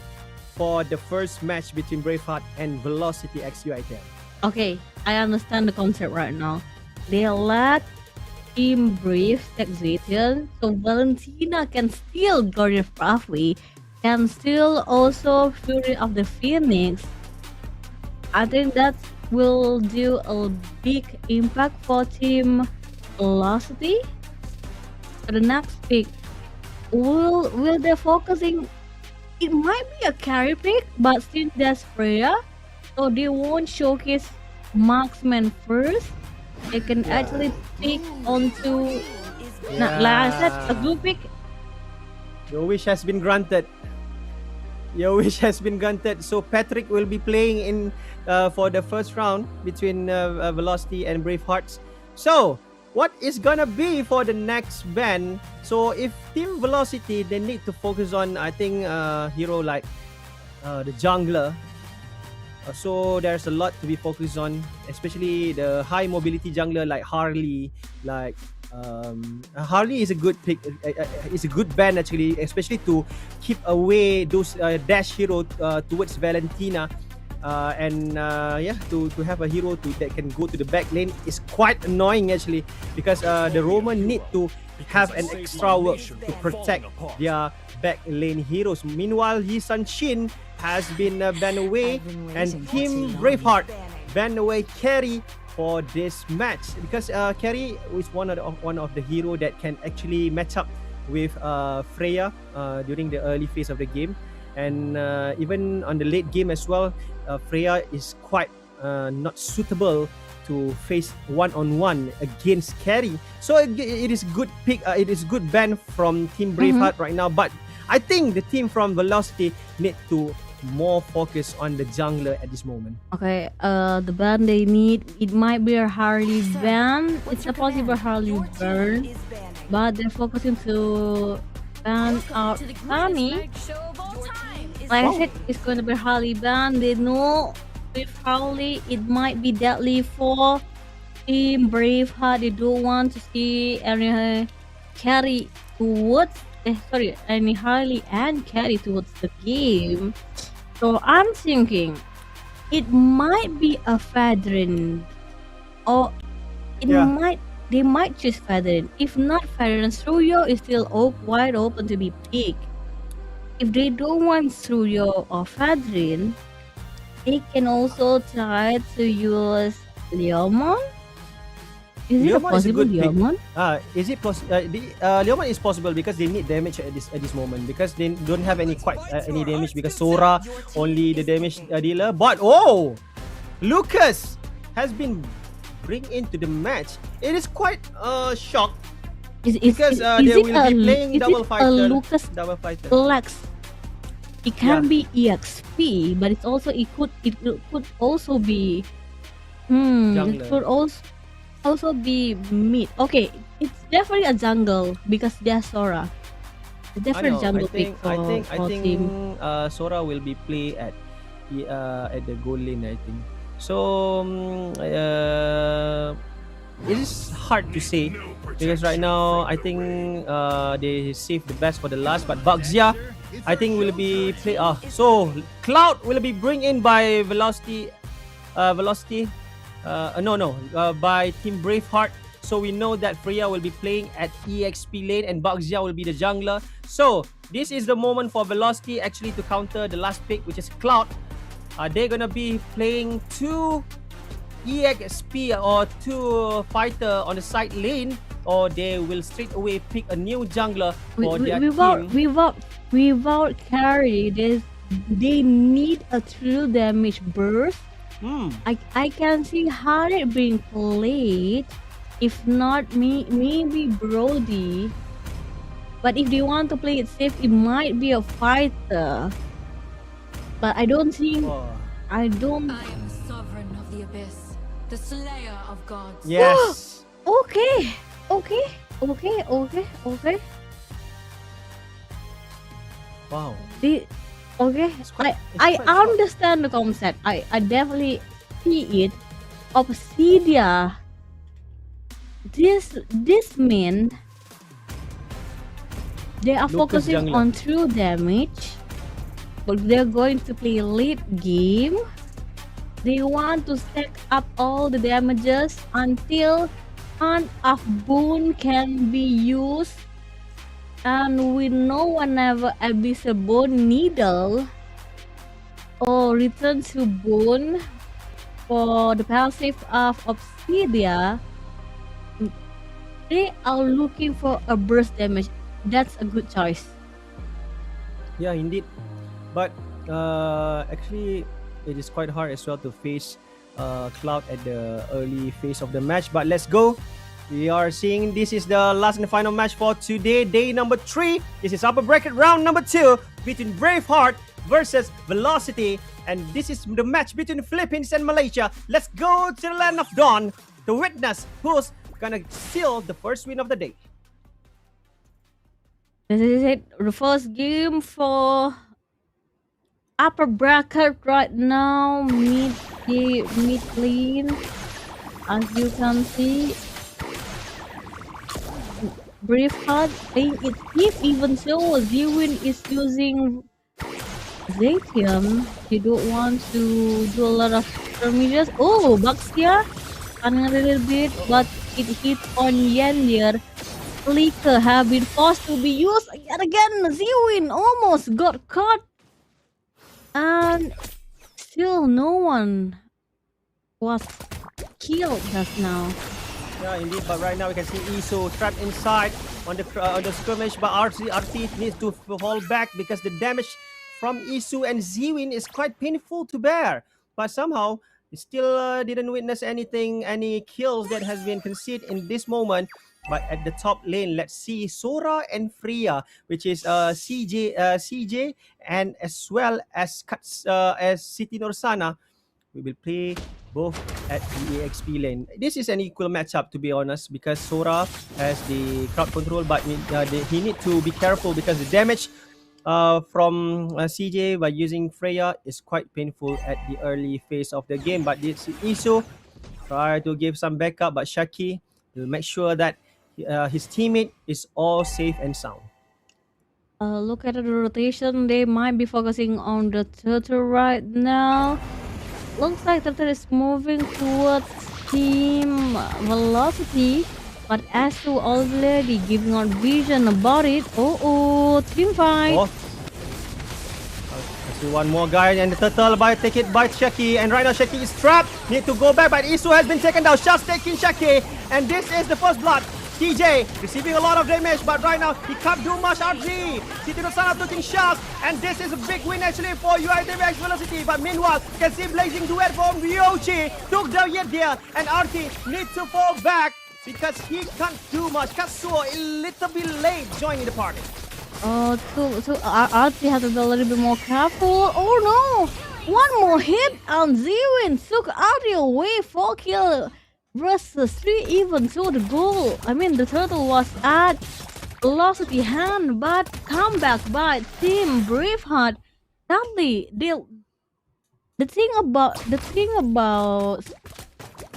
for the first match between Braveheart and Velocity X UI10. Okay, I understand the concept right now. They let Team Brave take Zetian, so Valentina can still Guardian of Pathway, can still also Fury of the Phoenix. I think that will do a big impact for Team Velocity. For the next pick, will they focusing? It might be a carry pick, but since there's Freya, so they won't showcase marksman first. They can actually pick onto like I said, a blue pick. Your wish has been granted. Your wish has been granted. So Patrick will be playing in for the first round between Velocity and Bravehearts. So what is gonna be for the next ban? So if Team Velocity, they need to focus on, I think, hero like the jungler. So there's a lot to be focused on, especially the high mobility jungler like Harley. Like Harley is a good pick. It's a good ban actually, especially to keep away those dash hero towards Valentina. To have a hero that can go to the back lane is quite annoying actually, because the Roman need to have an extra work to protect their back lane heroes. Meanwhile, Hisan Shin has been banned away, and Team Braveheart banned away Carry for this match because Carry is one of the hero that can actually match up with Freya during the early phase of the game, and even on the late game as well. Freya is quite not suitable to face one-on-one against Carry. So it is good pick. It is good ban from Team Braveheart right now. But I think the team from Velocity need to more focus on the jungler at this moment. Okay, the ban they need, it might be a Harley ban. It's a possible Harley burn, but they're focusing to ban out Sunny. Like I said, it's going to be Harley ban. They know with Harley, it might be deadly for Team Braveheart. They don't want to see any carry towards, any Harley and carry towards the game. So I'm thinking it might be a Fadrin, or they might choose Fadrin. If not Fadrin, Suyo is still wide open to be picked. If they don't want Suyo or Fadrin, they can also try to use Leomon. Is it possible, Leomon? Is it possible? Leomon is possible because they need damage at this moment, because they don't have any damage, because Sora only the damage dealer. But Lucas has been bring into the match. It is quite shocked because they will be playing double fighter. Lucas double fighter. Lex. It can be EXP, but it could also be it could also be mid. Okay, it's definitely a jungle because there's Sora. It's definitely jungle pick for I think team. Sora will be play at the goal lane, I think. So it is hard to say because right now I think they save the best for the last. But Baxia, I think will be play. So Cloud will be bring in by Velocity. By Team Braveheart. So we know that Freya will be playing at EXP lane and Baxia will be the jungler. So this is the moment for Velocity actually to counter the last pick, which is Cloud. They're gonna be playing 2 EXP or 2 fighter on the side lane or they will straight away pick a new jungler for their without, team. without carry, they need a true damage burst. I can see how it being played. If not me, maybe Brody. But if they want to play it safe, it might be a fighter. But I don't think. I don't. I am the sovereign of the abyss, the slayer of gods. Yes. Okay. Wow. Okay, I understand the concept. I definitely see it. Obsidia. This means they are Lucas focusing jungler. on true damage, but they're going to play late game. They want to stack up all the damages until Hand of Boon can be used. And we know whenever Abyssal Bone Needle or Return to Bone for the passive of Obsidia, they are looking for a burst damage. That's a good choice. Yeah, indeed. But actually, it is quite hard as well to face Cloud at the early phase of the match. But let's go. We are seeing this is the last and the final match for today, day number 3. This is upper bracket round number 2 between Braveheart versus Velocity. And this is the match between the Philippines and Malaysia. Let's go to the land of dawn to witness who's gonna seal the first win of the day. This is it. The first game for upper bracket right now. Mid lane. As you can see, Braveheart playing it safe. Even so, Ziwin is using Zaytium. He don't want to do a lot of skirmishes. Oh, Baxia running a little bit, but it hit on Yandir. Flicker have been forced to be used yet again. Ziwin almost got caught, and still no one was killed just now. Yeah, indeed. But right now we can see Iso trapped inside on the skirmish. But RT needs to fall back because the damage from Isu and Ziwin is quite painful to bear. But somehow, we still didn't witness any kills that has been conceded in this moment. But at the top lane, let's see Sora and Freya, which is CJ, and as well as Siti Nursana. We will play both at the EXP lane. This is an equal matchup, to be honest, because Sora has the crowd control, but he need to be careful because the damage from CJ by using Freya is quite painful at the early phase of the game. But this Isu try to give some backup, but Shaki will make sure that his teammate is all safe and sound. Look at the rotation. They might be focusing on the turtle right now. Looks like Turtle is moving towards Team Velocity, but Asu already giving out vision about it. Team fight. I see one more guy, and the Turtle take it by Shaki, and right now Shaki is trapped. Need to go back, but Isu has been taken down. Shots taking Shaki, and this is the first blood. TJ receiving a lot of damage, but right now he can't do much. RG, Siti Nursana taking shots, and this is a big win actually for UITMX Velocity. But meanwhile, you can see blazing duet from Ryochi, took the yet there, and RT needs to fall back because he can't do much. Katsuo a little bit late joining the party. RT has to be a little bit more careful. Oh no! One more hit on Ziwin took RT away. 4 kill. Versus 3, even so the goal. I mean, the turtle was at Velocity hand, but comeback by Team Braveheart. Sadly, the thing about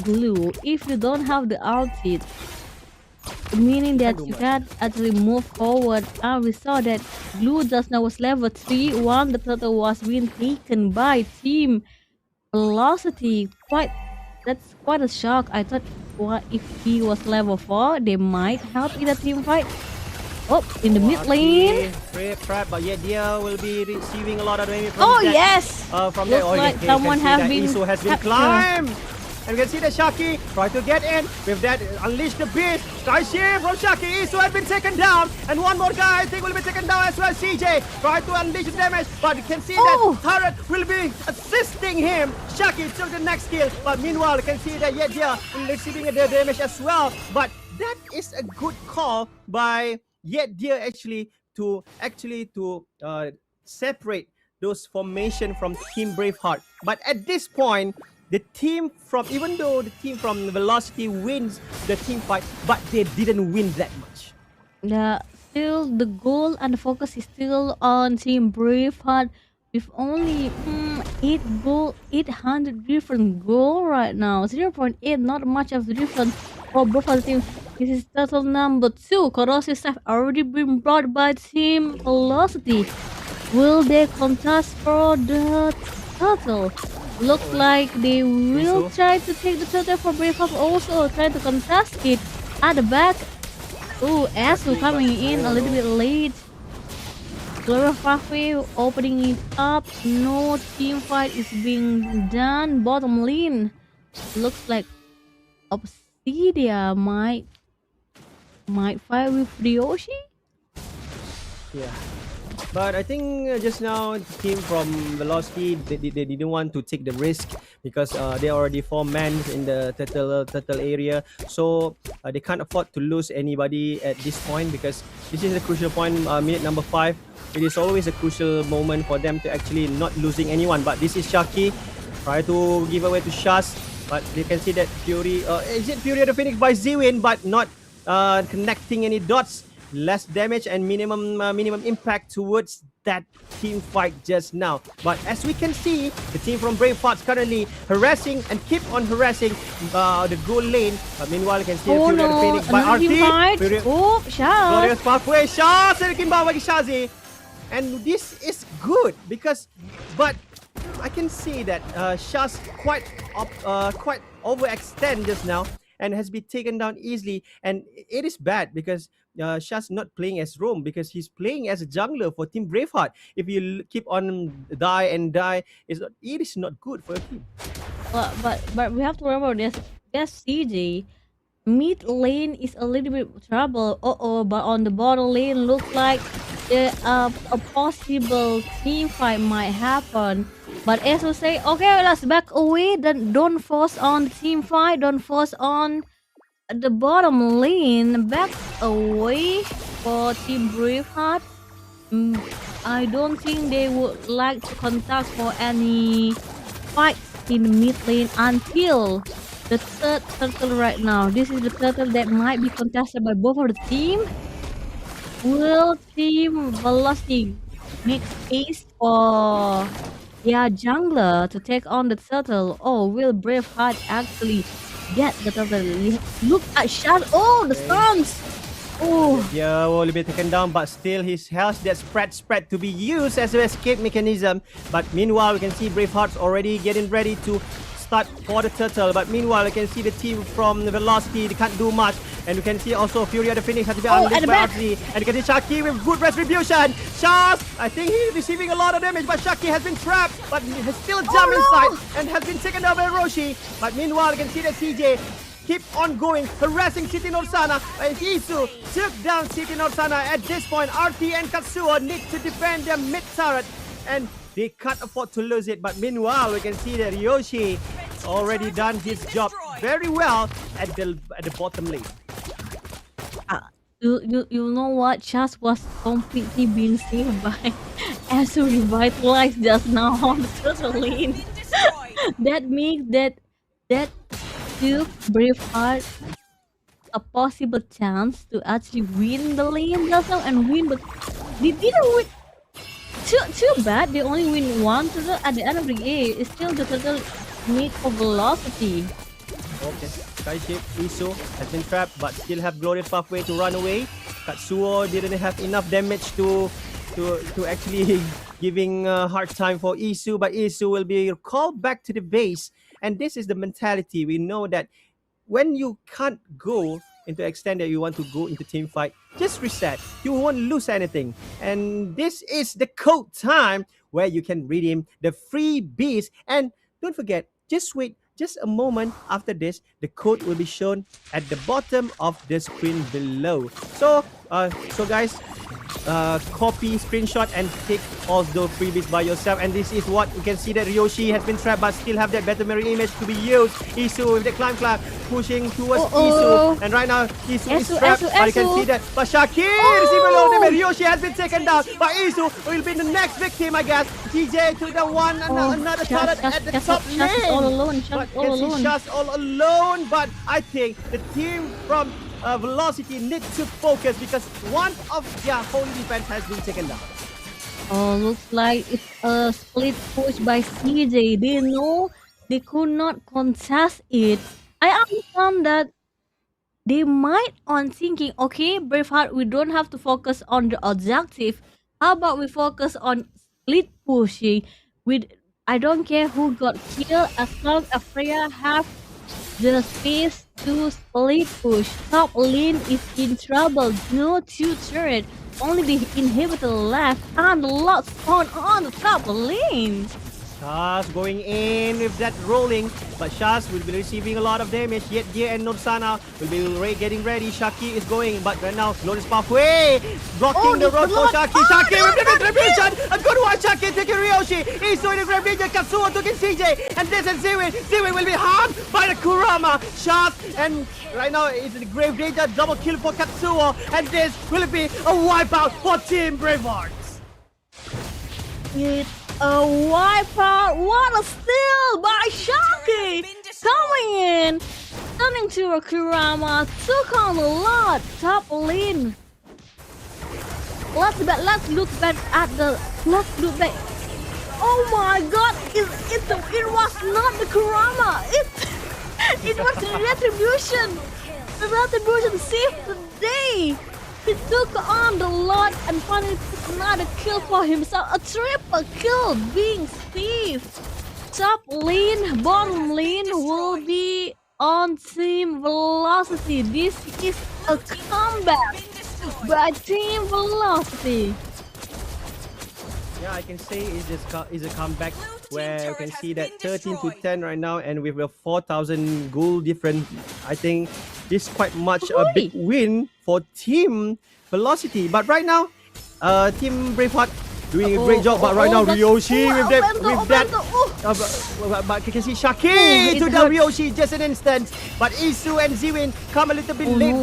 Glue, if you don't have the ulti, meaning that you can't actually move forward. And we saw that Glue just now was level 3, while the turtle was being taken by Team Velocity. That's quite a shock. I thought, what if he was level 4? They might help in a team fight. In the mid lane. Trap, but Yedia will be receiving a lot of damage from yes! from Looks like someone has been Isu has been climbed. And we can see that Shaki try to get in. With that, unleash the beast. Sky shift from Shaki. Isu has been taken down. And one more guy I think will be taken down as well. CJ try to unleash the damage. But you can see that turret will be assisting him. Shaki took the next kill. But meanwhile, you can see that Yedia receiving the damage as well. But that is a good call by Yedia to separate those formation from Team Braveheart. But at this point, even though the team from Velocity wins the team fight, but they didn't win that much. Still the goal and the focus is still on Team Braveheart with only 800 different goal right now. 0.8, not much of the difference for both of the teams. This is turtle number 2. Corrosive Staff already been brought by Team Velocity. Will they contest for the turtle? Looks like they will try to take the turtle for Braveheart, also trying to contest it at the back. Oh, Asu coming in a little bit late. Glory of Pathway opening it up. No team fight is being done. Bottom lane looks like Obsidia might fight with Ryoshi. Yeah. But I think just now the team from Velocity they didn't want to take the risk because they already 4 men in the turtle area, so they can't afford to lose anybody at this point because this is a crucial point. Minute number 5, it is always a crucial moment for them to actually not losing anyone. But this is Shaki try to give away to Shaz, but you can see that Fury is it Fury of the Phoenix by Zwin, but not connecting any dots. Less damage and minimum impact towards that team fight just now. But as we can see, the team from Bravehearts currently harassing and keep on harassing the goal lane. But meanwhile, you can see Fury of the Phoenix by RT. Shaz. Glorious Pathway. Shaz Kimbao bagi Shazi. And this is good because, but I can see that Shaz quite overextend just now and has been taken down easily, and it is bad because Shaz not playing as Rome because he's playing as a jungler for Team Braveheart. If you keep on die, it is not good for a team. But we have to remember this. Yes, CJ. Mid lane is a little bit trouble. But on the bottom lane looks like a possible team fight might happen. But as we say, okay, let's back away. Then don't force on the team fight. Don't force on the bottom lane. Back away for Team Braveheart. I don't think they would like to contest for any fight in mid lane until the third turtle right now. This is the turtle that might be contested by both of the team. Will Team Velocity make space for their jungler to take on the turtle? Or will Braveheart actually get the turtle? Look at Shaz. Oh, the stuns! Oh. Yeah, will be taken down, but still he has that spread to be used as an escape mechanism. But meanwhile, we can see Bravehearts already getting ready to start for the turtle. But meanwhile, you can see the team from the Velocity, they can't do much. And you can see also Fury of the Phoenix has to be unleashed by RC. And you can see Shaki with good retribution. Shaz, I think he's receiving a lot of damage, but Shaki has been trapped, but he has still jumped inside and has been taken down by Roshi. But meanwhile, you can see that CJ keep on going, harassing City Norsana. And Isu took down City Norsana. At this point, RT and Katsuo need to defend their mid turret, and they can't afford to lose it. But meanwhile, we can see that Yoshi already done his job very well at the bottom lane. You know what? Shaz was completely being saved by Asu revitalized just now on the turtle lane. That means that took Braveheart a possible chance to actually win the lane just now and win, but they didn't win. Too bad they only win one turtle at the end of the game. It's still the turtle need for Velocity. Okay, Skyship, Isu has been trapped but still have Glorious Pathway to run away. Katsuo didn't have enough damage to actually giving a hard time for Isu, but Isu will be called back to the base. And this is the mentality. We know that when you can't go into extent that you want to go into team fight, just reset. You won't lose anything. And this is the code time where you can redeem the free beast. And don't forget, just wait just a moment after this, the code will be shown at the bottom of the screen below. So, guys, copy, screenshot, and take all those freebies by yourself. And this is what you can see that Ryoshi has been trapped, but still have that better mirror image to be used. Isu with the climb pushing towards Isu, and right now Isu is trapped, but you can see that. But Shakir is even low damage. Ryoshi has been taken down, but Isu will be the next victim, I guess. TJ to the one, another turret at the top lane. Shaz all alone. But you can see Shaz all alone. But I think the team from Velocity need to focus because one of their whole defense has been taken down. Oh, looks like it's a split push by CJ. They know they could not contest it. I understand that they might on thinking, okay, Braveheart, we don't have to focus on the objective. How about we focus on split pushing? I don't care who got killed as long as Freya have the space to split push. Top lane is in trouble. No two turret. Only the inhibitor left and the lot spawn on the top lane. Shaz going in with that rolling, but Shaz will be receiving a lot of damage. Yet Dia and Norsana will be getting ready. Shaki is going, but right now Glorious Pathway blocking the road for Shaki. Shaki with the retribution. A good one, Shaki taking Ryoshi. Isu in the Grave Ninja. Katsuo taking CJ. And this is Ziwin. Ziwin will be harmed by the Kurama. Shaz, and right now it's the Grave Ninja. Double kill for Katsuo. And this will be a wipeout for Team Bravehearts. It's a wipeout. What a steal by Shaki! Coming in, turning to a Kurama, took on a lot. Top lane. Let's look back at the. Let's look back. Oh my God! It was not the Kurama. It was the retribution. The retribution saved the day. He took on the lot and finally took another kill for himself. A triple kill being Steve. Top lane, bottom lane will be on Team Velocity. This is a comeback by Team Velocity. Yeah, I can say is a comeback where you can see that 13 to 10 right now, and with a 4,000 gold difference, I think this is quite much a big win for Team Velocity. But right now, Team Braveheart doing a great job. But right now, Ryoshi with that. But you can see Shaki to the Ryoshi just an instant. But Isu and Ziwin come a little bit late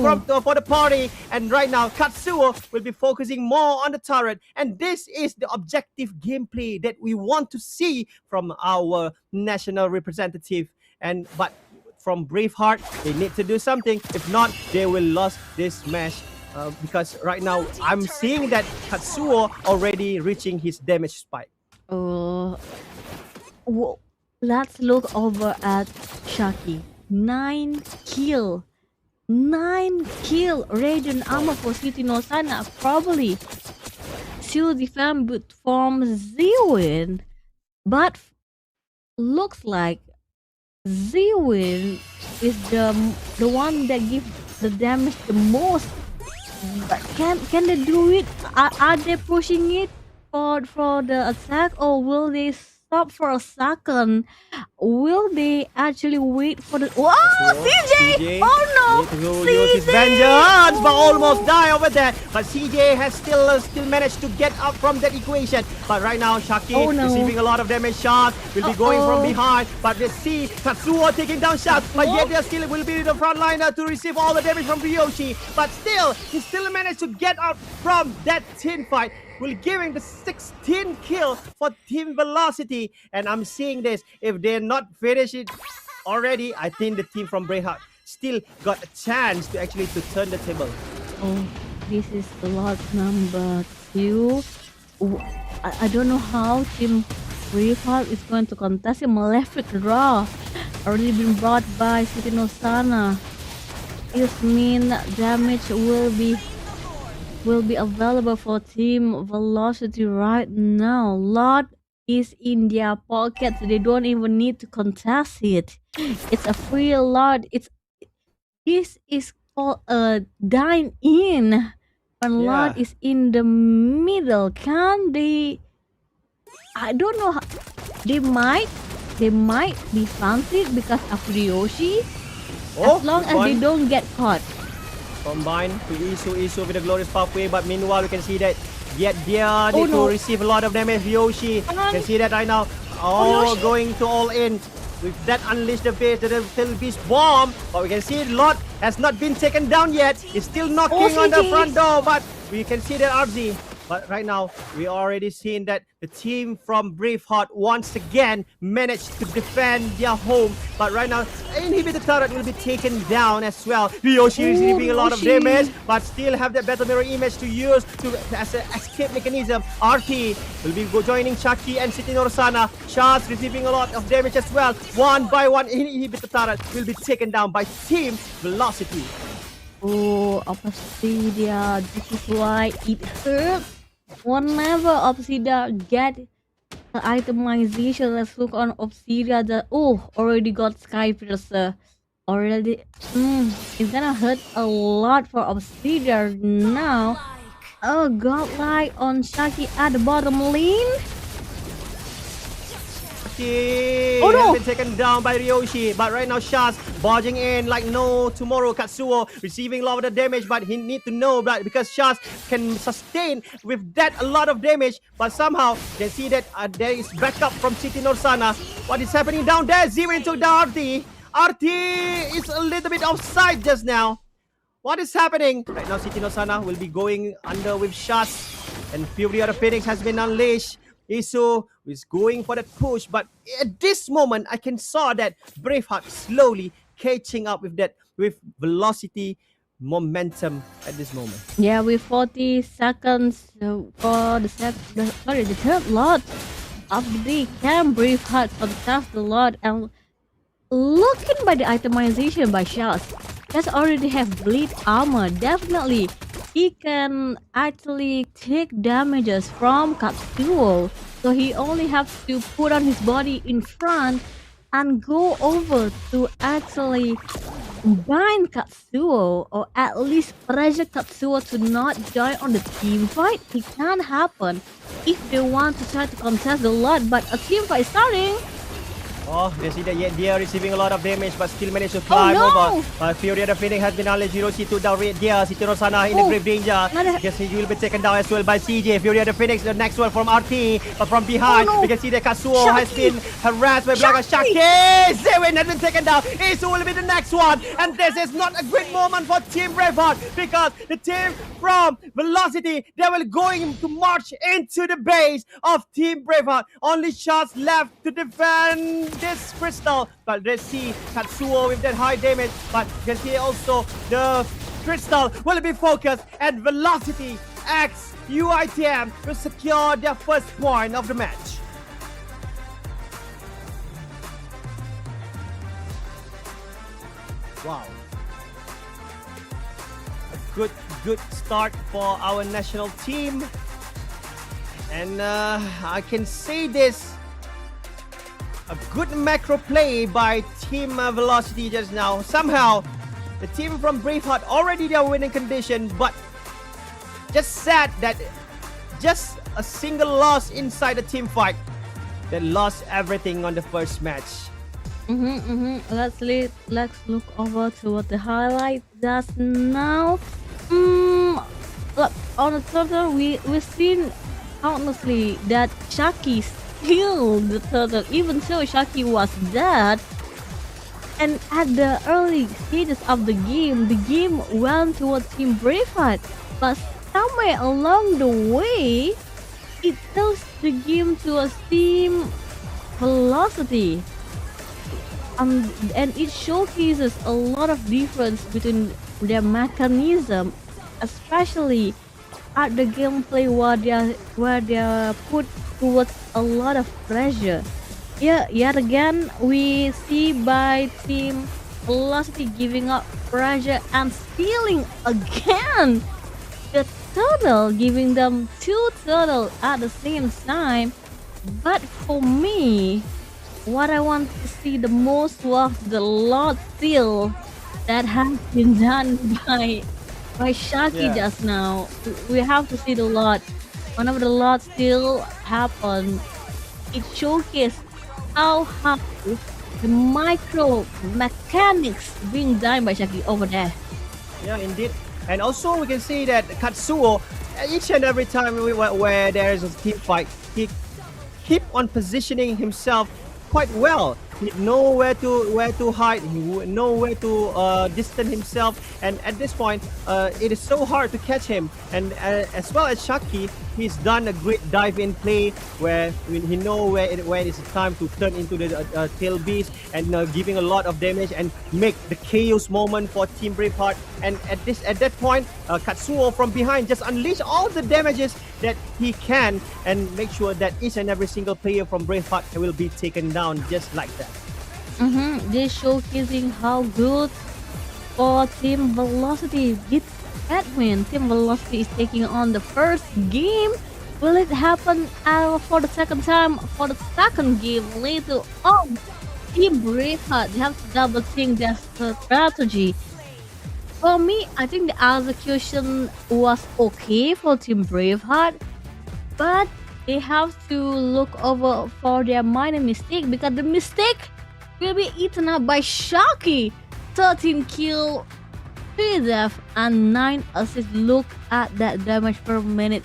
for the party. And right now, Katsuo will be focusing more on the turret. And this is the objective gameplay that we want to see from our national representative. But from Braveheart, they need to do something. If not, they will lose this match. Because right now, I'm seeing that Katsuo already reaching his damage spike. Let's look over at Shaki. 9 kill. Radiant armor for City Nosana. Probably still defend from Ziwin. But looks like Ziwin is the one that gives the damage the most. But can they do it? Are they pushing it for the attack, or will they stop for a second? Will they actually wait for the? Wow, CJ! Oh no, CJ! His vengeance, but almost die over there. But CJ has still managed to get up from that equation. But right now, Shaki receiving a lot of damage. Shots will be going from behind. But let's see Katsuo taking down shots. But yet they still will be the front liner to receive all the damage from Ryoshi. But still, he still managed to get out from that team fight. Will giving the 16 kill for Team Velocity. And I'm seeing this. If they're not finished it already, I think the team from Braveheart still got a chance to actually turn the table. Oh, this is lot number 2. I don't know how Team Braveheart is going to contest a Malefic Draw. Already been brought by City Nosana. This means damage will be available for Team Velocity right now. Lot is in their pockets. They don't even need to contest it. It's a free lot. This is called a dine in. When lot is in the middle, can they? I don't know. They might they might be fancied because of Ryoshi, Oh, as long good as they one. don't get caught. Combine to Isu with the glorious pathway, but meanwhile we can see that yet they need no. to receive a lot of damage. Ryoshi, you can see that right now. Oh, Ryoshi. going to all in. With that unleash the base, the little beast bomb. But we can see Lot has not been taken down yet. He's still knocking on the OCG. front door, but we can see that RZ. But right now, we already seen that the team from Braveheart once again managed to defend their home. But right now, inhibitor turret will be taken down as well. Ryoshi receiving a lot of Ryoshi. damage, but still have that battle mirror image to use as an escape mechanism. RT will be joining Chucky and City Norsana. Shaz receiving a lot of damage as well. One by one, inhibitor turret will be taken down by Team Velocity. Oh, Obsidia, this is why it hurts. Whenever Obsidia get the itemization, let's look on Obsidia. Already got Sky Piercer. Already, it's gonna hurt a lot for Obsidia now. Oh, godlike on Shaki at the bottom lane. Oh, no. has been taken down by Ryoshi, but right now Shaz barging in like no tomorrow. Katsuo receiving a lot of the damage, but he need to know that because Shaz can sustain with that a lot of damage, but somehow you can see that there is backup from City Norsana. What is happening down there? Zero into the RT. RT is a little bit offside just now. What is happening? Right now City Norsana will be going under with Shaz, and Fury of the Phoenix has been unleashed. Isu is going for that push, but at this moment I can saw that Braveheart slowly catching up with velocity momentum at this moment. Yeah, with 40 seconds for the third lot of the day, can Braveheart contest the lot, and looking by the itemization by Shaz, Shaz already have bleed armor. Definitely, he can actually take damages from Katsuo. So he only has to put on his body in front and go over to actually bind Katsuo, or at least pressure Katsuo to not join on the team fight. It can happen if they want to try to contest the lot, but a team fight starting. Oh, they see that yet they are receiving a lot of damage, but still managed to climb over. Fury of the Phoenix has been unleashed. Hiroshi took down Red Deer. City Rosana in the grave danger. Guess he will be taken down as well by CJ. Fury of the Phoenix, the next one from RT. But from behind, we can see that Katsuo has been harassed by Black Shaki. Zewin has been taken down. Isu will be the next one. And this is not a great moment for Team Braveheart, because the team from Velocity, they will going to march into the base of Team Braveheart. Only shots left to defend this crystal, but let's see Katsuo with that high damage, but you can see also the crystal will be focused, and Velocity X UITM will secure their first point of the match. Wow, a good start for our national team, and I can say this. A good macro play by Team Velocity just now. Somehow, the team from Braveheart already their winning condition, but just sad that just a single loss inside the team fight that lost everything on the first match. Let's look over to what the highlight does now. Look, on the total, we've seen honestly that Shaki killed the turtle, even though Shaki was dead. And at the early stages of the game went towards Team Braveheart, but somewhere along the way, it tilts the game towards Team Velocity. And it showcases a lot of difference between their mechanism, especially at the gameplay where they put towards a lot of pressure. Yeah, yet again we see by Team Velocity giving up pressure and stealing again the turtle, giving them 2 turtles at the same time. But for me, what I want to see the most was the lot steal that has been done by Shaki just now. We have to see the lot. Whenever the lot still happen, it showcases how the micro mechanics being done by Shaki over there. Yeah, indeed. And also we can see that Katsuo, each and every time where there is a team fight, he keep on positioning himself quite well. He know where to hide. He know where to distance himself. And at this point, it is so hard to catch him. And as well as Shaki, he's done a great dive-in play where he know when it's time to turn into the tail beast and giving a lot of damage and make the chaos moment for Team Braveheart. And at that point, Katsuo from behind just unleash all the damages that he can and make sure that each and every single player from Braveheart will be taken down just like that. They're showcasing how good for Team Velocity with that win. Team Velocity is taking on the first game. Will it happen for the second time? For the second game later on, Team Braveheart, they have to double think their strategy. For me, I think the execution was okay for Team Braveheart, but they have to look over for their minor mistake because the mistake will be eaten up by Shaki. 13 kill, 3 death, and 9 assists. Look at that damage per minute.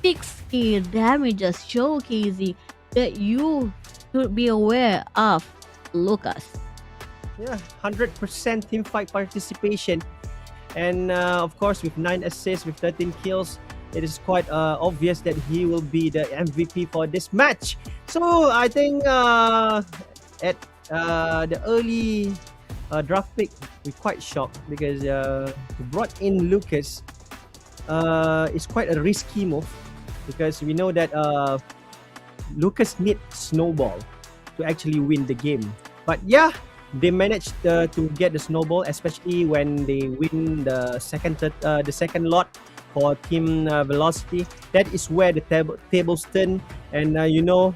6k damages, showcasing that you should be aware of, Lucas. Yeah, 100% team fight participation. And of course, with 9 assists, with 13 kills, it is quite obvious that he will be the MVP for this match. So I think at the early draft pick, we're quite shocked because to brought in Lucas is quite a risky move because we know that Lucas needs Snowball to actually win the game. But yeah, they managed to get the Snowball, especially when they win the second lot for Team Velocity. That is where the tables turn, and we know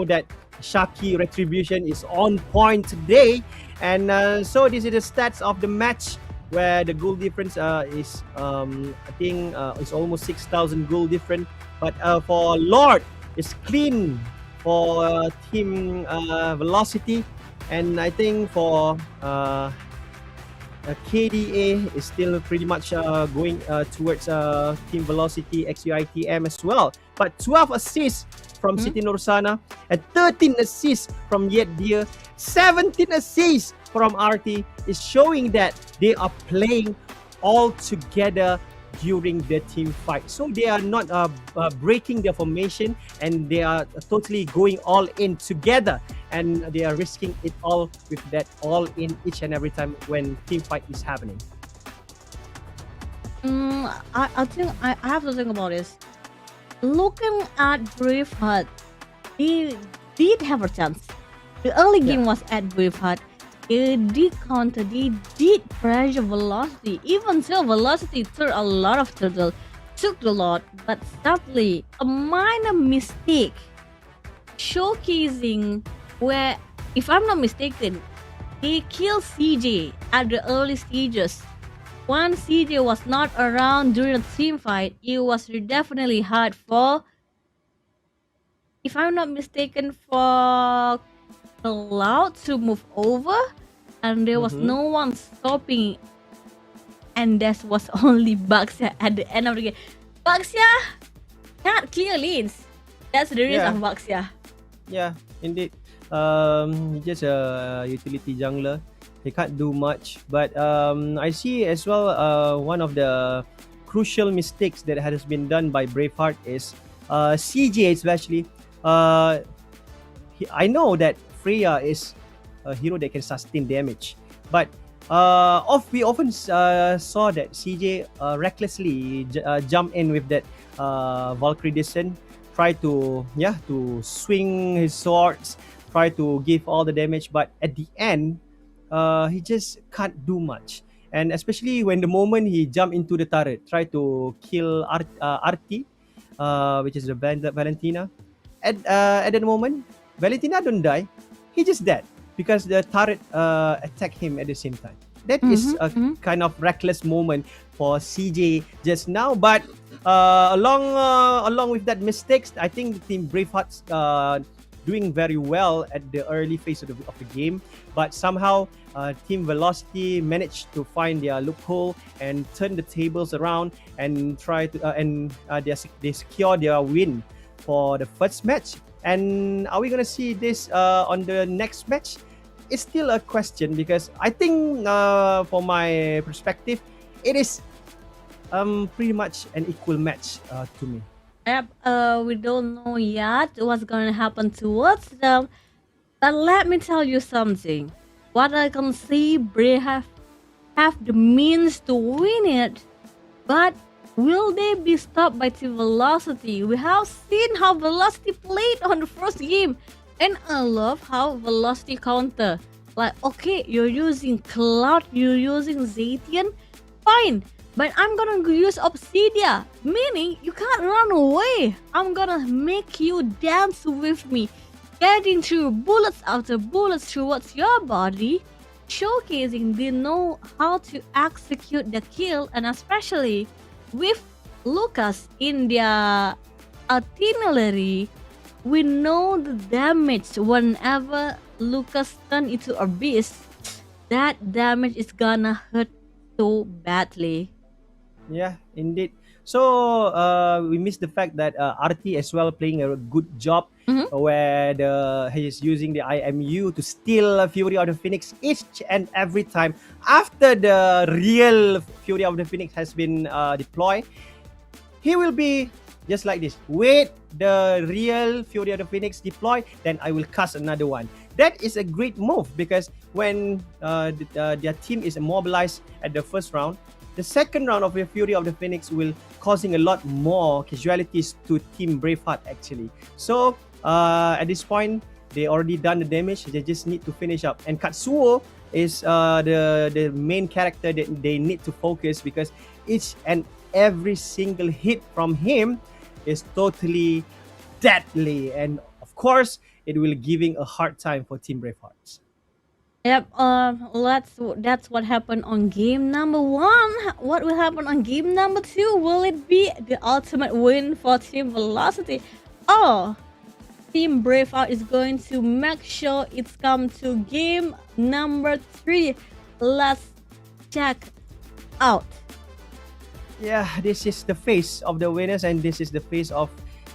that Shaki Retribution is on point today. And so this is the stats of the match where the goal difference is I think it's almost 6,000 goal different. But for Lord, it's clean for Team Velocity, and I think for KDA is still pretty much going towards Team Velocity XUITM as well. But 12 assists from Siti Nursana and 13 assists from Yet Dear, 17 assists from RT is showing that they are playing all together during the team fight. So they are not breaking their formation, and they are totally going all in together, and they are risking it all with that all in each and every time when team fight is happening. I think I have to think about this. Looking at Braveheart, they did have a chance. The early game was at Braveheart. They did counter, they did pressure Velocity. Even so, Velocity threw a lot of turtle, took a lot, but sadly, a minor mistake showcasing where, if I'm not mistaken, they killed CJ at the early stages. Once CJ was not around during the team fight, it was definitely hard for, if I'm not mistaken, for Cloud to move over, and there was no one stopping, and that was only Baxia at the end of the game. Baxia can't clear lanes. That's the reason of Baxia. Yeah, indeed. He's just a utility jungler. He can't do much, but I see as well one of the crucial mistakes that has been done by Braveheart is CJ especially. I know that Freya is a hero that can sustain damage, but we often saw that CJ recklessly jump in with that Valkyrie Descent, try to swing his swords, try to give all the damage, but at the end he just can't do much. And especially when the moment he jump into the turret, try to kill Arti, which is the Valentina. At that moment, Valentina don't die. He just dead because the turret attack him at the same time. That is a kind of reckless moment for CJ just now. But along with that mistakes, I think the Team Braveheart doing very well at the early phase of the game, but somehow Team Velocity managed to find their loophole and turn the tables around and try to they secure their win for the first match. And are we gonna see this on the next match? It's still a question, because I think for my perspective, it is pretty much an equal match to me. Yep, we don't know yet what's gonna happen towards them. But let me tell you something. What I can see, Bray have the means to win it. But will they be stopped by Team Velocity? We have seen how Velocity played on the first game. And I love how Velocity counter. Like, okay, you're using Cloud, you're using Zatian, fine. But I'm gonna use Obsidia, meaning you can't run away. I'm gonna make you dance with me, getting through bullets after bullets towards your body, showcasing they know how to execute the kill, and especially with Lucas in their artillery, we know the damage whenever Lucas turn into a beast. That damage is gonna hurt so badly. Yeah, indeed. So we missed the fact that RT as well playing a good job, where he is using the IMU to steal Fury of the Phoenix each and every time after the real Fury of the Phoenix has been deployed. He will be just like this. Wait, the real Fury of the Phoenix deploy, then I will cast another one. That is a great move, because when their team is immobilized at the first round, the second round of the Fury of the Phoenix will causing a lot more casualties to Team Braveheart actually. So at this point, they already done the damage. They just need to finish up. And Katsuo is the main character that they need to focus, because each and every single hit from him is totally deadly. And of course, it will giving a hard time for Team Bravehearts. Yep, that's what happened on game number 1. What will happen on game number 2? Will it be the ultimate win for Team Velocity? Or Team Braveheart is going to make sure it's come to game number 3? Let's check out. Yeah, this is the face of the winners, and this is the face of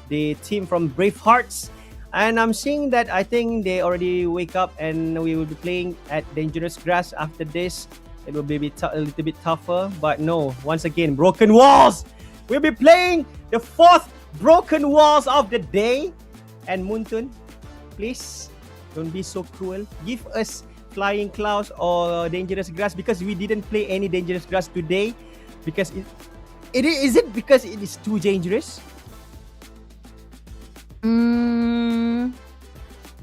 the team from Bravehearts. And I'm seeing that I think they already wake up, and we will be playing at Dangerous Grass after this. It will be a little bit tougher, but no, once again, Broken Walls. We'll be playing the 4th Broken Walls of the day. And Muntun, please don't be so cruel. Give us Flying Clouds or Dangerous Grass, because we didn't play any Dangerous Grass today. Because is it because it is too dangerous?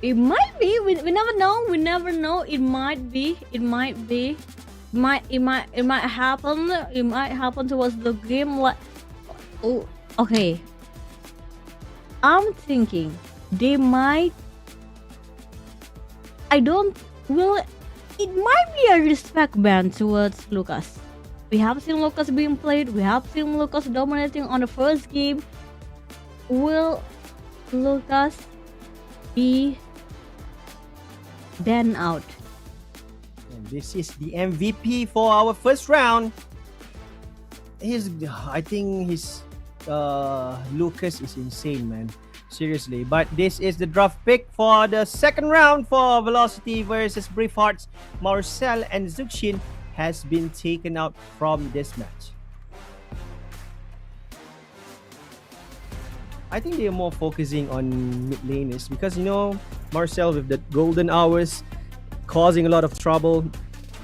It might be. We never know. We never know. It might be. It might be. It might happen. It might happen towards the game. Like, oh, okay. I'm thinking they might. I don't. Will it might be a respect ban towards Lucas. We have seen Lucas being played. We have seen Lucas dominating on the first game. Will Lucas be banned out? And this is the MVP for our first round. I think his Lucas is insane, man. Seriously. But this is the draft pick for the second round for Velocity versus Bravehearts. Marcel and Zuxin has been taken out from this match. I think they are more focusing on mid laners, because Marcel with the golden hours causing a lot of trouble,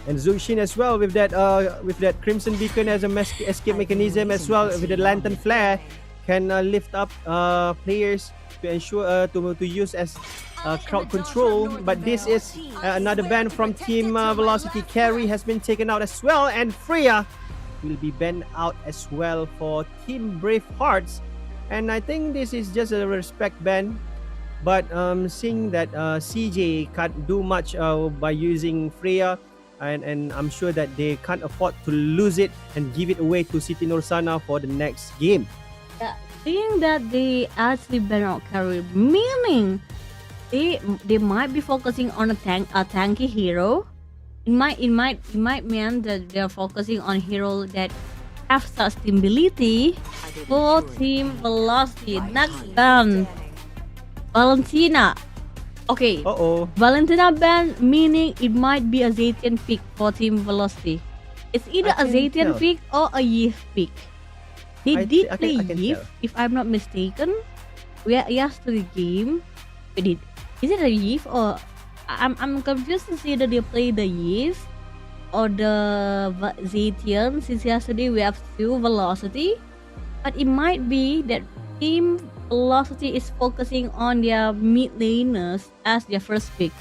and Zuxin as well with that Crimson Beacon as a escape mechanism as well, with the Lantern Flare can lift up players to ensure to use as crowd control. But this is another ban from Team Velocity. Carry has been taken out as well, and Freya will be banned out as well for Team Bravehearts. And I think this is just a respect ban, but seeing that CJ can't do much by using Freya, and I'm sure that they can't afford to lose it and give it away to Siti Nursana for the next game. Yeah, seeing that they actually ban out Carry, meaning they might be focusing on a tanky hero. It might mean that they're focusing on hero that have sustainability for team velocity. Next ban, Valentina. Okay. Valentina ban, meaning it might be a Zetian pick for team velocity. It's either a Zetian pick or a Yves pick. They did play Yves, if I'm not mistaken. Yesterday game. Is it a Yves or I'm confused to see that they play the Yves or the Zetian, since yesterday we have 2 velocity. But it might be that team velocity is focusing on their mid laners as their first pick.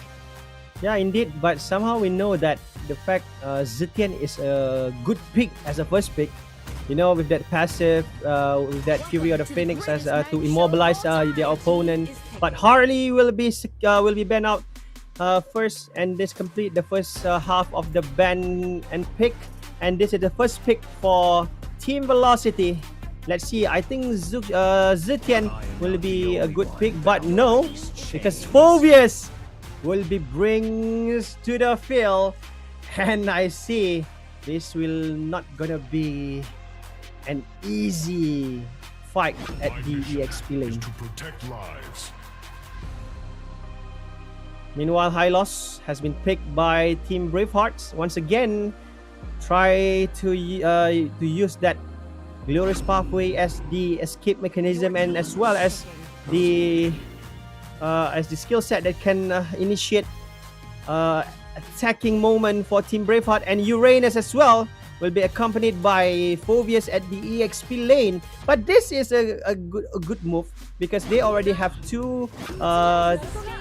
Yeah, indeed. But somehow we know that the fact Zetian is a good pick as a first pick. You know, with that passive, with that Fury of the Phoenix as to immobilize their opponent. But Harley will be banned out first, and this complete the first half of the ban and pick. And this is the first pick for Team Velocity. Let's see. I think Zetian will be a good pick, but no, because Phobius will be brings to the field, and I see this will not gonna be an easy fight at the EXP lane. Meanwhile, Hylos has been picked by Team Bravehearts. Once again, try to use that glorious pathway as the escape mechanism, and as well as the skill set that can initiate attacking moment for Team Braveheart. And Uranus as well will be accompanied by Phobius at the EXP lane. But this is a good move because they already have two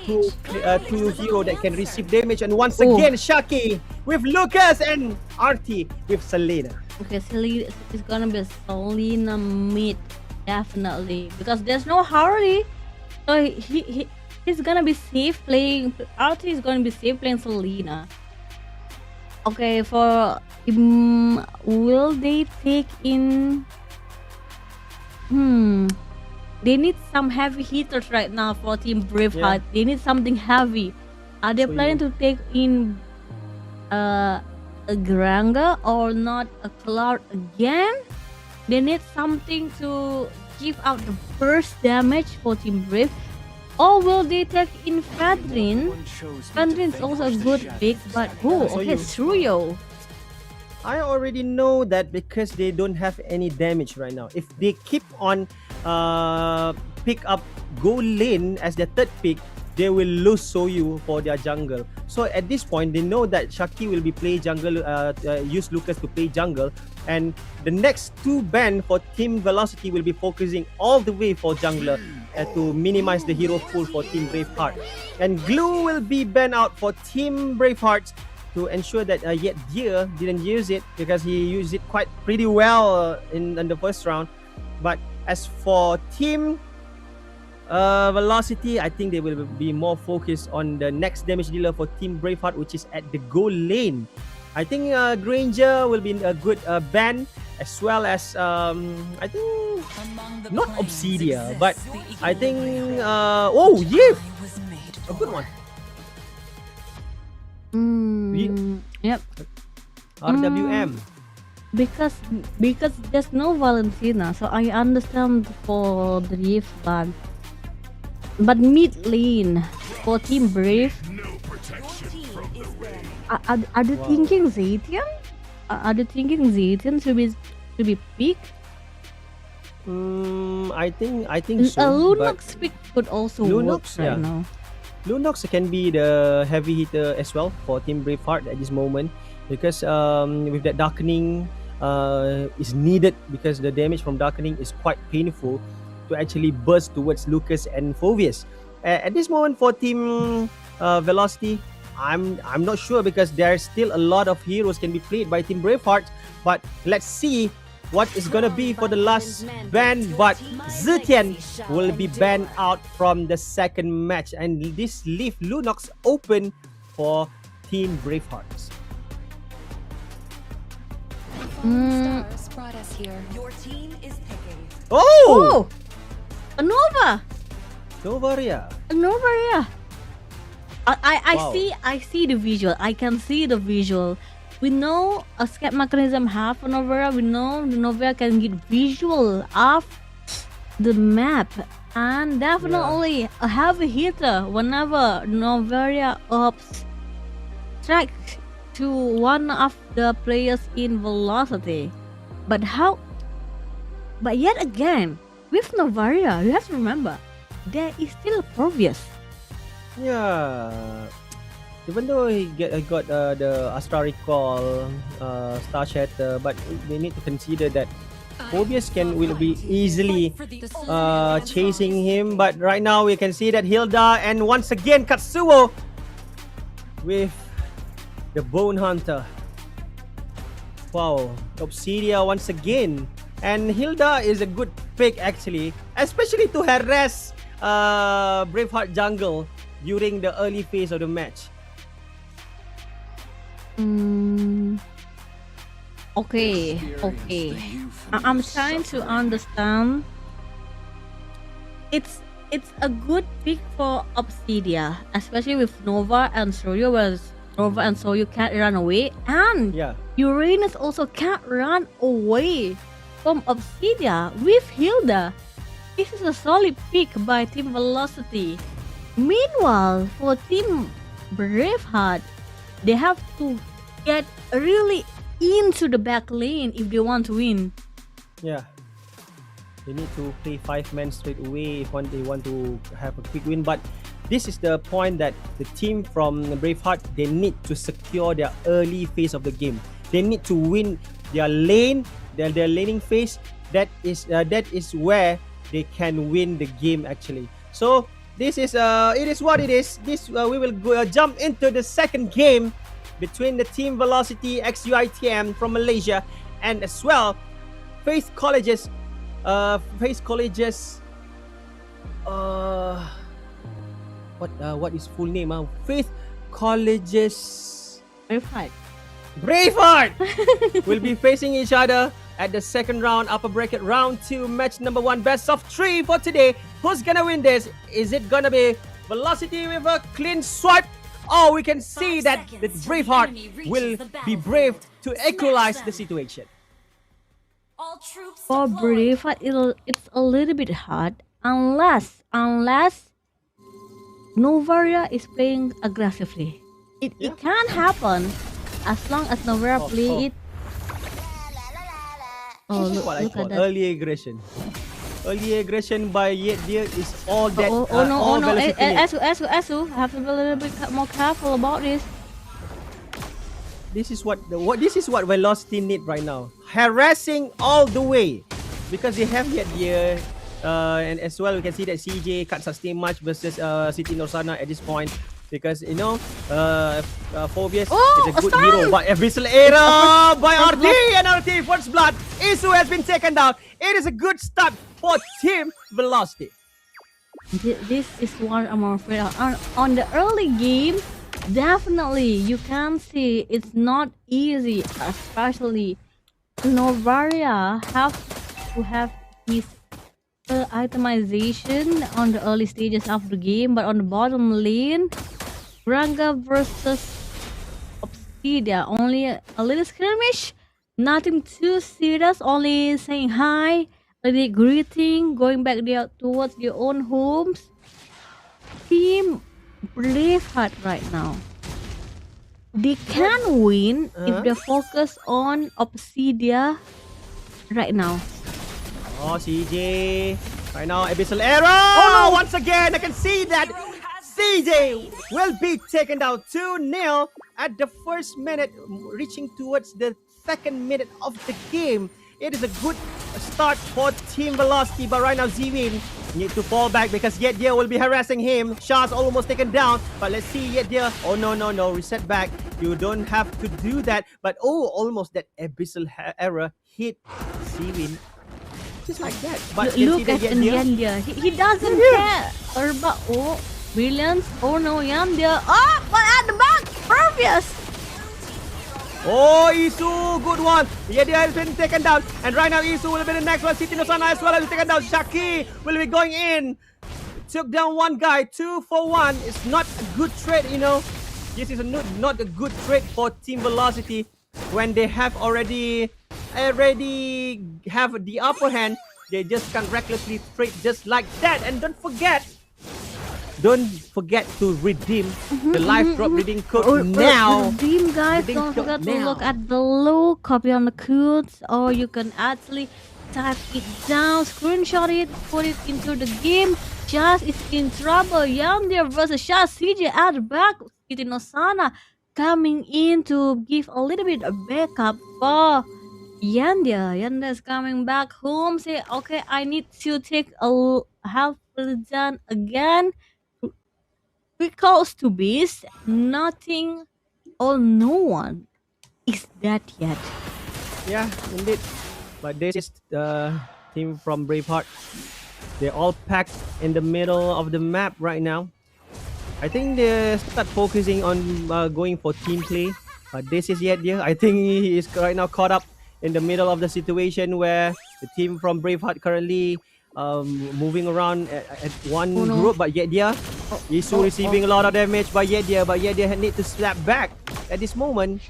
hero that can receive damage. And once again, Shaki with Lucas and Artie with Selena. Okay, Selena is gonna be Selena mid, definitely, because there's no Harley. So he's gonna be safe playing. Artie is gonna be safe playing Selena. Okay, for will they take in? They need some heavy hitters right now for Team Braveheart. They need something heavy. Are they planning to take in a Granga or not a Cloud again? They need something to give out the burst damage for Team Brave. Or will they take in Fadrin? Fadrin is also a good pick, but Suryo. I already know that because they don't have any damage right now. If they keep on pick up Gold Lane as their third pick, they will lose Soyu for their jungle. So at this point, they know that Shaki will be play jungle, use Lucas to play jungle. And the next 2 ban for Team Velocity will be focusing all the way for jungler to minimize the hero pool for Team Braveheart. And Glue will be banned out for Team Braveheart to ensure that yet Gear didn't use it because he used it quite pretty well in the first round. But as for Team Velocity, I think they will be more focused on the next damage dealer for Team Braveheart, which is at the goal lane. I think Granger will be a good ban, as well as I think not Obsidia, but I think Yip, a good one. Yep. RWM. Because there's no Valentina, so I understand for the Yves ban. But mid lane for Team Brave, are they thinking Zetian? Are they thinking Zetian should be picked? I think so. Lunox pick could also work right now. Lunox can be the heavy hitter as well for Team Braveheart at this moment, because with that darkening is needed, because the damage from darkening is quite painful to actually burst towards Lucas and Phobius. At this moment for Team Velocity, I'm not sure, because there's still a lot of heroes can be played by Team Braveheart. But let's see what is gonna be for the last ban. But Zetian will be banned out from the second match, and this leaves Lunox open for Team Bravehearts. Stars brought us here. Your team is picking. Oh! A Nova! Novaria. Wow. I see the visual. I can see the visual. We know a escape mechanism have for Novera. We know the Novera can get visual of the map, and definitely a heavy hitter whenever Novera ops track to one of the players in velocity. But yet again, with Novaria, you have to remember there is still Provius. Yeah. Even though he got the Astra Recall, Star Shatter, but we need to consider that Phobius will be easily chasing him. But right now we can see that Hilda and once again Katsuo with the Bone Hunter. Wow, Obsidia once again. And Hilda is a good pick actually, especially to harass Braveheart jungle during the early phase of the match. Okay. I'm trying to understand. It's a good pick for Obsidia, especially with Nova and Soryu, whereas Nova and Soryu can't run away, and Uranus also can't run away from Obsidia with Hilda. This is a solid pick by Team Velocity. Meanwhile, for Team Braveheart, they have to get really into the back lane if they want to win. Yeah. They need to play 5-man straight away if they want to have a quick win. But this is the point that the team from Braveheart, they need to secure their early phase of the game. They need to win their lane, their laning phase. That is where they can win the game actually. So this is it is what it is. This we will jump into the second game between the Team Velocity XUITM from Malaysia and as well Faith Colleges what is full name? Faith Colleges Braveheart will be facing each other at the second round, upper bracket round 2, match number 1, best of 3 for today. Who's gonna win this? Is it gonna be Velocity with a clean swipe? Oh, we can see that the Braveheart will be brave to equalize the situation. For Braveheart, it's a little bit hard unless Novaria is playing aggressively. It can happen as long as Novaria play it. Oh, This is what I look call at that. early aggression. Early aggression by Yetdir is all that. Oh no! Velocity need. Esu, have to be a little bit more careful about this. This is what Velocity need right now. Harassing all the way, because they have Yetdir, and as well we can see that CJ can't sustain much versus Siti Norsana at this point. Because you know, Phobius is a good hero, but Abyssal Era by RT and RT First Blood. Isu has been taken down. It is a good start for Team Velocity. This is what I'm afraid of. On the early game, definitely you can see it's not easy, especially Novaria have to have his itemization on the early stages of the game, but on the bottom lane, Ranga versus Obsidia, only a little skirmish, nothing too serious, only saying hi, a greeting, going back towards their own homes. Team Braveheart right now, they can win if they focus on Obsidia right now. Oh, CJ. Right now, Abyssal Era. Oh, no. Once again, I can see that CJ will be taken down 2-0 at the first minute, reaching towards the second minute of the game. It is a good start for Team Velocity, but right now Zwin need to fall back because Yetdir will be harassing him. Shah's almost taken down, but let's see Yetdir. Oh, no, reset back. You don't have to do that, but almost that Abyssal Era hit Zwin. Just like that. But Look at Yetdir. He doesn't care. Urba, brilliance. Oh no, Yetdir. Oh, but at the back, Pervious. Oh, Isu, good one. Yetdir has been taken down. And right now, Isu will be the next one. Siti Nosana as well has been taken down. Shaki will be going in took down one guy, 2 for 1. It's not a good trade, you know. This is not a good trade for Team Velocity when they have already have the upper hand. They just can recklessly trade just like that. And don't forget to redeem the live drop reading code now. Redeem, guys. Redeem Don't code forget to now. look at below, copy on the codes, or you can actually type it down, screenshot it, put it into the game. Shaz is in trouble. Yandere versus Shaz. CJ at the back. Osana coming in to give a little bit of backup for Yandere. Yandere is coming back home. Say, okay, I need to take a half done again. Because to beast, nothing or no one is that yet. Yeah, indeed. But this is the team from Braveheart. They're all packed in the middle of the map right now. I think they start focusing on going for team play. But this is Yedya. I think he is right now caught up in the middle of the situation where the team from Braveheart currently moving around at one group. But Yedya, Isu receiving a lot of damage by Yedya. But Yedya need to slap back at this moment.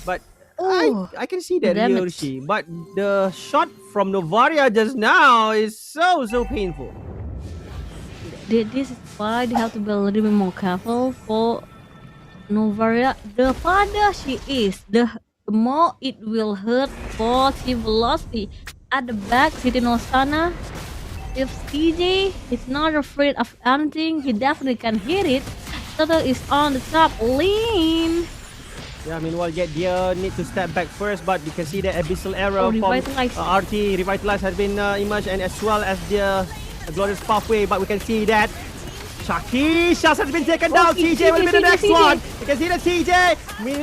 But I can see that Ryoshi. But the shot from Novaria just now is so painful. This is why they have to be a little bit more careful for Novaria. The farther she is, the more it will hurt for Team Velocity. At the back, sitting Osana. If CJ is not afraid of anything, he definitely can hit it. Turtle is on the top lane. Yeah, meanwhile, Yedya need to step back first, but you can see the Abyssal Arrow from RT. Revitalize has been emerged, and as well as the Glorious Pathway, but we can see that Shaz has been taken down. CJ will be the next one. You can see that CJ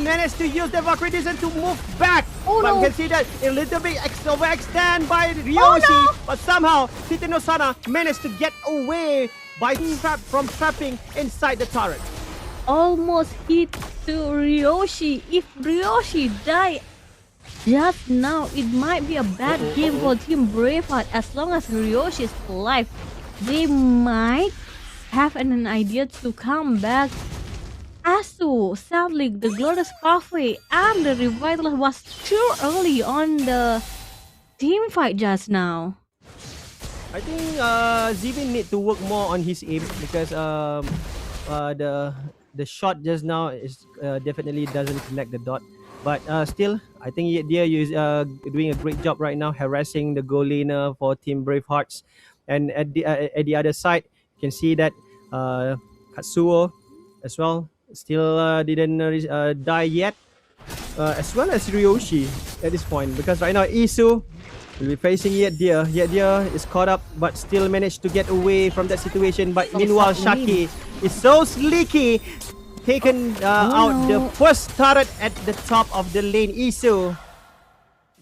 managed to use the Valkyrie to move back. But we can see that a little bit overextend by Ryoshi. But somehow, Titinosana managed to get away by trapping inside the turret. Almost hit to Ryoshi. If Ryoshi die just now, it might be a bad game for Team Braveheart. As long as Ryoshi is alive, they might have an idea to come back. Asu, sadly, the Glorious Pathway and the Revital was too early on the team fight just now. I think Zivin need to work more on his aim because the shot just now is definitely doesn't connect the dot. But still, I think Yedya is doing a great job right now, harassing the goal laner for Team Bravehearts. And at the other side, you can see that Katsuo as well still didn't die yet, as well as Ryoshi at this point, because right now Isu will be facing Yedya. Yedya is caught up but still managed to get away from that situation. But meanwhile, Shaki is so sneaky, taken out the first turret at the top of the lane. Isu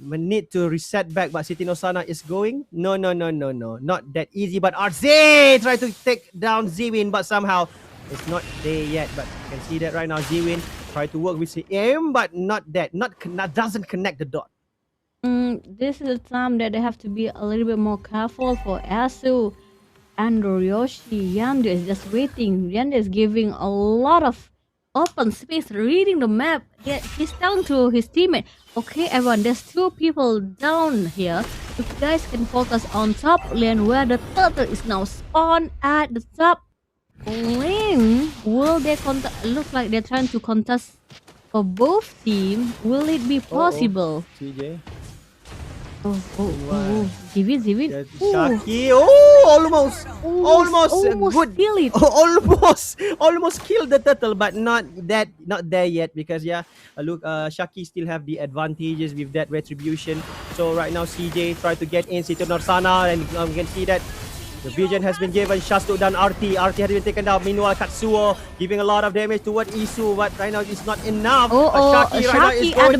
need to reset back, but Sitinosana is going. No, not that easy. But RZ try to take down Ziwin, but somehow it's not there yet. But you can see that right now, Ziwin try to work with the aim, but not doesn't connect the dot. This is the time that they have to be a little bit more careful for Asu and Ryoshi. Yandere is just waiting. Yandere is giving a lot of open space, reading the map. He's telling to his teammate, okay everyone, there's 2 people down here. If you guys can focus on top lane where the turtle is now spawned at the top lane. Will they look like they're trying to contest for both teams? Will it be possible? CJ. Zivin. Shaki. Almost good. Kill it. Almost killed the turtle, but not there yet, because look, Shaki still have the advantages with that retribution. So right now CJ try to get in Sitinosana, and you can see that the vision has been given. Shaz took down RT. RT has been taken down. Meanwhile, Katsuo giving a lot of damage toward Isu, but right now it's not enough. Shaki right now is going in.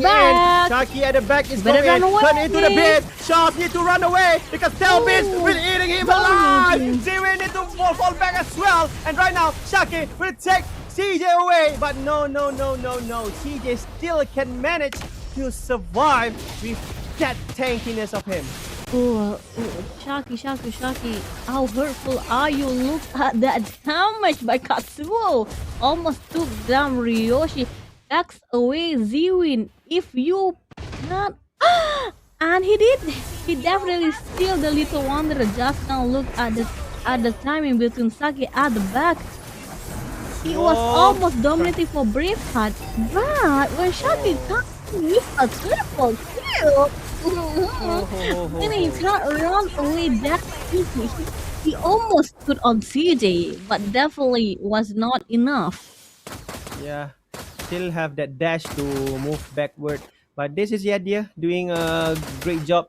Shaki at the back is going in. Turn into the base. Shaz need to run away because Telbis will eating him alive. Ziwin need to fall back as well. And right now, Shaki will take CJ away. But no. CJ still can manage to survive with that tankiness of him. Shaki. How hurtful are you? Look at that damage by Katsuo. Almost took down Ryoshi. Backs away Ziwin. If you not. And he did. He definitely steal the little wonder. Just now look at the timing between Saki at the back. He was almost dominating for Braveheart, but when Shaki comes with a triple kill, and he can't run away that easy. He almost put on CJ, but definitely was not enough. Yeah, still have that dash to move backward. But this is Yadia doing a great job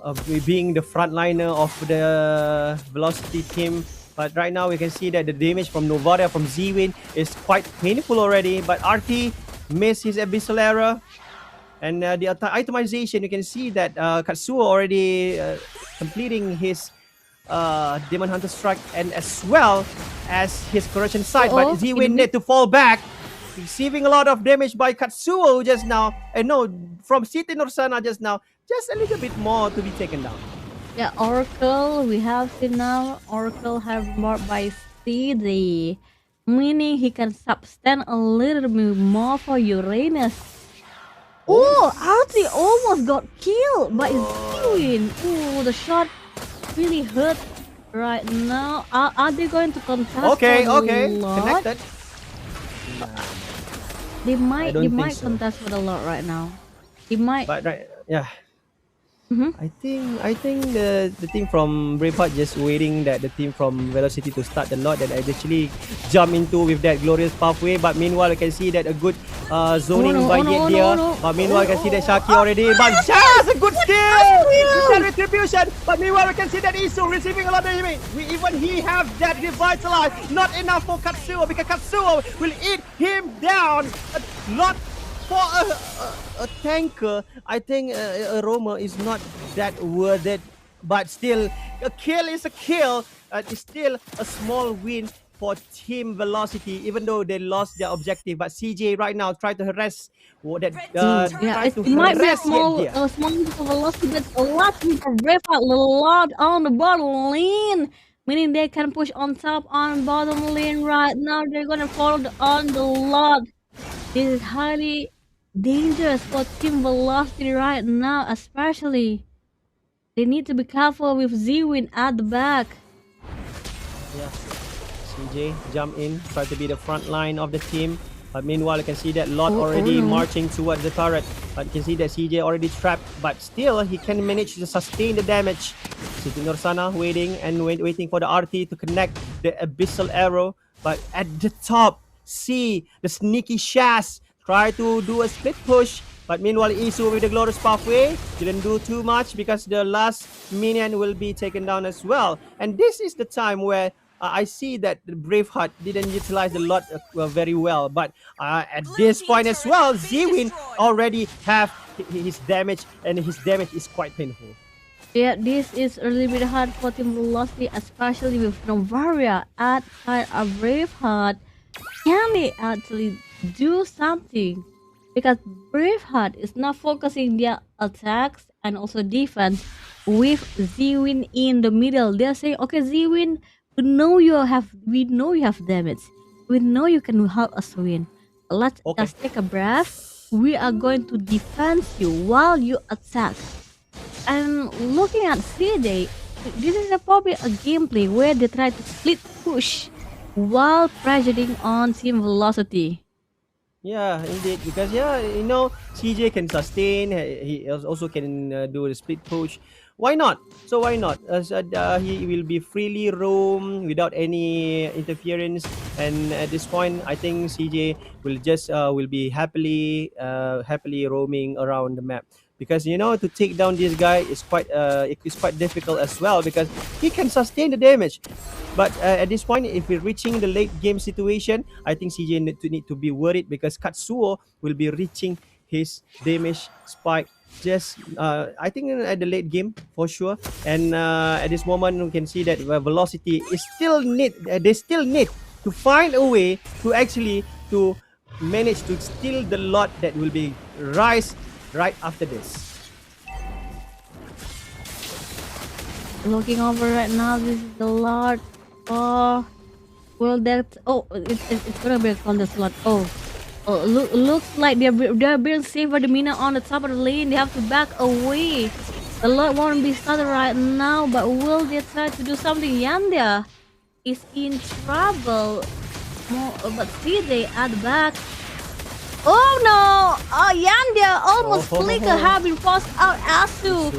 of being the frontliner of the Velocity team. But right now we can see that the damage from Novara from Zwin is quite painful already. But RT missed his Abyssal Error. And the itemization, you can see that Katsuo already completing his Demon Hunter Strike and as well as his Corruption Sight. But Zwin need to fall back. Receiving a lot of damage by Katsuo just now. And no, from City Norsana just now. Just a little bit more to be taken down. Yeah, Oracle, we have seen now. Oracle have marked by CD, meaning he can substand a little bit more for Uranus. Oh, Artie almost got killed by Zwin. Oh, the shot really hurt right now. Are they going to contest? Okay, for the lot? connected. They might so. contest for the lot right now. They might. But yeah. I think the team from Braveheart just waiting that the team from Velocity to start the lot and actually jump into with that glorious pathway. But meanwhile, you can see that a good zoning by Yedia. But meanwhile, you can see that Shaki already. But just a good skill! Retribution. But meanwhile, we can see that Isu receiving a lot of damage. Even he have that revitalize. Not enough for Katsuo because Katsuo will eat him down a lot. For a tanker, I think Aroma is not that worth it. But still, a kill is a kill. It's still a small win for Team Velocity, even though they lost their objective. But CJ right now try to harass that. It might be a small for Velocity, but a lot for Braveheart. A lot on the bottom lane. Meaning they can push on top on bottom lane right now. They're gonna follow on the lot. This is highly dangerous for Team Velocity right now, especially. They need to be careful with Zwin at the back. Yeah, CJ jump in, try to be the front line of the team. But meanwhile, you can see that Lot already marching towards the turret. But you can see that CJ already trapped. But still, he can manage to sustain the damage. City Norsana waiting and waiting for the RT to connect the Abyssal Arrow. But at the top, see the sneaky Shaz try to do a split push. But meanwhile, Isu with the glorious pathway didn't do too much because the last minion will be taken down as well. And this is the time where I see that the Braveheart didn't utilize the lot very well. But at this point as well, Zwin already have his damage, and his damage is quite painful. Yeah, this is a little bit hard for Team Velocity, especially with Novaria at a Braveheart. Can they actually do something? Because Braveheart is not focusing their attacks and also defense with Zwin in the middle. They're saying, okay, Zwin, we know you have damage. We know you can help us win. Let's just take a breath. We are going to defend you while you attack. And looking at CJ, this is probably a gameplay where they try to split push while pressuring on Team Velocity. Yeah, indeed. Because CJ can sustain. He also can do the split push. Why not? So why not? He will be freely roam without any interference. And at this point, I think CJ will just will be happily roaming around the map. Because to take down this guy is quite difficult as well because he can sustain the damage. But at this point, if we're reaching the late game situation, I think CJ need to be worried because Katsuo will be reaching his damage spike just I think at the late game for sure. And at this moment, we can see that Velocity is still need to find a way to actually to manage to steal the lot that will be rise right after this. Looking over right now, this is the lot. Oh, well, it's gonna be a contest lot. Looks like they're being saved by the mina on the top of the lane. They have to back away. The lot won't be started right now, but will they try to do something? Yanda is in trouble. But CJ at the back. Oh no! Oh, Yanda almost flicker have been forced out. Asu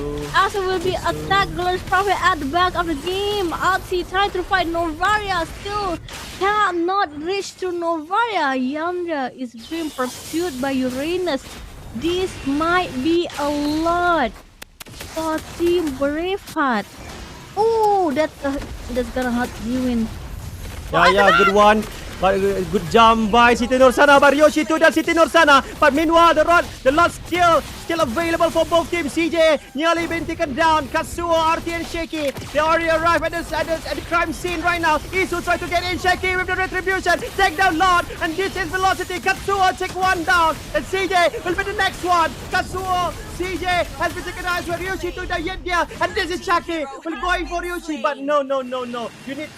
will be attacked. Glorious Prophet at the back of the game. RT trying to fight Novaria. Still cannot reach to Novaria. Yanda is being pursued by Uranus. This might be a lot for Team Braveheart. Oh, that's gonna hurt Ewin. Yeah, good one. But good jump by Siti Nursana, but Yoshi to that Siti Nursana. But meanwhile, the lot still available for both teams. CJ nearly been taken down. Katsuo, RT, and Shaky. They already arrived at the crime scene right now. Isu try to get in. Shaky with the retribution. Take down Lord, and this is Velocity. Katsuo take one down, and CJ will be the next one. Katsuo, CJ has been taken out with Ryushi to the Yendia, and this is Shaki. Will going for Ryushi, but no. You need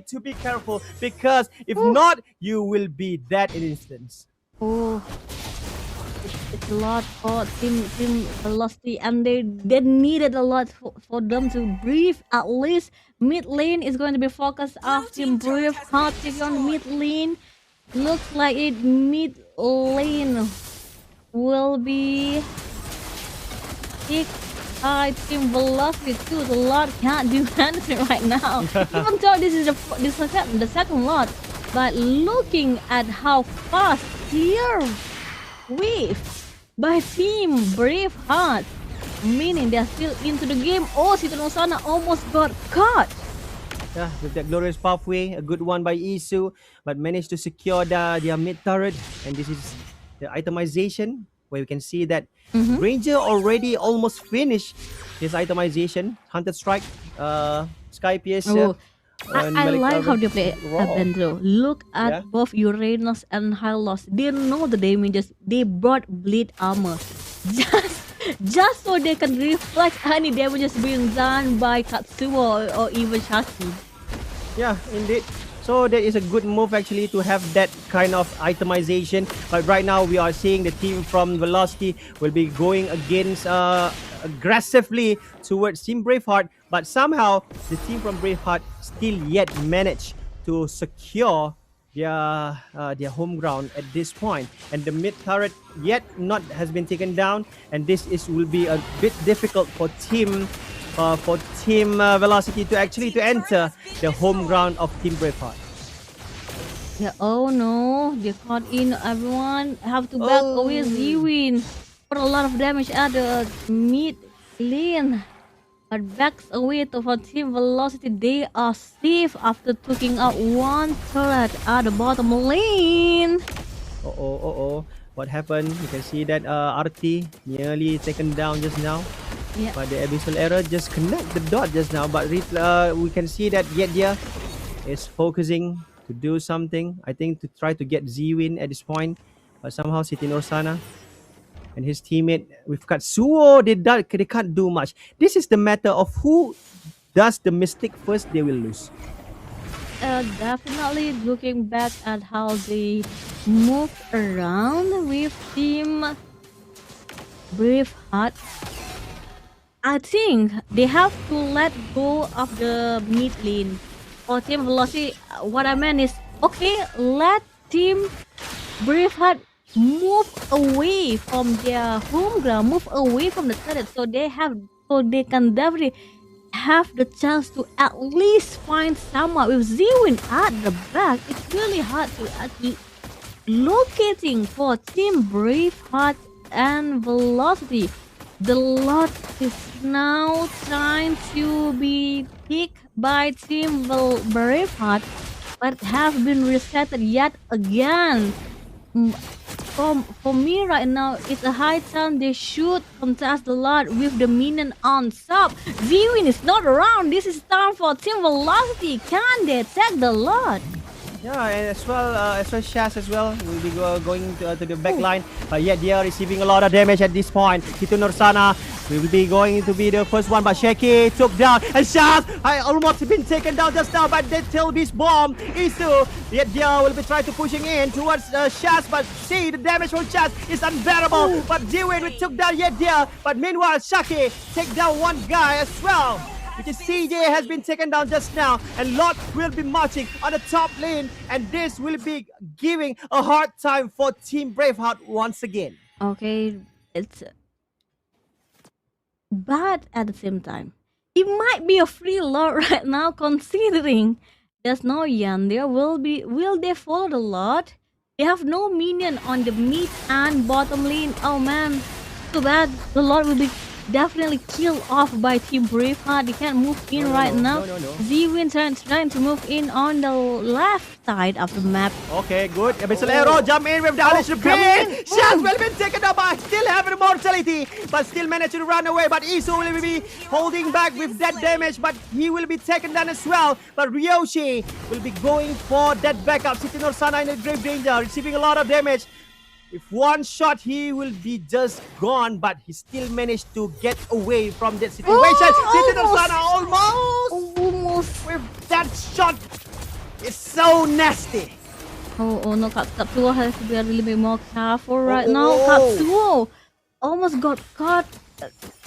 to be careful. Because if not, you will be dead in instance. Oh, it's a lot for Team Velocity, and they needed a lot for them to breathe. At least mid lane is going to be focused off Team Brave. Hard taking on mid lane. Looks like mid lane will be by Team Velocity too. The lot can't do anything right now. Even though this is the second lot, but looking at how fast clear wave by Team Braveheart, meaning they're still into the game. Oh, Sitanosana almost got caught. Yeah, with that glorious pathway, a good one by Isu, but managed to secure their mid turret, and this is the itemization where we can see that Ranger already almost finished his itemization. Hunted Strike, Sky Piercer. I like how they play Adventro. Look at both Uranus and Hylos. They know the damages. They brought Bleed Armor. Just so they can reflect any damages being done by Katsuo or even Shaki. Yeah, indeed. So that is a good move actually to have that kind of itemization. But right now we are seeing the team from Velocity will be going against aggressively towards Team Braveheart. But somehow the team from Braveheart still yet managed to secure their home ground at this point. And the mid turret yet not has been taken down. And this will be a bit difficult for Team Velocity to enter the home ground of Team Braveheart. Yeah, oh no, they caught in. Everyone have to back away. Ziwin for a lot of damage at the mid lane, but backs away for Team Velocity. They are safe after taking out one turret at the bottom lane. What happened? You can see that RT nearly taken down just now. Yeah. But the Abyssal Error just connect the dot just now. But we can see that Yedia is focusing to do something. I think to try to get Z-Win at this point. But somehow Siti Norsana and his teammate with Katsuo, they can't do much. This is the matter of who does the mistake first, they will lose. Definitely looking back at how they move around with Team Braveheart, I think they have to let go of the mid lane. For Team Velocity, what I meant is, okay, let Team Braveheart move away from their home ground, move away from the turret, so they can definitely have the chance to at least find someone. With Z-Win at the back, it's really hard to actually locating for Team Braveheart and Velocity. The lot is now trying to be picked by Team Braveheart, but have been resetted yet again. For me right now, it's a high chance they should contest the lot with the minion on top. Z-Win is not around. This is time for Team Velocity. Can they take the lot? Yeah, and as well Shaz as well will be going to the back line. But yet they are receiving a lot of damage at this point. Tito Nursana will be going to be the first one, but Sheki took down. And Shaz almost been taken down just now by that tail beast bomb. Isu, yet they will be trying to pushing in towards Shaz, but see the damage from Shaz is unbearable. But Jiwin took down yet there. But meanwhile, Shaki take down one guy as well. Because CJ has been taken down just now, and Lot will be marching on the top lane, and this will be giving a hard time for Team Braveheart once again. Okay, it's but at the same time, it might be a free lot right now, considering there's no Yan. Will they follow the lot? They have no minion on the mid and bottom lane. Oh man, too bad. The lot will be definitely killed off by Team Braveheart. They can't move in right now. Zwin trying to move in on the left side of the map. Okay, good. Abyssal Arrow jump in with the Alice Repeat. Shaz will be taken down by still having immortality, but still managed to run away. But Isu will be holding back with that damage, but he will be taken down as well. But Ryoshi will be going for that backup. City Norsana in a grave danger, receiving a lot of damage. If one shot, he will be just gone, but he still managed to get away from that situation. City Norsana almost with that shot. It's so nasty. Oh no, Katsuo has to be a little bit more careful right now. Katsuo almost got caught.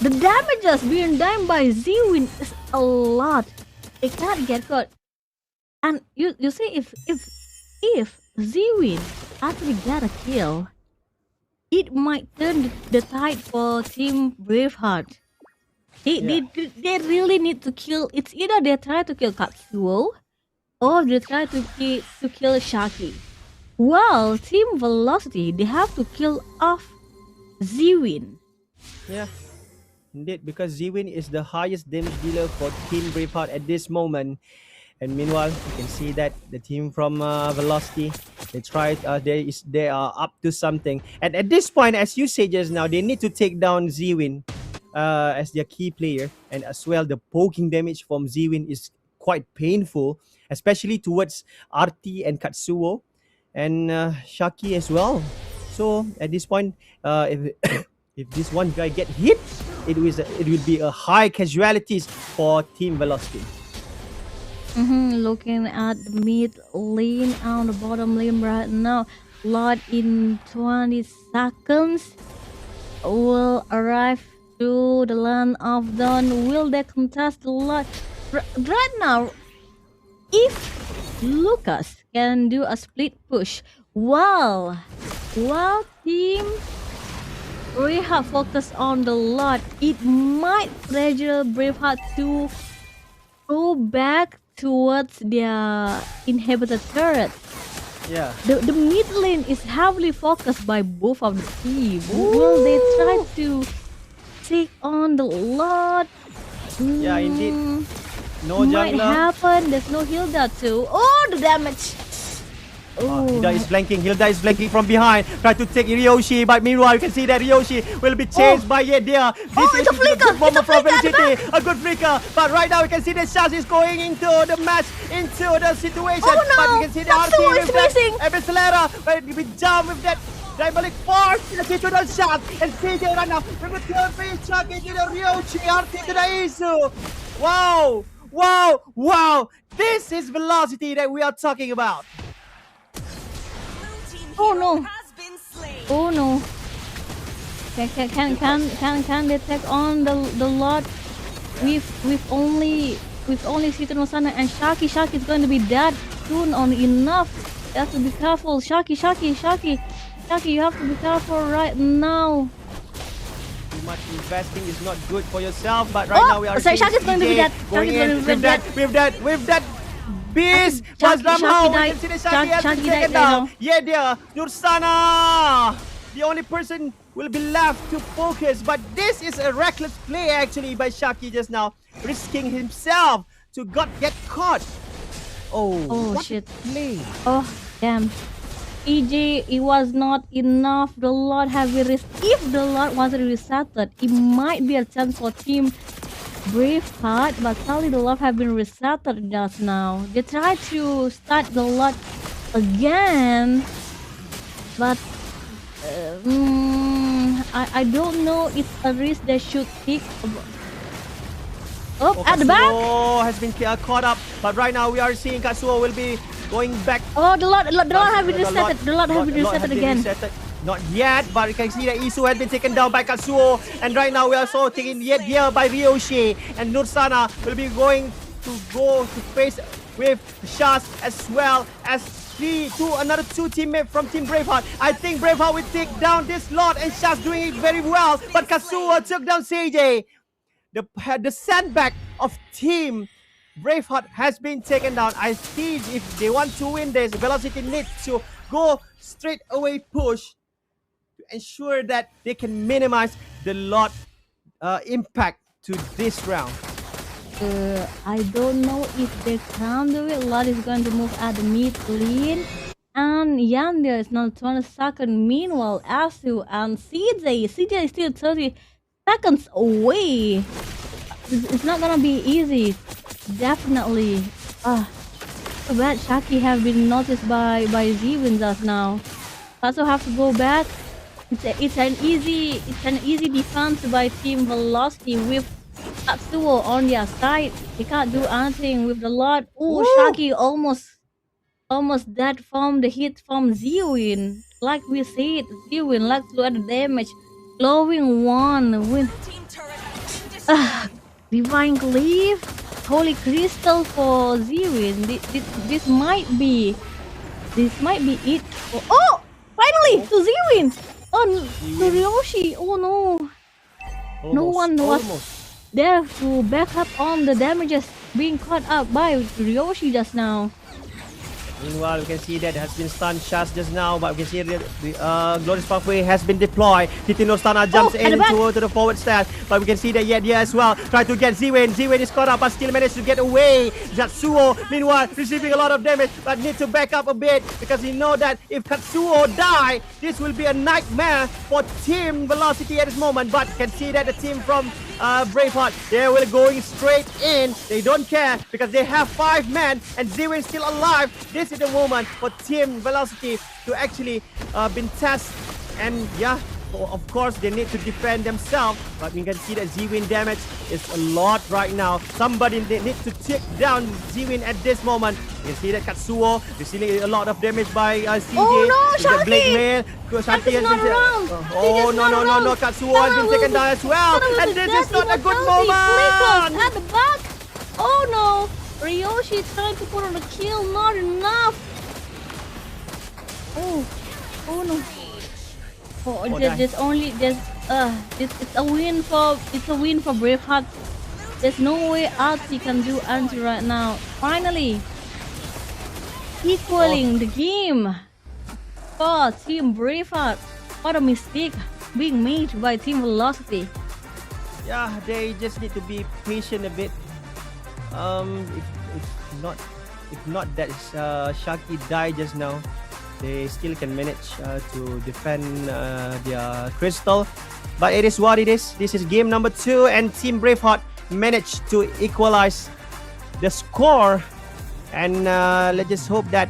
The damages being done by Zwin is a lot. They can't get caught. And you see, if Zwin actually get a kill, it might turn the tide for Team Braveheart. They really need to kill. It's either they try to kill Katsuo or they try to kill Shaki. Well, Team Velocity, they have to kill off Zwin. Yeah, indeed, because Zwin is the highest damage dealer for Team Braveheart at this moment. And meanwhile, you can see that the team from Velocity, they are up to something. And at this point, as you say just now, they need to take down Zwin as their key player. And as well, the poking damage from Zwin is quite painful, especially towards Arti and Katsuo and Shaki as well. So at this point, if if this one guy get hit, it will be a high casualties for Team Velocity. Looking at the mid lane on the bottom lane right now. Lot in 20 seconds will arrive to the land of dawn. Will they contest the lot? Right now, if Lucas can do a split push while Team Braveheart focus on the lot, it might pressure Braveheart to go back towards their inhibitor turret. Yeah. The mid lane is heavily focused by both of the teams. Will they try to take on the lot? Yeah, indeed. No might jungler. happen. There's no Hilda too. Oh, the damage. Hilda is flanking. Hilda is flanking from behind. Try to take Ryoshi, but meanwhile you can see that Ryoshi will be chased by Yedia. This is a good moment from Velocity. A good flicker. But right now we can see that Shaz is going into the match, into the situation. Oh no! But we can see the RT with that Abyssal, but we jump with that diabolic force. The situation shot. And CJ right now with the kill free chuck into the Ryoshi. RT to the Isu. Wow! Wow! Wow! This is Velocity that we are talking about. Oh no! Oh no! Can they take on the lot with only City Nosana and Shaki? Shaki is going to be dead soon on enough. You have to be careful. Shaki, you have to be careful right now. Too much investing is not good for yourself, but right now we are sorry, Shaki is going to be dead. Going in with that beast. Was somehow we can see the Shaki has been taken down. Yeah, dear Nursana, the only person will be left to focus, but this is a reckless play actually by Shaki just now, risking himself to get caught. Oh shit! Play. Oh damn! EJ, it was not enough. The lot have been if the lot wasn't resetted, it might be a chance for Team Braveheart, but sadly the lot have been resetted just now. They tried to start the lot again, but I don't know if a risk they should take. Oh, at the back. Katsuo has been caught up, but right now we are seeing Katsuo will be going back. Oh, the lot have been resetted. The lot have been resetted again. Not yet, but you can see that Isu has been taken down by Katsuo, and right now we are also taken yet here by Ryoshi, and Nursana will be going to face with Shaz as well as another two teammates from Team Braveheart. I think Braveheart will take down this lot, and Shaz doing it very well, but Katsuo took down CJ. The sandbag of Team Braveheart has been taken down. I see if they want to win this, Velocity needs to go straight away push to ensure that they can minimize the lot impact to this round. I don't know if they can do it. Lot is going to move at the mid lane. And Yandere is now 20 seconds. Meanwhile, Asu and CJ is still 30 seconds away. It's not gonna be easy. Definitely. Too bad Shaki have been noticed by Z-Win just now. Also have to go back. It's an easy defense by Team Velocity with Katsuo on their side. They can't do anything with the lot. Oh, Shaki almost dead from the hit from Z-Win. Like we said, Z-Win like to add the damage. Glowing one with Divine Cleave, Holy Crystal for Z-Win. This might be it. Oh, finally to Z-Win. Oh, to Ryoshi. Oh no. No one was there to back up on the damages being caught up by Ryoshi just now. Meanwhile, we can see that has been stunned Shaz just now, but we can see that the Glorious Pathway has been deployed. Titino Stana jumps in to the forward stance, but we can see that yet here as well. Try to get Z-Win. Z-Win is caught up, but still managed to get away. Katsuo, meanwhile, receiving a lot of damage, but need to back up a bit because he know that if Katsuo die, this will be a nightmare for Team Velocity at this moment. But can see that the team from Braveheart, they will going straight in. They don't care because they have 5 men and Z-Win still alive. This is the moment for Team Velocity to actually been tested, and yeah, of course they need to defend themselves, but we can see that Z-Win damage is a lot right now. Somebody need to take down Z-Win at this moment. You can see that Katsuo receiving a lot of damage by CJ. Oh no, Shaki! Shaki has been no, Katsuo has been taken down as well, and this is not a good moment. At the back. Oh no, Ryoshi trying to put on the kill, not enough. Oh no. It's a win for Braveheart. There's no way Archie can do anti right now. Finally, equaling the game for Team Braveheart. What a mistake being made by Team Velocity. Yeah, they just need to be patient a bit. If not that Shaki died just now, they still can manage to defend their crystal. But it is what it is. This is game number 2, and Team Braveheart managed to equalize the score. And let's just hope that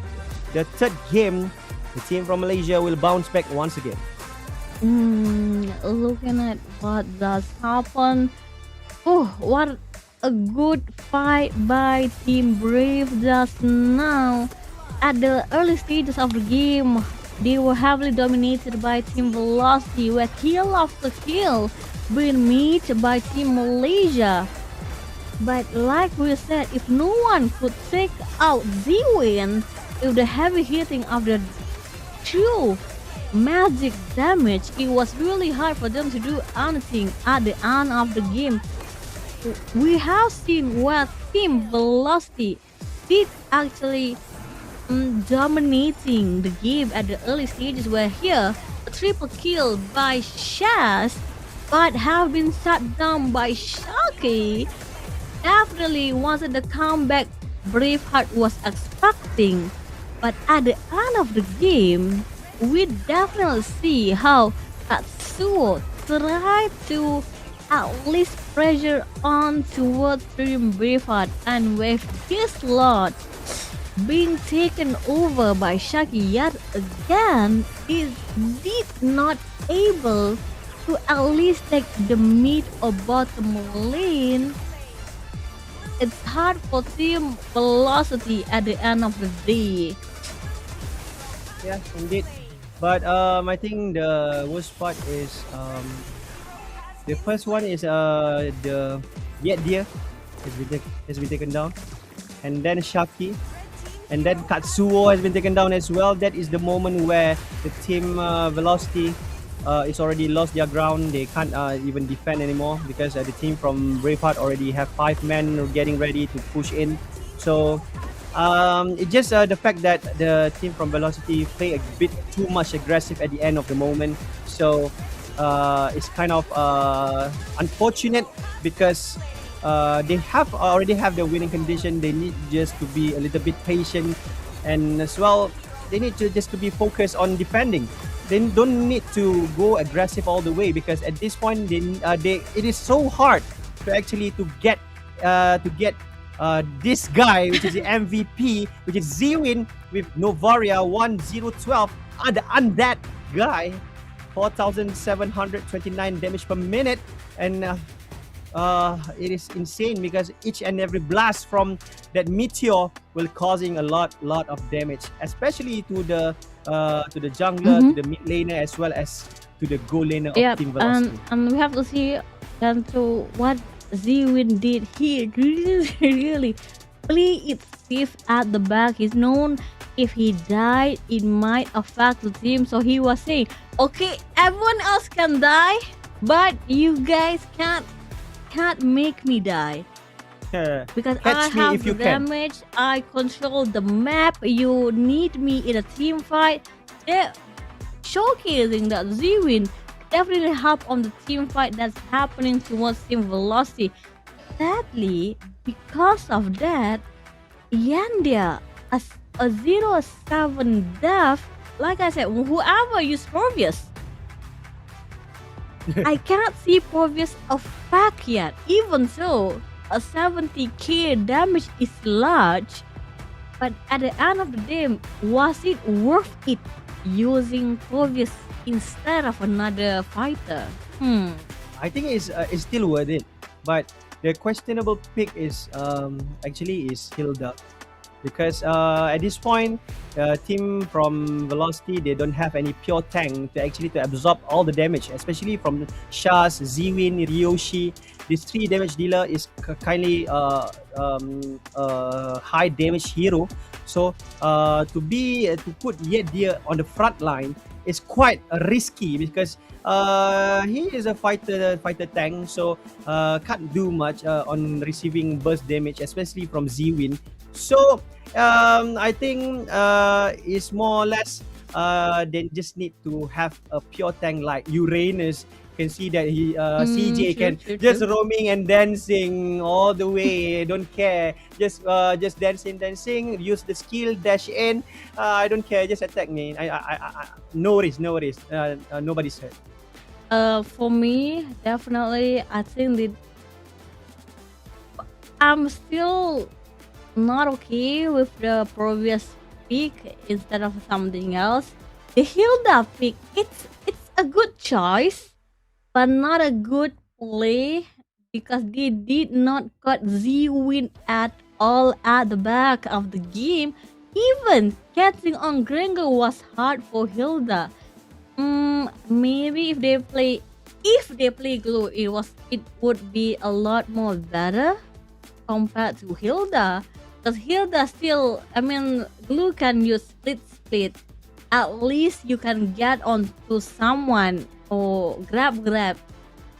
the third game, the team from Malaysia will bounce back once again. Looking at what does happen. Oh, what a good fight by Team Brave just now. At the early stages of the game, they were heavily dominated by Team Velocity, with kill after kill being made by Team Malaysia. But like we said, if no one could take out Z-Win with the heavy hitting of the true magic damage, it was really hard for them to do anything at the end of the game. We have seen where Team Velocity did actually dominating the game at the early stages, where here a triple kill by Shaz, but have been shut down by Shaki. Definitely wasn't the comeback Braveheart was expecting, but at the end of the game, we definitely see how Katsuo tried to at least pressure on towards Team Braveheart, and with this lot, being taken over by Shaki yet again is did not able to at least take the mid or bottom lane. It's hard for team velocity at the end of the day. Yeah, indeed. But I think the worst part is the first one is the Yet Deer has been taken down, and then Shaki, and then Katsuo has been taken down as well. That is the moment where the team Velocity is already lost their ground. They can't even defend anymore because the team from Braveheart already have 5 men getting ready to push in. So it's just the fact that the team from Velocity play a bit too much aggressive at the end of the moment. So it's kind of unfortunate because they have already have the winning condition. They need just to be a little bit patient, and as well they need to just to be focused on defending. They don't need to go aggressive all the way because at this point it is so hard to actually to get this guy, which is the MVP, which is Zwin with Novaria 1012, the undead guy, 4,729 damage per minute, and it is insane because each and every blast from that meteor will causing a lot of damage, especially to the jungler, to the mid laner, as well as to the goal laner of Team Velocity. And we have to see and to what Zwin did. He really play it safe at the back. He's known if he died, it might affect the team. So he was saying, okay, everyone else can die, but you guys can't make me die. Because I have the damage, I control the map, you need me in a team fight. They're showcasing that Zwin definitely help on the team fight that's happening towards Team Velocity. Sadly, because of that, Yandia, a 0-7 death, like I said, whoever used Provius, I cannot see Provius effect yet. Even so, a 70k damage is large, but at the end of the day, was it worth it using Provius instead of another fighter? I think it's still worth it, but the questionable pick is actually is Hilda, because at this point, team from Velocity, they don't have any pure tank to actually to absorb all the damage, especially from Shaz, Zwin, Ryoshi. This 3 damage dealer is kindly high damage hero. So to put Yet Deer on the front line is quite risky because he is a fighter tank, so can't do much on receiving burst damage, especially from Zwin. So I think it's more or less they just need to have a pure tank like Uranus. You can see that he CJ can just roaming and dancing all the way. Don't care, just dancing. Use the skill, dash in. I don't care, just attack me. I no risk. Nobody's hurt. For me, definitely, I think that I'm still not okay with the previous pick instead of something else. The Hilda pick, it's a good choice, but not a good play because they did not got Zwin at all at the back of the game. Even catching on Gringo was hard for Hilda. Maybe if they play Glue, it would be a lot more better compared to Hilda. Because Hilda still, Glue can use split. At least you can get onto someone or grab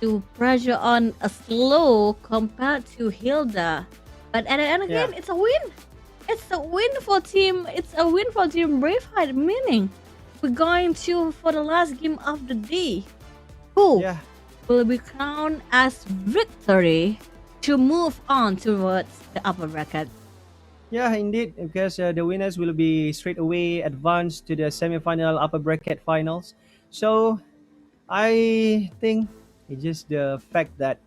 to pressure on a slow compared to Hilda. But at the end again, it's a win. It's a win for team Braveheart, meaning we're going to for the last game of the day. Who will be crowned as victory to move on towards the upper bracket. Yeah, indeed, because the winners will be straight away advanced to the semi-final upper bracket finals. So I think it's just the fact that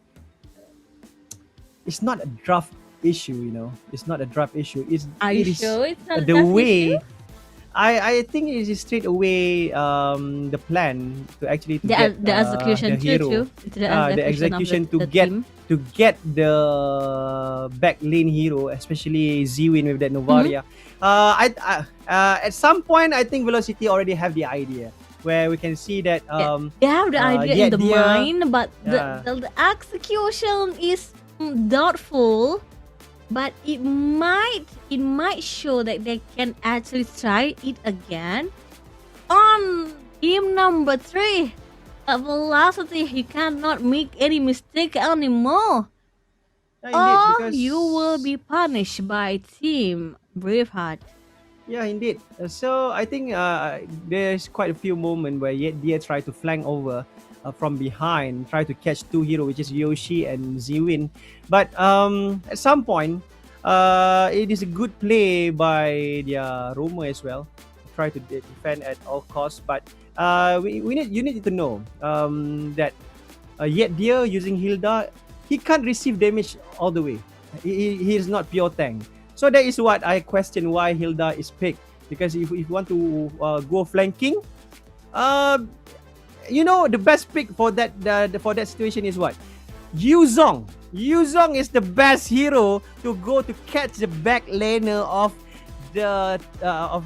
it's not a draft issue. It's not a draft issue. Are It you is sure it's not a the draft way. issue? I think it is straight away the plan to actually to get The the execution hero, it's the the execution execution of the team. to get the back lane hero, especially Zwin with that Novaria. At some point, I think Velocity already have the idea where we can see that They have the idea in the mind, but Yeah. the execution is doubtful. But it might show that they can actually try it again on team number 3. At Velocity, you cannot make any mistake anymore. Yeah, indeed, Or because you will be punished by team Braveheart. Yeah, indeed. So I think there's quite a few moments where they try to flank over from behind, try to catch two heroes, which is Yoshi and Zwin. But at some point, it is a good play by their Roma as well. Try to defend at all costs. But you need to know that yet Deer using Hilda, he can't receive damage all the way. He is not pure tank. So that is what I question why Hilda is picked. Because if you want to go flanking, the best pick for that situation is what? Yuzong. Yuzong is the best hero to go to catch the back laner of the of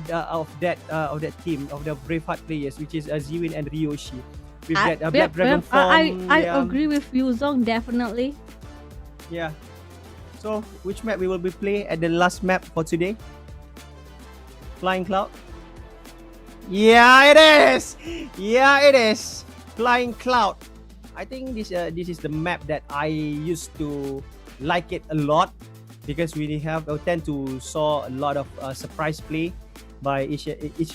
that team of the Braveheart players, which is Zwin and Ryoshi. With that Black Dragon form. I agree with you, Zong, definitely. Yeah. So, which map we will be playing at the last map for today? Flying Cloud? Yeah, it is! Yeah, it is! Flying Cloud. I think this is the map that I used to like it a lot because we tend to saw a lot of surprise play by each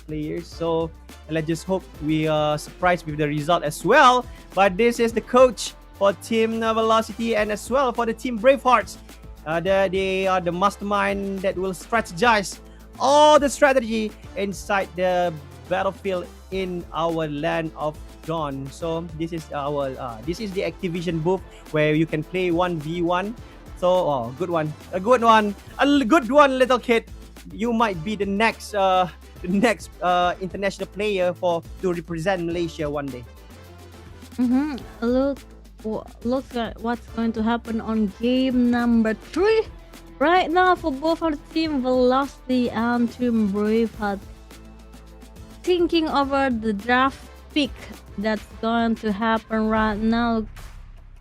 players. So let's just hope we are surprised with the result as well. But this is the coach for Team Velocity and as well for the Team Bravehearts. They are the mastermind that will strategize all the strategy inside the battlefield in our land of Dawn. So this is the Activision booth where you can play 1v1. So good one, a good one, little kid. You might be the next international player to represent Malaysia one day. Look at what's going to happen on game number 3 right now for both our team Velocity and Team Braveheart. Thinking over the draft pick that's going to happen right now.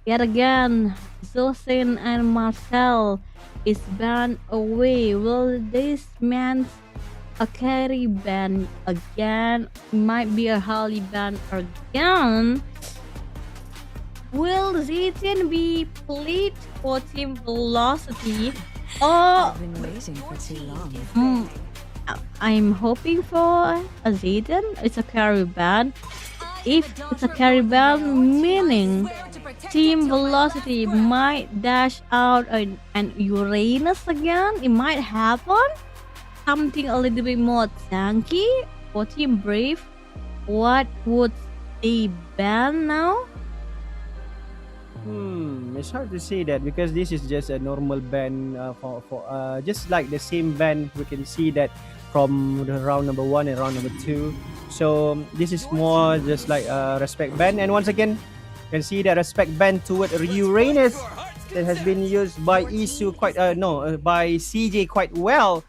Yet again, Zosin and Marcel is banned away. Will this man a carry ban again? Might be a Harley ban again. Will Zayton be played for Team Velocity? Or I've been waiting for too long. I'm hoping for a Zayton. It's a carry ban. If it's a carry ban, meaning Team Velocity might dash out an Uranus again. It might happen. Something a little bit more tanky for Team Brave. What would they ban now? It's hard to say that because this is just a normal ban for just like the same ban we can see that from the round number 1 and round number 2. So this is more just like a respect ban, and once again you can see that respect ban toward Uranus that has been used by Isu by CJ quite well.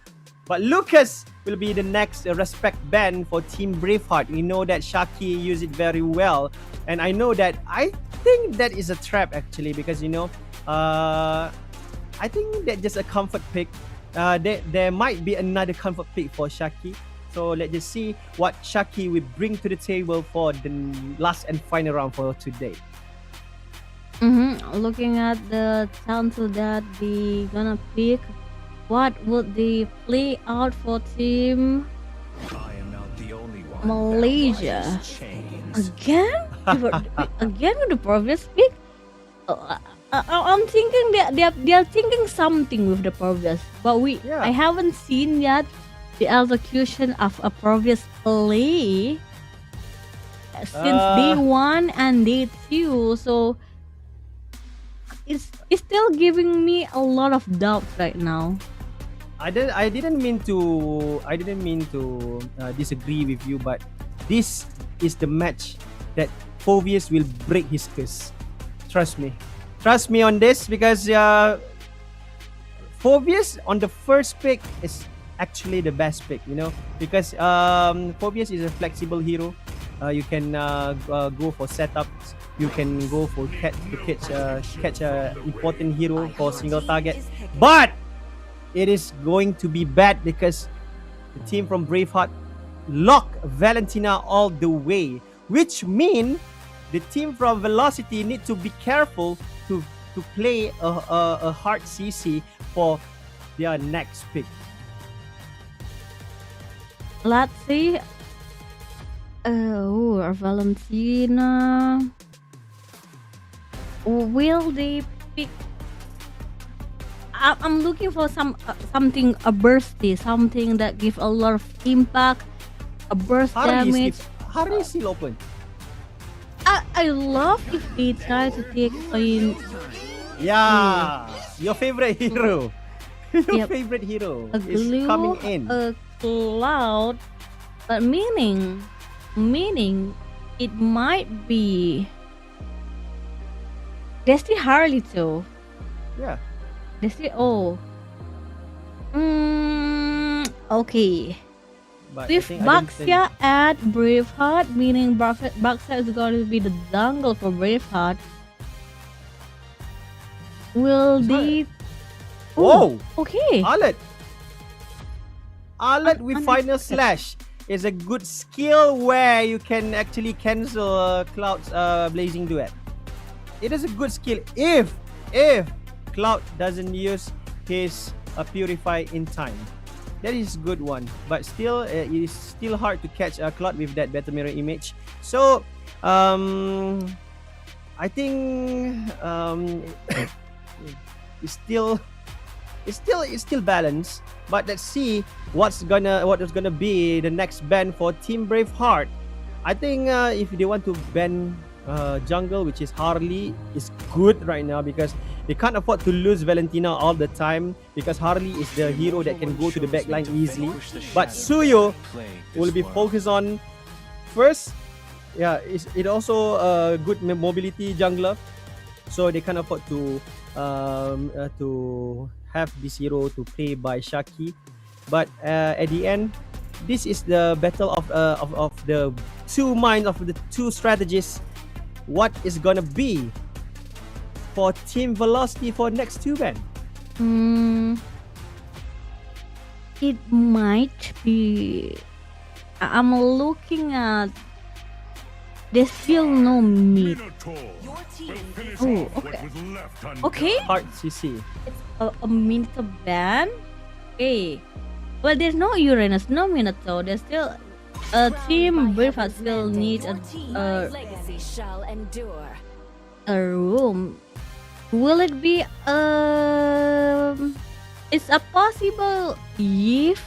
But Lucas will be the next respect ban for Team Braveheart. We know that Shaki used it very well, and I think that is a trap actually because I think that just a comfort pick. There might be another comfort pick for Shaki. So let's just see what Shaki will bring to the table for the last and final round for today. Looking at the title that they gonna pick, what would they play out for Team Malaysia? Again? Again with the previous pick? I'm thinking they are thinking something with the previous, but I haven't seen yet the execution of a previous play since day 1 and day 2. So it's still giving me a lot of doubts right now. I didn't mean to disagree with you, but this is the match that Phobius will break his curse. Trust me on this, because Phobius on the first pick is actually the best pick, because Phobius is a flexible hero. You can go for setups. You can go for catch a important hero for single target, but it is going to be bad because the team from Braveheart lock Valentina all the way, which mean the team from Velocity need to be careful to play a hard CC for their next pick. Let's see. Valentina. Will they pick? I'm looking for something a bursty, something that give a lot of impact, a burst damage. Harry is still open. I love if they try to take in. Yeah, your favorite hero. Your Yep. favorite hero A is glue, coming in. a cloud, but meaning it might be Destiny Harley too. Yeah. Destiny okay. But With Baxia at Braveheart, meaning Baxia is going to be the jungle for Braveheart. Will they? Whoa! Okay. Alet with Final Slash is a good skill where you can actually cancel Cloud's Blazing Duet. It is a good skill if Cloud doesn't use his Purify in time. That is a good one, but still it is still hard to catch Cloud with that Battle Mirror image. So I think it's still balanced. But let's see what is gonna be the next ban for Team Braveheart. I think if they want to ban jungle, which is Harley, is good right now because they can't afford to lose Valentina all the time, because Harley is the hero that can go to the backline easily. But Suyo will be focused on first. Yeah, it also a good mobility jungler, so they can't afford to have this hero to play by Shaki. But at the end, this is the battle of the two minds, of the two strategists. What is gonna be for Team Velocity for next two ban? It might be. I'm looking at. There's still no mid. Oh, okay. Okay. Hard CC. It's a Minotaur ban. Okay. Well, there's no Uranus, no Minotaur. There's still a team Braveheart still needs Legacy shall endure. a room. Will it be it's a possible Eve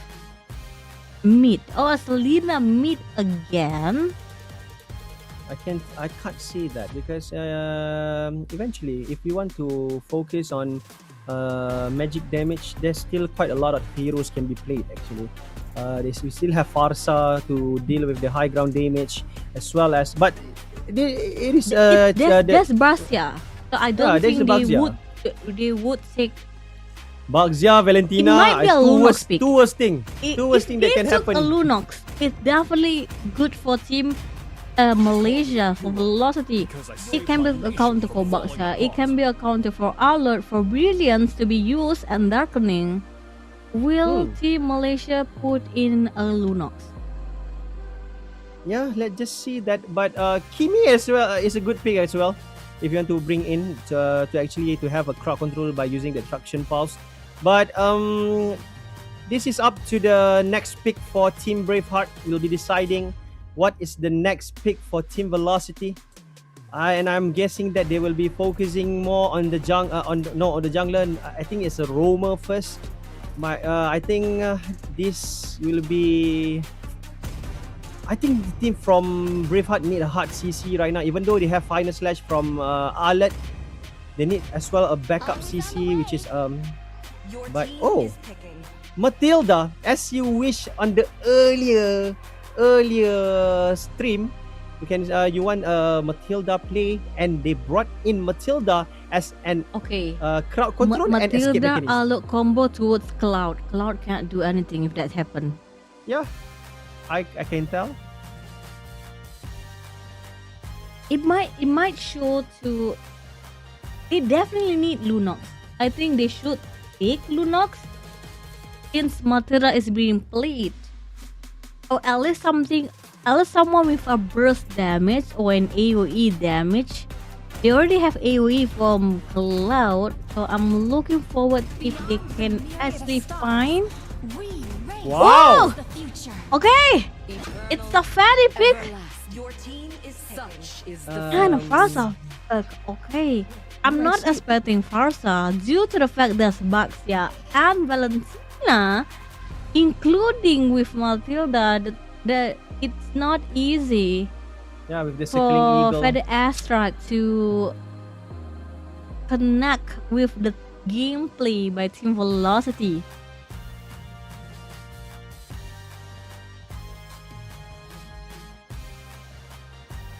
mid or a Selena mid again? I can't see that because eventually, if we want to focus on magic damage, there's still quite a lot of heroes can be played actually. We still have Farsa to deal with the high ground damage, as well as, but it is there's Basia, so I don't there's think the they would take. Baxia, Valentina, It might be a Lunox pick. two worst thing that can happen. A Lunox, it's definitely good for team Malaysia for Velocity. It can be a counter for Baxia. It can be a counter for Alert, for Brilliance to be used, and Darkening. Will Team Malaysia put in a Lunox? Yeah, let's just see that. But Kimi as well is a good pick as well. If you want to bring in to actually to have a crowd control by using the traction pulse. But this is up to the next pick for Team Braveheart. We'll be deciding what is the next pick for Team Velocity. And I'm guessing that they will be focusing more on the jungler. I think it's a roamer first. I think this will be. I think the team from Braveheart need a hard CC right now, even though they have Final Slash from Alet. They need as well a backup CC, which is but Matilda, as you wish on the earlier stream, you want Matilda play, and they brought in Matilda as an crowd control and escape Matilda mechanism. look combo towards Cloud. Cloud can't do anything if that happen. Yeah, I can tell. It might show to. They definitely need Lunox. I think they should take Lunox since Matilda is being played. Or at least someone with a burst damage or an AoE damage. They already have AoE from Cloud, so I'm looking forward if they can actually find. Wow! Okay, it's a fatty pick. Your team is such is the Kind of Farsa. Okay, I'm not expecting Farsa due to the fact there's Baxia and Valentina, including with Matilda. That it's not easy Yeah, with the circling for eagle. Feather Airstrike to connect with the gameplay by Team Velocity.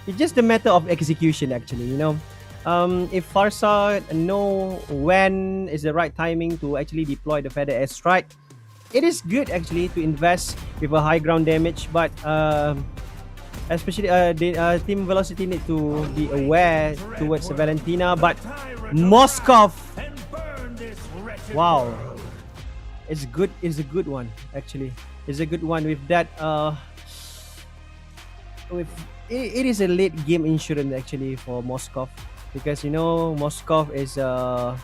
It's just a matter of execution, actually. If Farsa know when is the right timing to actually deploy the feather airstrike, it is good actually to invest with a high ground damage. But especially the Team Velocity need to be aware towards Valentina. But Moskov, wow, it's good. It's a good one actually. It's a good one with that. It is a late game insurance actually for Moskov, because Moskov is a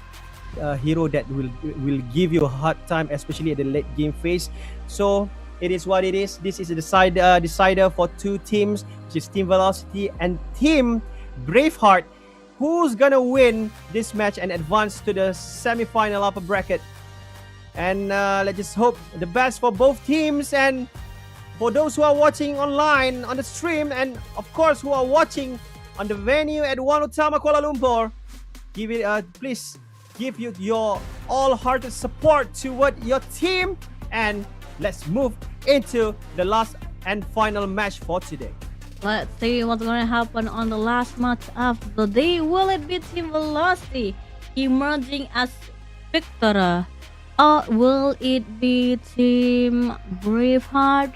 hero that will give you a hard time, especially at the late game phase. So it is what it is. This is a decider for two teams, which is Team Velocity and Team Braveheart. Who's gonna win this match and advance to the semi-final upper bracket? And let's just hope the best for both teams, and for those who are watching online on the stream, and of course who are watching on the venue at Utama, Kuala Lumpur, please give your all-hearted support toward your team, and let's move into the last and final match for today. Let's see what's gonna happen on the last match of the day. Will it be Team Velocity emerging as victor, or will it be Team Braveheart?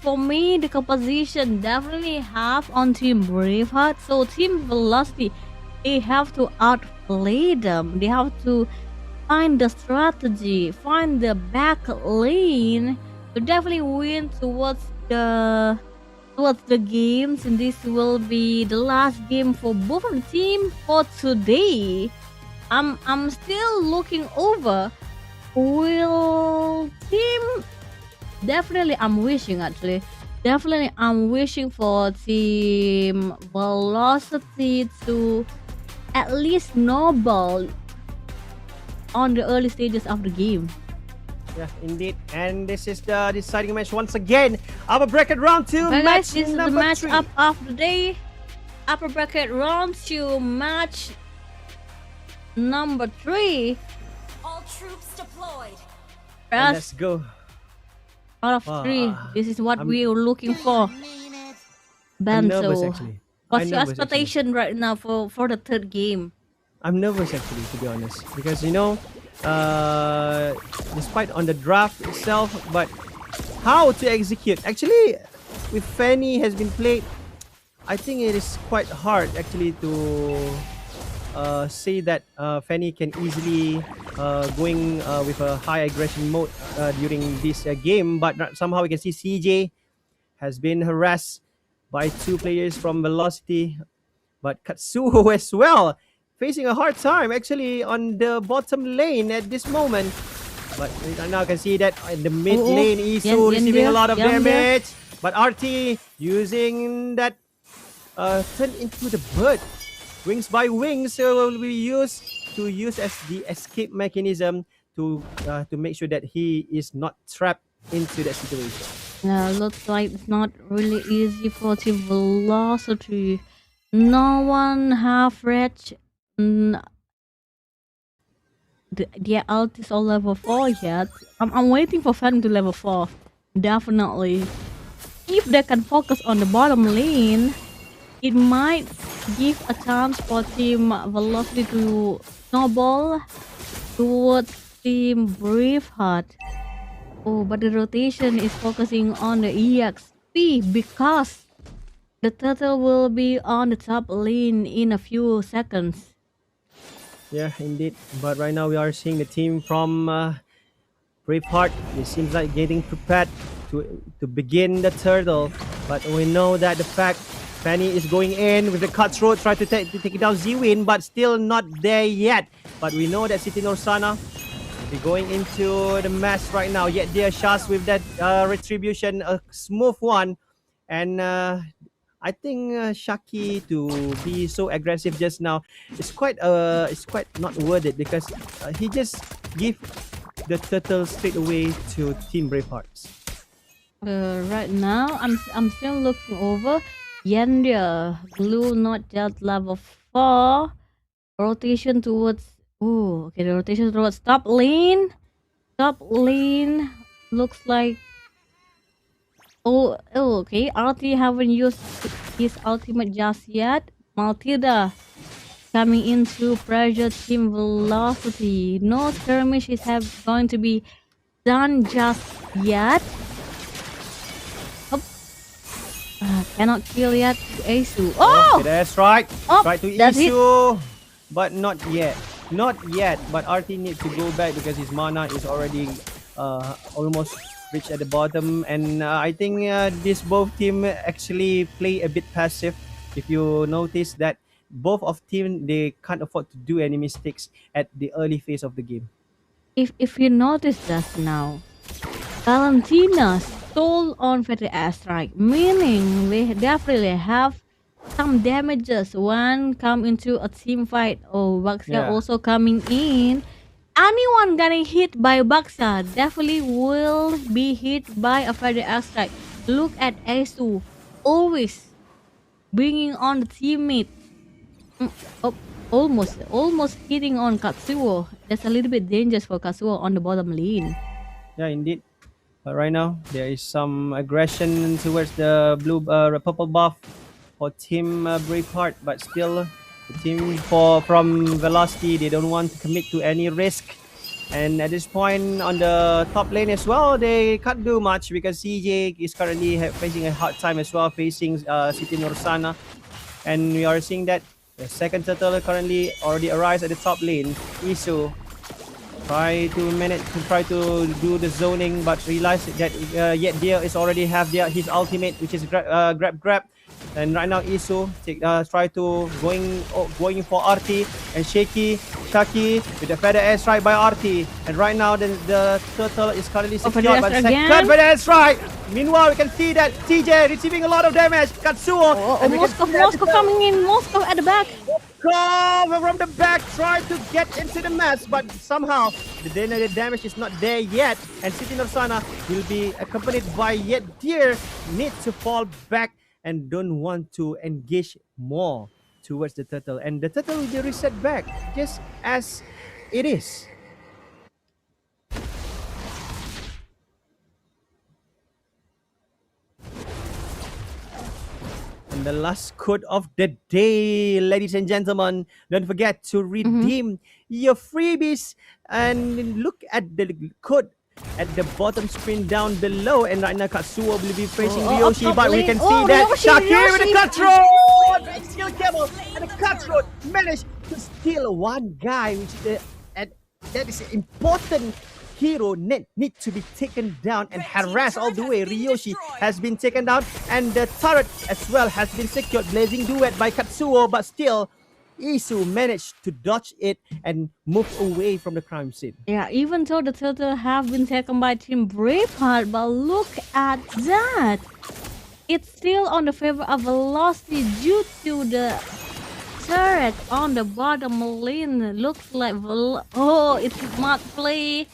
For me, the composition definitely have on Team Braveheart. So Team Velocity, they have to outplay them. They have to find the strategy, find the back lane to definitely win towards the games. And this will be the last game for both of the team for today. I'm still looking over. Will team Definitely, I'm wishing for Team Velocity to at least snowball on the early stages of the game. Yeah, indeed. And this is the deciding match once again. Upper bracket round 2, Okay, match guys, this is the number match 3. up of the day. Upper bracket round 2, match number 3. all troops deployed. And let's go. Out of 3, this is what we are looking for. I'm nervous Benzo, actually. what's I'm your nervous, expectation right now for the third game? I'm nervous actually, to be honest, because despite on the draft itself, but how to execute. Actually, with Fanny has been played, I think it is quite hard actually to say that Fanny can easily going with a high aggression mode during this game, but somehow we can see CJ has been harassed by two players from Velocity, but Katsuo as well facing a hard time actually on the bottom lane at this moment. But now can see that in the mid lane, Isu receiving a lot of damage. But RT using that turn into the bird. Wings by wings will be used as the escape mechanism to make sure that he is not trapped into that situation. Looks like it's not really easy for Team Velocity. No one have reached their ult is all level 4 yet. I'm waiting for Fan to level 4. Definitely. If they can focus on the bottom lane, it might give a chance for Team Velocity to snowball towards Team Braveheart. Oh, but the rotation is focusing on the EXP because the turtle will be on the top lane in a few seconds. Yeah, indeed. But right now we are seeing the team from Braveheart. It seems like getting prepared to begin the turtle. But we know that the fact Fanny is going in with the cutthroat, try to take down Z-Win, but still not there yet. But we know that Siti Norsana will be going into the match right now. Yet dear Shaz with that retribution, a smooth one. And I think Shaki to be so aggressive just now it's quite not worth it because he just give the turtle straight away to Team Bravehearts. Right now, I'm still looking over. Yendia, blue not yet level 4. Rotation towards. Oh, okay. The rotation towards top lane. Top lane looks like. Oh, okay. RT haven't used his ultimate just yet. Maltida coming into pressure Team Velocity. No skirmish is going to be done just yet. Cannot kill yet to Asu. Oh! Okay, that's right. Oh, Try to that's it. Isu, but not yet. Not yet. But RT needs to go back because his mana is already almost reached at the bottom. And I think this both team actually play a bit passive. If you notice that both of team they can't afford to do any mistakes at the early phase of the game. If you notice just now, Valentina stole on Fatty Airstrike, meaning they definitely have some damages when come into a team fight. Oh, Baxia Yeah. also coming in. Anyone getting hit by Baxia definitely will be hit by a Fatty Airstrike. Look at Asu, always bringing on the teammate. Oh, almost hitting on Katsuo. That's a little bit dangerous for Katsuo on the bottom lane. Yeah, indeed. But right now there is some aggression towards the purple buff for Team Braveheart, but still the team from Velocity they don't want to commit to any risk. And at this point on the top lane as well, they can't do much because CJ is currently facing a hard time as well, facing Siti Norsana. And we are seeing that the second turtle currently already arrives at the top lane. Isu try to do the zoning, but realize that yet Deer is already have his ultimate, which is grab. And right now Isu try to going for RT and Shaki with the feather airstrike by RT. And right now the turtle is currently secured by the second feather airstrike. Meanwhile, we can see that TJ receiving a lot of damage. Katsuo. Moscow coming in. Moscow at the back. Come from the back, try to get into the match, but somehow the damage is not there yet. And Siti Norsana will be accompanied by yet Deer needs to fall back and don't want to engage more towards the turtle. And the turtle will be reset back just as it is. And the last code of the day, ladies and gentlemen, don't forget to redeem your freebies and look at the code at the bottom screen down below. And right now Katsuo will be facing Ryoshi, but we can see that Shaki with the cutthroat, very skill cable, and the cutthroat managed to steal one guy, which is that is important hero need to be taken down and harassed all the way. Ryoshi has been taken down and the turret as well has been secured. Blazing duet by Katsuo, but still Isu managed to dodge it and move away from the crime scene. Yeah, even though the turtle have been taken by Team Braveheart, but look at that. It's still on the favor of Velocity due to the turret on the bottom lane. Looks like it's smart play.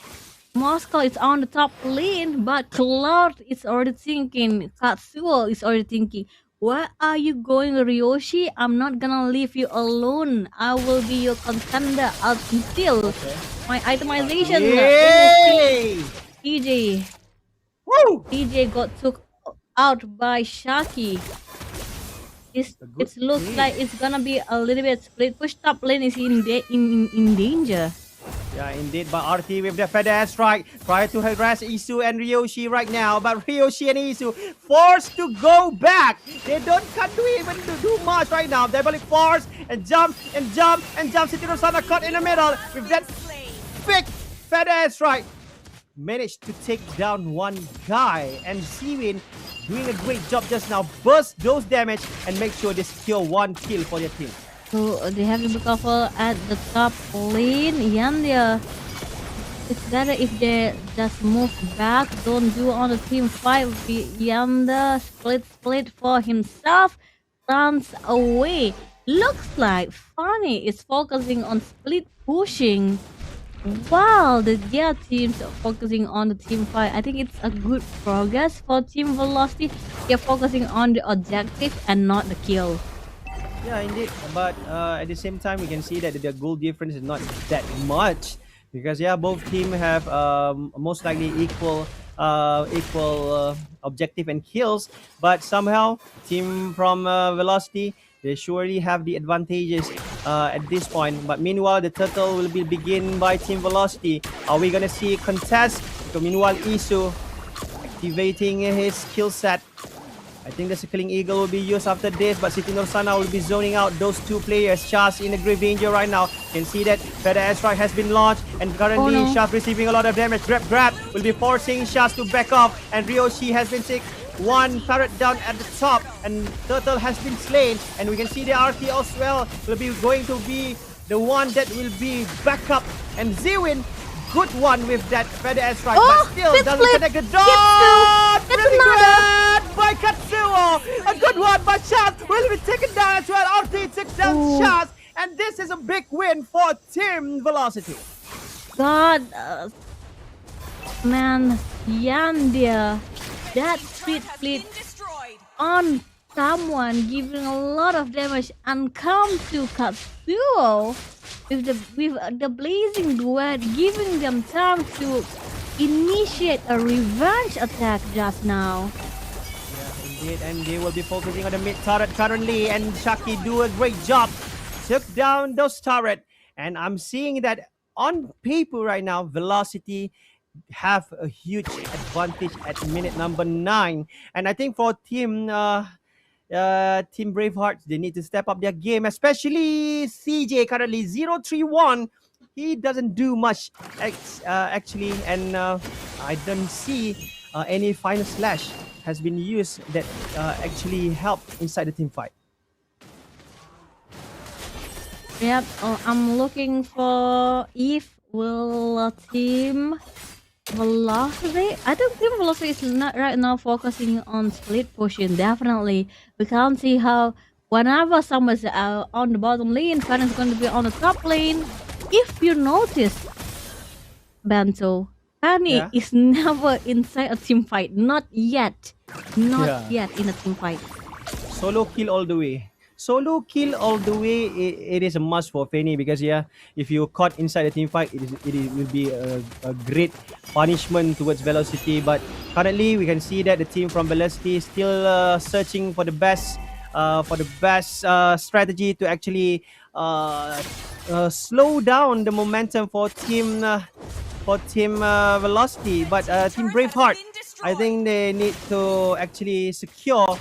Moscow is on the top lane, but Cloud is already thinking, Katsuo is already thinking, Where are you going, Ryoshi? I'm not gonna leave you alone. I will be your contender until my itemization Yay! TJ. Woo! TJ got took out by Shaki. It looks like it's gonna be a little bit split. Push top lane is in danger. Yeah, indeed. But RT with the feather strike try to harass Isu and Ryoshi right now. But Ryoshi and Isu forced to go back. They can't do much right now. They really force and jump and jump and jump. City Rosana caught in the middle with that big feather strike. Managed to take down one guy, and Siwin doing a great job just now. Burst those damage and make sure they secure one kill for their team. So they have to be careful at the top lane. Yandia, it's better if they just move back. Don't do on the team fight. Yanda split for himself. Runs away. Looks like Funny is focusing on split pushing. While the their teams are focusing on the team fight. I think it's a good progress for Team Velocity. They're focusing on the objective and not the kill. Yeah, indeed. But at the same time, we can see that the goal difference is not that much because both teams have most likely equal objective and kills. But somehow, team from Velocity, they surely have the advantages at this point. But meanwhile, the turtle will be begin by Team Velocity. Are we gonna see a contest? Because meanwhile, Isu activating his skill set. I think the Circling Eagle will be used after this, but Siti Nursana will be zoning out those two players. Shaz in a grave danger right now. You can see that Feather Airstrike has been launched, and currently Shaz receiving a lot of damage. Grab will be forcing Shaz to back off, and Ryoshi has been sick. One turret down at the top, and Turtle has been slain, and we can see the RT as well will be going to be the one that will be back up, and Ziwin, good one with that Feather Airstrike, but still doesn't connect the dot. Really good by Katsuo. A good one by Shaz. Will be taken down as well. RT takes down Shaz, and this is a big win for Team Velocity. God, man, Yandia, that split on someone giving a lot of damage and come to Katsuo with the blazing duet, giving them time to initiate a revenge attack just now. Indeed, and they will be focusing on the mid turret currently, and Shaki do a great job. Took down those turret, and I'm seeing that on paper right now, Velocity have a huge advantage at minute number 9. And I think for Team Bravehearts, they need to step up their game, especially CJ currently 0-3-1. He doesn't do much actually, and I don't see any final slash has been used that actually helped inside the team fight. Yep, I'm looking for if will Team Velocity. I think Team Velocity is not right now focusing on split pushing. Definitely, we can't see how whenever someone's on the bottom lane, Fan is going to be on the top lane. If you notice, Bento, Fanny is never inside a team fight. Not yet. Not yet in a team fight. Solo kill all the way. Solo kill all the way, it is a must for Fanny because if you're caught inside a team fight, it will be a great punishment towards Velocity. But currently, we can see that the team from Velocity is still searching for the best strategy to actually slow down the momentum for Team Velocity. But Team Braveheart, I think they need to actually secure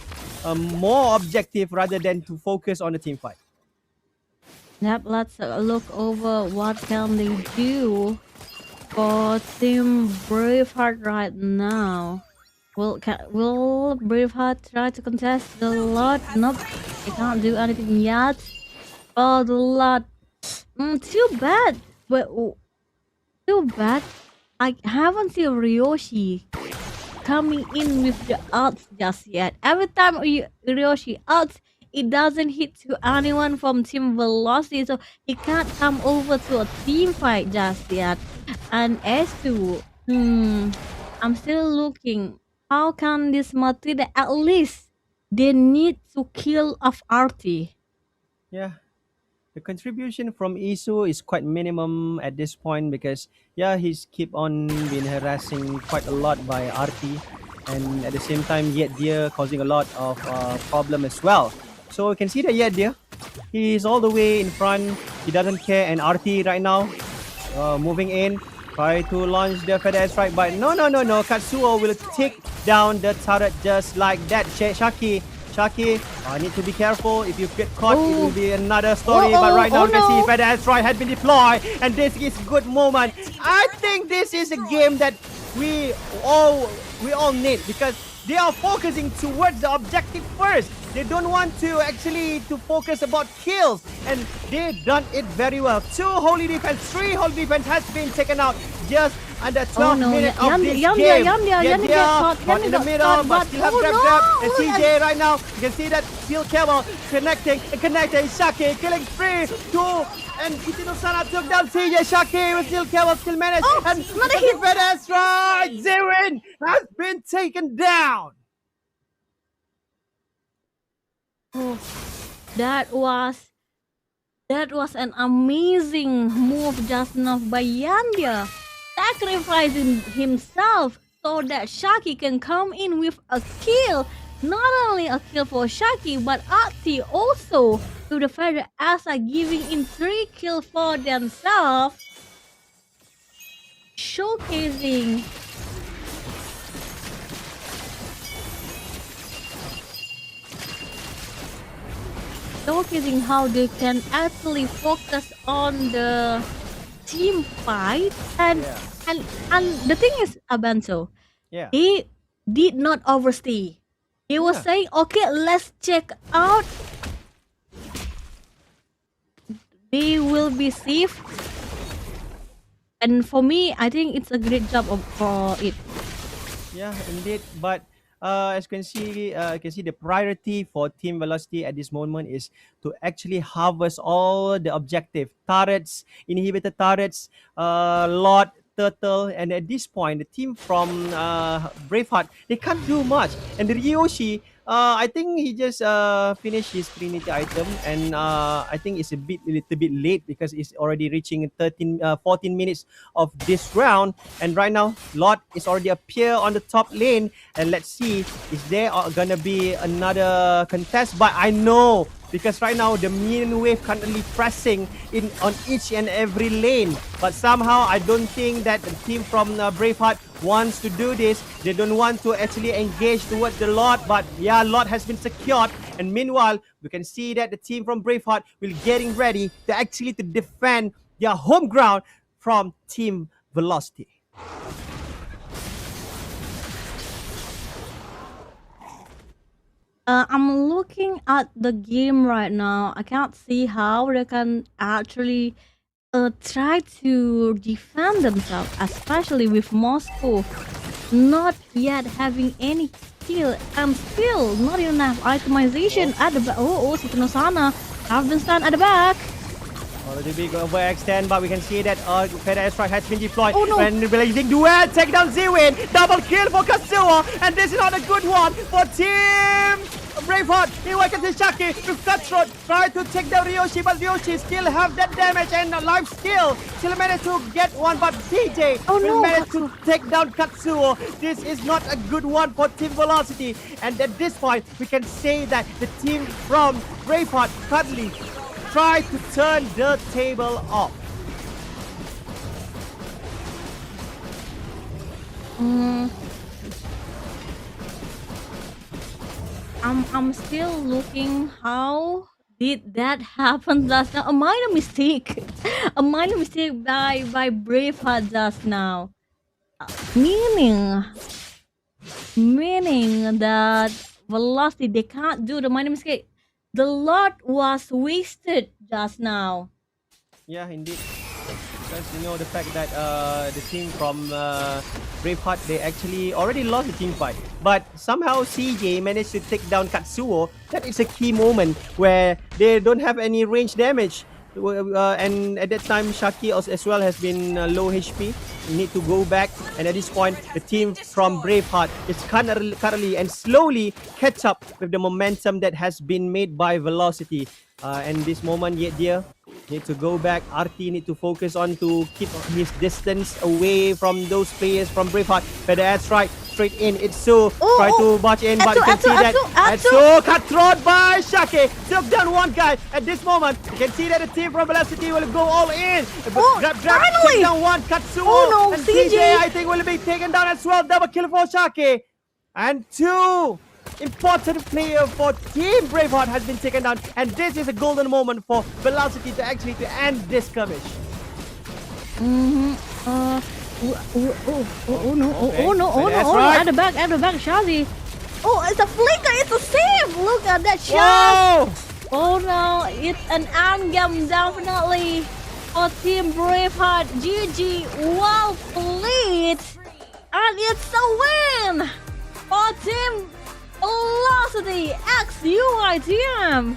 more objective rather than to focus on the team fight. Yep, let's look over what can they do for Team Braveheart right now. Will Braveheart try to contest the lot? Nope, they can't do anything yet. Oh, the lot. Too bad. But too bad. I haven't seen Ryoshi coming in with the ults just yet. Every time Ryoshi ults, it doesn't hit to anyone from Team Velocity, so he can't come over to a team fight just yet. And S2, I'm still looking. How can this Matilda at least they need to kill off RT. Yeah. The contribution from Isu is quite minimum at this point because yeah, he's keep on been harassing quite a lot by RT, and at the same time yet Dia causing a lot of problem as well. So you can see that yet Dia, he's all the way in front. He doesn't care, and RT right now moving in, try to launch the feather strike, but no. Katsuo will take down the turret just like that. Shaki, I need to be careful. If you get caught, it will be another story. But right now, you can see feather strike has been deployed, and this is good moment. I think this is a game that we all need because they are focusing towards the objective first. They don't want to actually to focus about kills, and they done it very well. 2 holy defense, 3 holy defense has been taken out just under 12 minutes of this game. Caught in the middle, but still have grab. And CJ right now, you can see that still Kemal connecting. Shaki killing 3, 2, and Ichinosana took down CJ. Shaki with still Kemal, still managed. And another hit. That's right. Zewin has been taken down. That was an amazing move just now by Yandia, sacrificing himself so that Shaki can come in with a kill. Not only a kill for Shaki, but Ati also to the Feather Asa giving in 3 kills for themselves, showcasing how they can actually focus on the team fight, and the thing is, Abanso, he did not overstay. He was saying, okay, let's check out. They will be safe, and for me, I think it's a great job for it. Yeah, indeed. But as you can see the priority for Team Velocity at this moment is to actually harvest all the objective turrets, inhibitor turrets, Lord, Turtle, and at this point, the team from Braveheart, they can't do much. And the Ryoshi, I think he just finished his Trinity item, and I think it's a little bit late because it's already reaching 14 minutes of this round. And right now, Lord is already appear on the top lane, and let's see, is there gonna be another contest? But I know, because right now the minion wave currently pressing in on each and every lane, but somehow I don't think that the team from Braveheart wants to do this. They don't want to actually engage towards the Lord, but yeah, Lord has been secured, and meanwhile we can see that the team from Braveheart will getting ready to actually to defend their home ground from Team Velocity. I'm looking at the game right now. I can't see how they can actually try to defend themselves, especially with Moscow not yet having any skill and still not enough itemization at the back. Sitanosana have been stunned at the back. The big overextend, but we can see that Feather Strike has been deployed. Oh no! And Blazing Duet take down Zewin. Double kill for Katsuo, and this is not a good one for Team Braveheart. Meanwhile, can see Shaki with Cutthroat try to take down Ryoshi, but Ryoshi still have that damage and life steal. Still managed to get one, but CJ will manage to take down Katsuo. This is not a good one for Team Velocity, and at this point, we can say that the team from Braveheart currently try to turn the table off. I'm still looking how did that happen just now. A minor mistake. A minor mistake by Braveheart just now. Meaning that Velocity, they can't do the minor mistake. The lot was wasted just now. Yeah, indeed. Because you know the fact that the team from Braveheart, they actually already lost the team fight. But somehow CJ managed to take down Katsuo. That is a key moment where they don't have any range damage. and at that time Shaki as well has been low HP. You need to go back, and at this point the team from Braveheart is currently and slowly catch up with the momentum that has been made by Velocity. And this moment yet dear need to go back. RT need to focus on to keep his distance away from those players from Braveheart. But the air strike straight in. Itsu try to barge in, but you can see that Itsu cutthroat by Shaki. Took down one guy. At this moment, you can see that the team from Velocity will go all in. Grab, take down one Katsuo. And CJ I think will be taken down as well. Double kill for Shaki. And two important player for Team Braveheart has been taken down, and this is a golden moment for Velocity to actually end this skirmish. Oh no, at the back, Shazi. Oh, it's a flicker, it's a save. Look at that shot. Oh no, it's an endgame definitely for Team Braveheart. GG, well played, and it's a win for Team Velocity X UITM.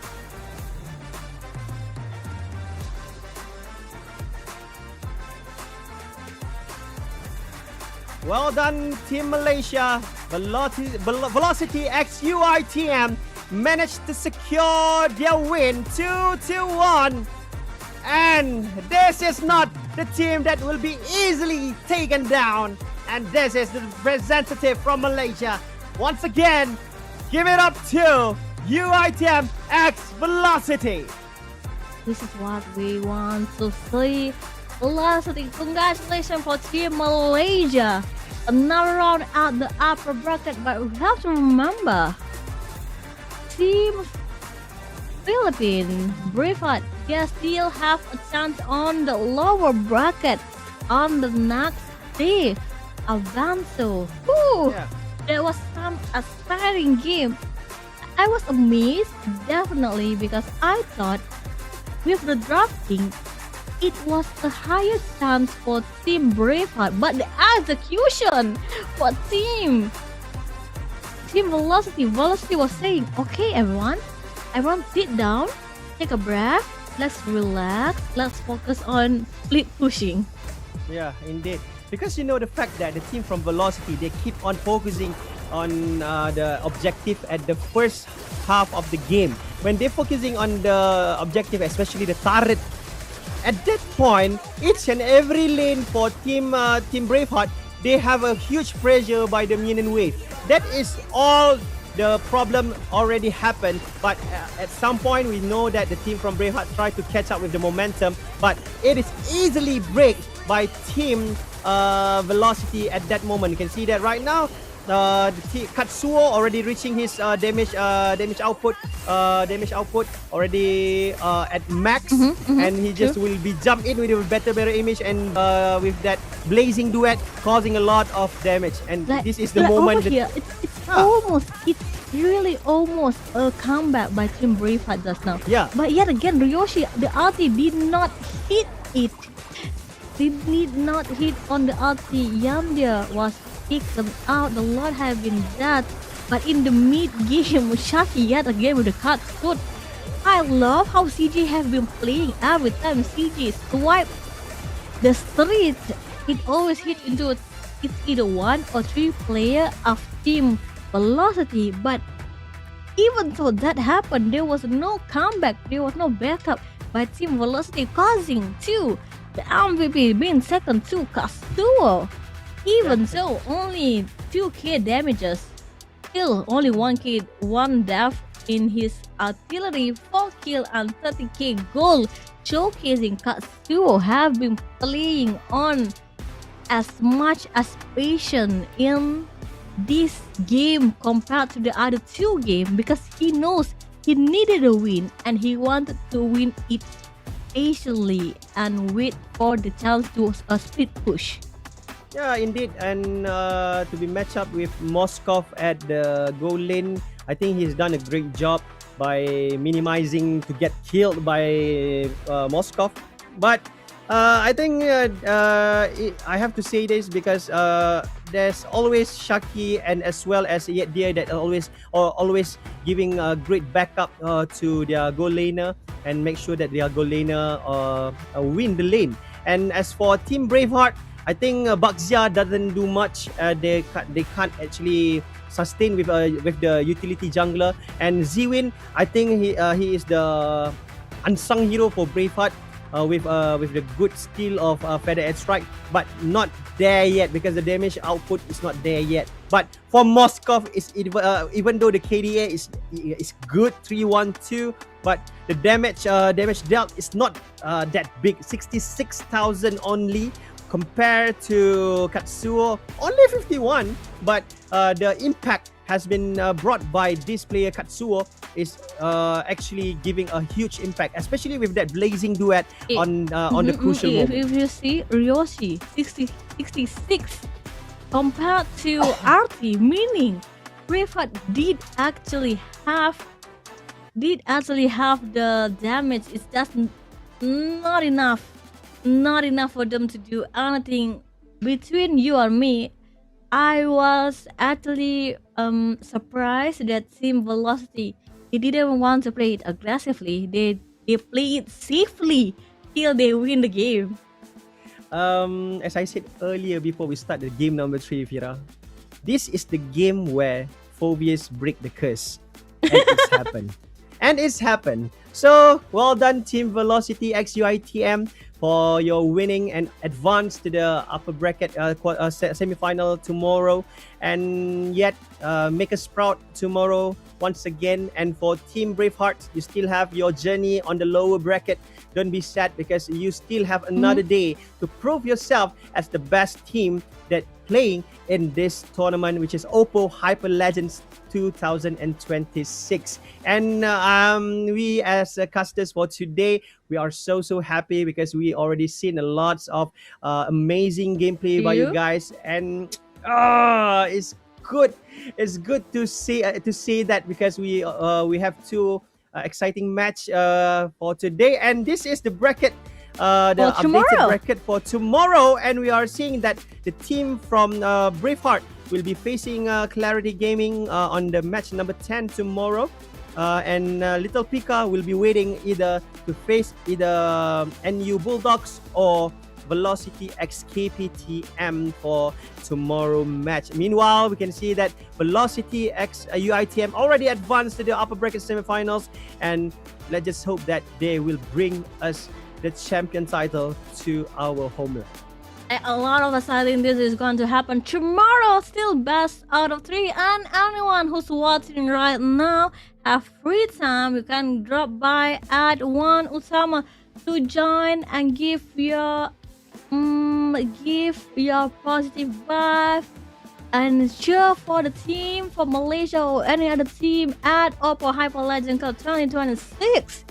Well done, Team Malaysia. Velocity X UITM managed to secure their win 2-1. And this is not the team that will be easily taken down. And this is the representative from Malaysia. Once again, give it up to UITM X Velocity. This is what we want to see. Velocity, congratulations for Team Malaysia. Another round at the upper bracket, but we have to remember, Team Philippines, Braveheart, they still have a chance on the lower bracket on the next day. Avanzo. There was some aspiring game. I was amazed, definitely, because I thought with the drafting, it was a higher chance for Team Braveheart, but the execution for Team Velocity was saying, okay everyone sit down, take a breath, let's relax, let's focus on split pushing. Yeah, indeed. Because you know the fact that the team from Velocity, they keep on focusing on the objective at the first half of the game. When they're focusing on the objective, especially the turret, at that point, each and every lane for Team Braveheart, they have a huge pressure by the minion wave. That is all the problem already happened, but at some point we know that the team from Braveheart tried to catch up with the momentum, but it is easily break by Team Velocity at that moment. You can see that right now. Katsuo already reaching his damage output already at max, and he just will be jump in with a better image, and with that blazing duet causing a lot of damage. And this is the moment here. It's really almost a comeback by Team Braveheart just now. Yeah. But yet again, Ryoshi, the ulti did not hit it. They did not hit on the ulti. Yamdia was taken out. The lot have been dead. But in the mid game, Shaki yet again with the cut stood. I love how CG have been playing every time CG swipe the street. It always hit into it's either 1 or 3 player of Team Velocity. But even though that happened, there was no comeback. There was no backup by Team Velocity, causing to the MVP being second to Castuo. Even so, only 2k damages. Still, only 1k, 1 death in his artillery, 4 kill and 30k gold. Showcasing Castuo have been playing on as much as patient in this game compared to the other 2 games, because he knows he needed a win and he wanted to win it patiently and wait for the chance to a split push. Yeah, indeed, and to be matched up with Moskov at the goal lane, I think he's done a great job by minimizing to get killed by Moskov. But I think I have to say this because there's always Shaki and as well as Yet Dear that are always giving a great backup to their goal laner and make sure that their goal laner win the lane. And as for Team Braveheart, I think Baxia doesn't do much. They can't actually sustain with the utility jungler. And Zwin, I think he is the unsung hero for Braveheart. With the good skill of Feather Edge Strike, but not there yet because the damage output is not there yet. But for Moskov, even though the KDA is good 312, but the damage dealt is not that big, 66,000 only. Compared to Katsuo, only 51, but the impact has been brought by this player Katsuo is actually giving a huge impact, especially with that blazing duet on the crucial moment. If you see Ryoshi 66 compared to RT, meaning Braveheart did actually have the damage. It's just not enough for them to do anything. Between you and me, I was actually surprised that Team Velocity, they didn't want to play it aggressively. They play it safely till they win the game. As I said earlier before we start the game number 3, Fira, this is the game where phobias break the curse. And it's happened. So, well done Team Velocity XUITM for your winning and advance to the upper bracket semi-final tomorrow. And yet, make us proud tomorrow once again. And for Team Braveheart, you still have your journey on the lower bracket. Don't be sad because you still have another day to prove yourself as the best team that playing in this tournament, which is OPPO Hyperlegend 2026. And we as casters for today, we are so happy because we already seen a lots of amazing gameplay by you guys, and it's good to see that because we have two exciting match for today, and this is the bracket, the updated bracket for tomorrow, and we are seeing that the team from Braveheart will be facing Clarity Gaming on the match number 10 tomorrow, and Little Pika will be waiting either to face either NU Bulldogs or Velocity X KPTM for tomorrow match. Meanwhile, we can see that Velocity X UITM already advanced to the upper bracket semifinals, and let's just hope that they will bring us the champion title to our homeland. A lot of exciting this is going to happen tomorrow. Still best out of 3, and anyone who's watching right now have free time, you can drop by at one Utama to join and give your positive vibe and cheer for the team for Malaysia or any other team at OPPO Hyperlegend Cup 2026.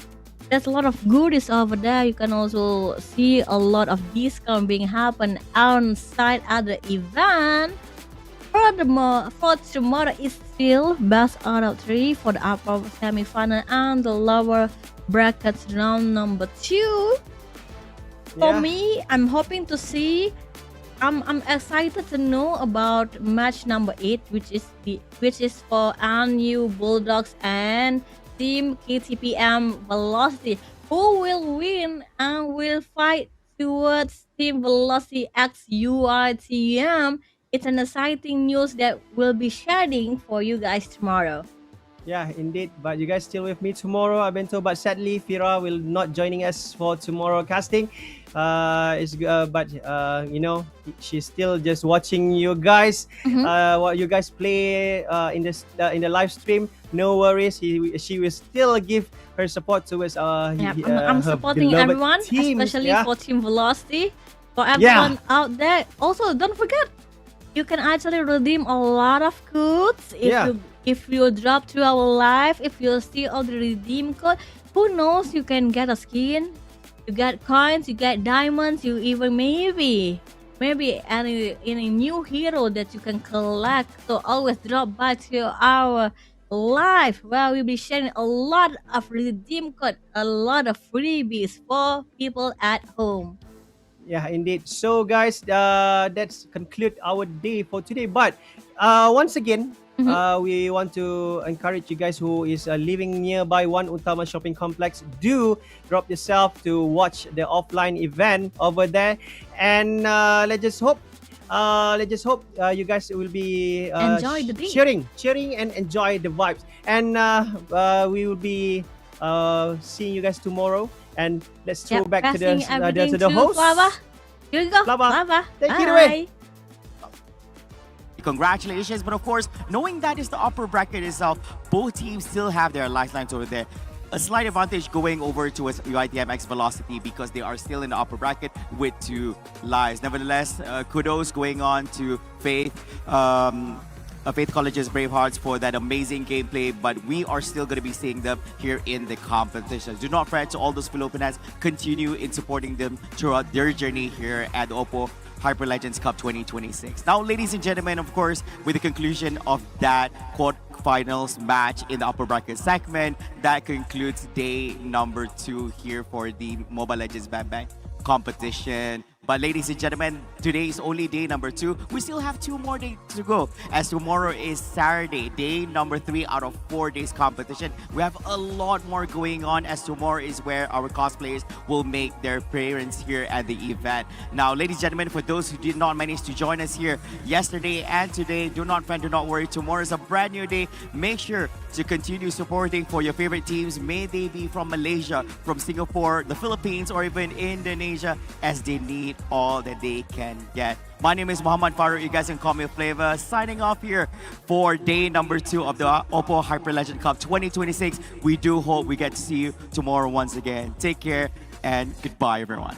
There's a lot of goodies over there. You can also see a lot of discount being happen on site at the event. Furthermore, for tomorrow is still best out of 3 for the upper semi-final and the lower brackets round number 2. For me, I'm hoping to see. I'm excited to know about match number 8, which is for NU Bulldogs and Team KTPM Velocity, who will win and will fight towards Team Velocity X UITM. It's an exciting news that we'll be sharing for you guys tomorrow. Yeah, indeed. But you guys still with me tomorrow, I've been told. But sadly, Fira will not joining us for tomorrow casting. You know, she's still just watching you guys. What you guys play in the live stream. No worries. She will still give her support towards I'm supporting everyone, teams, especially for Team Velocity. For everyone out there. Also, don't forget, you can actually redeem a lot of codes if you drop to our live. If you see all the redeem code, who knows, you can get a skin, you get coins, you get diamonds, you even maybe any new hero that you can collect. So always drop by to our live where we'll be sharing a lot of redeem code, a lot of freebies for people at home. Yeah, indeed. So, guys, that's conclude our day for today. But once again, we want to encourage you guys who is living nearby one Utama shopping complex. Do drop yourself to watch the offline event over there, and let's just hope you guys will be Enjoy the day. cheering, and enjoy the vibes. And we will be seeing you guys tomorrow. And let's throw back to the host. Flava. Here you go. Flava, take it Bye. away. Congratulations, but of course, knowing that is the upper bracket itself, both teams still have their lifelines over there. A slight advantage going over towards UITMX Velocity because they are still in the upper bracket with 2 lives. Nevertheless, kudos going on to Faith. Faith College's Bravehearts for that amazing gameplay, but we are still going to be seeing them here in the competition. Do not fret, to all those Filipinas, continue in supporting them throughout their journey here at the OPPO Hyperlegends Cup 2026. Now, ladies and gentlemen, of course, with the conclusion of that quarterfinals match in the upper bracket segment, that concludes day number 2 here for the Mobile Legends Bang Bang competition. But ladies and gentlemen, today is only day number 2. We still have 2 more days to go, as tomorrow is Saturday, day number 3 out of 4 days competition. We have a lot more going on, as tomorrow is where our cosplayers will make their appearance here at the event. Now, ladies and gentlemen, for those who did not manage to join us here yesterday and today, do not fret, do not worry. Tomorrow is a brand new day. Make sure to continue supporting for your favorite teams. May they be from Malaysia, from Singapore, the Philippines, or even Indonesia, as they need all that they can get. My name is Muhammad Farooq. You guys can call me Flavor. Signing off here for day number 2 of the OPPO Hyperlegend Cup 2026. We do hope we get to see you tomorrow once again. Take care and goodbye, everyone.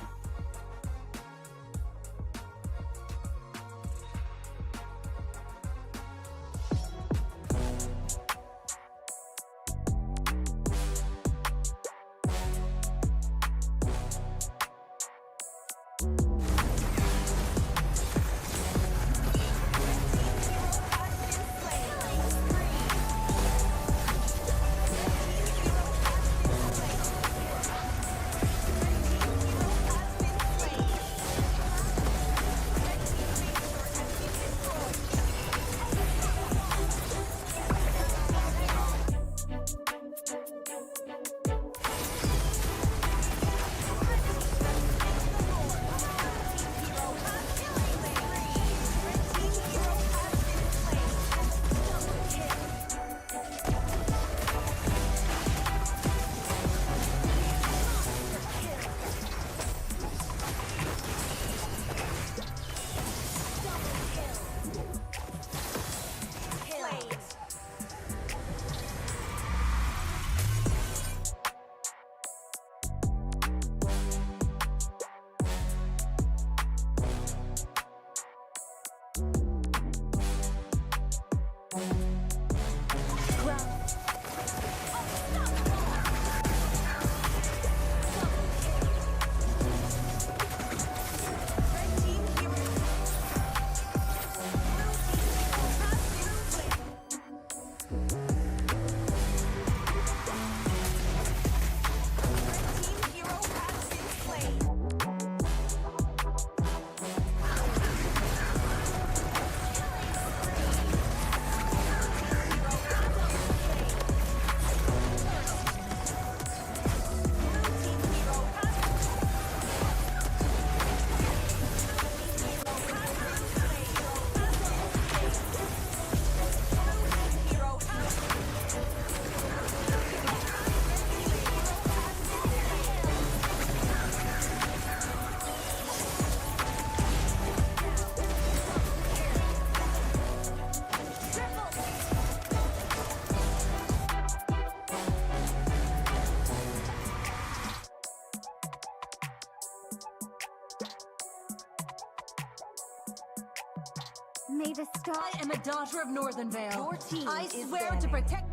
May the sky. I am a daughter of Northern Vale. Your team I swear to protect